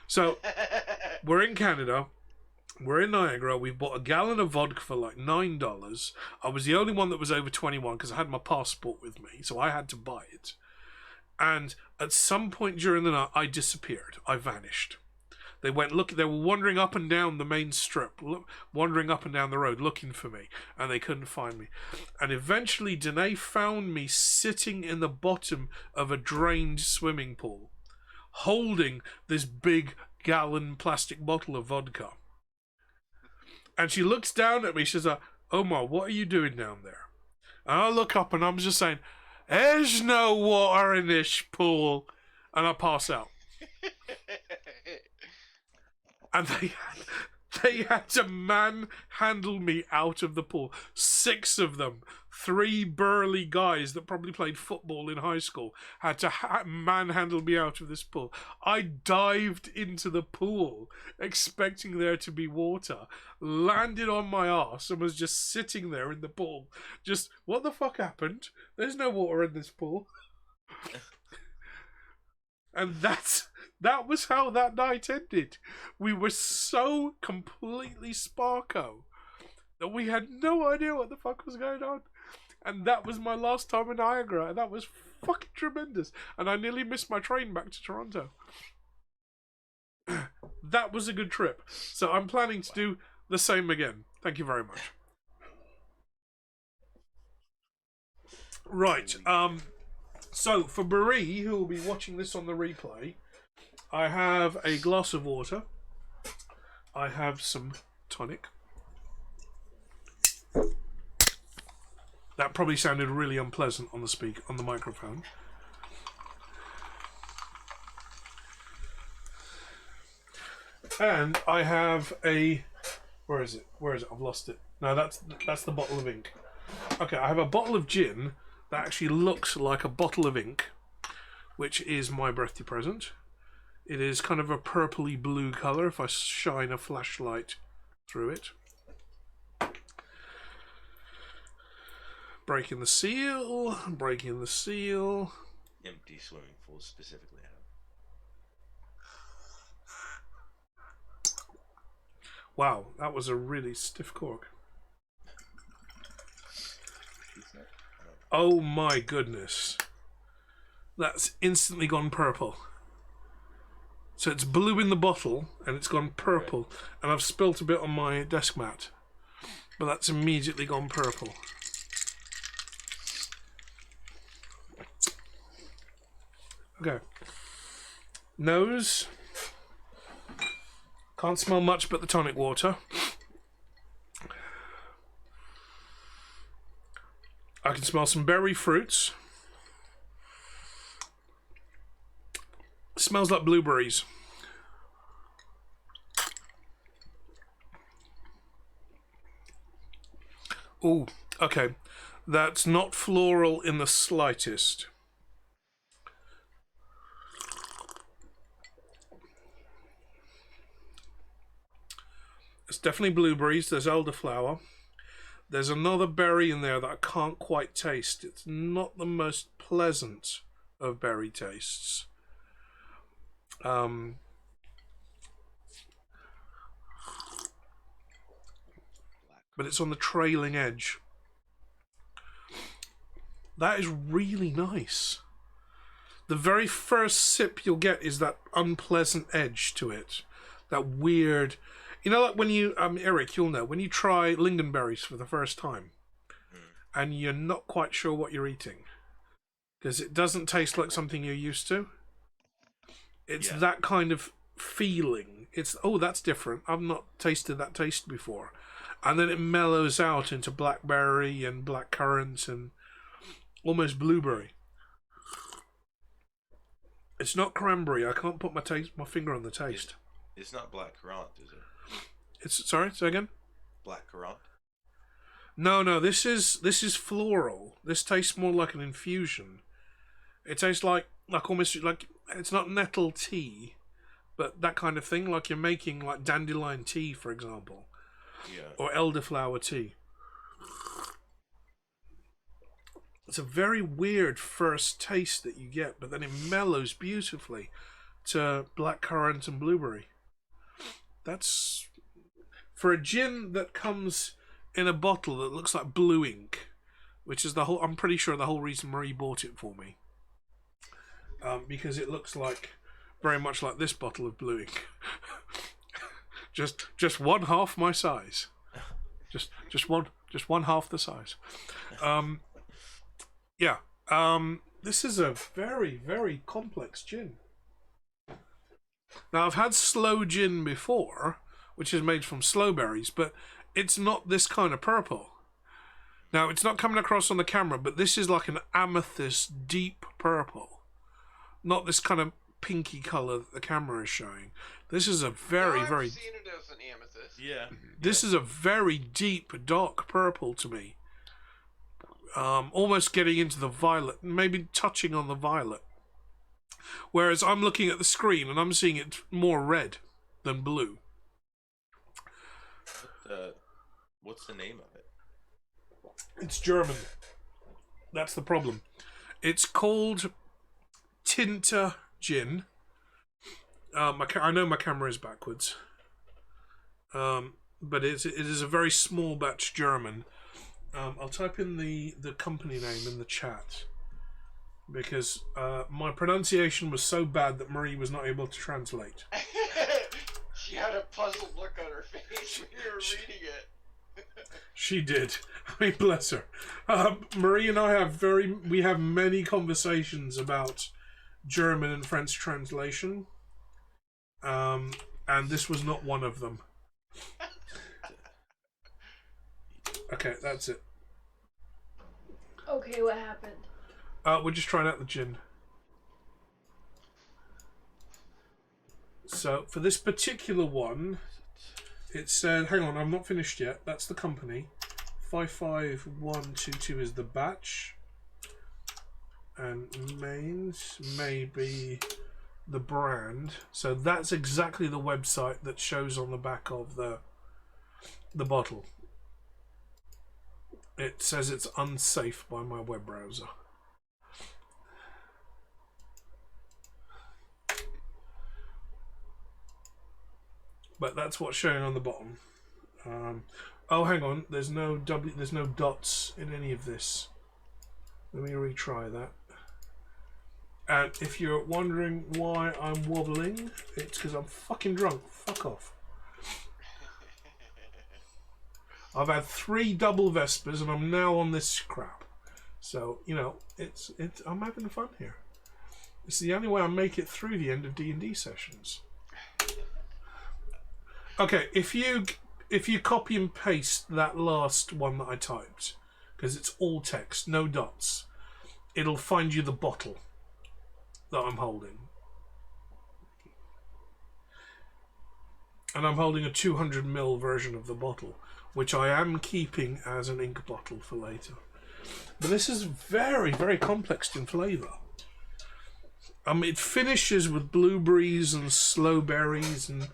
so we're in Canada. We're in Niagara. We've bought a gallon of vodka for like $9. I was the only one that was over 21 because I had my passport with me, so I had to buy it. And at some point during the night, I disappeared. I vanished. They went They were wandering up and down the main strip, wandering up and down the road, looking for me, and they couldn't find me. And eventually, Danae found me sitting in the bottom of a drained swimming pool, holding this big gallon plastic bottle of vodka. And she looks down at me. She's like, "Omar, what are you doing down there?" And I look up, and I'm just saying, "There's no water in this pool," and I pass out. And they had to manhandle me out of the pool. 6 of them, 3 burly guys that probably played football in high school, had to manhandle me out of this pool. I dived into the pool, expecting there to be water, landed on my arse, and was just sitting there in the pool. Just, what the fuck happened? There's no water in this pool. And that was how that night ended. We were so completely sparko that we had no idea what the fuck was going on. And that was my last time in Niagara, and that was fucking tremendous. And I nearly missed my train back to Toronto. That was a good trip. So I'm planning to do the same again. Thank you very much. Right. So for Marie, who will be watching this on the replay, I have a glass of water. I have some tonic. That probably sounded really unpleasant on the microphone. And I have a... Where is it? I've lost it. No, that's the bottle of ink. Okay, I have a bottle of gin that actually looks like a bottle of ink, which is my birthday present. It is kind of a purpley blue colour if I shine a flashlight through it. Breaking the seal. Empty swimming pools specifically have. Wow, that was a really stiff cork. Oh my goodness. That's instantly gone purple. So it's blue in the bottle, and it's gone purple. And I've spilt a bit on my desk mat. But that's immediately gone purple. Okay. Nose. Can't smell much but the tonic water. I can smell some berry fruits. Smells like blueberries. Ooh, okay. That's not floral in the slightest. It's definitely blueberries. There's elderflower. There's another berry in there that I can't quite taste. It's not the most pleasant of berry tastes. But it's on the trailing edge. That is really nice. The very first sip you'll get is that unpleasant edge to it. That weird... You know, like when you... Eric, you'll know. When you try lingonberries for the first time, and you're not quite sure what you're eating, because it doesn't taste like something you're used to. It's that kind of feeling. It's, oh, that's different. I've not tasted that taste before. And then it mellows out into blackberry and blackcurrant and almost blueberry. It's not cranberry. I can't put my finger on the taste. It's not blackcurrant, is it? It's, sorry, say again? Blackcurrant? No, this is floral. This tastes more like an infusion. It tastes like almost like, it's not nettle tea, but that kind of thing, like you're making like dandelion tea, for example. Yeah. Or elderflower tea. It's a very weird first taste that you get, but then it mellows beautifully to blackcurrant and blueberry. That's for a gin that comes in a bottle that looks like blue ink, which is the whole. I'm pretty sure the whole reason Marie bought it for me, because it looks like very much like this bottle of blue ink, just one half my size, just one half the size. Yeah. This is a very, very complex gin. Now, I've had sloe gin before, which is made from sloe berries, but it's not this kind of purple. Now, it's not coming across on the camera, but this is like an amethyst deep purple. Not this kind of pinky colour that the camera is showing. This is a very, I've very... seen it as an amethyst. Yeah. This is a very deep, dark purple to me. Almost getting into the violet, maybe touching on the violet. Whereas I'm looking at the screen and I'm seeing it more red than blue. What's the name of it? It's German. That's the problem. It's called Tinta Gin. I know my camera is backwards. But it is a very small batch German. I'll type in the company name in the chat. Because my pronunciation was so bad that Marie was not able to translate. She had a puzzled look on her face when you were reading it. She did. I mean, bless her. Marie and I have many conversations about German and French translation. And this was not one of them. Okay, that's it. Okay, what happened? We're just trying out the gin. So, for this particular one, it said, hang on, I'm not finished yet. That's the company. 55122 is the batch. And mains may be the brand. So that's exactly the website that shows on the back of the bottle. It says it's unsafe by my web browser. But that's what's showing on the bottom. Oh, hang on. There's no dots in any of this. Let me retry that. And if you're wondering why I'm wobbling, it's because I'm fucking drunk. Fuck off. I've had 3 double Vespers and I'm now on this crap. So, you know, it's I'm having fun here. It's the only way I make it through the end of D&D sessions. Okay, if you copy and paste that last one that I typed, because it's all text, no dots, it'll find you the bottle that I'm holding. And I'm holding a 200ml version of the bottle, which I am keeping as an ink bottle for later. But this is very, very complex in flavour. It finishes with blueberries and sloe berries and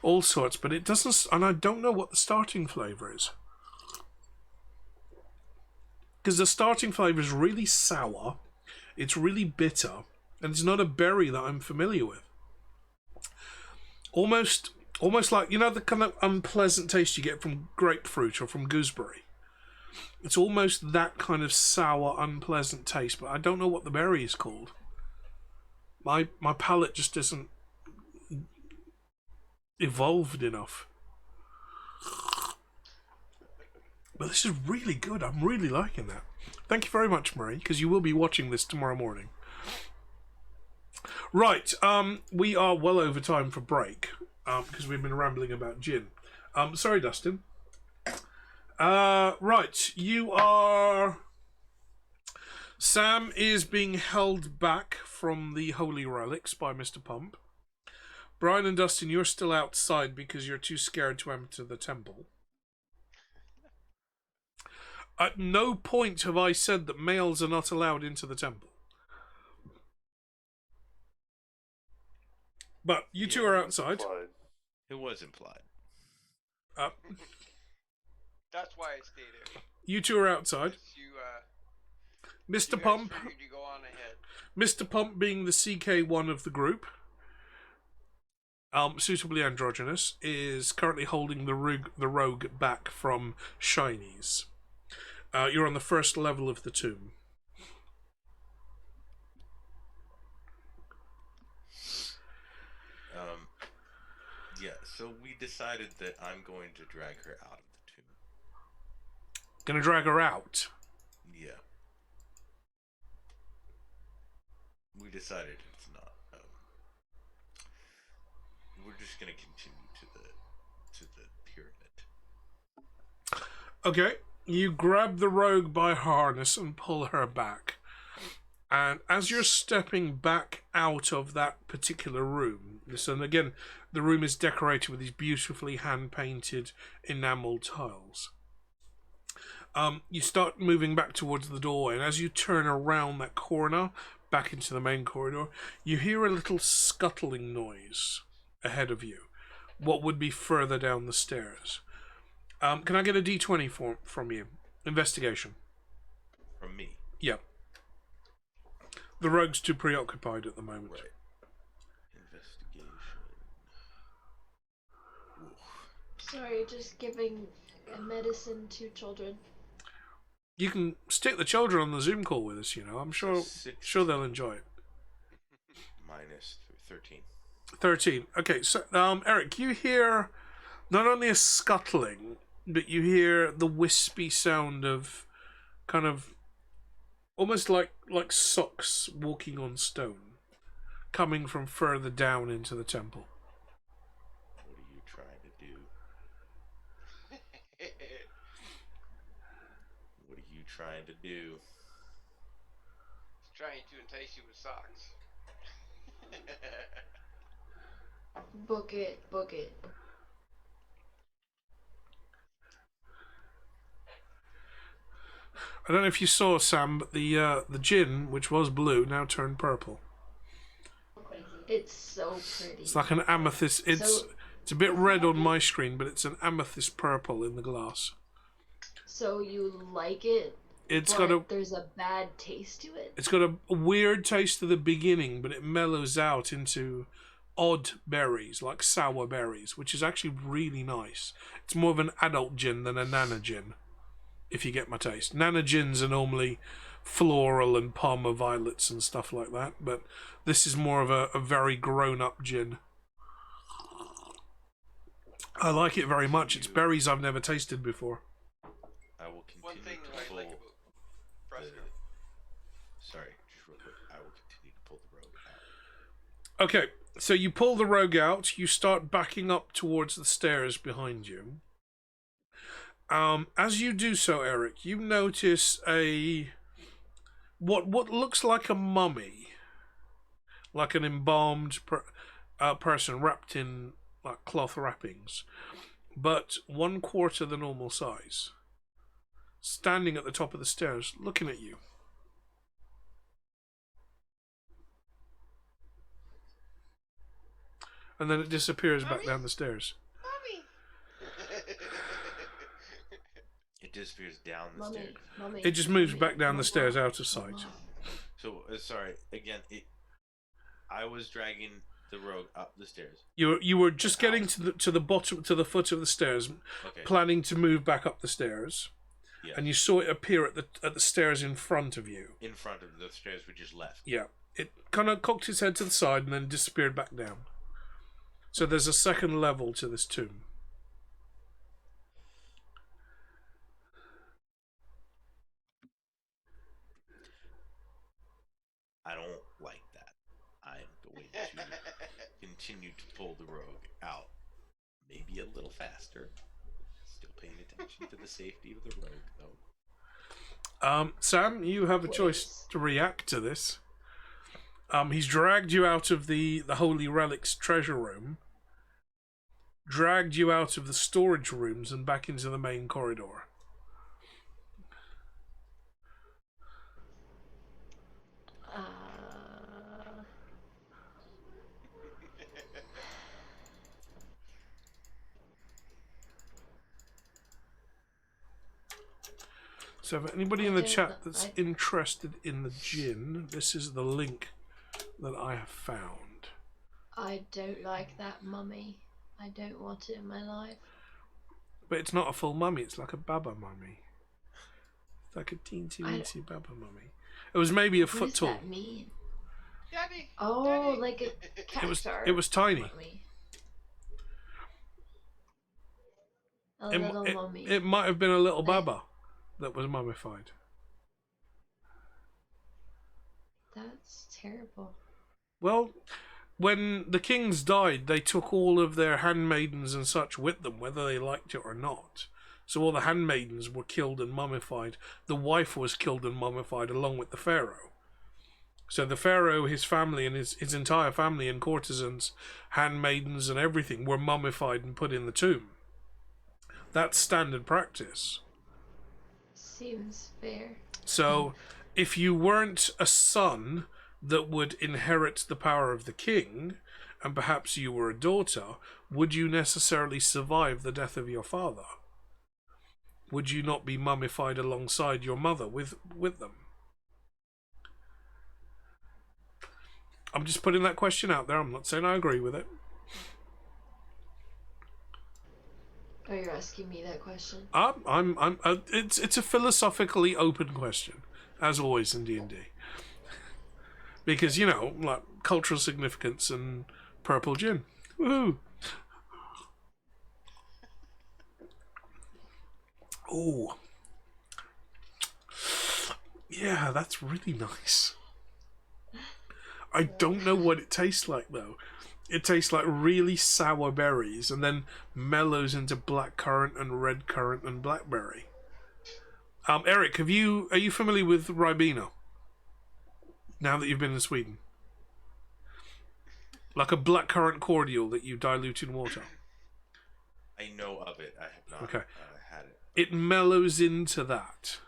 all sorts, but it doesn't, and I don't know what the starting flavour is. Because the starting flavour is really sour, it's really bitter, and it's not a berry that I'm familiar with. Almost like, you know, the kind of unpleasant taste you get from grapefruit or from gooseberry. It's almost that kind of sour, unpleasant taste, but I don't know what the berry is called. My palate just isn't evolved enough. But this is really good. I'm really liking that. Thank you very much, Marie, because you will be watching this tomorrow morning. Right, we are well over time for break, because we've been rambling about gin. Sorry, Dustin. Right, you are... Sam is being held back from the holy relics by Mr. Pump. Brian and Dustin, you're still outside because you're too scared to enter the temple. At no point have I said that males are not allowed into the temple. But you two are outside. It was implied. That's why I stayed here. You two are outside. You Mr. You guys Pump, figured you go on ahead. Mr. Pump being the CK1 of the group, suitably androgynous, is currently holding the rogue back from shinies. You're on the first level of the tomb. Yeah, so we decided that I'm going to drag her out of the tomb. Gonna drag her out. Yeah. We decided it's not. We're just gonna continue to the pyramid. Okay, you grab the rogue by harness and pull her back. And as you're stepping back out of that particular room, and again, the room is decorated with these beautifully hand-painted enamel tiles. You start moving back towards the doorway, and as you turn around that corner, back into the main corridor, you hear a little scuttling noise ahead of you. What would be further down the stairs? Can I get a D20 from you? Investigation. From me? Yep. The rogue's too preoccupied at the moment. Right. Investigation. Oof. Sorry, just giving a medicine to children. You can stick the children on the Zoom call with us, you know. I'm sure they'll enjoy it. Minus 13. 13. Okay, so Eric, you hear not only a scuttling, but you hear the wispy sound of kind of almost like socks walking on stone, coming from further down into the temple. What are you trying to do? What are you trying to do? He's trying to entice you with socks. Book it, book it. I don't know if you saw, Sam, but the gin, which was blue, now turned purple. It's so pretty. It's like an amethyst. It's a bit red on my screen, but it's an amethyst purple in the glass. So you like it? There's a bad taste to it. It's got a weird taste at the beginning, but it mellows out into odd berries, like sour berries, which is actually really nice. It's more of an adult gin than a nana gin, if you get my taste. Nana gins are normally floral and Parma violets and stuff like that, but this is more of a very grown-up gin. I like it very much. It's berries I've never tasted before. I will continue One thing to that I pull like about Fresco. Sorry, just real quick. I will continue to pull the rogue out. Okay, so you pull the rogue out. You start backing up towards the stairs behind you. As you do so, Eric, you notice what looks like a mummy, like an embalmed person wrapped in like cloth wrappings, but 1/4 the normal size, standing at the top of the stairs, looking at you. And then it disappears back down the stairs. It disappears down the stairs. Mummy, It just moves back down the stairs out of sight. So, sorry, again, I was dragging the rogue up the stairs. You were just getting to the bottom, to the foot of the stairs, Okay. planning to move back up the stairs, Yeah. and you saw it appear at the stairs in front of you. In front of the stairs we just left. Yeah, it kind of cocked its head to the side and then disappeared back down. So there's a second level to this tomb. I don't like that. I'm going to continue to pull the rogue out. Maybe a little faster. Still paying attention to the safety of the rogue, though. Sam, you have a choice to react to this. He's dragged you out of the Holy Relics treasure room, dragged you out of the storage rooms and back into the main corridor. So for anybody in the chat that's interested in the gin, this is the link that I have found. I don't like that mummy. I don't want it in my life. But it's not a full mummy, it's like a baba mummy. It's like a teensy weensy baba mummy. It was maybe a foot tall. What does that mean? Daddy. Oh, Daddy. like a cactar. It was tiny. Mummy. A little mummy. It might have been a little baba that was mummified. That's terrible. Well, when the kings died, they took all of their handmaidens and such with them, whether they liked it or not. So all the handmaidens were killed and mummified. The wife was killed and mummified along with the pharaoh. So the pharaoh, his family, and his entire family and courtesans, handmaidens and everything were mummified and put in the tomb. That's standard practice. Seems fair. So if you weren't a son that would inherit the power of the king, and perhaps you were a daughter, would you necessarily survive the death of your father? Would you not be mummified alongside your mother with them? I'm just putting that question out there. I'm not saying I agree with it. Oh, you're asking me that question? It's a philosophically open question, as always in D&D. Because, you know, like cultural significance and purple gin. Woohoo! Oh. Yeah, that's really nice. I don't know what it tastes like, though. It tastes like really sour berries and then mellows into black currant and red currant and blackberry. Eric, are you familiar with Ribena? Now that you've been in Sweden. Like a blackcurrant cordial that you dilute in water. I know of it. I have not had it. It mellows into that.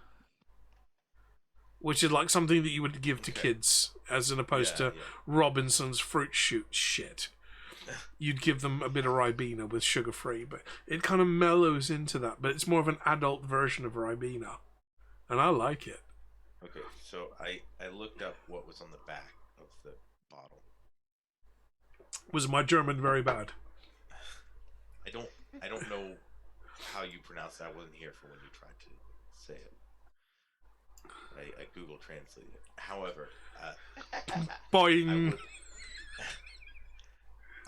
Which is like something that you would give to kids, as opposed to Robinson's fruit shoot shit. You'd give them a bit of Ribena with sugar-free, but it kind of mellows into that. But it's more of an adult version of Ribena. And I like it. Okay, so I looked up what was on the back of the bottle. Was my German very bad? I don't know how you pronounce that. I wasn't here for when you tried to say it. I Google translated it. However, Boing.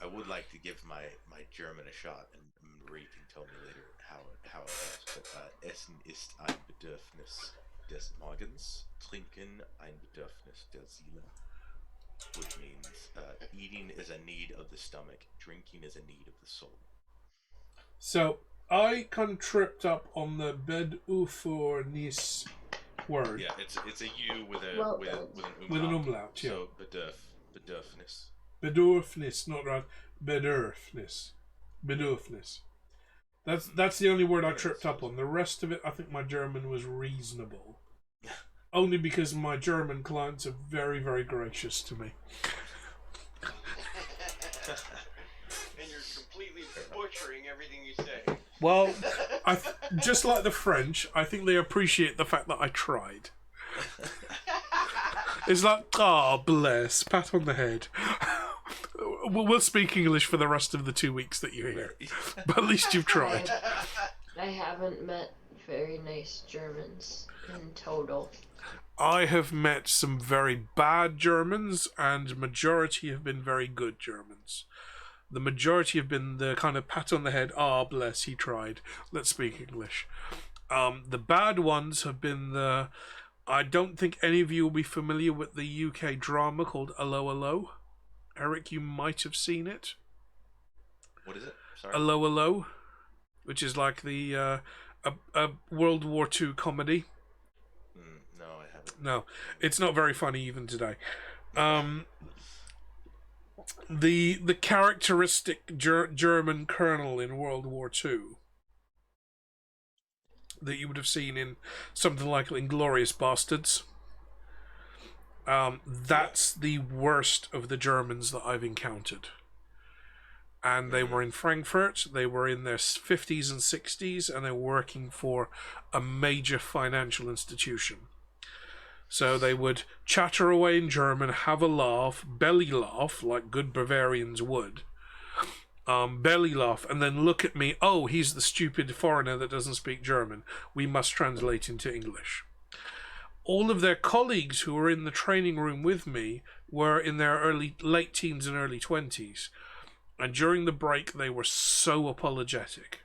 I would like to give my German a shot, and Marie can tell me later how it was. But Essen ist ein Bedürfnis des Magens, Trinken ein Bedürfnis der Seele, which means eating is a need of the stomach, drinking is a need of the soul. So I kind of tripped up on the Bedürfnis word. Yeah, it's a U with a Well with an umlaut. With an umlaut, yeah. So Bedürfnis. Bedürfnis, not right. Bedürfnis. That's the only word I tripped up on. The rest of it, I think my German was reasonable. Only because my German clients are very, very gracious to me. And you're completely butchering everything you say. Well, just like the French, I think they appreciate the fact that I tried. It's like, bless, pat on the head. We'll speak English for the rest of the 2 weeks that you're here. But at least you've tried. I haven't met very nice Germans in total. I have met some very bad Germans, and majority have been very good Germans. The majority have been the kind of pat on the head, bless, he tried. Let's speak English. The bad ones have been the... I don't think any of you will be familiar with the UK drama called Allo Allo. Eric, you might have seen it. What is it? Sorry. Allo Allo, which is like the a World War II comedy. No, I haven't. No, it's not very funny even today. The characteristic German colonel in World War II that you would have seen in something like Inglourious Bastards. That's the worst of the Germans that I've encountered. and they were in Frankfurt. They were in their 50s and 60s, and they were working for a major financial institution. So they would chatter away in German, have a laugh, belly laugh, like good Bavarians would. Belly laugh, and then look at me. Oh, he's the stupid foreigner that doesn't speak German. We must translate into English. All of their colleagues who were in the training room with me were in their late teens and early 20s. And during the break, they were so apologetic.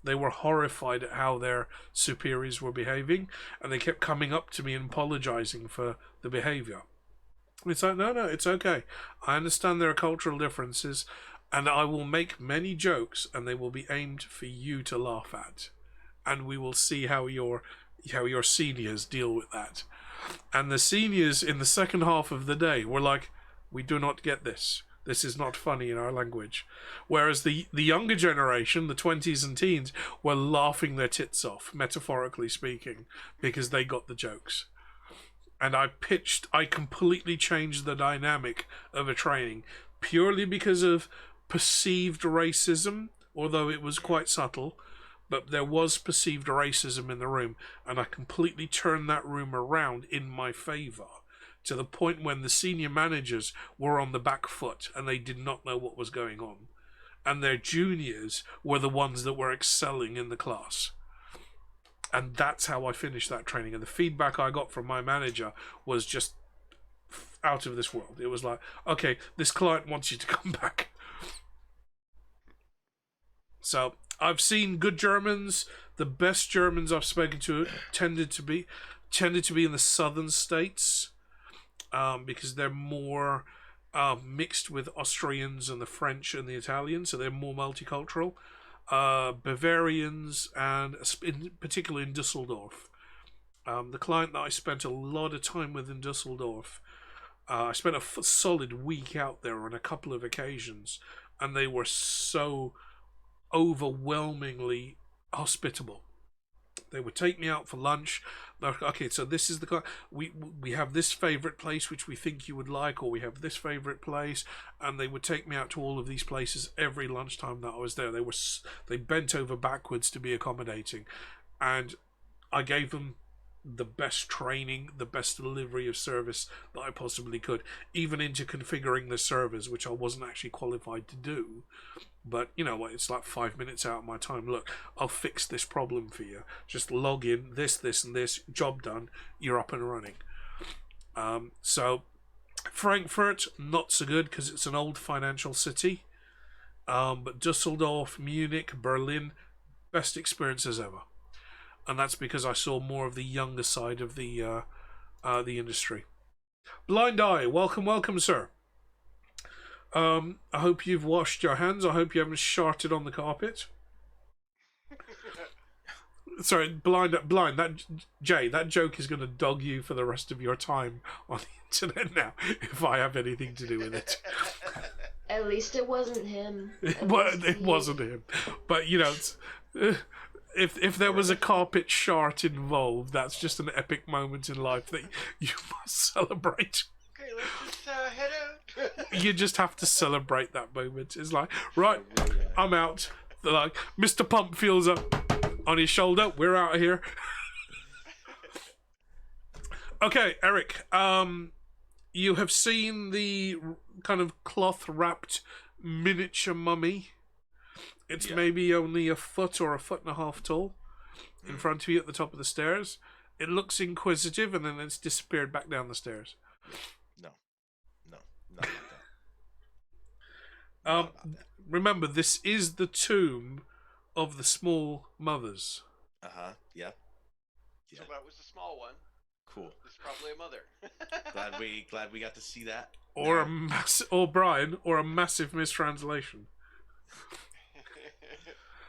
They were horrified at how their superiors were behaving, and they kept coming up to me and apologizing for the behavior. It's like, no, it's okay. I understand there are cultural differences, and I will make many jokes, and they will be aimed for you to laugh at. And we will see how your seniors deal with that. And the seniors in the second half of the day were like, we do not get this. This is not funny in our language. Whereas the younger generation, the 20s and teens, were laughing their tits off, metaphorically speaking, because they got the jokes. And I completely changed the dynamic of a training purely because of perceived racism, although it was quite subtle, but there was perceived racism in the room, and I completely turned that room around in my favor, to the point when the senior managers were on the back foot and they did not know what was going on, and their juniors were the ones that were excelling in the class. And that's how I finished that training, and the feedback I got from my manager was just out of this world. It was like, okay, this client wants you to come back. So I've seen good Germans. The best Germans I've spoken to tended to be in the southern states, because they're more mixed with Austrians and the French and the Italians, so they're more multicultural. Bavarians, and in particular in Dusseldorf. The client that I spent a lot of time with in Dusseldorf, I spent a solid week out there on a couple of occasions, and they were so overwhelmingly hospitable. They would take me out for lunch. Like, okay, so this is the we have this favorite place which we think you would like, or we have this favorite place, and they would take me out to all of these places every lunchtime that I was there. They bent over backwards to be accommodating, and I gave them the best training, the best delivery of service that I possibly could, even into configuring the servers, which I wasn't actually qualified to do. But you know what, it's like 5 minutes out of my time. Look, I'll fix this problem for you. Just log in, this, and this, job done, you're up and running. So Frankfurt, not so good because it's an old financial city. But Dusseldorf, Munich, Berlin, best experiences ever. And that's because I saw more of the younger side of the industry. Blind Eye, welcome, sir. I hope you've washed your hands. I hope you haven't sharted on the carpet. Sorry, blind. That joke is going to dog you for the rest of your time on the internet now, if I have anything to do with it. At least it wasn't him. It wasn't him. But, you know, if there was a carpet shart involved, that's just an epic moment in life that you must celebrate. Okay, let's just head out. You just have to celebrate that moment. It's like, right, I'm out. They're like, Mr. Pump feels up on his shoulder. We're out of here. Okay, Eric. You have seen the kind of cloth-wrapped miniature mummy. It's maybe only a foot or a foot and a half tall in front of you at the top of the stairs. It looks inquisitive, and then it's disappeared back down the stairs. Not that. Remember, this is the tomb of the small mothers. Yep. So that was the small one. Cool. It's probably a mother. glad we got to see that. Or a massive mistranslation.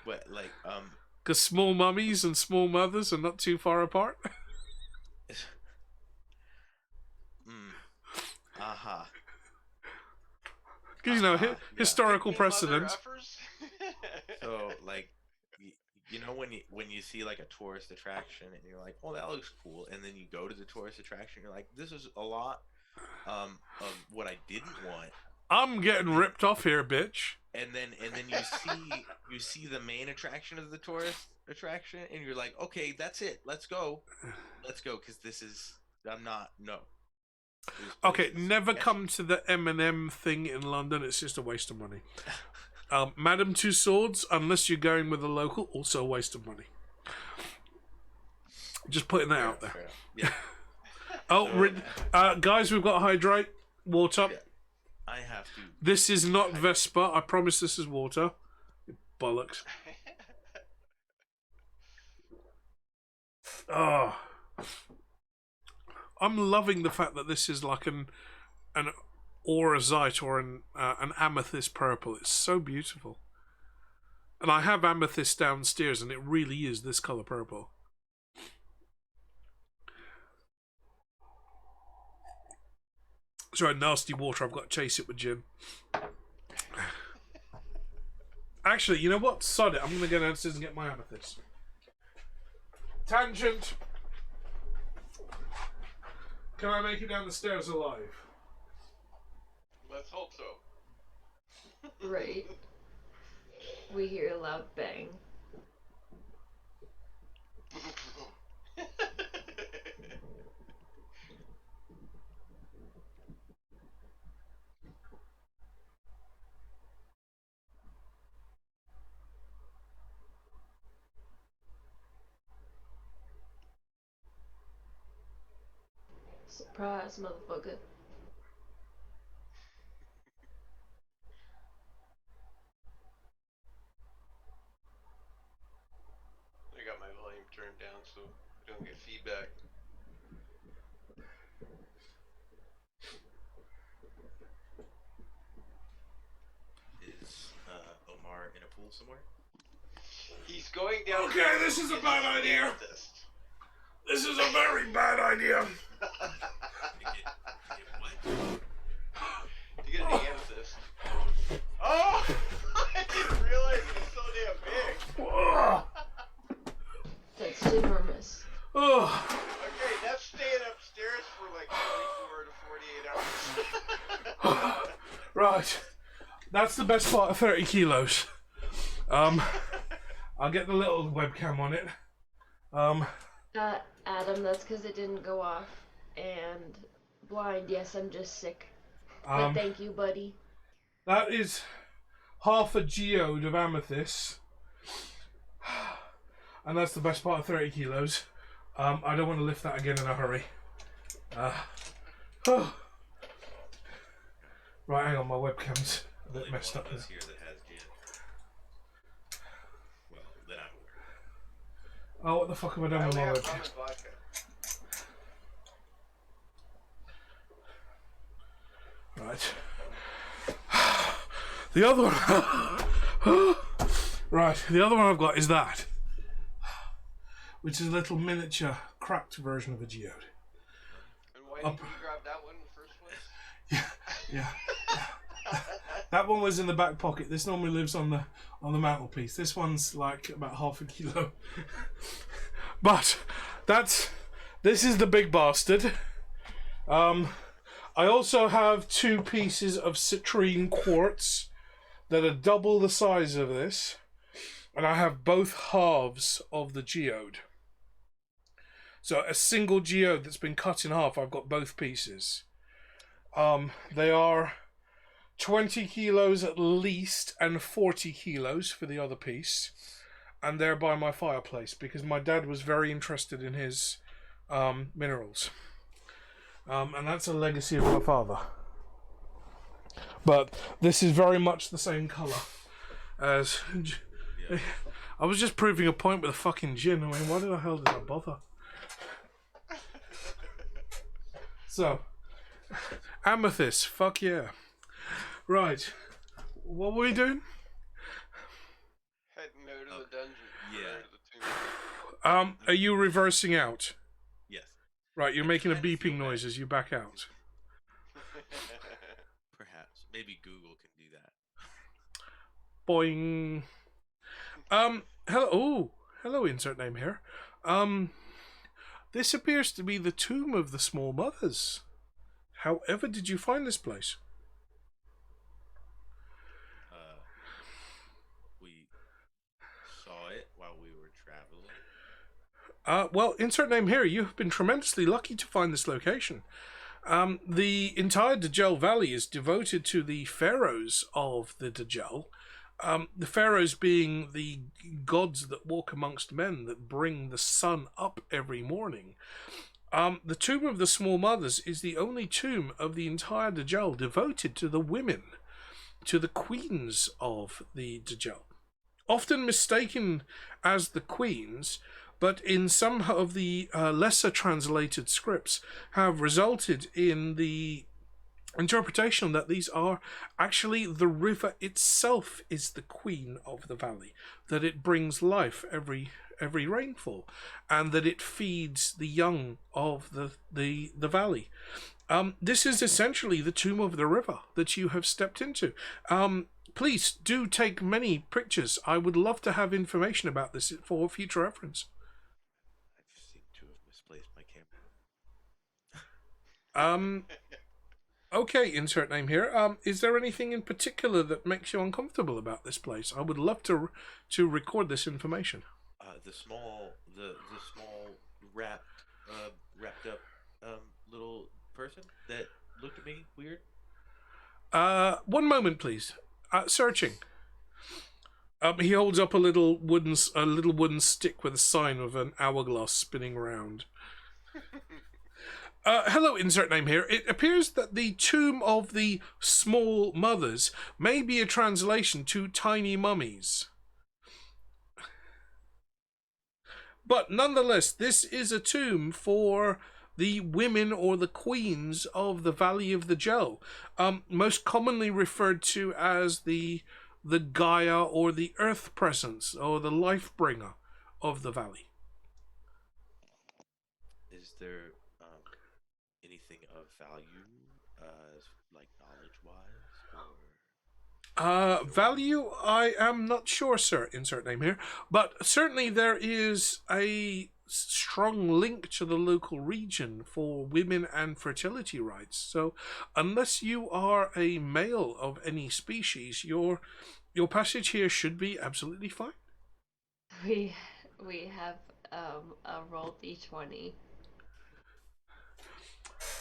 What, like, because small mummies and small mothers are not too far apart. Because, you know, historical precedent. So, like, you know, when you see, like, a tourist attraction, and you're like, oh, that looks cool, and then you go to the tourist attraction, you're like, this is a lot of what I didn't want. I'm getting ripped off here, bitch. and then you see the main attraction of the tourist attraction, and you're like, okay, that's it. Let's go, because this is I'm not no. This place Okay, is never sketchy. come to the M&M thing in London. It's just a waste of money. Madame Tussauds, unless you're going with a local, also a waste of money. Just putting that out there. Fair enough. Yeah. Oh, guys, we've got hydrate, water. Yeah. I have to. This is not Vespa. I promise this is water. Bollocks. Oh. I'm loving the fact that this is like an aurazite or an amethyst purple. It's so beautiful. And I have amethyst downstairs, and it really is this color purple. Sorry, nasty water. I've got to chase it with gin. Actually, you know what? Sod it. I'm going to go downstairs and get my amethyst. Tangent. Can I make it down the stairs alive? Let's hope so. Right. We hear a loud bang. Surprise, motherfucker. I got my volume turned down so I don't get feedback. Is Omar in a pool somewhere? He's going down. Okay, this is a bad idea. This is a very bad idea. You get an amethyst. Oh! I didn't realize it was so damn big. That's enormous. Oh. Okay, that's staying upstairs for like 24 to 48 hours. Right. That's the best part of 30 kilos. I'll get the little webcam on it. Adam, that's because it didn't go off. And blind, yes, I'm just sick. But thank you, buddy. That is half a geode of amethyst. And that's the best part of 30 kilos. I don't want to lift that again in a hurry. Right, hang on, my webcam's a bit messed up. Here that has gin. Well, that I'm aware of. Oh, what the fuck have I done with my webcam? Right. The other one. Right, the other one I've got is that, which is a little miniature cracked version of a geode. And why didn't you grab that one in the first place? Yeah. That one was in the back pocket. This normally lives on the mantelpiece. This one's like about half a kilo. But this is the big bastard. I also have 2 pieces of citrine quartz that are double the size of this, and I have both halves of the geode. So a single geode that's been cut in half, I've got both pieces. They are 20 kilos at least and 40 kilos for the other piece, and they're by my fireplace because my dad was very interested in his minerals. And that's a legacy of my father. But this is very much the same colour as... I was just proving a point with a fucking gin. I mean, why the hell did I bother? So, amethyst, fuck yeah. Right, what were we doing? Heading out of the dungeon. Yeah. Out of the tomb. Are you reversing out? Yes. Right, you're making a beeping noise as you back out. Perhaps. Maybe Google can do that. Boing. Hello. Oh, hello. Insert name here. This appears to be the tomb of the Small Mothers. However, did you find this place? Well, insert name here. You have been tremendously lucky to find this location. The entire Dajel Valley is devoted to the pharaohs of the Dajel. The pharaohs being the gods that walk amongst men that bring the sun up every morning. The tomb of the Small Mothers is the only tomb of the entire Dajel devoted to the women, to the queens of the Dajel. Often mistaken as the queens, but in some of the lesser translated scripts have resulted in the interpretation that these are actually the river itself is the queen of the valley, that it brings life every rainfall, and that it feeds the young of the valley. This is essentially the tomb of the river that you have stepped into. Please do take many pictures. I would love to have information about this for future reference. I seem to have misplaced my camera. Okay, insert name here. Is there anything in particular that makes you uncomfortable about this place? I would love to record this information. The small wrapped up little person that looked at me weird. One moment, please. Searching. He holds up a little wooden stick with a sign of an hourglass spinning round. Hello, insert name here. It appears that the Tomb of the Small Mothers may be a translation to Tiny Mummies. But nonetheless, this is a tomb for the women or the queens of the Valley of the Gel, most commonly referred to as the Gaia or the Earth Presence or the Life Bringer of the Valley. Is there anything of value, like knowledge-wise, or? Value, I am not sure, sir, insert name here, but certainly there is a strong link to the local region for women and fertility rights. So unless you are a male of any species, your passage here should be absolutely fine. We have rolled d20.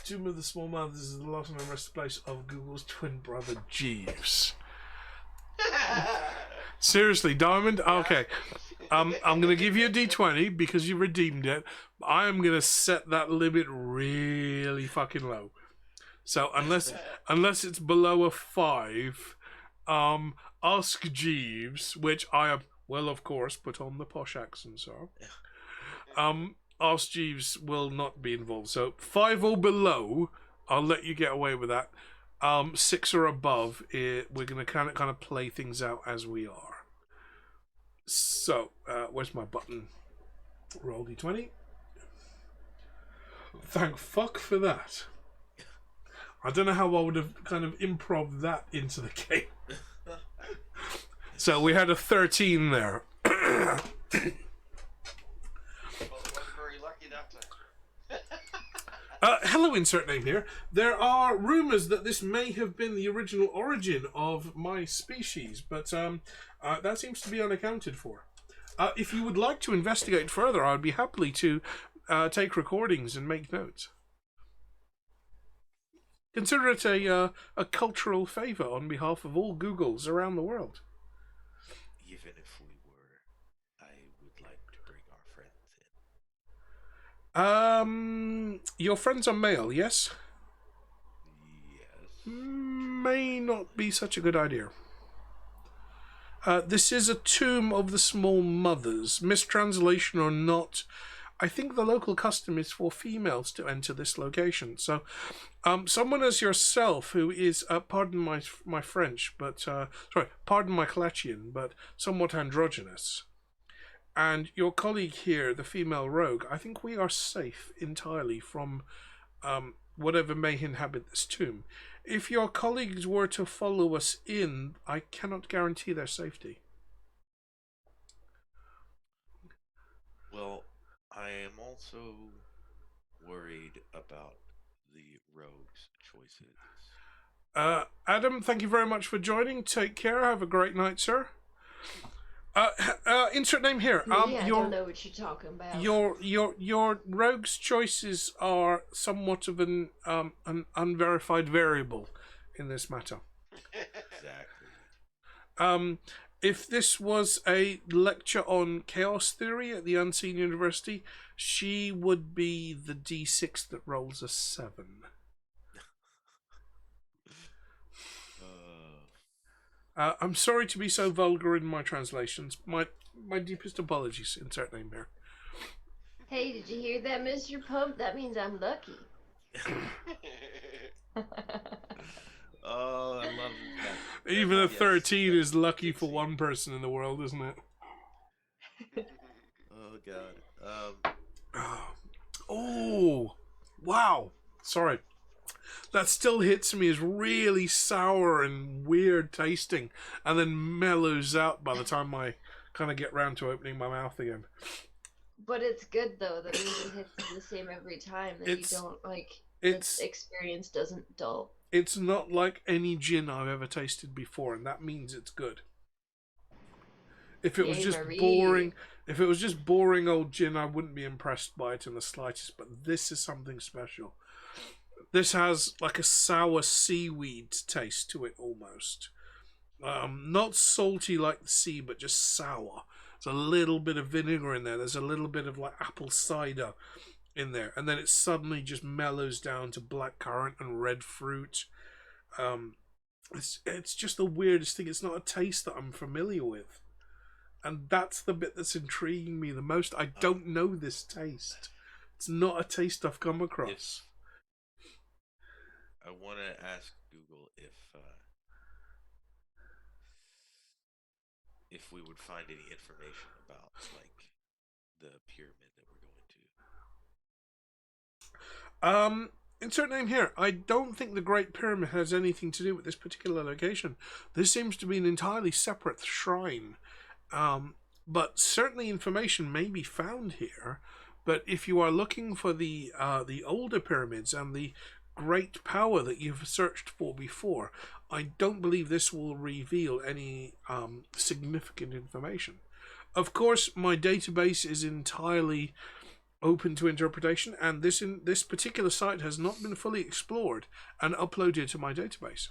Tomb of the Small Mothers is the last known resting place of Google's twin brother Jeeves. Seriously, Diamond? Okay. I'm going to give you a D20 because you redeemed it. I am going to set that limit really fucking low. So unless it's below a 5, ask Jeeves, which I am, well, of course, put on the posh accent, sir. Ask Jeeves will not be involved. So 5 or below, I'll let you get away with that. 6 or above, we're going to kind of play things out as we are. So, where's my button? Roll D20. Thank fuck for that. I don't know how I would have kind of improv that into the game. So we had a 13 there. Well, it wasn't very lucky that time. Hello, insert name here. There are rumors that this may have been the original origin of my species, but that seems to be unaccounted for. If you would like to investigate further, I would be happy to take recordings and make notes. Consider it a cultural favor on behalf of all Googles around the world. Even if we were, I would like to bring our friends in. Your friends are male, yes? Yes. May not be such a good idea. This is a tomb of the Small Mothers. Mistranslation or not, I think the local custom is for females to enter this location. So, someone as yourself who is, pardon my French, but, sorry, pardon my Kalachian, but somewhat androgynous, and your colleague here, the female rogue, I think we are safe entirely from whatever may inhabit this tomb. If your colleagues were to follow us in, I cannot guarantee their safety. Well, I am also worried about the rogue's choices. Adam, thank you very much for joining. Take care. Have a great night, sir. Insert name here. Me, I don't know what you're talking about. Your rogue's choices are somewhat of an unverified variable in this matter. Exactly. If this was a lecture on chaos theory at the Unseen University, she would be the D6 that rolls a 7. I'm sorry to be so vulgar in my translations. My deepest apologies. Insert name here. Hey, did you hear that, Mr. Pump? That means I'm lucky. Oh, I love that. Even a 13 is lucky for one person in the world, isn't it? Oh god. Oh, wow. Sorry. That still hits me as really sour and weird tasting, and then mellows out by the time I kind of get round to opening my mouth again. But it's good though. That means it hits the same every time. That you don't like. The experience doesn't dull. It's not like any gin I've ever tasted before, and that means it's good. If it was just boring, if it was just boring old gin, I wouldn't be impressed by it in the slightest. But this is something special. This has like a sour seaweed taste to it almost. Not salty like the sea, but just sour. There's a little bit of vinegar in there. There's a little bit of like apple cider in there, and then it suddenly just mellows down to blackcurrant and red fruit. It's just the weirdest thing. It's not a taste that I'm familiar with, and that's the bit that's intriguing me the most. I don't know this taste. It's not a taste I've come across. I want to ask Google if we would find any information about like the pyramid that we're going to. Insert name here. I don't think the Great Pyramid has anything to do with this particular location. This seems to be an entirely separate shrine. But certainly information may be found here. But if you are looking for the older pyramids and the great power that you've searched for before, I don't believe this will reveal any significant information. Of course, my database is entirely open to interpretation, and this particular site has not been fully explored and uploaded to my database.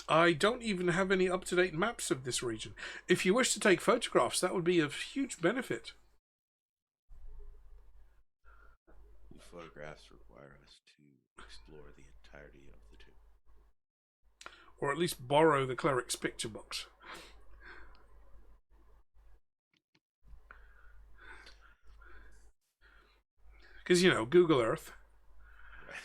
I don't even have any up-to-date maps of this region. If you wish to take photographs, that would be of huge benefit. The photographs require us to explore the entirety of the tomb. Or at least borrow the cleric's picture box. Because, you know, Google Earth. Right.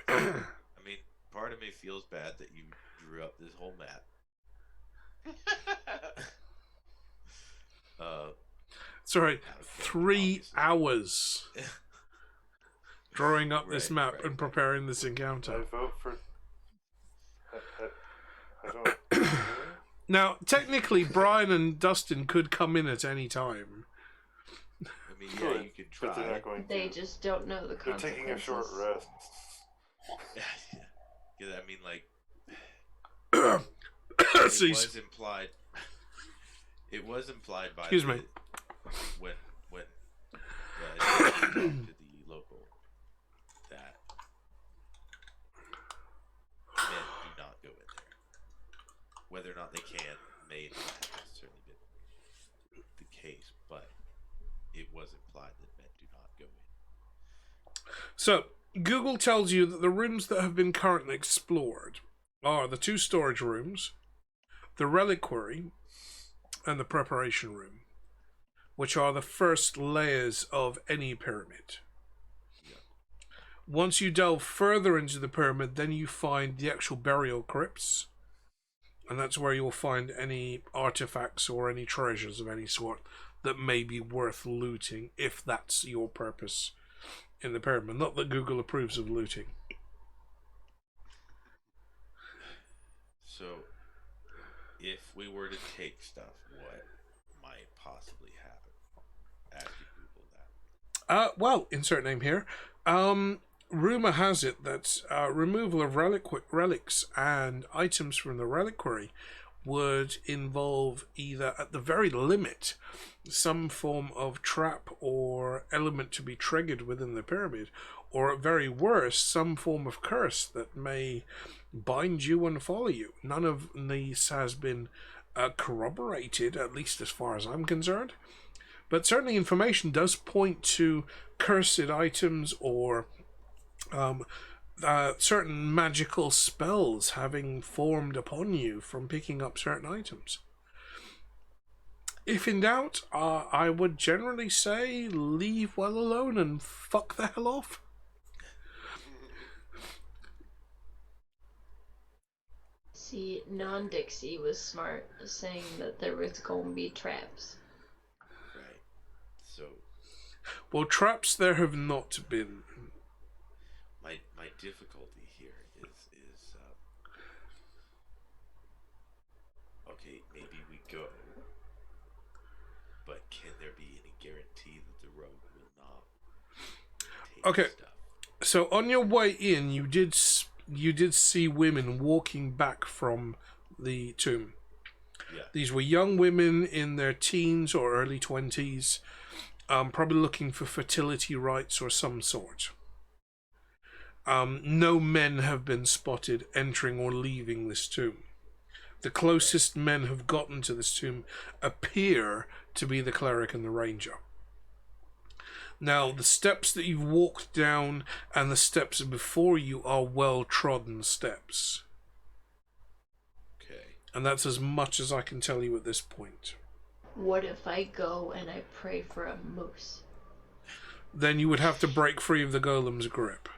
I mean, part of me feels bad that you drew up this whole map. Sorry, 3 hours drawing up this map and preparing this encounter. I vote for... I don't... Now, technically, Brian and Dustin could come in at any time. I mean, yeah, you could try. But they're not going to. They just don't know the consequences. They're taking a short rest. Yeah, I mean, like, It was implied. It was implied by. Excuse me. When talked to the local that men do not go in there. Whether or not they can may not have necessarily been the case, but it was implied that men do not go in. So, Google tells you that the rooms that have been currently explored are the 2 storage rooms, the reliquary, and the preparation room, which are the first layers of any pyramid. Yeah. Once you delve further into the pyramid, then you find the actual burial crypts, and that's where you'll find any artifacts or any treasures of any sort that may be worth looting, if that's your purpose in the pyramid. Not that Google approves of looting. So, if we were to take stuff, what might possibly happen? Ask you Google that. Well, insert name here. Rumor has it that removal of relics and items from the reliquary would involve either, at the very limit, some form of trap or element to be triggered within the pyramid, or at very worst, some form of curse that may bind you and follow you. None of these has been corroborated, at least as far as I'm concerned. But certainly information does point to cursed items or certain magical spells having formed upon you from picking up certain items. If in doubt, I would generally say leave well alone and fuck the hell off. See, non-Dixie was smart, saying that there was gonna be traps. Right. So Well, traps there have not been. my difficulty here is okay, maybe we go, but can there be any guarantee that the rogue will not take Okay. stuff? So on your way in, you did see women walking back from the tomb. Yeah. These were young women in their teens or early 20s, probably looking for fertility rites or some sort. No men have been spotted entering or leaving this tomb. The closest men have gotten to this tomb appear to be the cleric and the ranger. Now, the steps that you've walked down and the steps before you are well-trodden steps. Okay. And that's as much as I can tell you at this point. What if I go and I pray for a moose? Then you would have to break free of the golem's grip.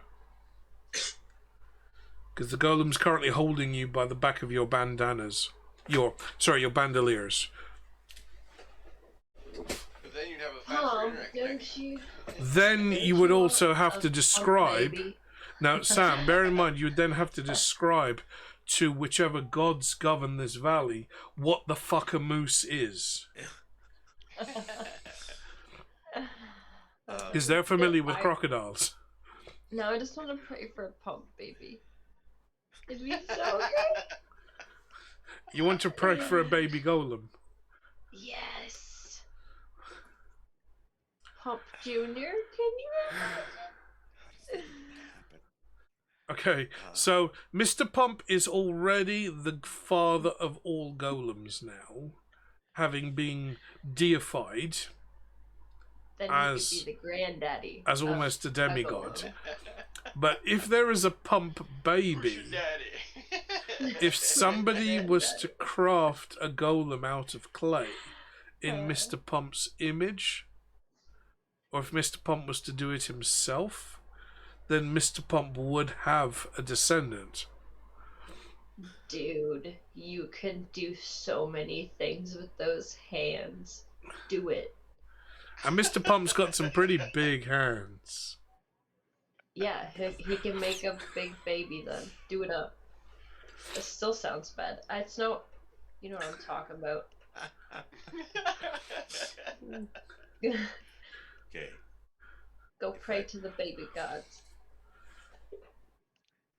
Because the golem's currently holding you by the back of your bandanas. Your bandoliers. But then you'd have a faster Mom, internet don't connection. you? Then you would also have to describe... Baby. Now, Sam, bear in mind, you would then have to describe to whichever gods govern this valley what the fuck a moose is. Because they're familiar with crocodiles. No, I just want to pray for a pump, baby. It'd be so good. You want to pray for a baby golem? Yes. Pump Junior, can you imagine? Okay, so Mr. Pump is already the father of all golems now, having been deified Then As- he could be the granddaddy. as of almost a demigod. golem. But if there is a pump Who's your baby, daddy? if somebody was to craft a golem out of clay in Mr. Pump's image, or if Mr. Pump was to do it himself, then Mr. Pump would have a descendant. Dude, you can do so many things with those hands. Do it. And Mr. Pump's got some pretty big hands. Yeah, he can make a big baby then. Do it up. It still sounds bad. It's no... You know what I'm talking about. Okay. Go pray to the baby gods.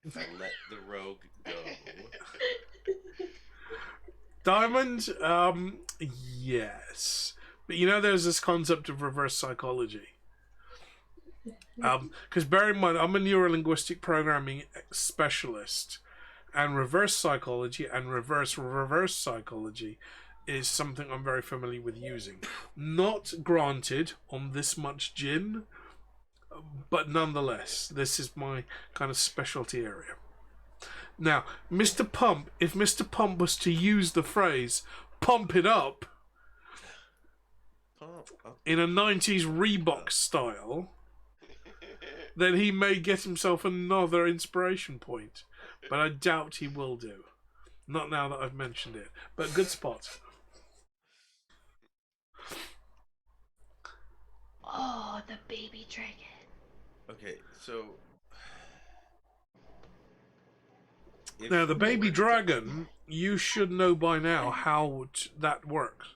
If I let the rogue go, Diamond, yes. But you know there's this concept of reverse psychology. Because bear in mind, I'm a neurolinguistic programming specialist, and reverse psychology and reverse psychology is something I'm very familiar with using. Not granted on this much gin, but nonetheless, this is my kind of specialty area. Now, Mr. Pump, if Mr. Pump was to use the phrase "pump it up" in a 90s Reebok style, then he may get himself another inspiration point. But I doubt he will do. Not now that I've mentioned it. But good spot. Oh, the baby dragon. okay, so if Now, the we baby were to- dragon, you should know by now how that works.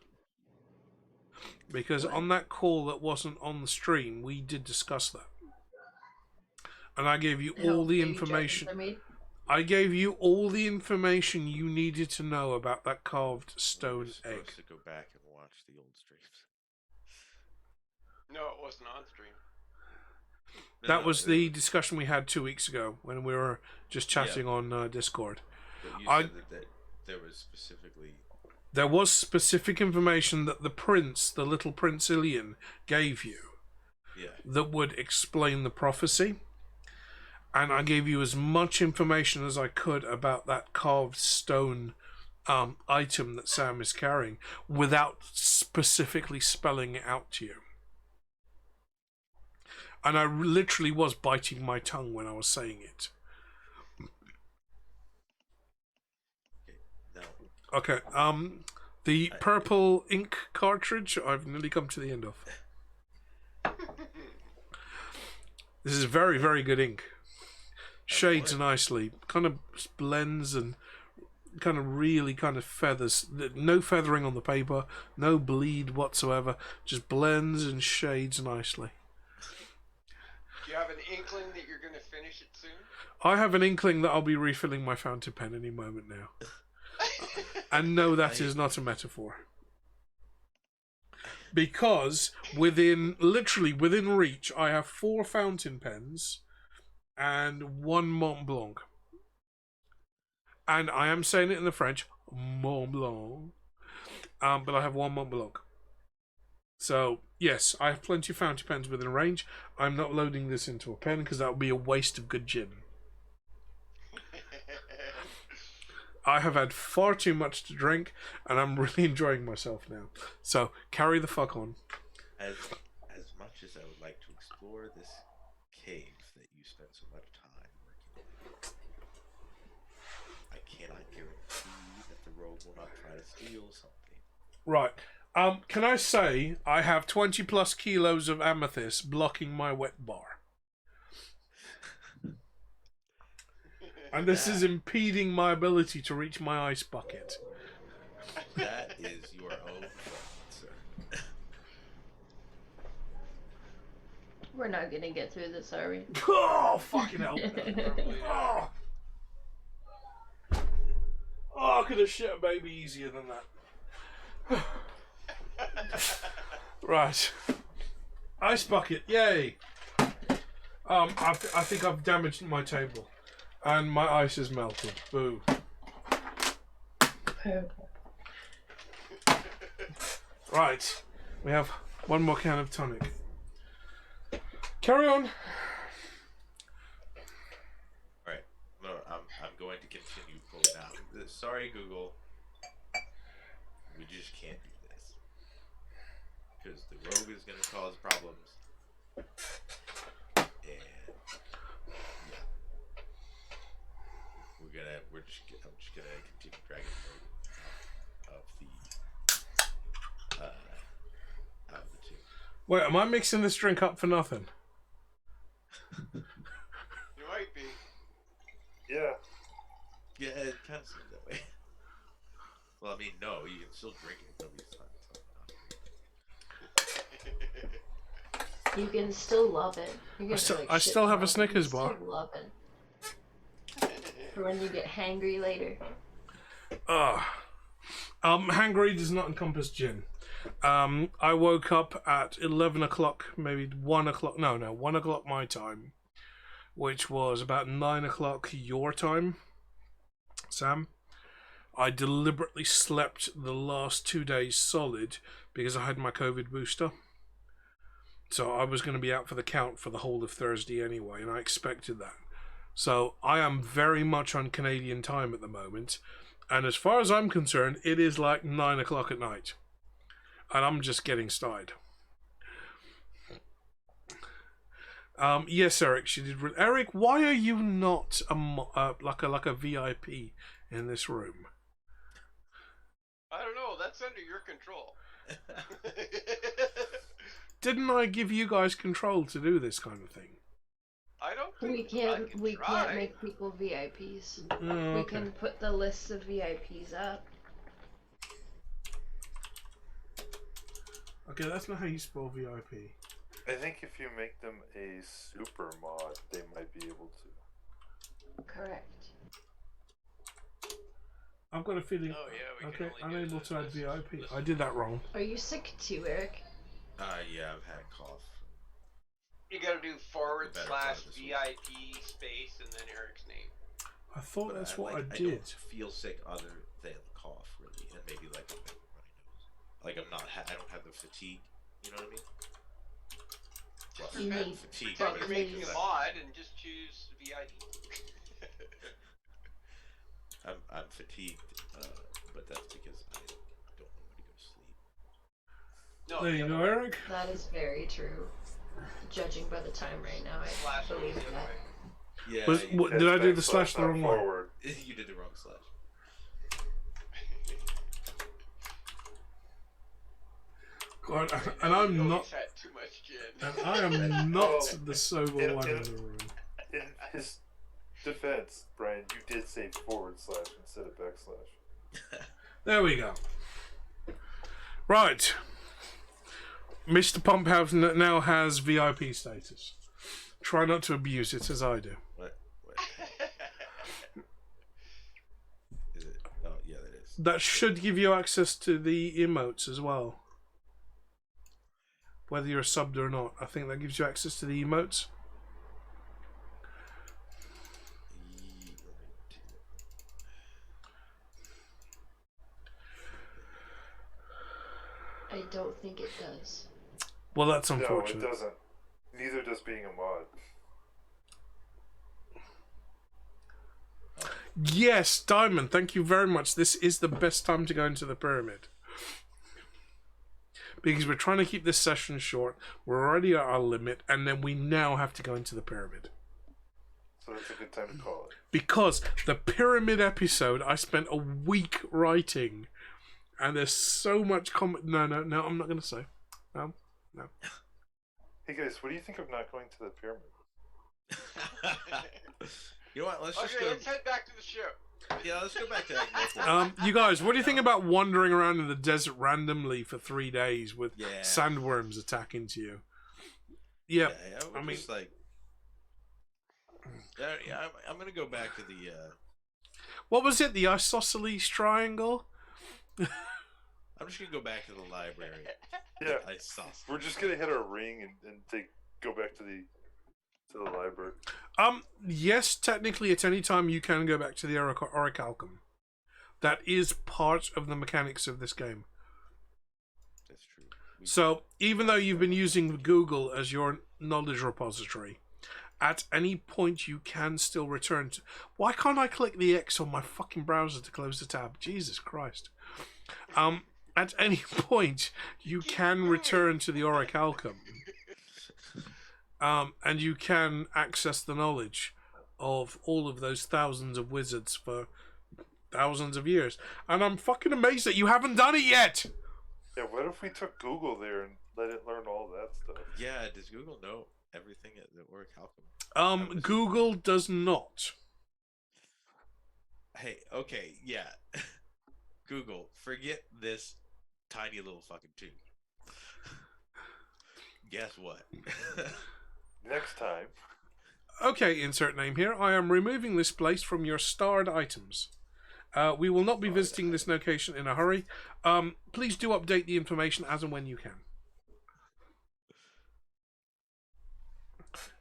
Because on that call that wasn't on the stream, we did discuss that. And I gave you all the Baby information. dragons are made. I gave you all the information you needed to know about that carved stone We're egg. supposed to go back and watch the old streams. No, it wasn't on stream. That was the discussion we had 2 weeks ago when we were just chatting on Discord. But you I- said that there was specifically. There was specific information that the prince, the little Prince Ilian, gave you Yeah. that would explain the prophecy. And I gave you as much information as I could about that carved stone item that Sam is carrying without specifically spelling it out to you. And I literally was biting my tongue when I was saying it. No. Okay, the purple ink cartridge I've nearly come to the end of. This is very, very good ink. Shades nicely, kind of blends and kind of really kind of feathers. No feathering on the paper, no bleed whatsoever. Just blends and shades nicely. Do you have an inkling that you're going to finish it soon? I have an inkling that I'll be refilling my fountain pen any moment now. And no, that is not a metaphor. Because literally within reach, I have 4 fountain pens and 1 Mont Blanc. And I am saying it in the French, Mont Blanc. But I have 1 Mont Blanc. So, yes, I have plenty of fountain pens within range. I'm not loading this into a pen because that would be a waste of good gin. I have had far too much to drink, and I'm really enjoying myself now. So, carry the fuck on. As much as I would like to explore this cave that you spent so much time working in, I cannot guarantee that the rogue will not try to steal something. Right. Can I say I have 20 plus kilos of amethyst blocking my wet bar? And this is impeding my ability to reach my ice bucket. That is your own fault, sir. We're not gonna get through this, are we? Oh, fucking hell. Oh. I could have shit a baby easier than that. Right. Ice bucket, yay. I think I've damaged my table. And my ice is melted. Boo. Right. We have 1 more can of tonic. Carry on. Alright. No, I'm going to continue pulling out. Sorry, Google. We just can't do this. Because the rogue is going to cause problems. And yeah. I'm just gonna continue dragging the out of the two. Wait, am I mixing this drink up for nothing? You might be. Yeah. Yeah, it kind of seems that way. Well, I mean, no, you can still drink it. Nobody's not You can still love it. You're gonna I still have a Snickers bar. Still love it. For when you get hangry later. Hangry does not encompass gin. I woke up at 11 o'clock, maybe 1 o'clock. No, 1 o'clock my time, which was about 9 o'clock your time, Sam. I deliberately slept the last 2 days solid because I had my COVID booster. So I was going to be out for the count for the whole of Thursday anyway, and I expected that. So I am very much on Canadian time at the moment. And as far as I'm concerned, it is like 9 o'clock at night. And I'm just getting started. Yes, Eric, she did. Eric, why are you not like a VIP in this room? I don't know. That's under your control. Didn't I give you guys control to do this kind of thing? I don't think We can't make people VIPs. Oh, We okay. can put the lists of VIPs up. Okay, that's not how you spell VIP. I think if you make them a super mod, they might be able to. Correct. I've got a feeling. Oh yeah, we Okay, can only do unable the to add listeners- VIP. I listeners. did that wrong. Are you sick too, Eric? Yeah, I've had a cough. You gotta do / The better part of this week. VIP space and then Eric's name. I thought But that's I, what like, I I did. don't feel sick other than cough, really, and maybe like a bit of runny nose. Like I'm not. I don't have the fatigue. You know what I mean? Well, You I have need fatigue. Then but you're making please. a mod and just choose VIP. I'm fatigued, but that's because I don't know when to go to sleep. No, There the you other go, way. Eric. That is very true. Judging by the time right now, I Slash believe the other that. way. Yeah, Was, you, what, did I do the slash the not wrong way? forward. you did the wrong slash. God, and I'm You not. always had too much gin. And I am not Oh, the sober in- one in- in the room. In his defense, Brian, you did say forward slash instead of backslash. There we go. Right. Mr. Pumphouse now has VIP status. Try not to abuse it as I do. What? Is it? Oh, yeah, that is. That should give you access to the emotes as well. Whether you're subbed or not. I think that gives you access to the emotes. I don't think it does. Well, that's No, it unfortunate. doesn't. Neither does being a mod. Yes, Diamond, thank you very much. This is the best time to go into the pyramid. Because we're trying to keep this session short. We're already at our limit, and then we now have to go into the pyramid. So that's a good time to call it. Because the pyramid episode, I spent a week writing, and there's so much comment. No, I'm not going to say. No. Hey guys, what do you think of not going to the pyramid? You know what? Let's just Okay, go. let's head back to the ship. Yeah, let's go back to that. You guys, what do you think about wandering around in the desert randomly for 3 days with Yeah. sandworms attacking to you? Yeah, I I mean- just like. Yeah, I'm gonna go back to the. what was it? The isosceles triangle? I'm just gonna go back to the library. Yeah, I saw. we're just gonna hit our ring and go back to the library. Yes, technically at any time you can go back to the Orichalcum. That is part of the mechanics of this game. That's true. So, even though you've been using Google as your knowledge repository, at any point you can still return to... Why can't I click the X on my fucking browser to close the tab? Jesus Christ. At any point, you can return to the Orichalcum. And you can access the knowledge of all of those thousands of wizards for thousands of years. And I'm fucking amazed that you haven't done it yet! Yeah, what if we took Google there and let it learn all that stuff? Yeah, does Google know everything at the Orichalcum? Google does not. Hey, okay, yeah. Google, forget this tiny little fucking tube. Guess what? Next time. Okay, insert name here. I am removing this place from your starred items. We will not be visiting this location in a hurry. Please do update the information as and when you can.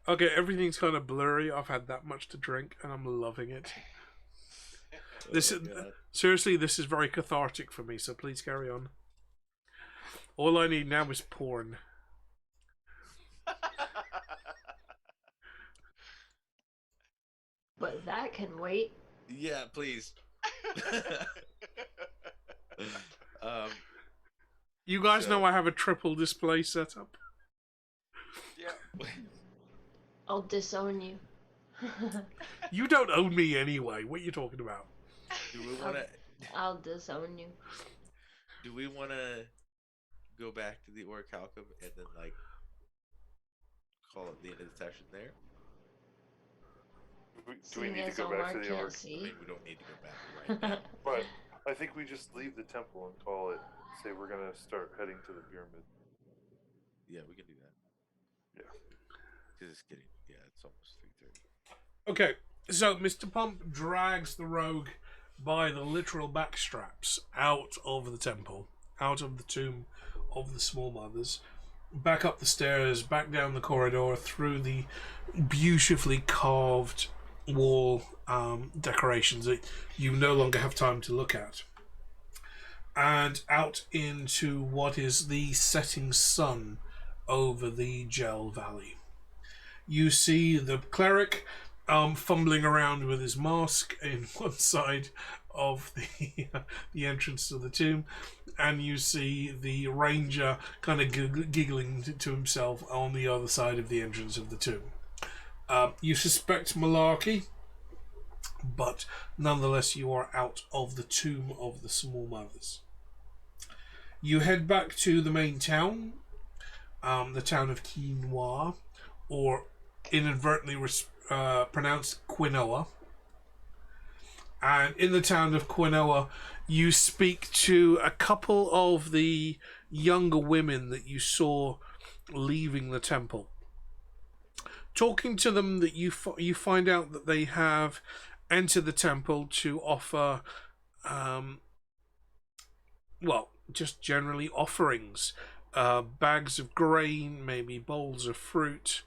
Okay, everything's kind of blurry. I've had that much to drink, and I'm loving it. This is seriously, this is very cathartic for me. So please carry on. All I need now is porn. But that can wait. Yeah, please. You guys So- know I have a triple display setup. Yeah. I'll disown you. You don't own me anyway. What are you talking about? Do we want to? I'll disown you. Do we want to go back to the Orichalcum and then like call it the end of the session there? Do we Seeing need to as go Omar back to the can't orc? I see. mean, we don't need to go back right now. But I think we just leave the temple and call it. Say we're gonna start heading to the pyramid. Yeah, we can do that. Yeah. Because it's getting, yeah, it's almost 3:30. Okay, So Mr. Pump drags the rogue by the literal backstraps out of the temple, out of the tomb of the Small Mothers, back up the stairs, back down the corridor, through the beautifully carved wall decorations that you no longer have time to look at, and out into what is the setting sun over the Gel Valley. You see the cleric fumbling around with his mask in one side of the entrance to the tomb, and you see the ranger kind of giggling to himself on the other side of the entrance of the tomb. You suspect malarkey, but nonetheless you are out of the tomb of the Small Mothers. You head back to the main town, the town of Quinoa, or inadvertently pronounced Quinoa. And in the town of Quinoa, you speak to a couple of the younger women that you saw leaving the temple. Talking to them, that you find out that they have entered the temple to offer, just generally offerings, bags of grain, maybe bowls of fruit,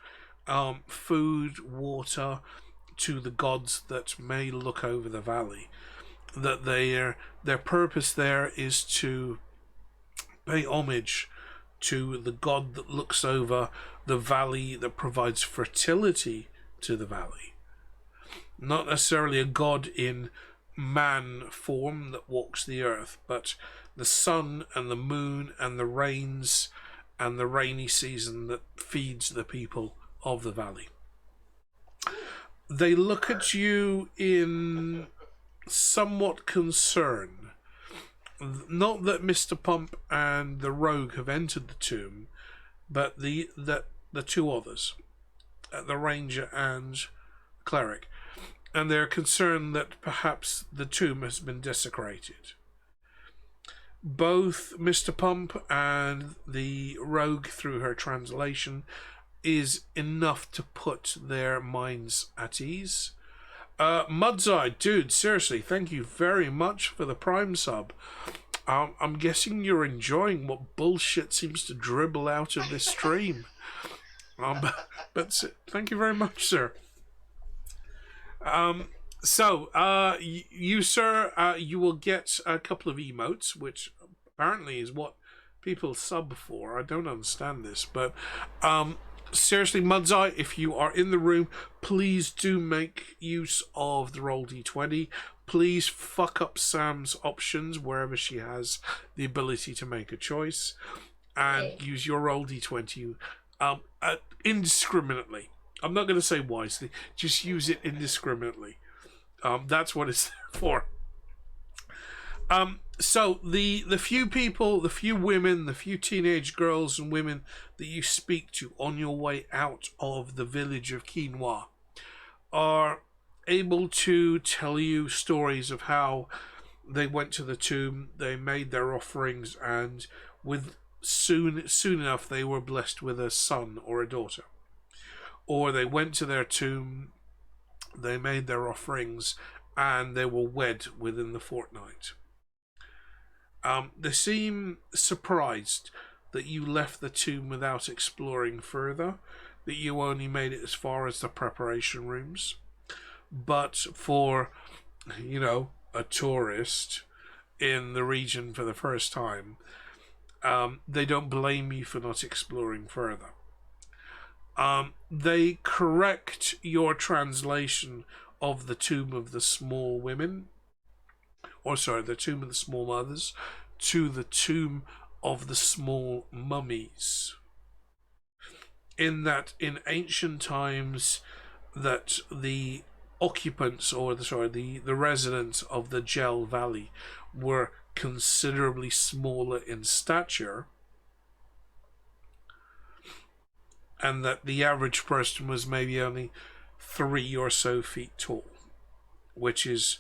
food, water, to the gods that may look over the valley. That their purpose there is to pay homage to the god that looks over the valley, that provides fertility to the valley. Not necessarily a god in man form that walks the earth, but the sun and the moon and the rains and the rainy season that feeds the people of the valley. They look at you in somewhat concern. Not that Mr. Pump and the rogue have entered the tomb, but the two others, the ranger and cleric, and they're concerned that perhaps the tomb has been desecrated. Both Mr. Pump and the rogue, through her translation, is enough to put their minds at ease. Mudside, dude, seriously, thank you very much for the Prime sub. I'm guessing you're enjoying what bullshit seems to dribble out of this stream. But thank you very much, sir. You, sir, you will get a couple of emotes, which apparently is what people sub for. I don't understand this, but seriously, Mudseye, if you are in the room, please do make use of the roll d20. Please fuck up Sam's options wherever she has the ability to make a choice, and use your roll d20 indiscriminately. I'm not going to say wisely, just use it indiscriminately. That's what it's there for. So the few people, the few women, the few teenage girls and women that you speak to on your way out of the village of Quinoa are able to tell you stories of how they went to the tomb, they made their offerings, and soon enough they were blessed with a son or a daughter. Or they went to their tomb, they made their offerings, and they were wed within the fortnight. They seem surprised that you left the tomb without exploring further, that you only made it as far as the preparation rooms. But for, a tourist in the region for the first time, they don't blame you for not exploring further. They correct your translation of the Tomb of the Small Women, the Tomb of the Small Mothers, to the Tomb of the Small Mummies. In that, in ancient times, that the occupants, the residents of the Gel Valley were considerably smaller in stature, and that the average person was maybe only 3 or so feet tall, which is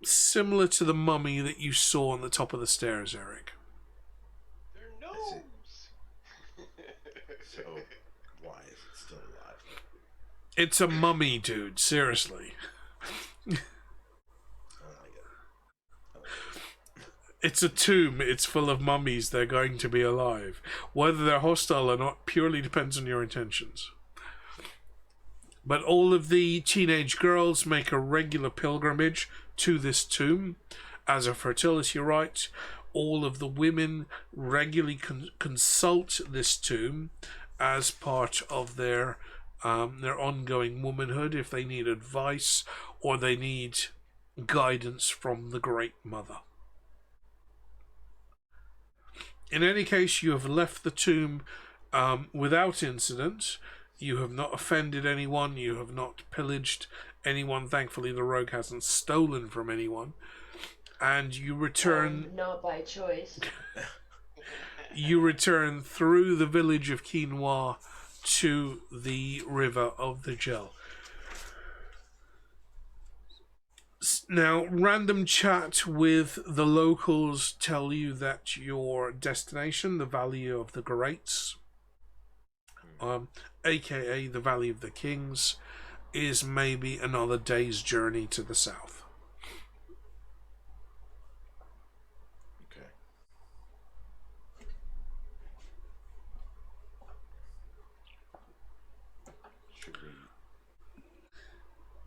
similar to the mummy that you saw on the top of the stairs, Eric. They're gnomes. So why is it still alive? It's a mummy, dude. Seriously. I don't like it. I like it. It's a tomb. It's full of mummies. They're going to be alive. Whether they're hostile or not purely depends on your intentions. But all of the teenage girls make a regular pilgrimage to this tomb as a fertility rite. All of the women regularly consult this tomb as part of their ongoing womanhood if they need advice or they need guidance from the Great Mother. In any case, you have left the tomb without incident. You have not offended anyone. You have not pillaged anyone. Thankfully, the rogue hasn't stolen from anyone. And you return... Not by choice. You return through the village of Quinoa to the river of the Gel. Now, random chat with the locals tell you that your destination, the Valley of the Greats, aka the Valley of the Kings, is maybe another day's journey to the south. Okay. Should we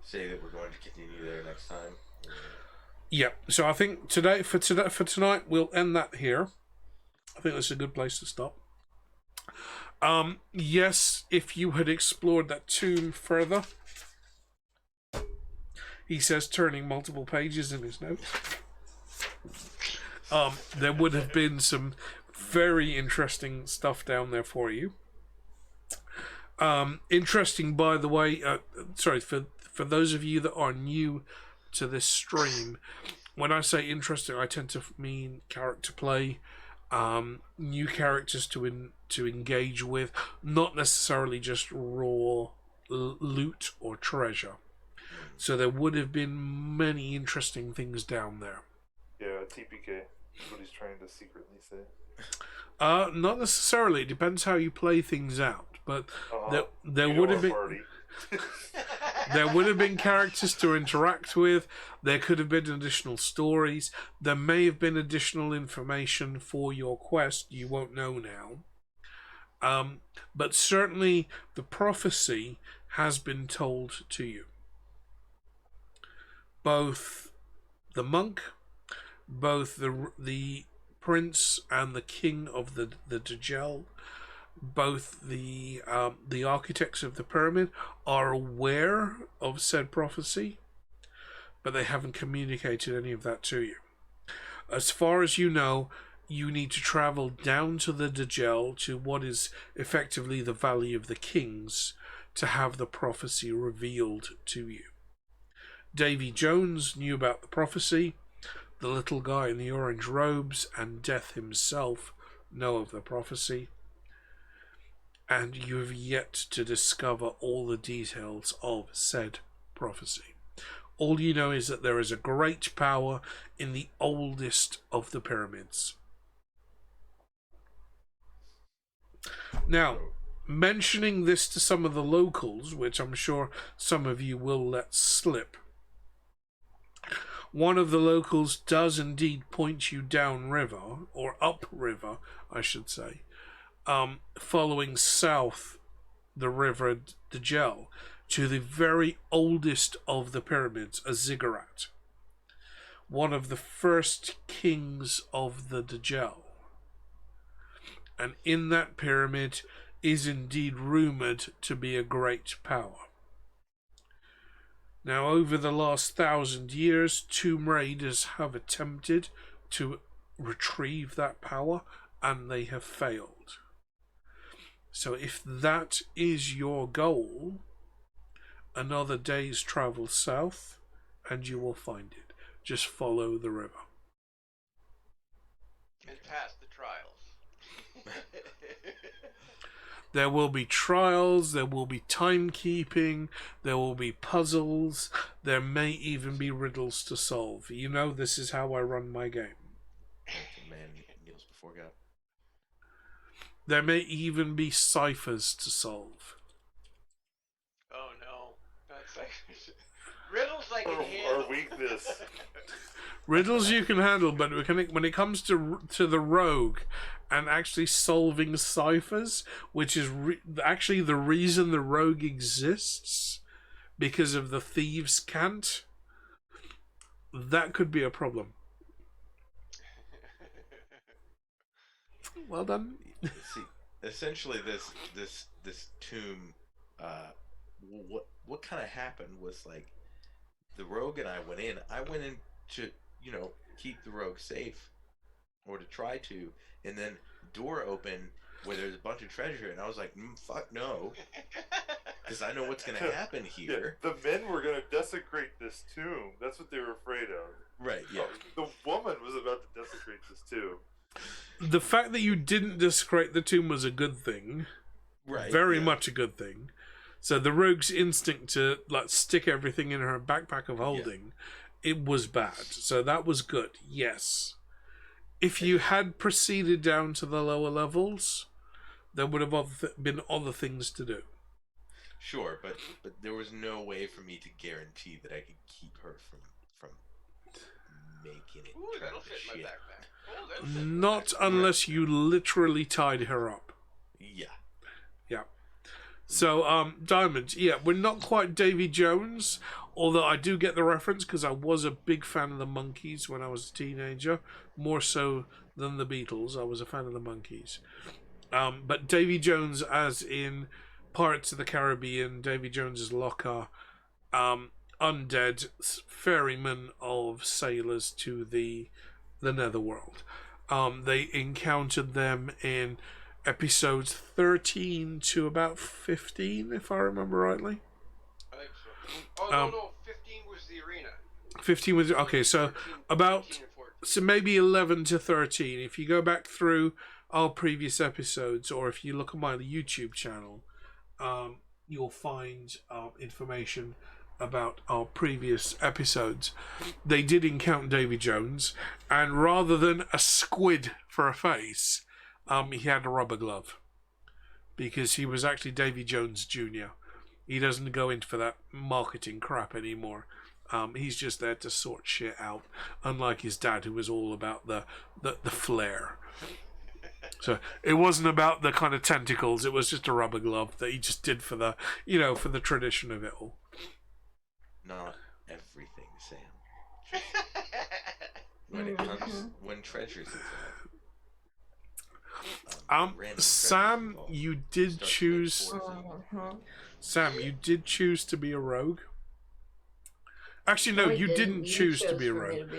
say that we're going to continue there next time? Or... Yeah, so I think for tonight we'll end that here. I think that's a good place to stop. Yes, if you had explored that tomb further, he says, turning multiple pages in his notes, there would have been some very interesting stuff down there for you. Interesting, by the way, sorry, for those of you that are new to this stream, when I say interesting, I tend to mean character play, new characters to engage with, not necessarily just raw loot or treasure. So there would have been many interesting things down there. Yeah, TPK. That's what he's trying to secretly say. Not necessarily. It depends how you play things out. But there would have been there would have been characters to interact with. There could have been additional stories. There may have been additional information for your quest. You won't know now. But certainly the prophecy has been told to you. Both the monk, both the prince and the king of the Dajjal, both the architects of the pyramid are aware of said prophecy, but they haven't communicated any of that to you. As far as you know, you need to travel down to the Dajjal, to what is effectively the Valley of the Kings, to have the prophecy revealed to you. Davy Jones knew about the prophecy. The little guy in the orange robes and Death himself know of the prophecy. And you have yet to discover all the details of said prophecy. All you know is that there is a great power in the oldest of the pyramids. Now, mentioning this to some of the locals, which I'm sure some of you will let slip, one of the locals does indeed point you down river, or up river, I should say, following south the river Dajjal to the very oldest of the pyramids, a ziggurat, one of the first kings of the Dajjal. And in that pyramid is indeed rumoured to be a great power. Now, over the last 1,000 years, tomb raiders have attempted to retrieve that power, and they have failed. So if that is your goal, another day's travel south, and you will find it. Just follow the river. And pass the trials. There will be trials, there will be timekeeping, there will be puzzles, there may even be riddles to solve. You know, this is how I run my game. Man kneels before God. There may even be ciphers to solve. Oh no. Riddles I can handle. Our weakness. Riddles you can handle, but when it comes to the rogue and actually solving ciphers, which is actually the reason the rogue exists, because of the thieves' cant, that could be a problem. Well done. See, essentially, this tomb. What kind of happened was like the rogue and I went in. I went in to keep the rogue safe, or to try to, and then door open where there's a bunch of treasure, and I was like, fuck no, because I know what's gonna happen here. Yeah, the men were gonna desecrate this tomb. That's what they were afraid of. Right. Yeah. The woman was about to desecrate this tomb. The fact that you didn't desecrate the tomb was a good thing. Right. Very much a good thing. So the rogue's instinct to like stick everything in her backpack of holding, it was bad. So that was good. Yes. If you had proceeded down to the lower levels, there would have been other things to do. Sure, but there was no way for me to guarantee that I could keep her from making it. Ooh, that'll fit in my backpack. Oh, that'll fit in my Not backpack. unless you literally tied her up. Yeah. Yeah. So, Diamond, yeah, we're not quite Davy Jones, although I do get the reference because I was a big fan of the Monkees when I was a teenager, more so than the Beatles. I was a fan of the Monkees. But Davy Jones, as in Pirates of the Caribbean, Davy Jones's locker, undead ferryman of sailors to the netherworld. They encountered them in episodes 13 to about 15, if I remember rightly. I think so. Oh, no, 15 was the arena. 15 was okay, so 13, about 13 and 14. so maybe 11 to 13. If you go back through our previous episodes, or if you look at my YouTube channel, you'll find information about our previous episodes. They did encounter Davy Jones, and rather than a squid for a face, he had a rubber glove, because he was actually Davy Jones Jr. He doesn't go in for that marketing crap anymore. He's just there to sort shit out, unlike his dad, who was all about the flair. So it wasn't about the kind of tentacles. It was just a rubber glove that he just did for the for the tradition of it all. Not everything, Sam. When treasure's involved. Sam, you did choose. Sam, you did choose to be a rogue. Actually, no, you didn't choose to be a rogue.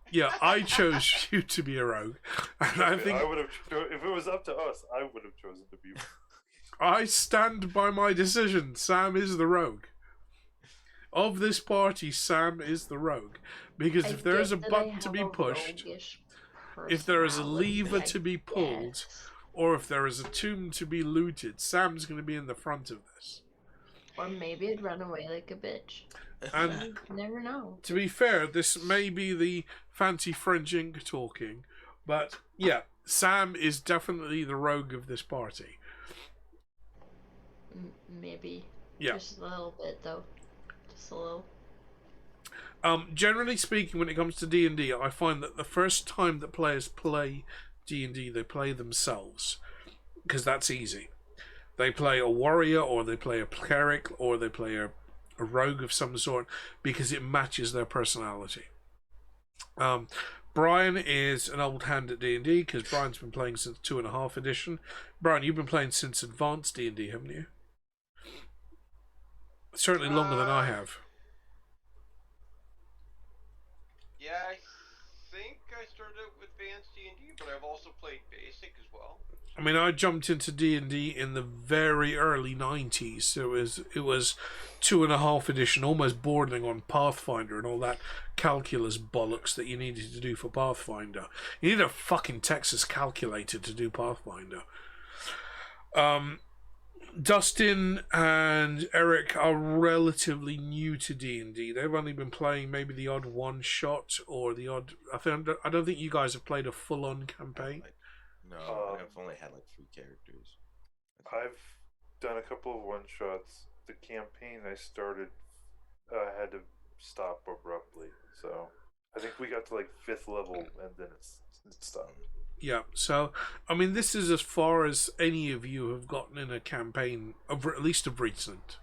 Yeah, I chose you to be a rogue, and I think I would have. If it was up to us, I would have chosen to be. I stand by my decision. Sam is the rogue. Of this party, Sam is the rogue, because if there is a button to be pushed, if there is a lever to be pulled, or if there is a tomb to be looted, Sam's going to be in the front of this. Or maybe I'd run away like a bitch. And You never know. to be fair, this may be the fancy French ink talking, but yeah, Sam is definitely the rogue of this party. Maybe. Yeah. Just a little bit, though. Just a little. Generally speaking, when it comes to D&D, I find that the first time that players play D&D, they play themselves, because that's easy. They play a warrior, or they play a cleric, or they play a rogue of some sort, because it matches their personality. Brian is an old hand at D&D, because Brian's been playing since 2.5 edition. Brian, you've been playing since advanced D&D, haven't you? Certainly longer than I have. Yeah, I think I started out with advanced D&D, but I've also played basic as well. I mean, I jumped into D&D in the very early 90s, so it was 2.5 edition, almost bordering on Pathfinder and all that calculus bollocks that you needed to do for Pathfinder. You need a fucking Texas calculator to do Pathfinder. Dustin and Eric are relatively new to D&D. They've only been playing maybe the odd one shot or the odd. I don't think you guys have played a full-on campaign. No, I've only had like 3 characters. I've done a couple of one shots. the campaign I started had to stop abruptly. So I think we got to like 5th level and then it stopped. Yeah, so I mean, this is as far as any of you have gotten in a campaign, of at least of recent.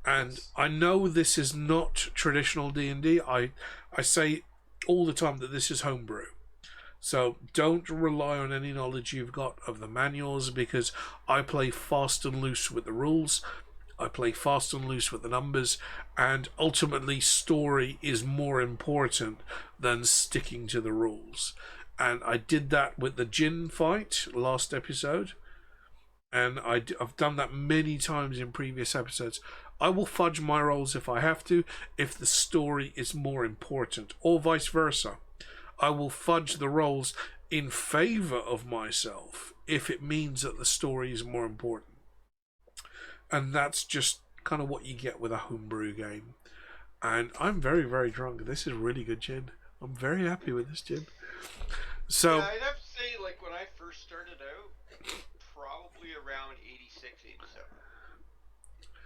And I know this is not traditional D&D. I say all the time that this is homebrew. So don't rely on any knowledge you've got of the manuals, because I play fast and loose with the rules. I play fast and loose with the numbers, and ultimately story is more important than sticking to the rules. And I did that with the Jinn fight last episode, and I've done that many times in previous episodes. I will fudge my rolls if I have to, if the story is more important, or vice versa. I will fudge the rolls in favor of myself if it means that the story is more important. And that's just kind of what you get with a homebrew game. And I'm very, very drunk. This is really good gin. I'm very happy with this gin. So yeah, I'd have to say, like, when I first started out, probably around 86, 87.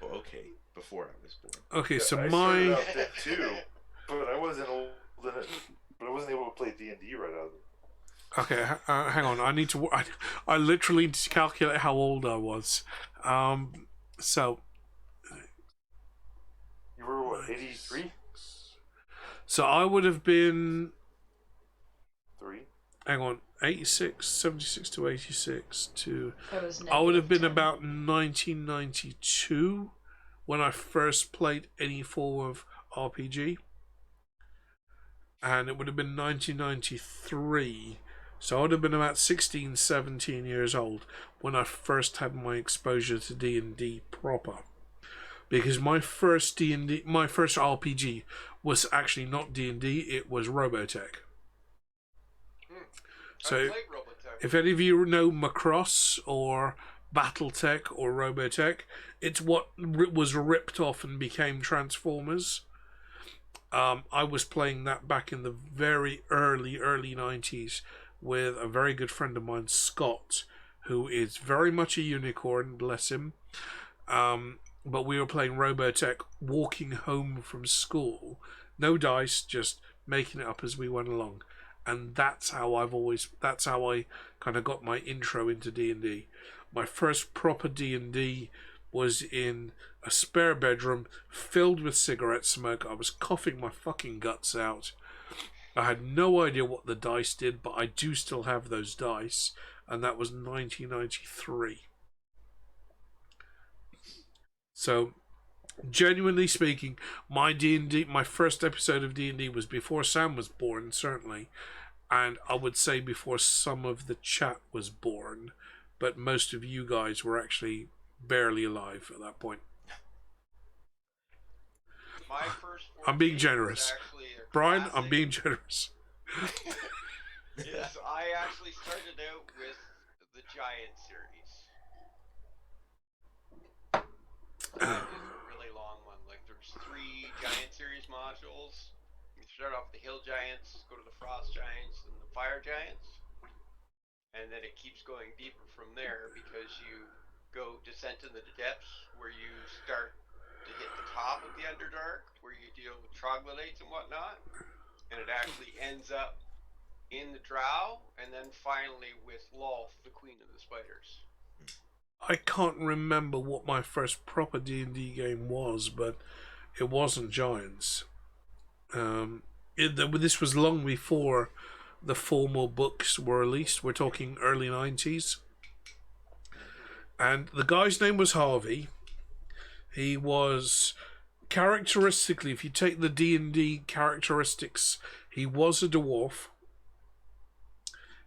Well, okay, before I was born. okay, so I my started out then too, but I wasn't old enough, but I wasn't able to play D&D right out of it. okay, hang on. I need to. I literally need to calculate how old I was. So You were what, 83? so I would have been. 3? Hang on, 86, 76 to 86 to. I was I would have been -10. about 1992 when I first played any form of RPG. And it would have been 1993. So I would have been about 16, 17 years old when I first had my exposure to D&D proper. Because my first RPG was actually not D&D, it was Robotech. So I played Robotech. if any of you know Macross or Battletech or Robotech, it's what was ripped off and became Transformers. I was playing that back in the very early 90s with a very good friend of mine, Scott, who is very much a unicorn, bless him. But we were playing Robotech walking home from school. No dice, just making it up as we went along. And that's how I kind of got my intro into D&D. My first proper D&D was in a spare bedroom filled with cigarette smoke. I was coughing my fucking guts out. I had no idea what the dice did, but I do still have those dice, and that was 1993. So, genuinely speaking, my first episode of D&D was before Sam was born, certainly, and I would say before some of the chat was born, but most of you guys were actually barely alive at that point. My first I'm being 14 was generous. actually a Brian, classic. I'm being generous. Yes, I actually started out with the Giant series. That is a really long one. Like, there's 3 Giant series modules. You start off with the Hill Giants, go to the Frost Giants, and the Fire Giants. And then it keeps going deeper from there because you go Descent into the Depths, where you start to hit the top of the Underdark, where you deal with troglodytes and whatnot. And it actually ends up in the Drow, and then finally with Lolth, the Queen of the Spiders. I can't remember what my first proper D&D game was, but it wasn't Giants. This was long before the formal books were released. We're talking early 90s. And the guy's name was Harvey. He was, characteristically, if you take the D&D characteristics, he was a dwarf.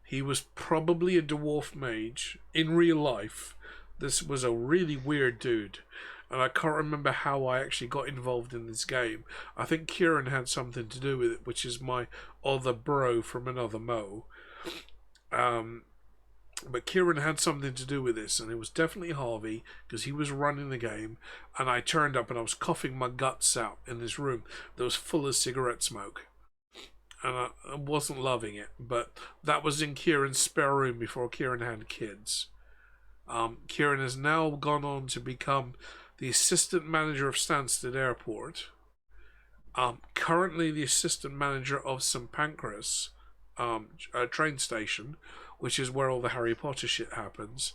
He was probably a dwarf mage in real life. This was a really weird dude, and I can't remember how I actually got involved in this game. I think Kieran had something to do with it, which is my other bro from another Mo. But Kieran had something to do with this, and it was definitely Harvey, because he was running the game, and I turned up and I was coughing my guts out in this room that was full of cigarette smoke. And I wasn't loving it, but that was in Kieran's spare room before Kieran had kids. Kieran has now gone on to become the assistant manager of Stansted Airport, currently the assistant manager of St Pancras train station, which is where all the Harry Potter shit happens.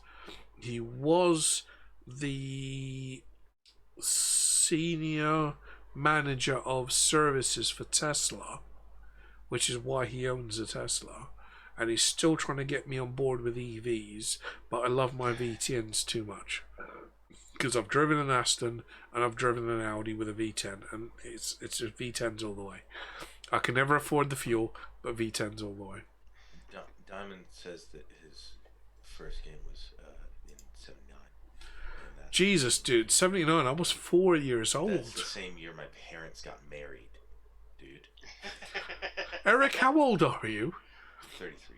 He was the senior manager of services for Tesla, which is why he owns a Tesla. And he's still trying to get me on board with EVs, but I love my VTNs too much. Because I've driven an Aston and I've driven an Audi with a V10, and it's just V10s all the way. I can never afford the fuel, but V10s all the way. Diamond says that his first game was in '79. Jesus, dude, 79. I was 4 years old. That's the same year my parents got married, dude. Eric, how old are you? 33.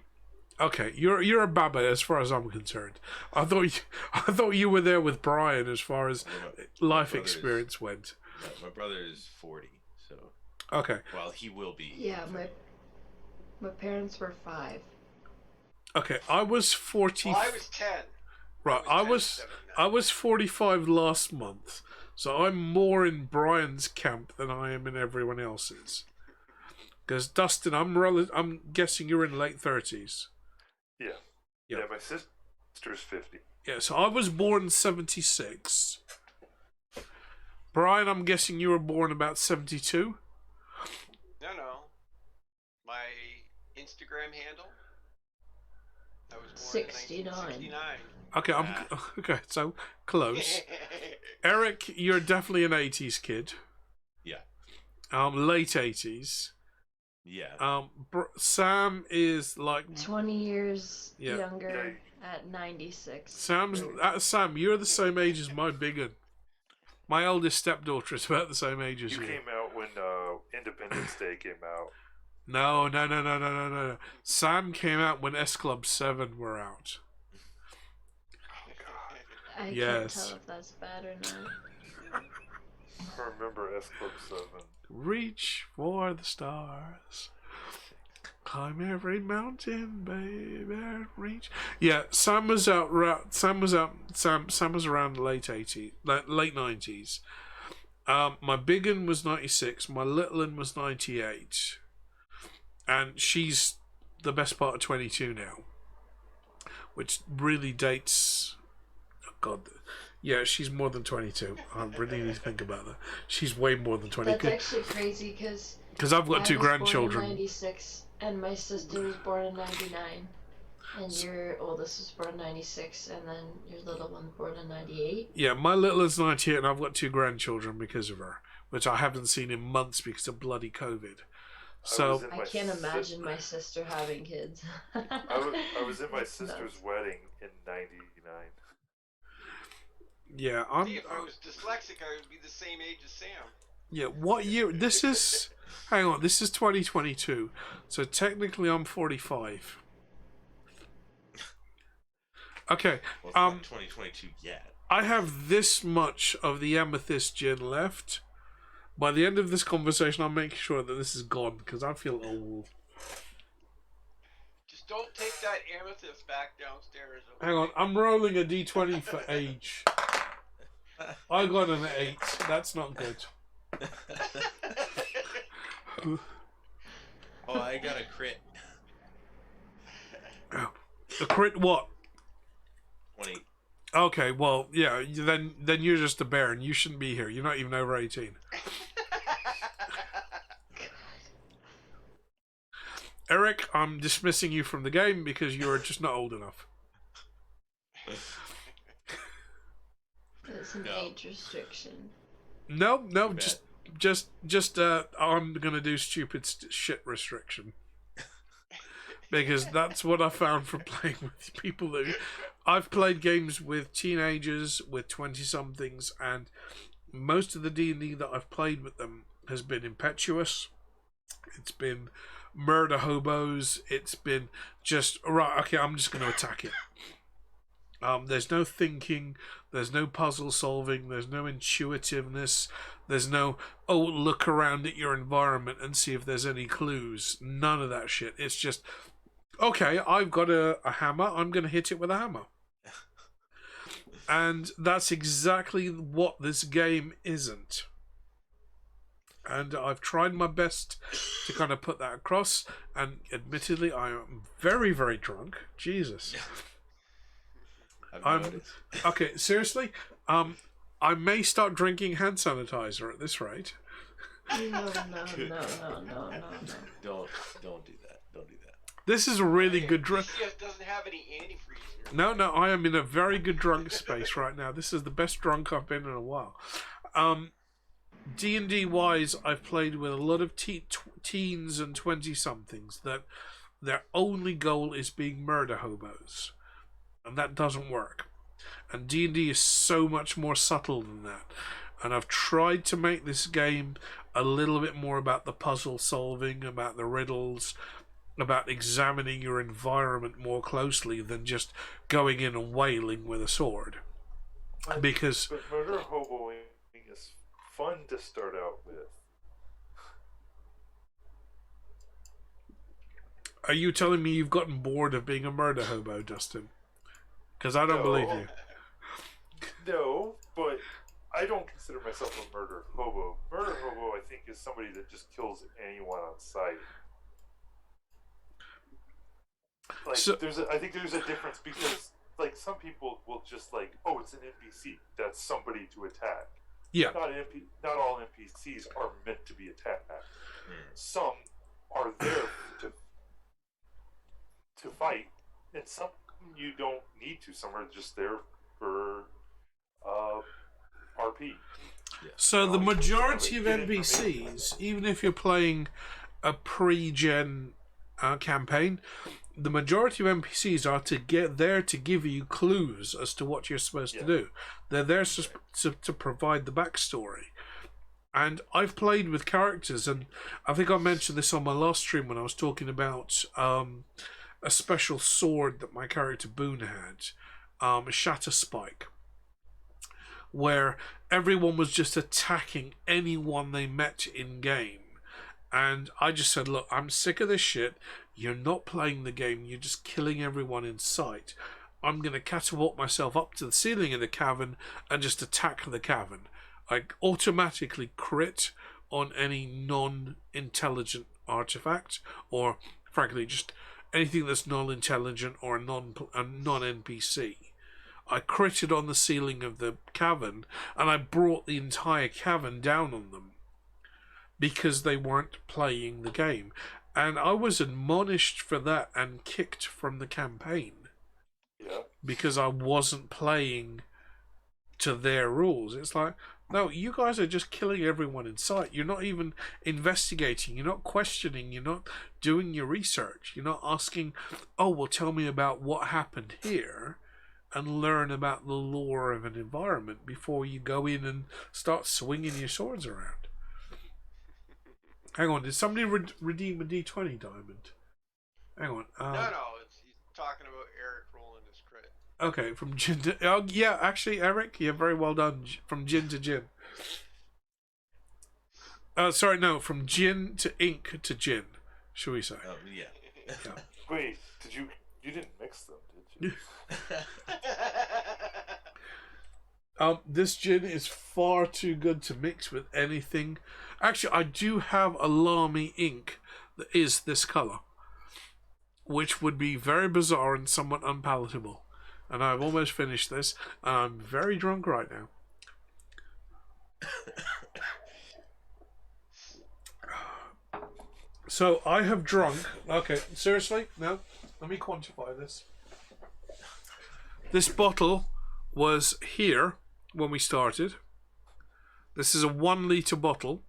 Okay, you're a baba as far as I'm concerned. I thought you were there with Brian as far as life experience went. My brother is 40, so. Okay. Well, he will be. Yeah, my parents were 5. Okay, I was 40. Well, I was 10. Right, I was 45 last month, so I'm more in Brian's camp than I am in everyone else's. Because Dustin, I'm guessing you're in late 30s. Yeah, my sister's 50. Yeah, so I was born 76. Brian, I'm guessing you were born about 72. No. My Instagram handle. I was born 69. in 1969. Okay, okay, so close. Eric, you're definitely an 80s kid. Yeah. Late 80s. Yeah. Sam is like 20 years younger at 96. Sam, you're the same age as my big one. My eldest stepdaughter is about the same age as you. You came out when Independence Day came out. No. Sam came out when S Club 7 were out. I can't Yes. tell if that's bad or not. I remember S Club 7. Reach for the stars. Climb every mountain, baby. Reach. Yeah, Sam was out. Sam was around late 80s, late 90s. My big one was 96. My little one was 98. And she's the best part of 22 now, which really dates. Oh God. Yeah, she's more than 22. I really need to think about that. She's way more than 20. That's actually crazy because I've got two grandchildren. Born in 96, and my sister was born in 99, and your oldest was born in 96, and then your little one born in 98. Yeah, my little is 98, and I've got two grandchildren because of her, which I haven't seen in months because of bloody COVID. So I can't imagine my sister having kids. I was in my sister's wedding in 99. yeah, See, if I was dyslexic, I would be the same age as Sam. Yeah, what year? This is. Hang on, this is 2022. So technically, I'm 45. Okay. Well, it's not 2022 yet. I have this much of the amethyst gin left. By the end of this conversation, I'll make sure that this is gone because I feel old. Just don't take that amethyst back downstairs. Okay? Hang on, I'm rolling a d20 for age. I got an 8. That's not good. Oh, I got a crit. A crit what? 20. Okay, well, yeah, then you're just a bear and you shouldn't be here. You're not even over 18. Eric, I'm dismissing you from the game because you're just not old enough. It's an age restriction. No, just I'm gonna do stupid shit restriction. Because that's what I found from playing with people that I've played games with teenagers, with 20-somethings, and most of the D&D that I've played with them has been impetuous. It's been murder hobos. It's been just, right, okay, I'm just going to attack it. There's no thinking. There's no puzzle solving. There's no intuitiveness. There's no, oh, look around at your environment and see if there's any clues. None of that shit. It's just, okay, I've got a hammer. I'm going to hit it with a hammer. And that's exactly what this game isn't. And I've tried my best to kind of put that across. And admittedly, I am very, very drunk. Jesus. I've noticed. Okay, seriously. I may start drinking hand sanitizer at this rate. No. Don't do that. Don't do that. This is a really good drunk. DCS doesn't have any antifreeze here. No, I am in a very good drunk space right now. This is the best drunk I've been in a while. D&D wise, I've played with a lot of teens and 20-somethings that their only goal is being murder hobos. And that doesn't work. And D&D is so much more subtle than that. And I've tried to make this game a little bit more about the puzzle solving, about the riddles, about examining your environment more closely than just going in and wailing with a sword. Because But murder hoboing is fun to start out with. are you telling me you've gotten bored of being a murder hobo, Dustin? Because I don't believe you. No, but I don't consider myself a murder hobo. Murder hobo, I think, is somebody that just kills anyone on sight. Like, So- I think there's a difference because, like, some people will just like, oh, it's an NPC. That's somebody to attack. Yeah. Not all NPCs are meant to be attacked. Some are there to fight, and some you don't need to. Some are just there for RP. So the majority of Get information. NPCs, even if you're playing a pre-gen campaign, the majority of NPCs are there to give you clues as to what you're supposed to do. They're there to provide the backstory. And I've played with characters, and I think I mentioned this on my last stream when I was talking about a special sword that my character Boone had, a Shatter Spike, where everyone was just attacking anyone they met in game. And I just said, look, I'm sick of this shit. You're not playing the game. You're just killing everyone in sight. I'm going to catapult myself up to the ceiling of the cavern and just attack the cavern. I automatically crit on any non-intelligent artifact, or frankly, just anything that's non-intelligent or a non-NPC. I critted on the ceiling of the cavern, and I brought the entire cavern down on them because they weren't playing the game. And I was admonished for that and kicked from the campaign because I wasn't playing to their rules. It's like, no, you guys are just killing everyone in sight. You're not even investigating. You're not questioning. You're not doing your research. You're not asking, oh, well, tell me about what happened here, and learn about the lore of an environment before you go in and start swinging your swords around. Hang on, did somebody redeem a D20 diamond? Hang on. No, he's talking about Eric rolling his crit. Okay, from gin to... Oh, yeah, actually, Eric, you're very well done. From gin to gin. Sorry, no, from gin to ink to gin, shall we say. Oh, yeah. Wait, you didn't mix them, did you? This gin is far too good to mix with anything. Actually, I do have a Lamy ink that is this colour, which would be very bizarre and somewhat unpalatable. And I've almost finished this, and I'm very drunk right now. So I have drunk... Okay, seriously? No? Let me quantify this. This bottle was here when we started. This is a 1 litre bottle.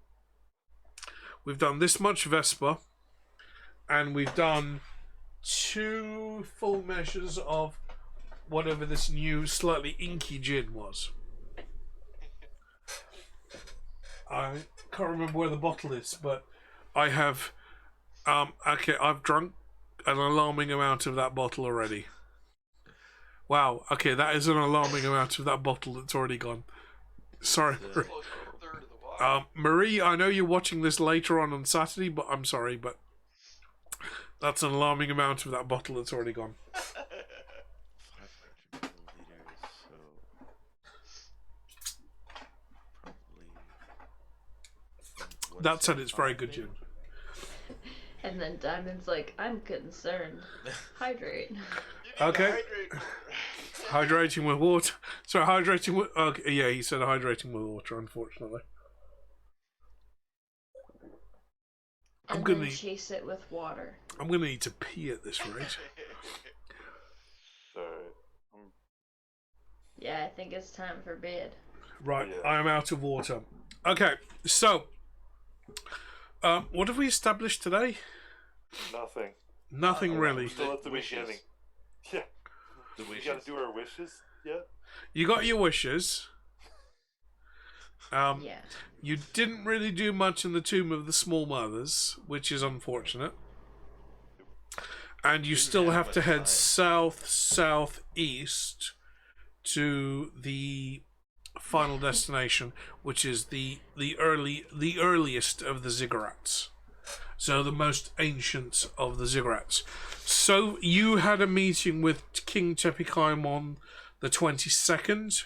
We've done this much Vespa, and we've done 2 full measures of whatever this new slightly inky gin was. I can't remember where the bottle is, but I have okay, I've drunk an alarming amount of that bottle already. Wow, okay, that is an alarming amount of that bottle that's already gone. Sorry, Close to a third of the bottle. Marie, I know you're watching this later on Saturday, but I'm sorry, but that's an alarming amount of that bottle that's already gone. 500 milliliters, so That said, it's very good gin. And then Diamond's like, I'm concerned. Hydrate. You need Okay. to hydrate more. Hydrating with water. Sorry, hydrating with... Okay, yeah, he said hydrating with water, unfortunately. And gonna then need- chase it with water. I'm going to need to pee at this rate. Sorry. Yeah, I think it's time for bed. Right, Yeah. I am out of water. Okay, so... what have we established today? Nothing. Nothing really. We're still at the Wishes. beginning. Yeah. The We wishes. gotta do our wishes yet? You got your wishes. Yeah. You didn't really do much in the Tomb of the Small Mothers, which is unfortunate. And you Didn't still have have to much head time. southeast to the final destination, which is the earliest of the ziggurats. So the most ancient of the ziggurats. So you had a meeting with King Tepikaim on the 22nd.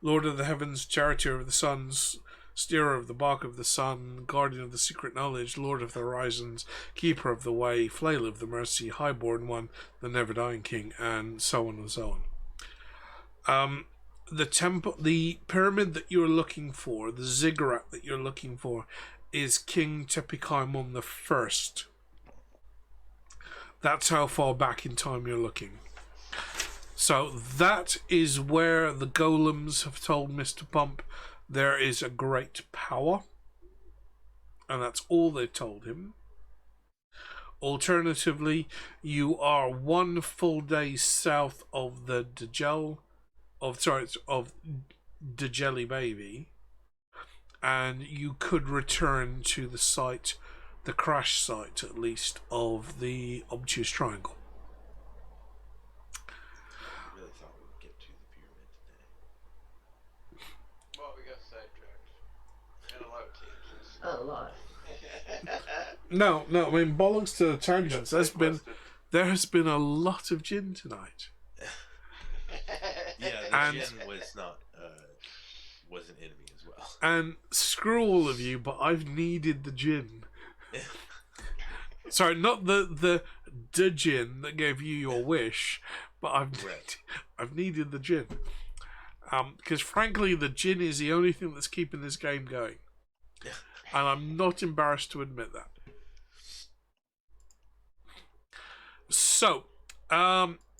Lord of the Heavens, Charioteer of the Suns, Steerer of the Bark of the Sun, Guardian of the Secret Knowledge, Lord of the Horizons, Keeper of the Way, Flail of the Mercy, Highborn One, the Never-Dying King, and so on and so on. The pyramid that you're looking for, the ziggurat that you're looking for, is King Tepikaimon the First. That's how far back in time you're looking. So that is where the golems have told Mr. Pump there is a great power. And that's all they've told him. Alternatively, you are 1 full day south of the of Djeli Baby. And you could return to the site, the crash site at least, of the Obtuse Triangle. I really thought we would get to the pyramid today. Well, we got sidetracked. And a lot of tangents. A lot. No, I mean bollocks to the tangents. Requested. There has been a lot of gin tonight. Yeah, the And- gin was not was an enemy as well. And screw all of you, but I've needed the gin. Sorry, not the gin that gave you your wish, but Right. I've needed the gin. Because frankly, the gin is the only thing that's keeping this game going. And I'm not embarrassed to admit that. So,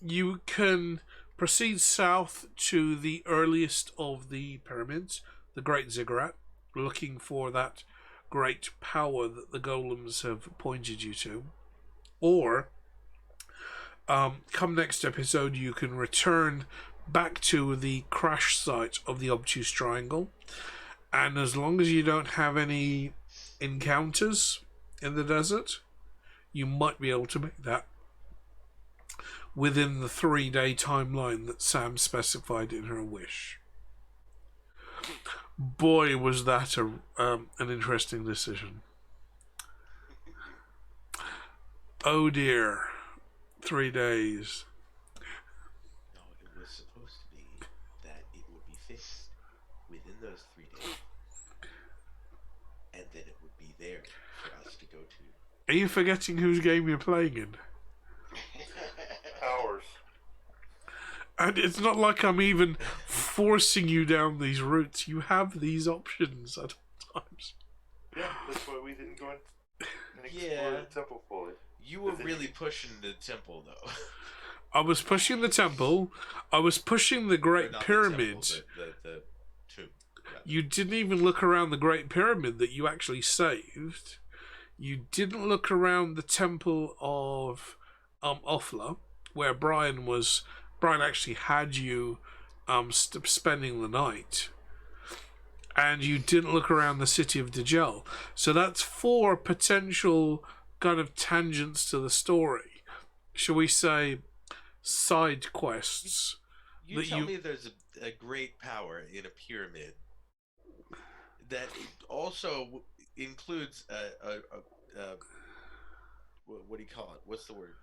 you can proceed south to the earliest of the pyramids, the Great Ziggurat, looking for that great power that the golems have pointed you to. Or, come next episode, you can return back to the crash site of the Obtuse Triangle. And as long as you don't have any encounters in the desert, you might be able to make that within the 3-day timeline that Sam specified in her wish. Boy, was that an interesting decision. Oh dear. 3 days. No, it was supposed to be that it would be fixed within those 3 days. And then it would be there for us to go to. Are you forgetting whose game you're playing in? Hours. And it's not like I'm even forcing you down these routes. You have these options at all times. Yeah, that's why we didn't go in and explore Yeah. the temple fully. You were really pushing the temple, though. I was pushing the temple. I was pushing the Or Great not Pyramid. The temple, the tomb. rather. You didn't even look around the Great Pyramid that you actually saved. You didn't look around the Temple of Ofla, where Brian actually had you spending the night. And you didn't look around the city of Djel. So that's 4 potential kind of tangents to the story. Shall we say side quests? You that tell you- me there's a great power in a pyramid that also includes what do you call it? What's the word?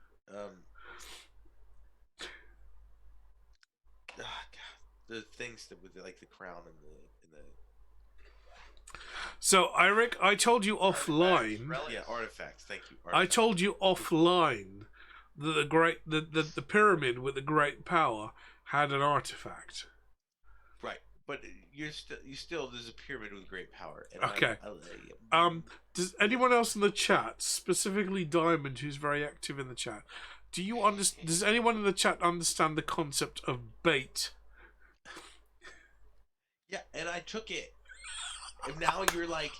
God, the things that with like the crown and the So, Eric, I told you offline. Yeah, artifacts. Thank you. I told you offline that the pyramid with the great power had an artifact. Right, but you still there's a pyramid with great power. And Okay. Does anyone else in the chat, specifically Diamond, who's very active in the chat, does anyone in the chat understand the concept of bait? Yeah, and I took it. And now you're like,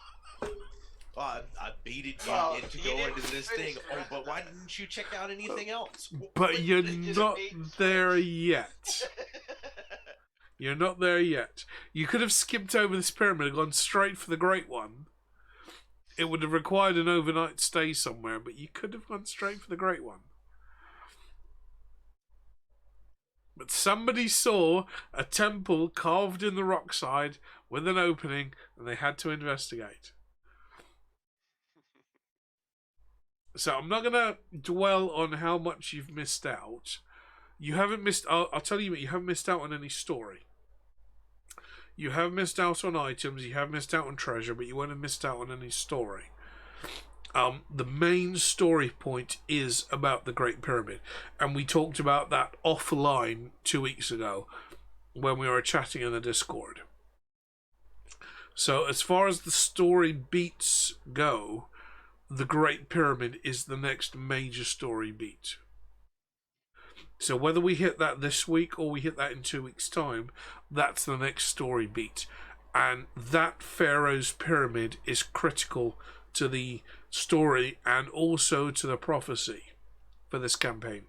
I baited you into going into this thing. Oh, but why didn't you check out anything else? But you're not there yet. You're not there yet. You could have skipped over this pyramid and gone straight for the Great One. It would have required an overnight stay somewhere, but you could have gone straight for the Great One. But somebody saw a temple carved in the rock side with an opening, and they had to investigate. So I'm not going to dwell on how much you've missed out. You haven't missed... I'll tell you what, you haven't missed out on any story. You have missed out on items, you have missed out on treasure, but you won't have missed out on any story. The main story point is about the Great Pyramid, and we talked about that offline 2 weeks ago when we were chatting in the Discord. So as far as the story beats go, the Great Pyramid is the next major story beat. So whether we hit that this week or we hit that in 2 weeks' time, that's the next story beat. And that Pharaoh's Pyramid is critical to the story and also to the prophecy for this campaign.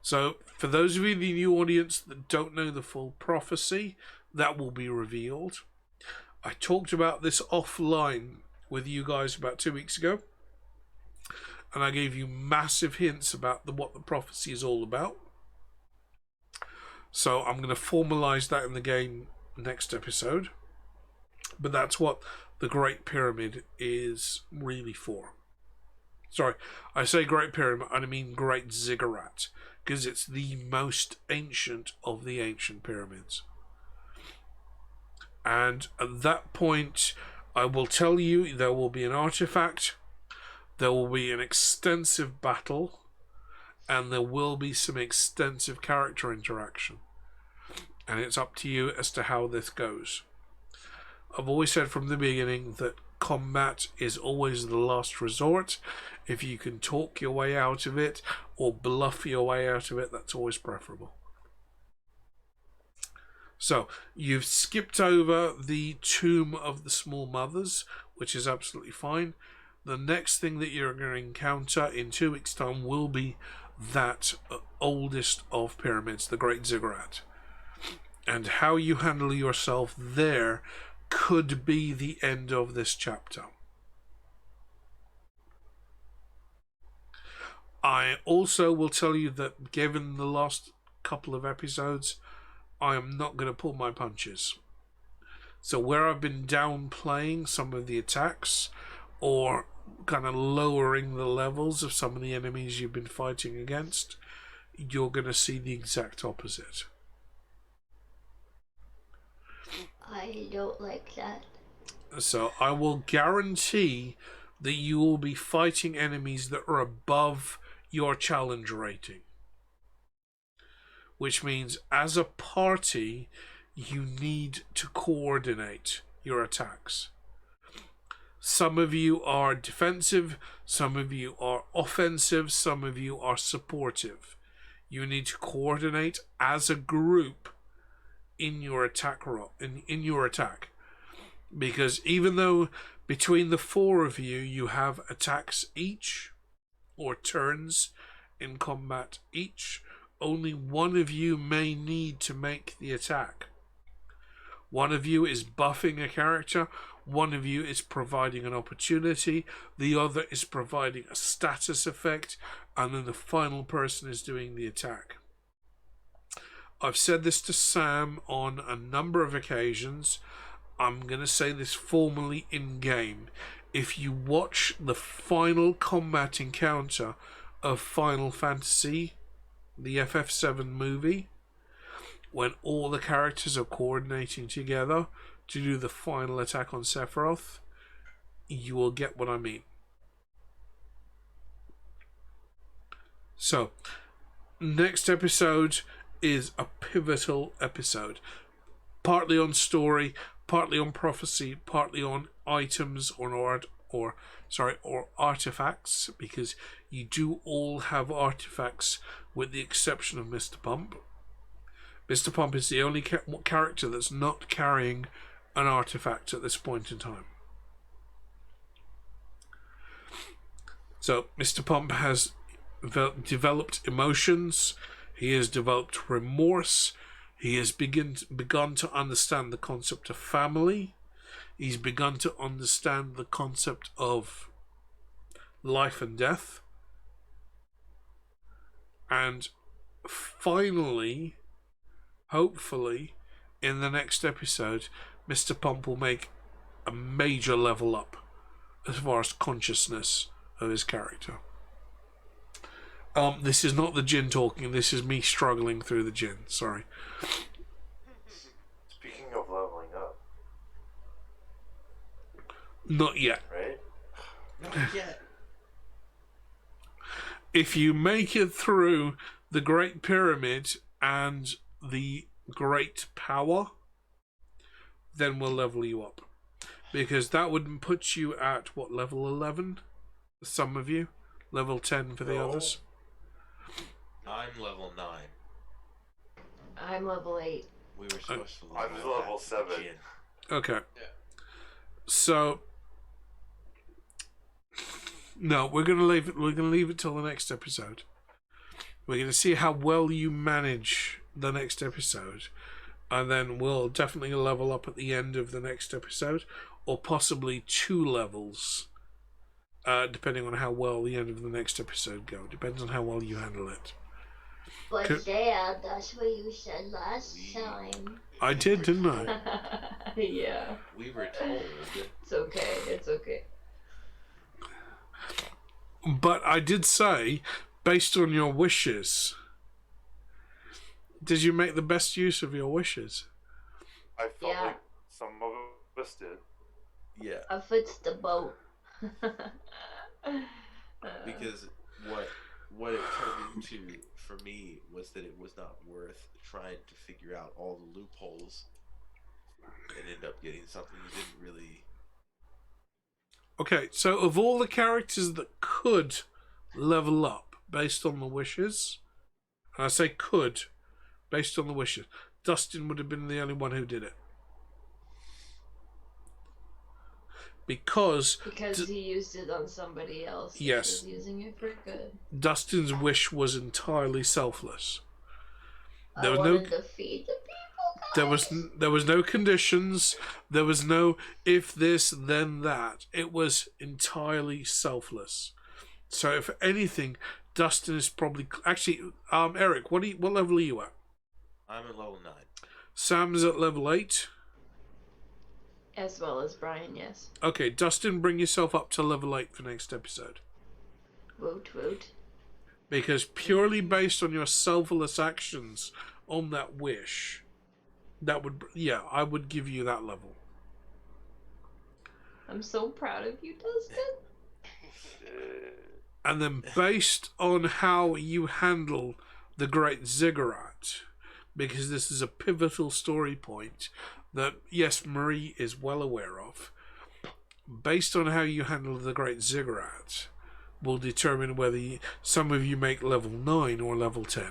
So for those of you in the new audience that don't know the full prophecy, that will be revealed. I talked about this offline with you guys about 2 weeks ago, and I gave you massive hints about what the prophecy is all about. So I'm going to formalize that in the game next episode. But that's what the Great Pyramid is really for. Sorry, I say Great Pyramid, and I mean Great Ziggurat, because it's the most ancient of the ancient pyramids. And at that point, I will tell you there will be an artifact, there will be an extensive battle, and there will be some extensive character interaction. And it's up to you as to how this goes. I've always said from the beginning that combat is always the last resort. If you can talk your way out of it or bluff your way out of it, that's always preferable. So, you've skipped over the Tomb of the Small Mothers, which is absolutely fine. The next thing that you're going to encounter in 2 weeks' time will be that oldest of pyramids, the Great Ziggurat. And how you handle yourself there could be the end of this chapter. I also will tell you that given the last couple of episodes, I am not going to pull my punches. So where I've been downplaying some of the attacks or kind of lowering the levels of some of the enemies you've been fighting against, you're going to see the exact opposite. I don't like that. So I will guarantee that you will be fighting enemies that are above your challenge rating. Which means as a party, you need to coordinate your attacks. Some of you are defensive, some of you are offensive, some of you are supportive. You need to coordinate as a group in your attack in your attack, because even though between the four of you you have attacks each or turns in combat each, only one of you may need to make the attack. One of you is buffing a character, one of you is providing an opportunity, the other is providing a status effect, and then the final person is doing the attack. I've said this to Sam on a number of occasions. I'm going to say this formally in game. If you watch the final combat encounter of Final Fantasy, the FF7 movie, when all the characters are coordinating together to do the final attack on Sephiroth, you will get what I mean. So, next episode is a pivotal episode. Partly on story, partly on prophecy, partly on items or artifacts, because you do all have artifacts with the exception of Mr. Pump. Mr. Pump is the only character that's not carrying an artifact at this point in time. So, Mr. Pump has developed emotions, he has developed remorse, he has begun to understand the concept of family, he's begun to understand the concept of life and death, and finally, hopefully, in the next episode, Mr. Pump will make a major level up as far as consciousness of his character. This is not the gin talking, this is me struggling through the gin, sorry. Speaking of leveling up, Not yet. right? Not yet. If you make it through the Great Pyramid and the Great Power, then we'll level you up. Because that would put you at, what, level 11? Some of you? Level 10 for the No. others? I'm level 9. I'm level 8. We were supposed to I'm level level up the 7. gin. Okay. Yeah. So no, we're gonna leave it. We're gonna leave it till the next episode. We're gonna see how well you manage the next episode, and then we'll definitely level up at the end of the next episode, or possibly 2 levels, depending on how well the end of the next episode go. Depends on how well you handle it. But Could- Dad, that's what you said last time. I did, didn't I? Yeah. We were told. It's okay. It's okay. But I did say, based on your wishes, did you make the best use of your wishes? I felt Yeah. like some of us did. Yeah, I fixed the boat. because what it turned into for me was that it was not worth trying to figure out all the loopholes and end up getting something you didn't really. Okay, so of all the characters that could level up based on the wishes, and I say could, based on the wishes, Dustin would have been the only one who did it. Because he used it on somebody else. Yes. He was using it for good. Dustin's wish was entirely selfless. I There was wanted no to feed the people, guys. there was no conditions, there was no if this then that. It was entirely selfless. So if anything, Dustin is probably actually Eric, what level are you at? I'm at level 9. Sam's at level 8. As well as Brian, yes. Okay, Dustin, bring yourself up to level 8 for next episode. Woot woot. Because purely based on your selfless actions on that wish, that would, I would give you that level. I'm so proud of you, Dustin. And then based on how you handle the Great Ziggurat, because this is a pivotal story point that, yes, Marie is well aware of, based on how you handle the Great Ziggurat will determine whether some of you make level 9 or level 10.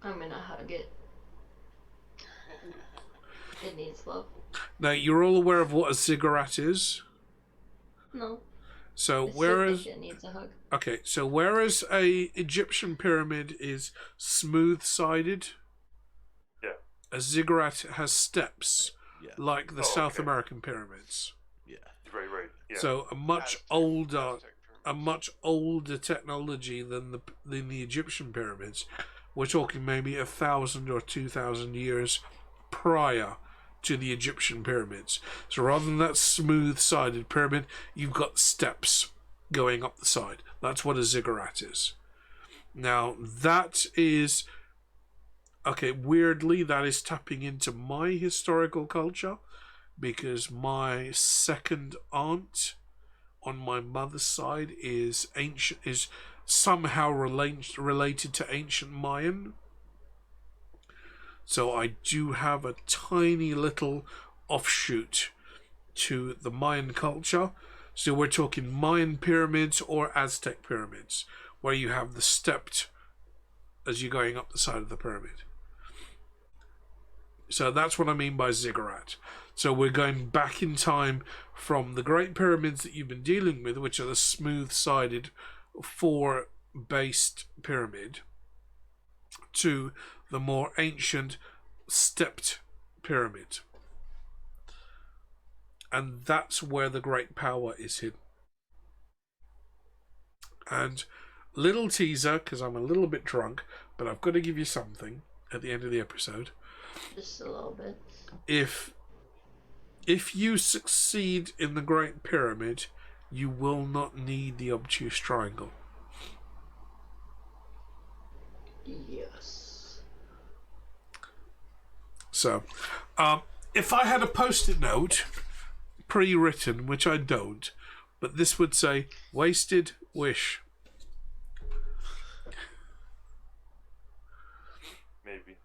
I'm gonna hug it. It needs love. Now, you're all aware of what a ziggurat is. No. So It's whereas... just that it needs a hug. Okay, so whereas a Egyptian pyramid is smooth-sided, Yeah. a ziggurat has steps, Yeah. like the Oh, South okay. American pyramids. Yeah. Right. Yeah. So a much Aztec- older, Aztec a much older technology than the Egyptian pyramids. We're talking maybe 1,000 or 2,000 years prior to the Egyptian pyramids. So rather than that smooth-sided pyramid, you've got steps going up the side. That's what a ziggurat is. Now, that is... Okay, weirdly, that is tapping into my historical culture, because my second aunt on my mother's side is somehow related to ancient Mayan. So I do have a tiny little offshoot to the Mayan culture. So we're talking Mayan pyramids or Aztec pyramids, where you have the stepped as you're going up the side of the pyramid. So that's what I mean by ziggurat. So we're going back in time from the Great Pyramids that you've been dealing with, which are the smooth-sided, four-based pyramid, to the more ancient stepped pyramid. And that's where the great power is hidden. And little teaser, because I'm a little bit drunk, but I've got to give you something at the end of the episode. Just a little bit. If you succeed in the Great Pyramid, you will not need the obtuse triangle. Yes. So, if I had a post-it note pre-written, which I don't, but this would say, wasted wish. Maybe.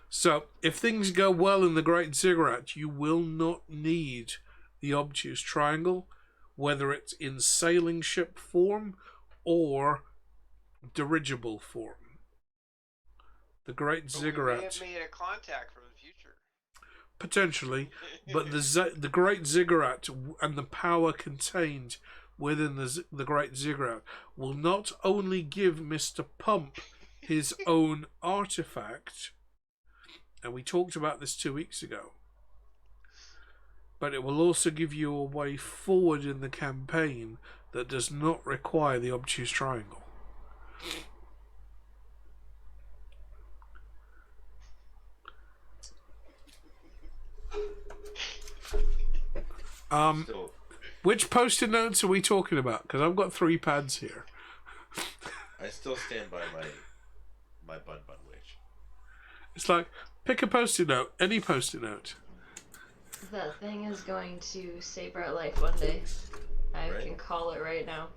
So, if things go well in the Great Ziggurat, you will not need the obtuse triangle, whether it's in sailing ship form or dirigible form. The Great Ziggurat. We may have made a contact from the future. Potentially, but the Great Ziggurat and the power contained within the Great Ziggurat will not only give Mr. Pump his own artifact, and we talked about this 2 weeks ago, but it will also give you a way forward in the campaign that does not require the obtuse triangle. Which post-it notes are we talking about? Because I've got 3 pads here. I still stand by my bun wish. It's like, pick a post-it note, any post-it note. That thing is going to save our life one day. I can call it right now.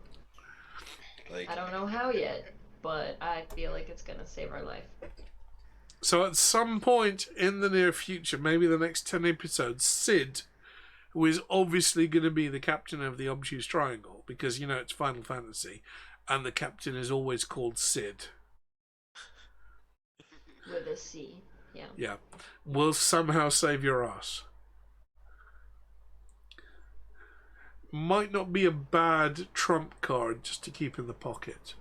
I don't know how yet, but I feel like it's gonna save our life. So at some point in the near future, maybe the next 10 episodes, Sid, who is obviously going to be the captain of the obtuse triangle, because, you know, it's Final Fantasy, and the captain is always called Sid. With a C, yeah. Yeah. Will somehow save your ass. Might not be a bad trump card just to keep in the pocket.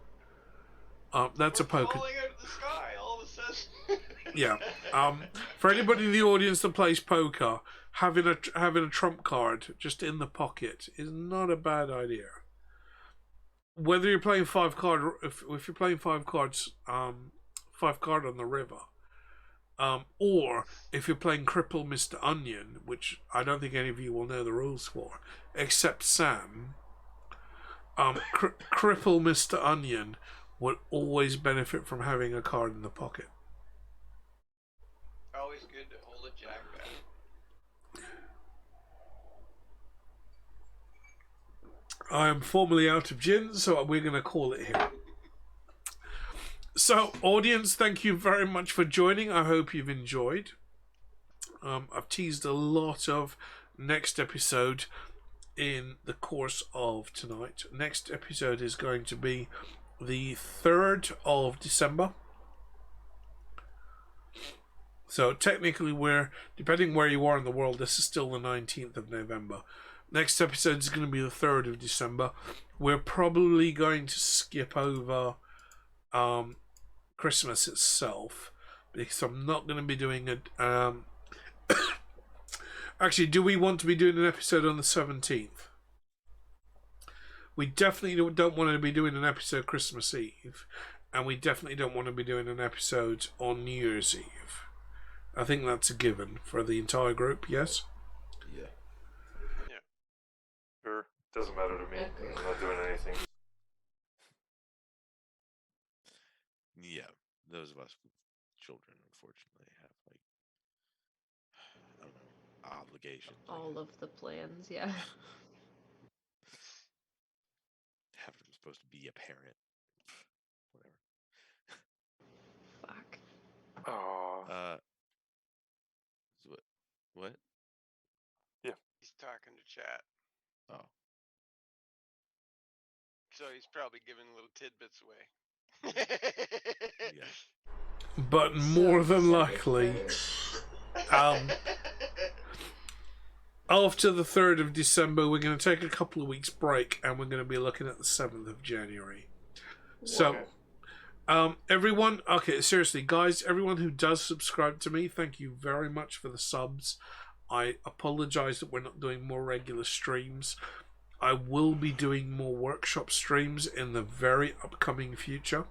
That's a poker. Falling out of the sky all of a sudden. Yeah. For anybody in the audience that plays poker, having a trump card just in the pocket is not a bad idea. Whether you're playing if you're playing 5 cards, 5 card on the river, or if you're playing Cripple Mr. Onion, which I don't think any of you will know the rules for, except Sam. Cripple Mr. Onion would always benefit from having a card in the pocket. Always good to hold a jack back. I am formally out of gin, so we're going to call it here. So, audience, thank you very much for joining. I hope you've enjoyed. I've teased a lot of next episode in the course of tonight. Next episode is going to be the 3rd of December. So technically depending where you are in the world, this is still the 19th of November. Next episode is going to be the 3rd of December. We're probably going to skip over Christmas itself, because I'm not going to be doing a... Actually, do we want to be doing an episode on the 17th? We definitely don't want to be doing an episode Christmas Eve, and we definitely don't want to be doing an episode on New Year's Eve. I think that's a given for the entire group, yes? Yeah. Sure. Doesn't matter to me. I'm not doing anything. Yeah. Those of us with children, unfortunately, have, like, I don't know. obligation. All of the plans, yeah. I'm supposed to be a parent. Whatever. Fuck. Oh. What? He's talking to chat. Oh. So he's probably giving little tidbits away. Yeah. But more than likely, after the 3rd of December, we're going to take a couple of weeks break, and we're going to be looking at the 7th of January. So, everyone, okay, seriously, guys, everyone who does subscribe to me, thank you very much for the subs. I apologize that we're not doing more regular streams. I will be doing more workshop streams in the very upcoming future,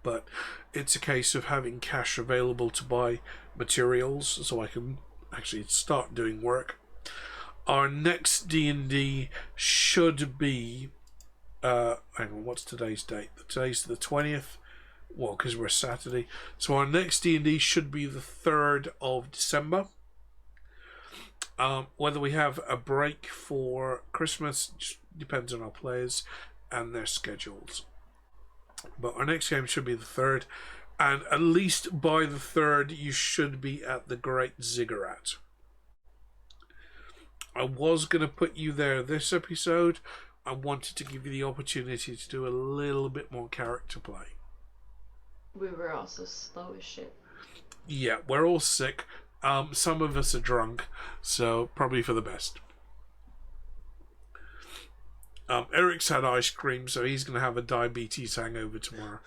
but it's a case of having cash available to buy materials so I can actually start doing work. Our next D&D should be hang on, what's today's date? Today's the 20th. Well, because we're Saturday. So our next D&D should be the 3rd of December. Whether we have a break for Christmas just depends on our players and their schedules. But our next game should be the 3rd. And at least by the 3rd, you should be at the Great Ziggurat. I was going to put you there this episode. I wanted to give you the opportunity to do a little bit more character play. We were also slow as shit. Yeah, we're all sick. Some of us are drunk, so probably for the best. Eric's had ice cream, so he's going to have a diabetes hangover tomorrow.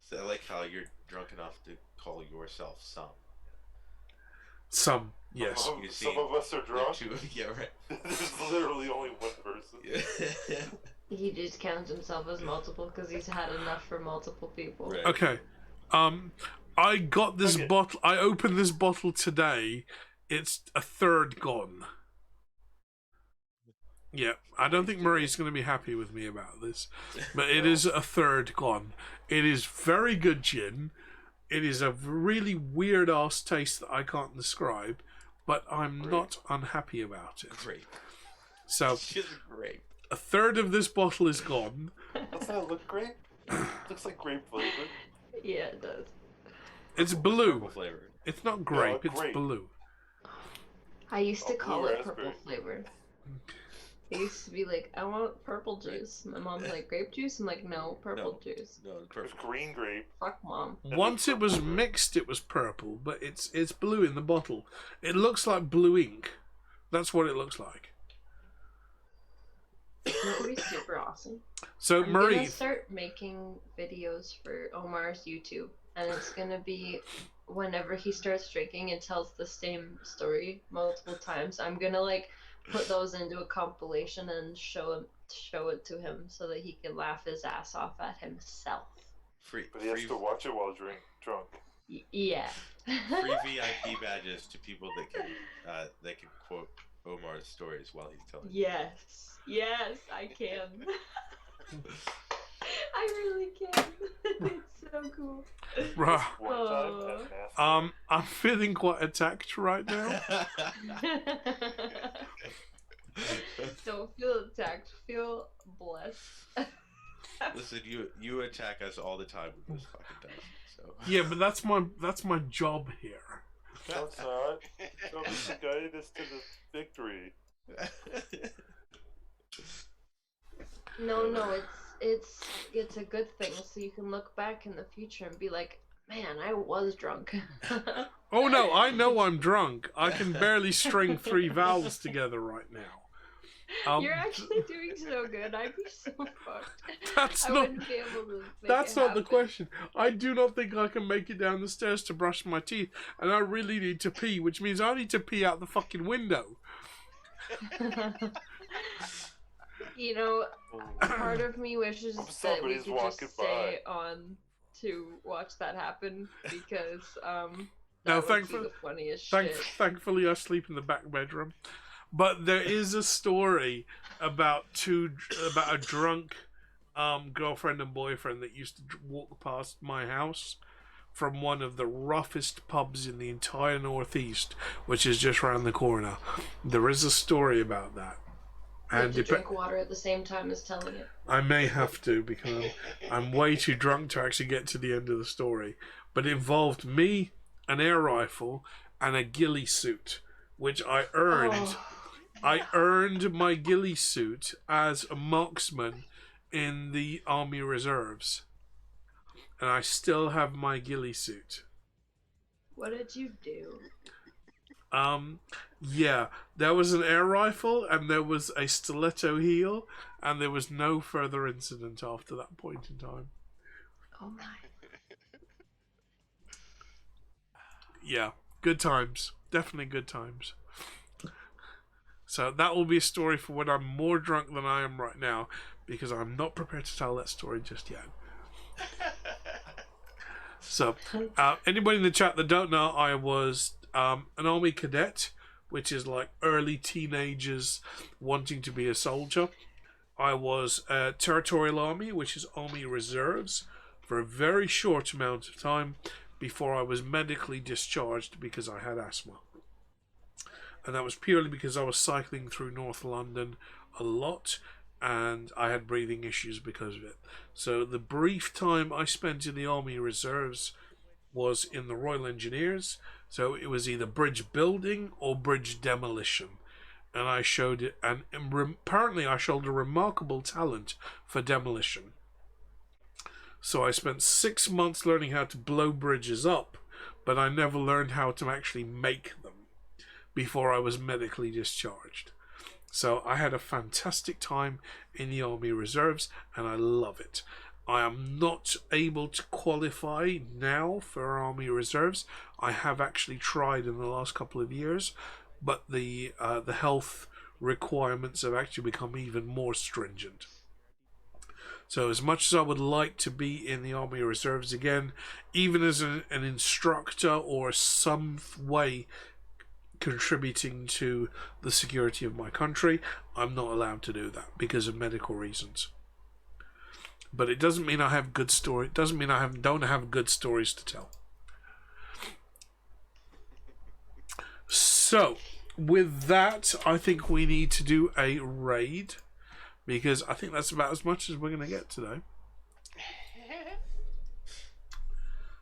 So I like how you're drunk enough to call yourself some. Some, yes. Some of us are drunk. Yeah, right. There's literally only one person. Yeah. He just counts himself as multiple because he's had enough for multiple people. Right. Okay. I got this bottle. I opened this bottle today. It's a 3rd gone. Yeah, I don't think Murray's going to be happy with me about this, but it is a 3rd gone. It is very good gin. It is a really weird ass taste that I can't describe, but I'm not unhappy about it. Great. So, Just grape. a 3rd of this bottle is gone. Doesn't that look grape? Looks like grape flavor. Yeah, it does. It's blue. Flavor. It's not grape, No, it's grape. blue. I used to Oh, call blue it raspberry. purple flavor. It used to be like, I want purple juice. My mom's like, grape juice? I'm like, no, purple juice. No, it's There's perfect. green grape. Fuck mom. Once it was mixed, it was purple, but it's blue in the bottle. It looks like blue ink. That's what it looks like. That would be super awesome. So, I'm Marie, gonna start making videos for Omar's YouTube, and it's gonna be whenever he starts drinking and tells the same story multiple times. I'm gonna like put those into a compilation and show it to him so that he can laugh his ass off at himself. But he has to watch it while drunk. Yeah. Free VIP badges to people that can quote Omar's stories while he's telling. Yes, I can. I really can. It's so cool. Rah. One time at math. I'm feeling quite attacked right now. Don't feel attacked. Feel blessed. Listen, you attack us all the time with this fucking dice. So. Yeah, but that's my job here. No, it's not. It's guided us to the victory. No, it's a good thing, so you can look back in the future and be like, man, I was drunk. Oh no, I know I'm drunk. I can barely string 3 vowels together right now. You're actually doing so good. I'd be so fucked. That's I not. wouldn't be able to make That's it not the happen. question. I do not think I can make it down the stairs to brush my teeth, and I really need to pee, which means I need to pee out the fucking window. You know, part of me wishes that we Somebody's could just walking stay on to watch that happen because that No, would be thankfully, the funniest shit. thankfully, I sleep in the back bedroom. But there is a story about a drunk girlfriend and boyfriend that used to walk past my house from one of the roughest pubs in the entire Northeast, which is just round the corner. There is a story about that. And to drink water at the same time as telling it. I may have to, because I'm way too drunk to actually get to the end of the story. But it involved me, an air rifle, and a ghillie suit, which I earned. Oh. I earned my ghillie suit as a marksman in the Army Reserves. And I still have my ghillie suit. What did you do? Yeah, there was an air rifle and there was a stiletto heel, and there was no further incident after that point in time. Oh my. Yeah, good times. Definitely good times. So that will be a story for when I'm more drunk than I am right now, because I'm not prepared to tell that story just yet. So, anybody in the chat that don't know, I was an army cadet, which is like early teenagers wanting to be a soldier. I was a territorial army, which is army reserves, for a very short amount of time before I was medically discharged because I had asthma. And that was purely because I was cycling through North London a lot, and I had breathing issues because of it. So the brief time I spent in the Army Reserves was in the Royal Engineers. So it was either bridge building or bridge demolition. And I showed it, and apparently I showed a remarkable talent for demolition. So I spent 6 months learning how to blow bridges up, but I never learned how to actually make them before I was medically discharged. So I had a fantastic time in the Army Reserves, and I love it. I am not able to qualify now for Army Reserves. I have actually tried in the last couple of years, but the health requirements have actually become even more stringent. So as much as I would like to be in the Army Reserves again, even as an instructor or some way contributing to the security of my country, I'm not allowed to do that because of medical reasons. But it doesn't mean I have good story. It doesn't mean I don't have good stories to tell. So, with that, I think we need to do a raid, because I think that's about as much as we're going to get today.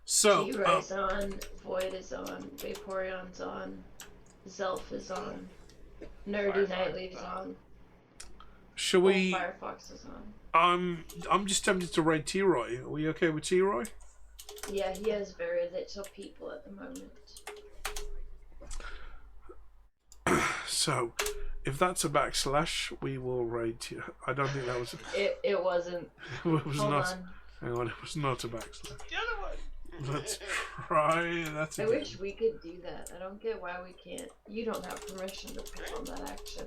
So, T-Ray's on, Void is on, Vaporeon's on, Zelf is on, Nerdy Nightly's on. Shall we? Firefox is on. I'm just tempted to raid T-Roy. Are we okay with T-Roy? Yeah, he has very little people at the moment. So, if that's a backslash, we will raid T. I don't think that was. It wasn't. It was Hold not. on. Hang on, it was not a backslash. The other one. Let's try that I again. wish we could do that. I don't get why we can't. You don't have permission to perform that action.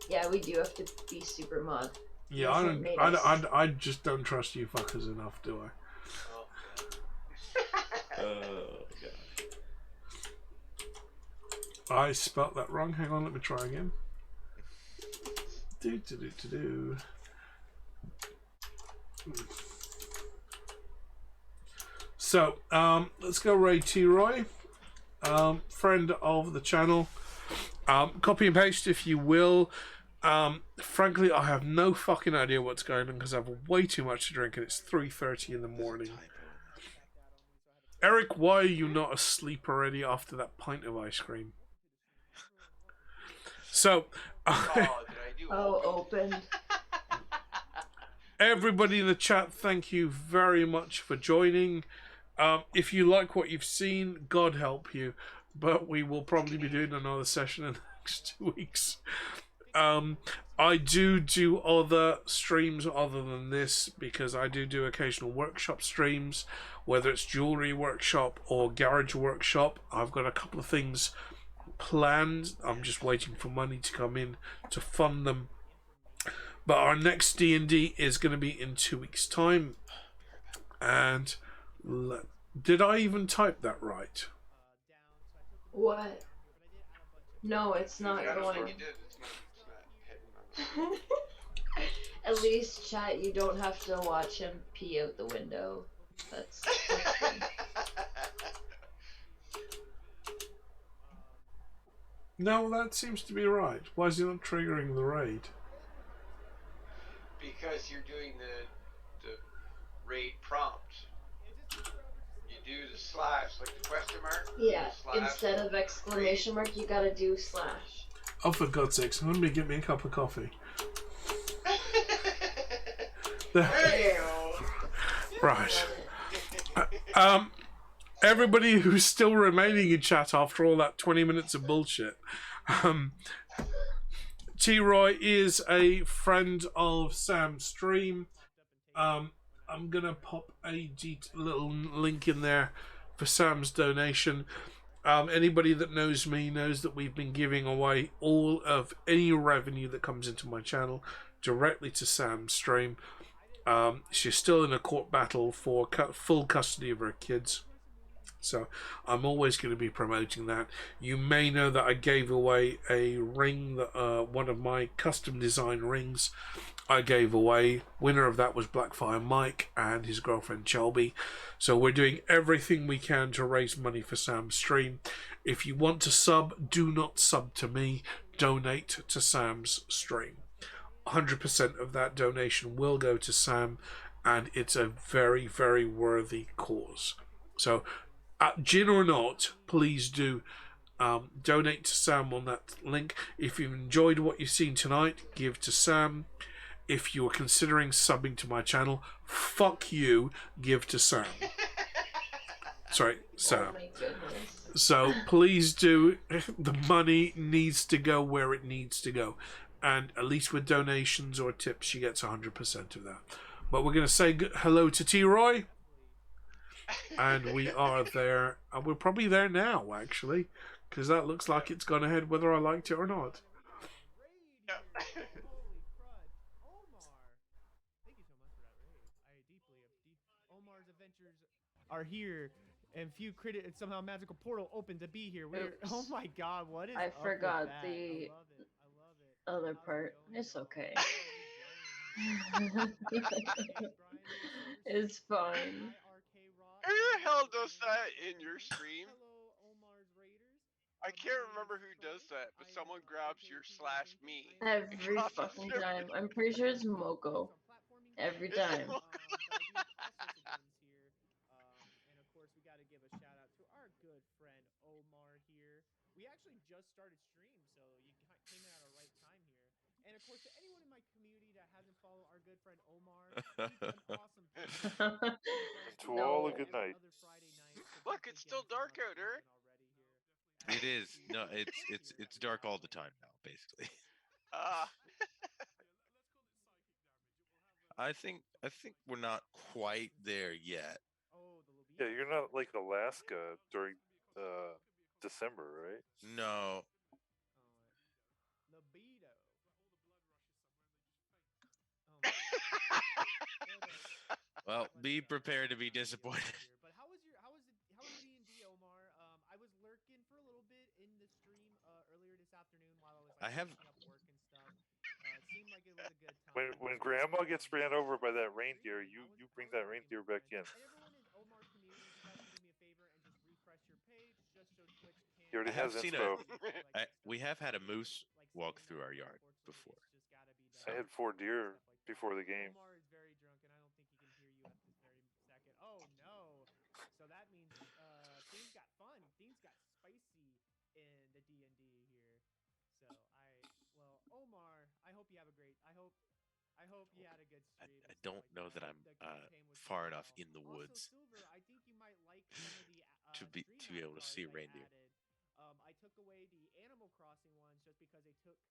Yeah, we do have to be super mod. Yeah, I just don't trust you fuckers enough, do I? Oh, God. I spelt that wrong. Hang on, let me try again. Do. So, let's go raid T-Roy, friend of the channel. Copy and paste if you will. Frankly, I have no fucking idea what's going on because I have way too much to drink and it's 3:30 in the morning. Eric, why are you not asleep already after that pint of ice cream? So, Opened. everybody in the chat, thank you very much for joining. If you like what you've seen, God help you, but we will probably be doing another session in the next 2 weeks. I do other streams other than this, because I do occasional workshop streams, whether it's jewelry workshop or garage workshop. I've got a couple of things planned. I'm just waiting for money to come in to fund them. But our next D&D is going to be in 2 weeks' time. And did I even type that right? What? No, it's not going. At least, chat, you don't have to watch him pee out the window. That's good. No, that seems to be right. Why is he not triggering the raid? Because you're doing the raid prompt. You do the slash, like the question mark. Yeah, Slash instead of exclamation mark, you gotta do slash. Oh, for God's sakes, let me get me a cup of coffee. Right. Everybody who's still remaining in chat after all that 20 minutes of bullshit. T-Roy is a friend of Sam's stream. I'm going to pop a little link in there for Sam's donation. Anybody that knows me knows that we've been giving away all of any revenue that comes into my channel directly to Sam's stream. She's still in a court battle for full custody of her kids. So I'm always going to be promoting that. You may know that I gave away a ring, that one of my custom design rings I gave away. Winner of that was Blackfire Mike and his girlfriend Shelby. So we're doing everything we can to raise money for Sam's stream. If you want to sub, do not sub to me. Donate to Sam's stream. 100% of that donation will go to Sam, and it's a very, very worthy cause. So gin or not, please do donate to Sam on that link. If you've enjoyed what you've seen tonight, give to Sam. If you are considering subbing to my channel, fuck you, give to Sam. Sorry, Sam. Oh my goodness. So please do. The money needs to go where it needs to go. And at least with donations or tips, she gets 100% of that. But we're going to say hello to T-Roy. And we are there. And we're probably there now, actually. Because that looks like it's gone ahead whether I liked it or not. Omar's adventures are here, and few credit somehow magical portal open to be here. We're oh my god, what is I up forgot with that? the I love it. other part. It's okay. It's fine. Who the hell does that in your stream? I can't remember who does that, but someone grabs your /me. Every fucking time. I'm pretty sure it's Moko. Every time. And of course, we got to give a shout out to our good friend Omar here. We actually just started stream, so you came in at a right time here. And of course, to anyone in my community that hasn't followed our good friend Omar, he's an awesome person. To all a good night. Look, it's still dark out, Eric. It is. No, it's dark all the time now, basically. I think we're not quite there yet. Yeah, you're not like Alaska during December, right? No. Well, be prepared to be disappointed. But how was D&D, Omar? I was lurking for a little bit in the stream earlier this afternoon while I was finishing up work and stuff. It seemed like it was a good time. When Grandma gets ran over by that reindeer, you bring that reindeer back in. And everyone in Omar's community, if you guys can do me a favor and just refresh your page, just so Twitch can. He already has inspo. We have had a moose walk through our yard before. I had 4 deer before the game. Omar is very drunk, and I don't think he can hear you at this very second. Oh no! So that means things got fun. Things got spicy in the D&D here. So Omar, I hope you have a great. I hope you had a good stream. I don't know that I'm far enough in the woods Also, Silver, I think you might like some of the to be able to see a reindeer. I took away the Animal Crossing ones just because they took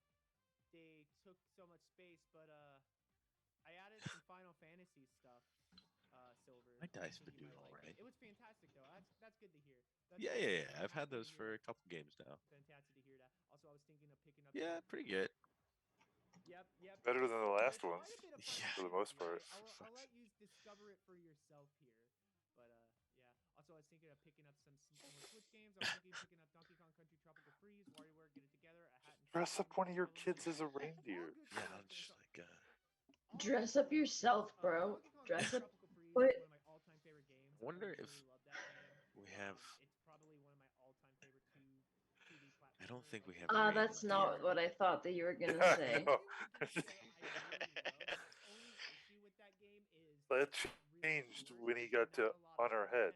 so much space, but I added some Final Fantasy stuff. Silver. My dice been doing all right. It was fantastic though. That's good to hear. Yeah. I've had those for a couple games now. Fantastic to hear that. Also, I was thinking of picking up. Yeah, pretty good. Yep. Better than the last ones, for the most part. I'll let you discover it for yourself here. But yeah. Also, I was thinking of picking up some more Switch games. I was thinking of picking up Donkey Kong Country Tropical Freeze, WarioWare, Get It Together, a hat and Dress up one of your kids as a reindeer. Yeah, I'm just like. Dress up yourself, bro. Dress up. What? I wonder if we have. I don't think we have. That's ratings not yet. what I thought that you were gonna I say. know. Only issue with that game is That it's really changed short when he and got not to a lot on of our head.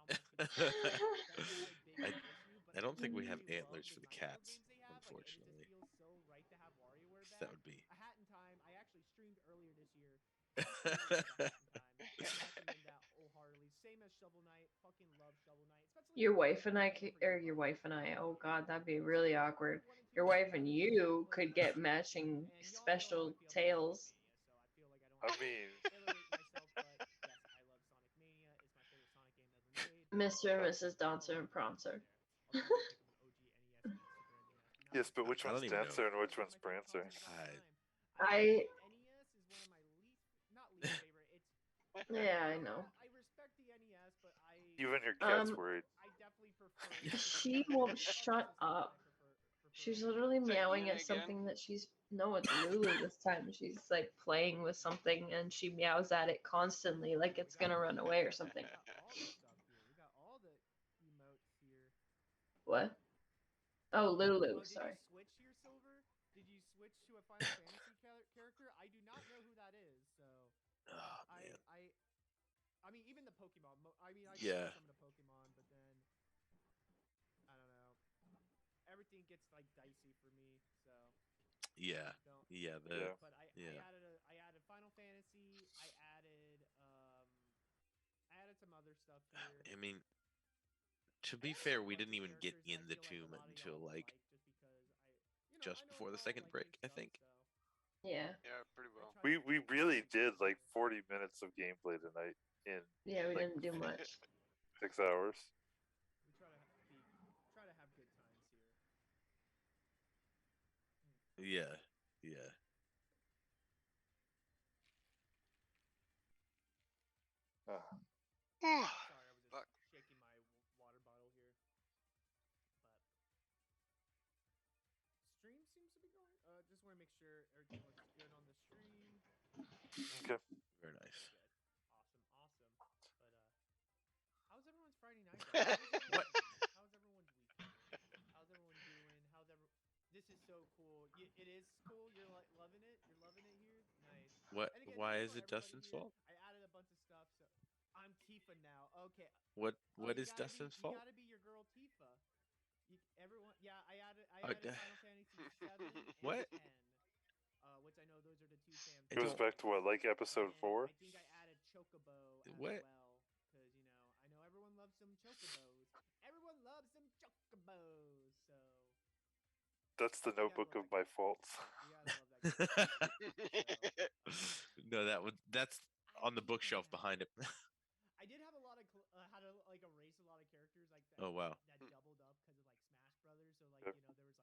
content for how much it is. That's my biggest issue. But I don't think we really have love antlers the for the Nitro cats, games they have. Like, and it unfortunately. just feels so right to have WarioWare 'Cause back. that would be. A Hat in Time. I actually streamed earlier this year. Absolutely love A Hat in Time. Recommend that wholeheartedly. Same as Shovel Knight. Fucking love Shovel Knight. Especially Your wife and I, or your wife and I. Oh God, that'd be really awkward. Your wife and you could get matching special tails. So I feel like I don't I have to mean, alliterate myself, but yes, I love Sonic Mania. It's my favorite Sonic game ever made. Mr. and Mrs. Dancer and Prancer. Also, you can pick up an OG NES beat Super NES. yes, but which I one's don't even know. Dancer and which one's One of my Prancer? favorite consoles of all time. I NES is one of my not least favorite. It's yeah, I know. I respect the NES, but Even your cat's Um, I worried. definitely prefer. She won't shut up. She's literally Is that meowing Una at again? something that she's no, it's Lulu this time. She's like playing with something and she meows at it constantly like it's gonna run away or something. We got all the stuff here. We got all the emotes here. What? Oh, Lulu, Did sorry. you switch here, Silver? Did you switch to a Final Fantasy character? I do not know who that is, so Oh, man. I mean, even the Pokemon. I mean, I Yeah. some of the Pokemon, but then I don't know. Everything gets like dicey for me, so Yeah. don't. Yeah. But I added Final Fantasy. I added some other stuff here. I mean, to be fair, we didn't even get in the tomb until like just before the second break, I think. Yeah. Yeah, pretty well. We really did like 40 minutes of gameplay tonight in Yeah, we like didn't do much. 6 hours. We try to have good times here. Yeah. Yeah. Sorry, I was just shaking my water bottle here. But stream seems to be going. Just want to make sure everything looks good on the stream. Okay. Very nice. Good. Awesome. But how's everyone's Friday night? What? How's everyone's weekend? How's everyone doing? This is so cool. It is cool. You're like loving it. You're loving it here. Nice. What? Again, Why is it Dustin's here, fault? I added a bunch of stuff, so I'm Tifa now. Okay. What is Dustin's fault? You gotta be your girl Tifa. Everyone, yeah, I added Final Fantasy 7 and What? 10, which I know those are the two fans. It goes back to what, like episode 4? I think I added Chocobo as What? well, because I know everyone loves some Chocobos. Everyone loves some Chocobos, so. That's the notebook of my faults. You gotta love that game. No, that's on the bookshelf behind it. I did have a lot of had to like erase a lot of characters like that. Oh, wow. That doubled up because of like Smash Brothers. So like Yep. there was like.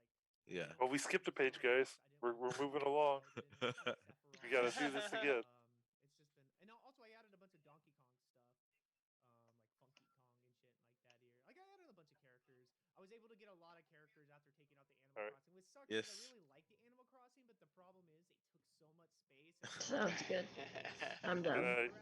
Yeah. Well, we skipped a page, guys. We're moving along. We gotta do this again. It's just been, and also I added a bunch of Donkey Kong stuff, like Funky Kong and shit like that here. Like I added a bunch of characters. I was able to get a lot of characters after taking out the Animal Crossing, which sucks because I really like the Animal Crossing, but the problem is they took so much space. Sounds good. I'm done. Good night.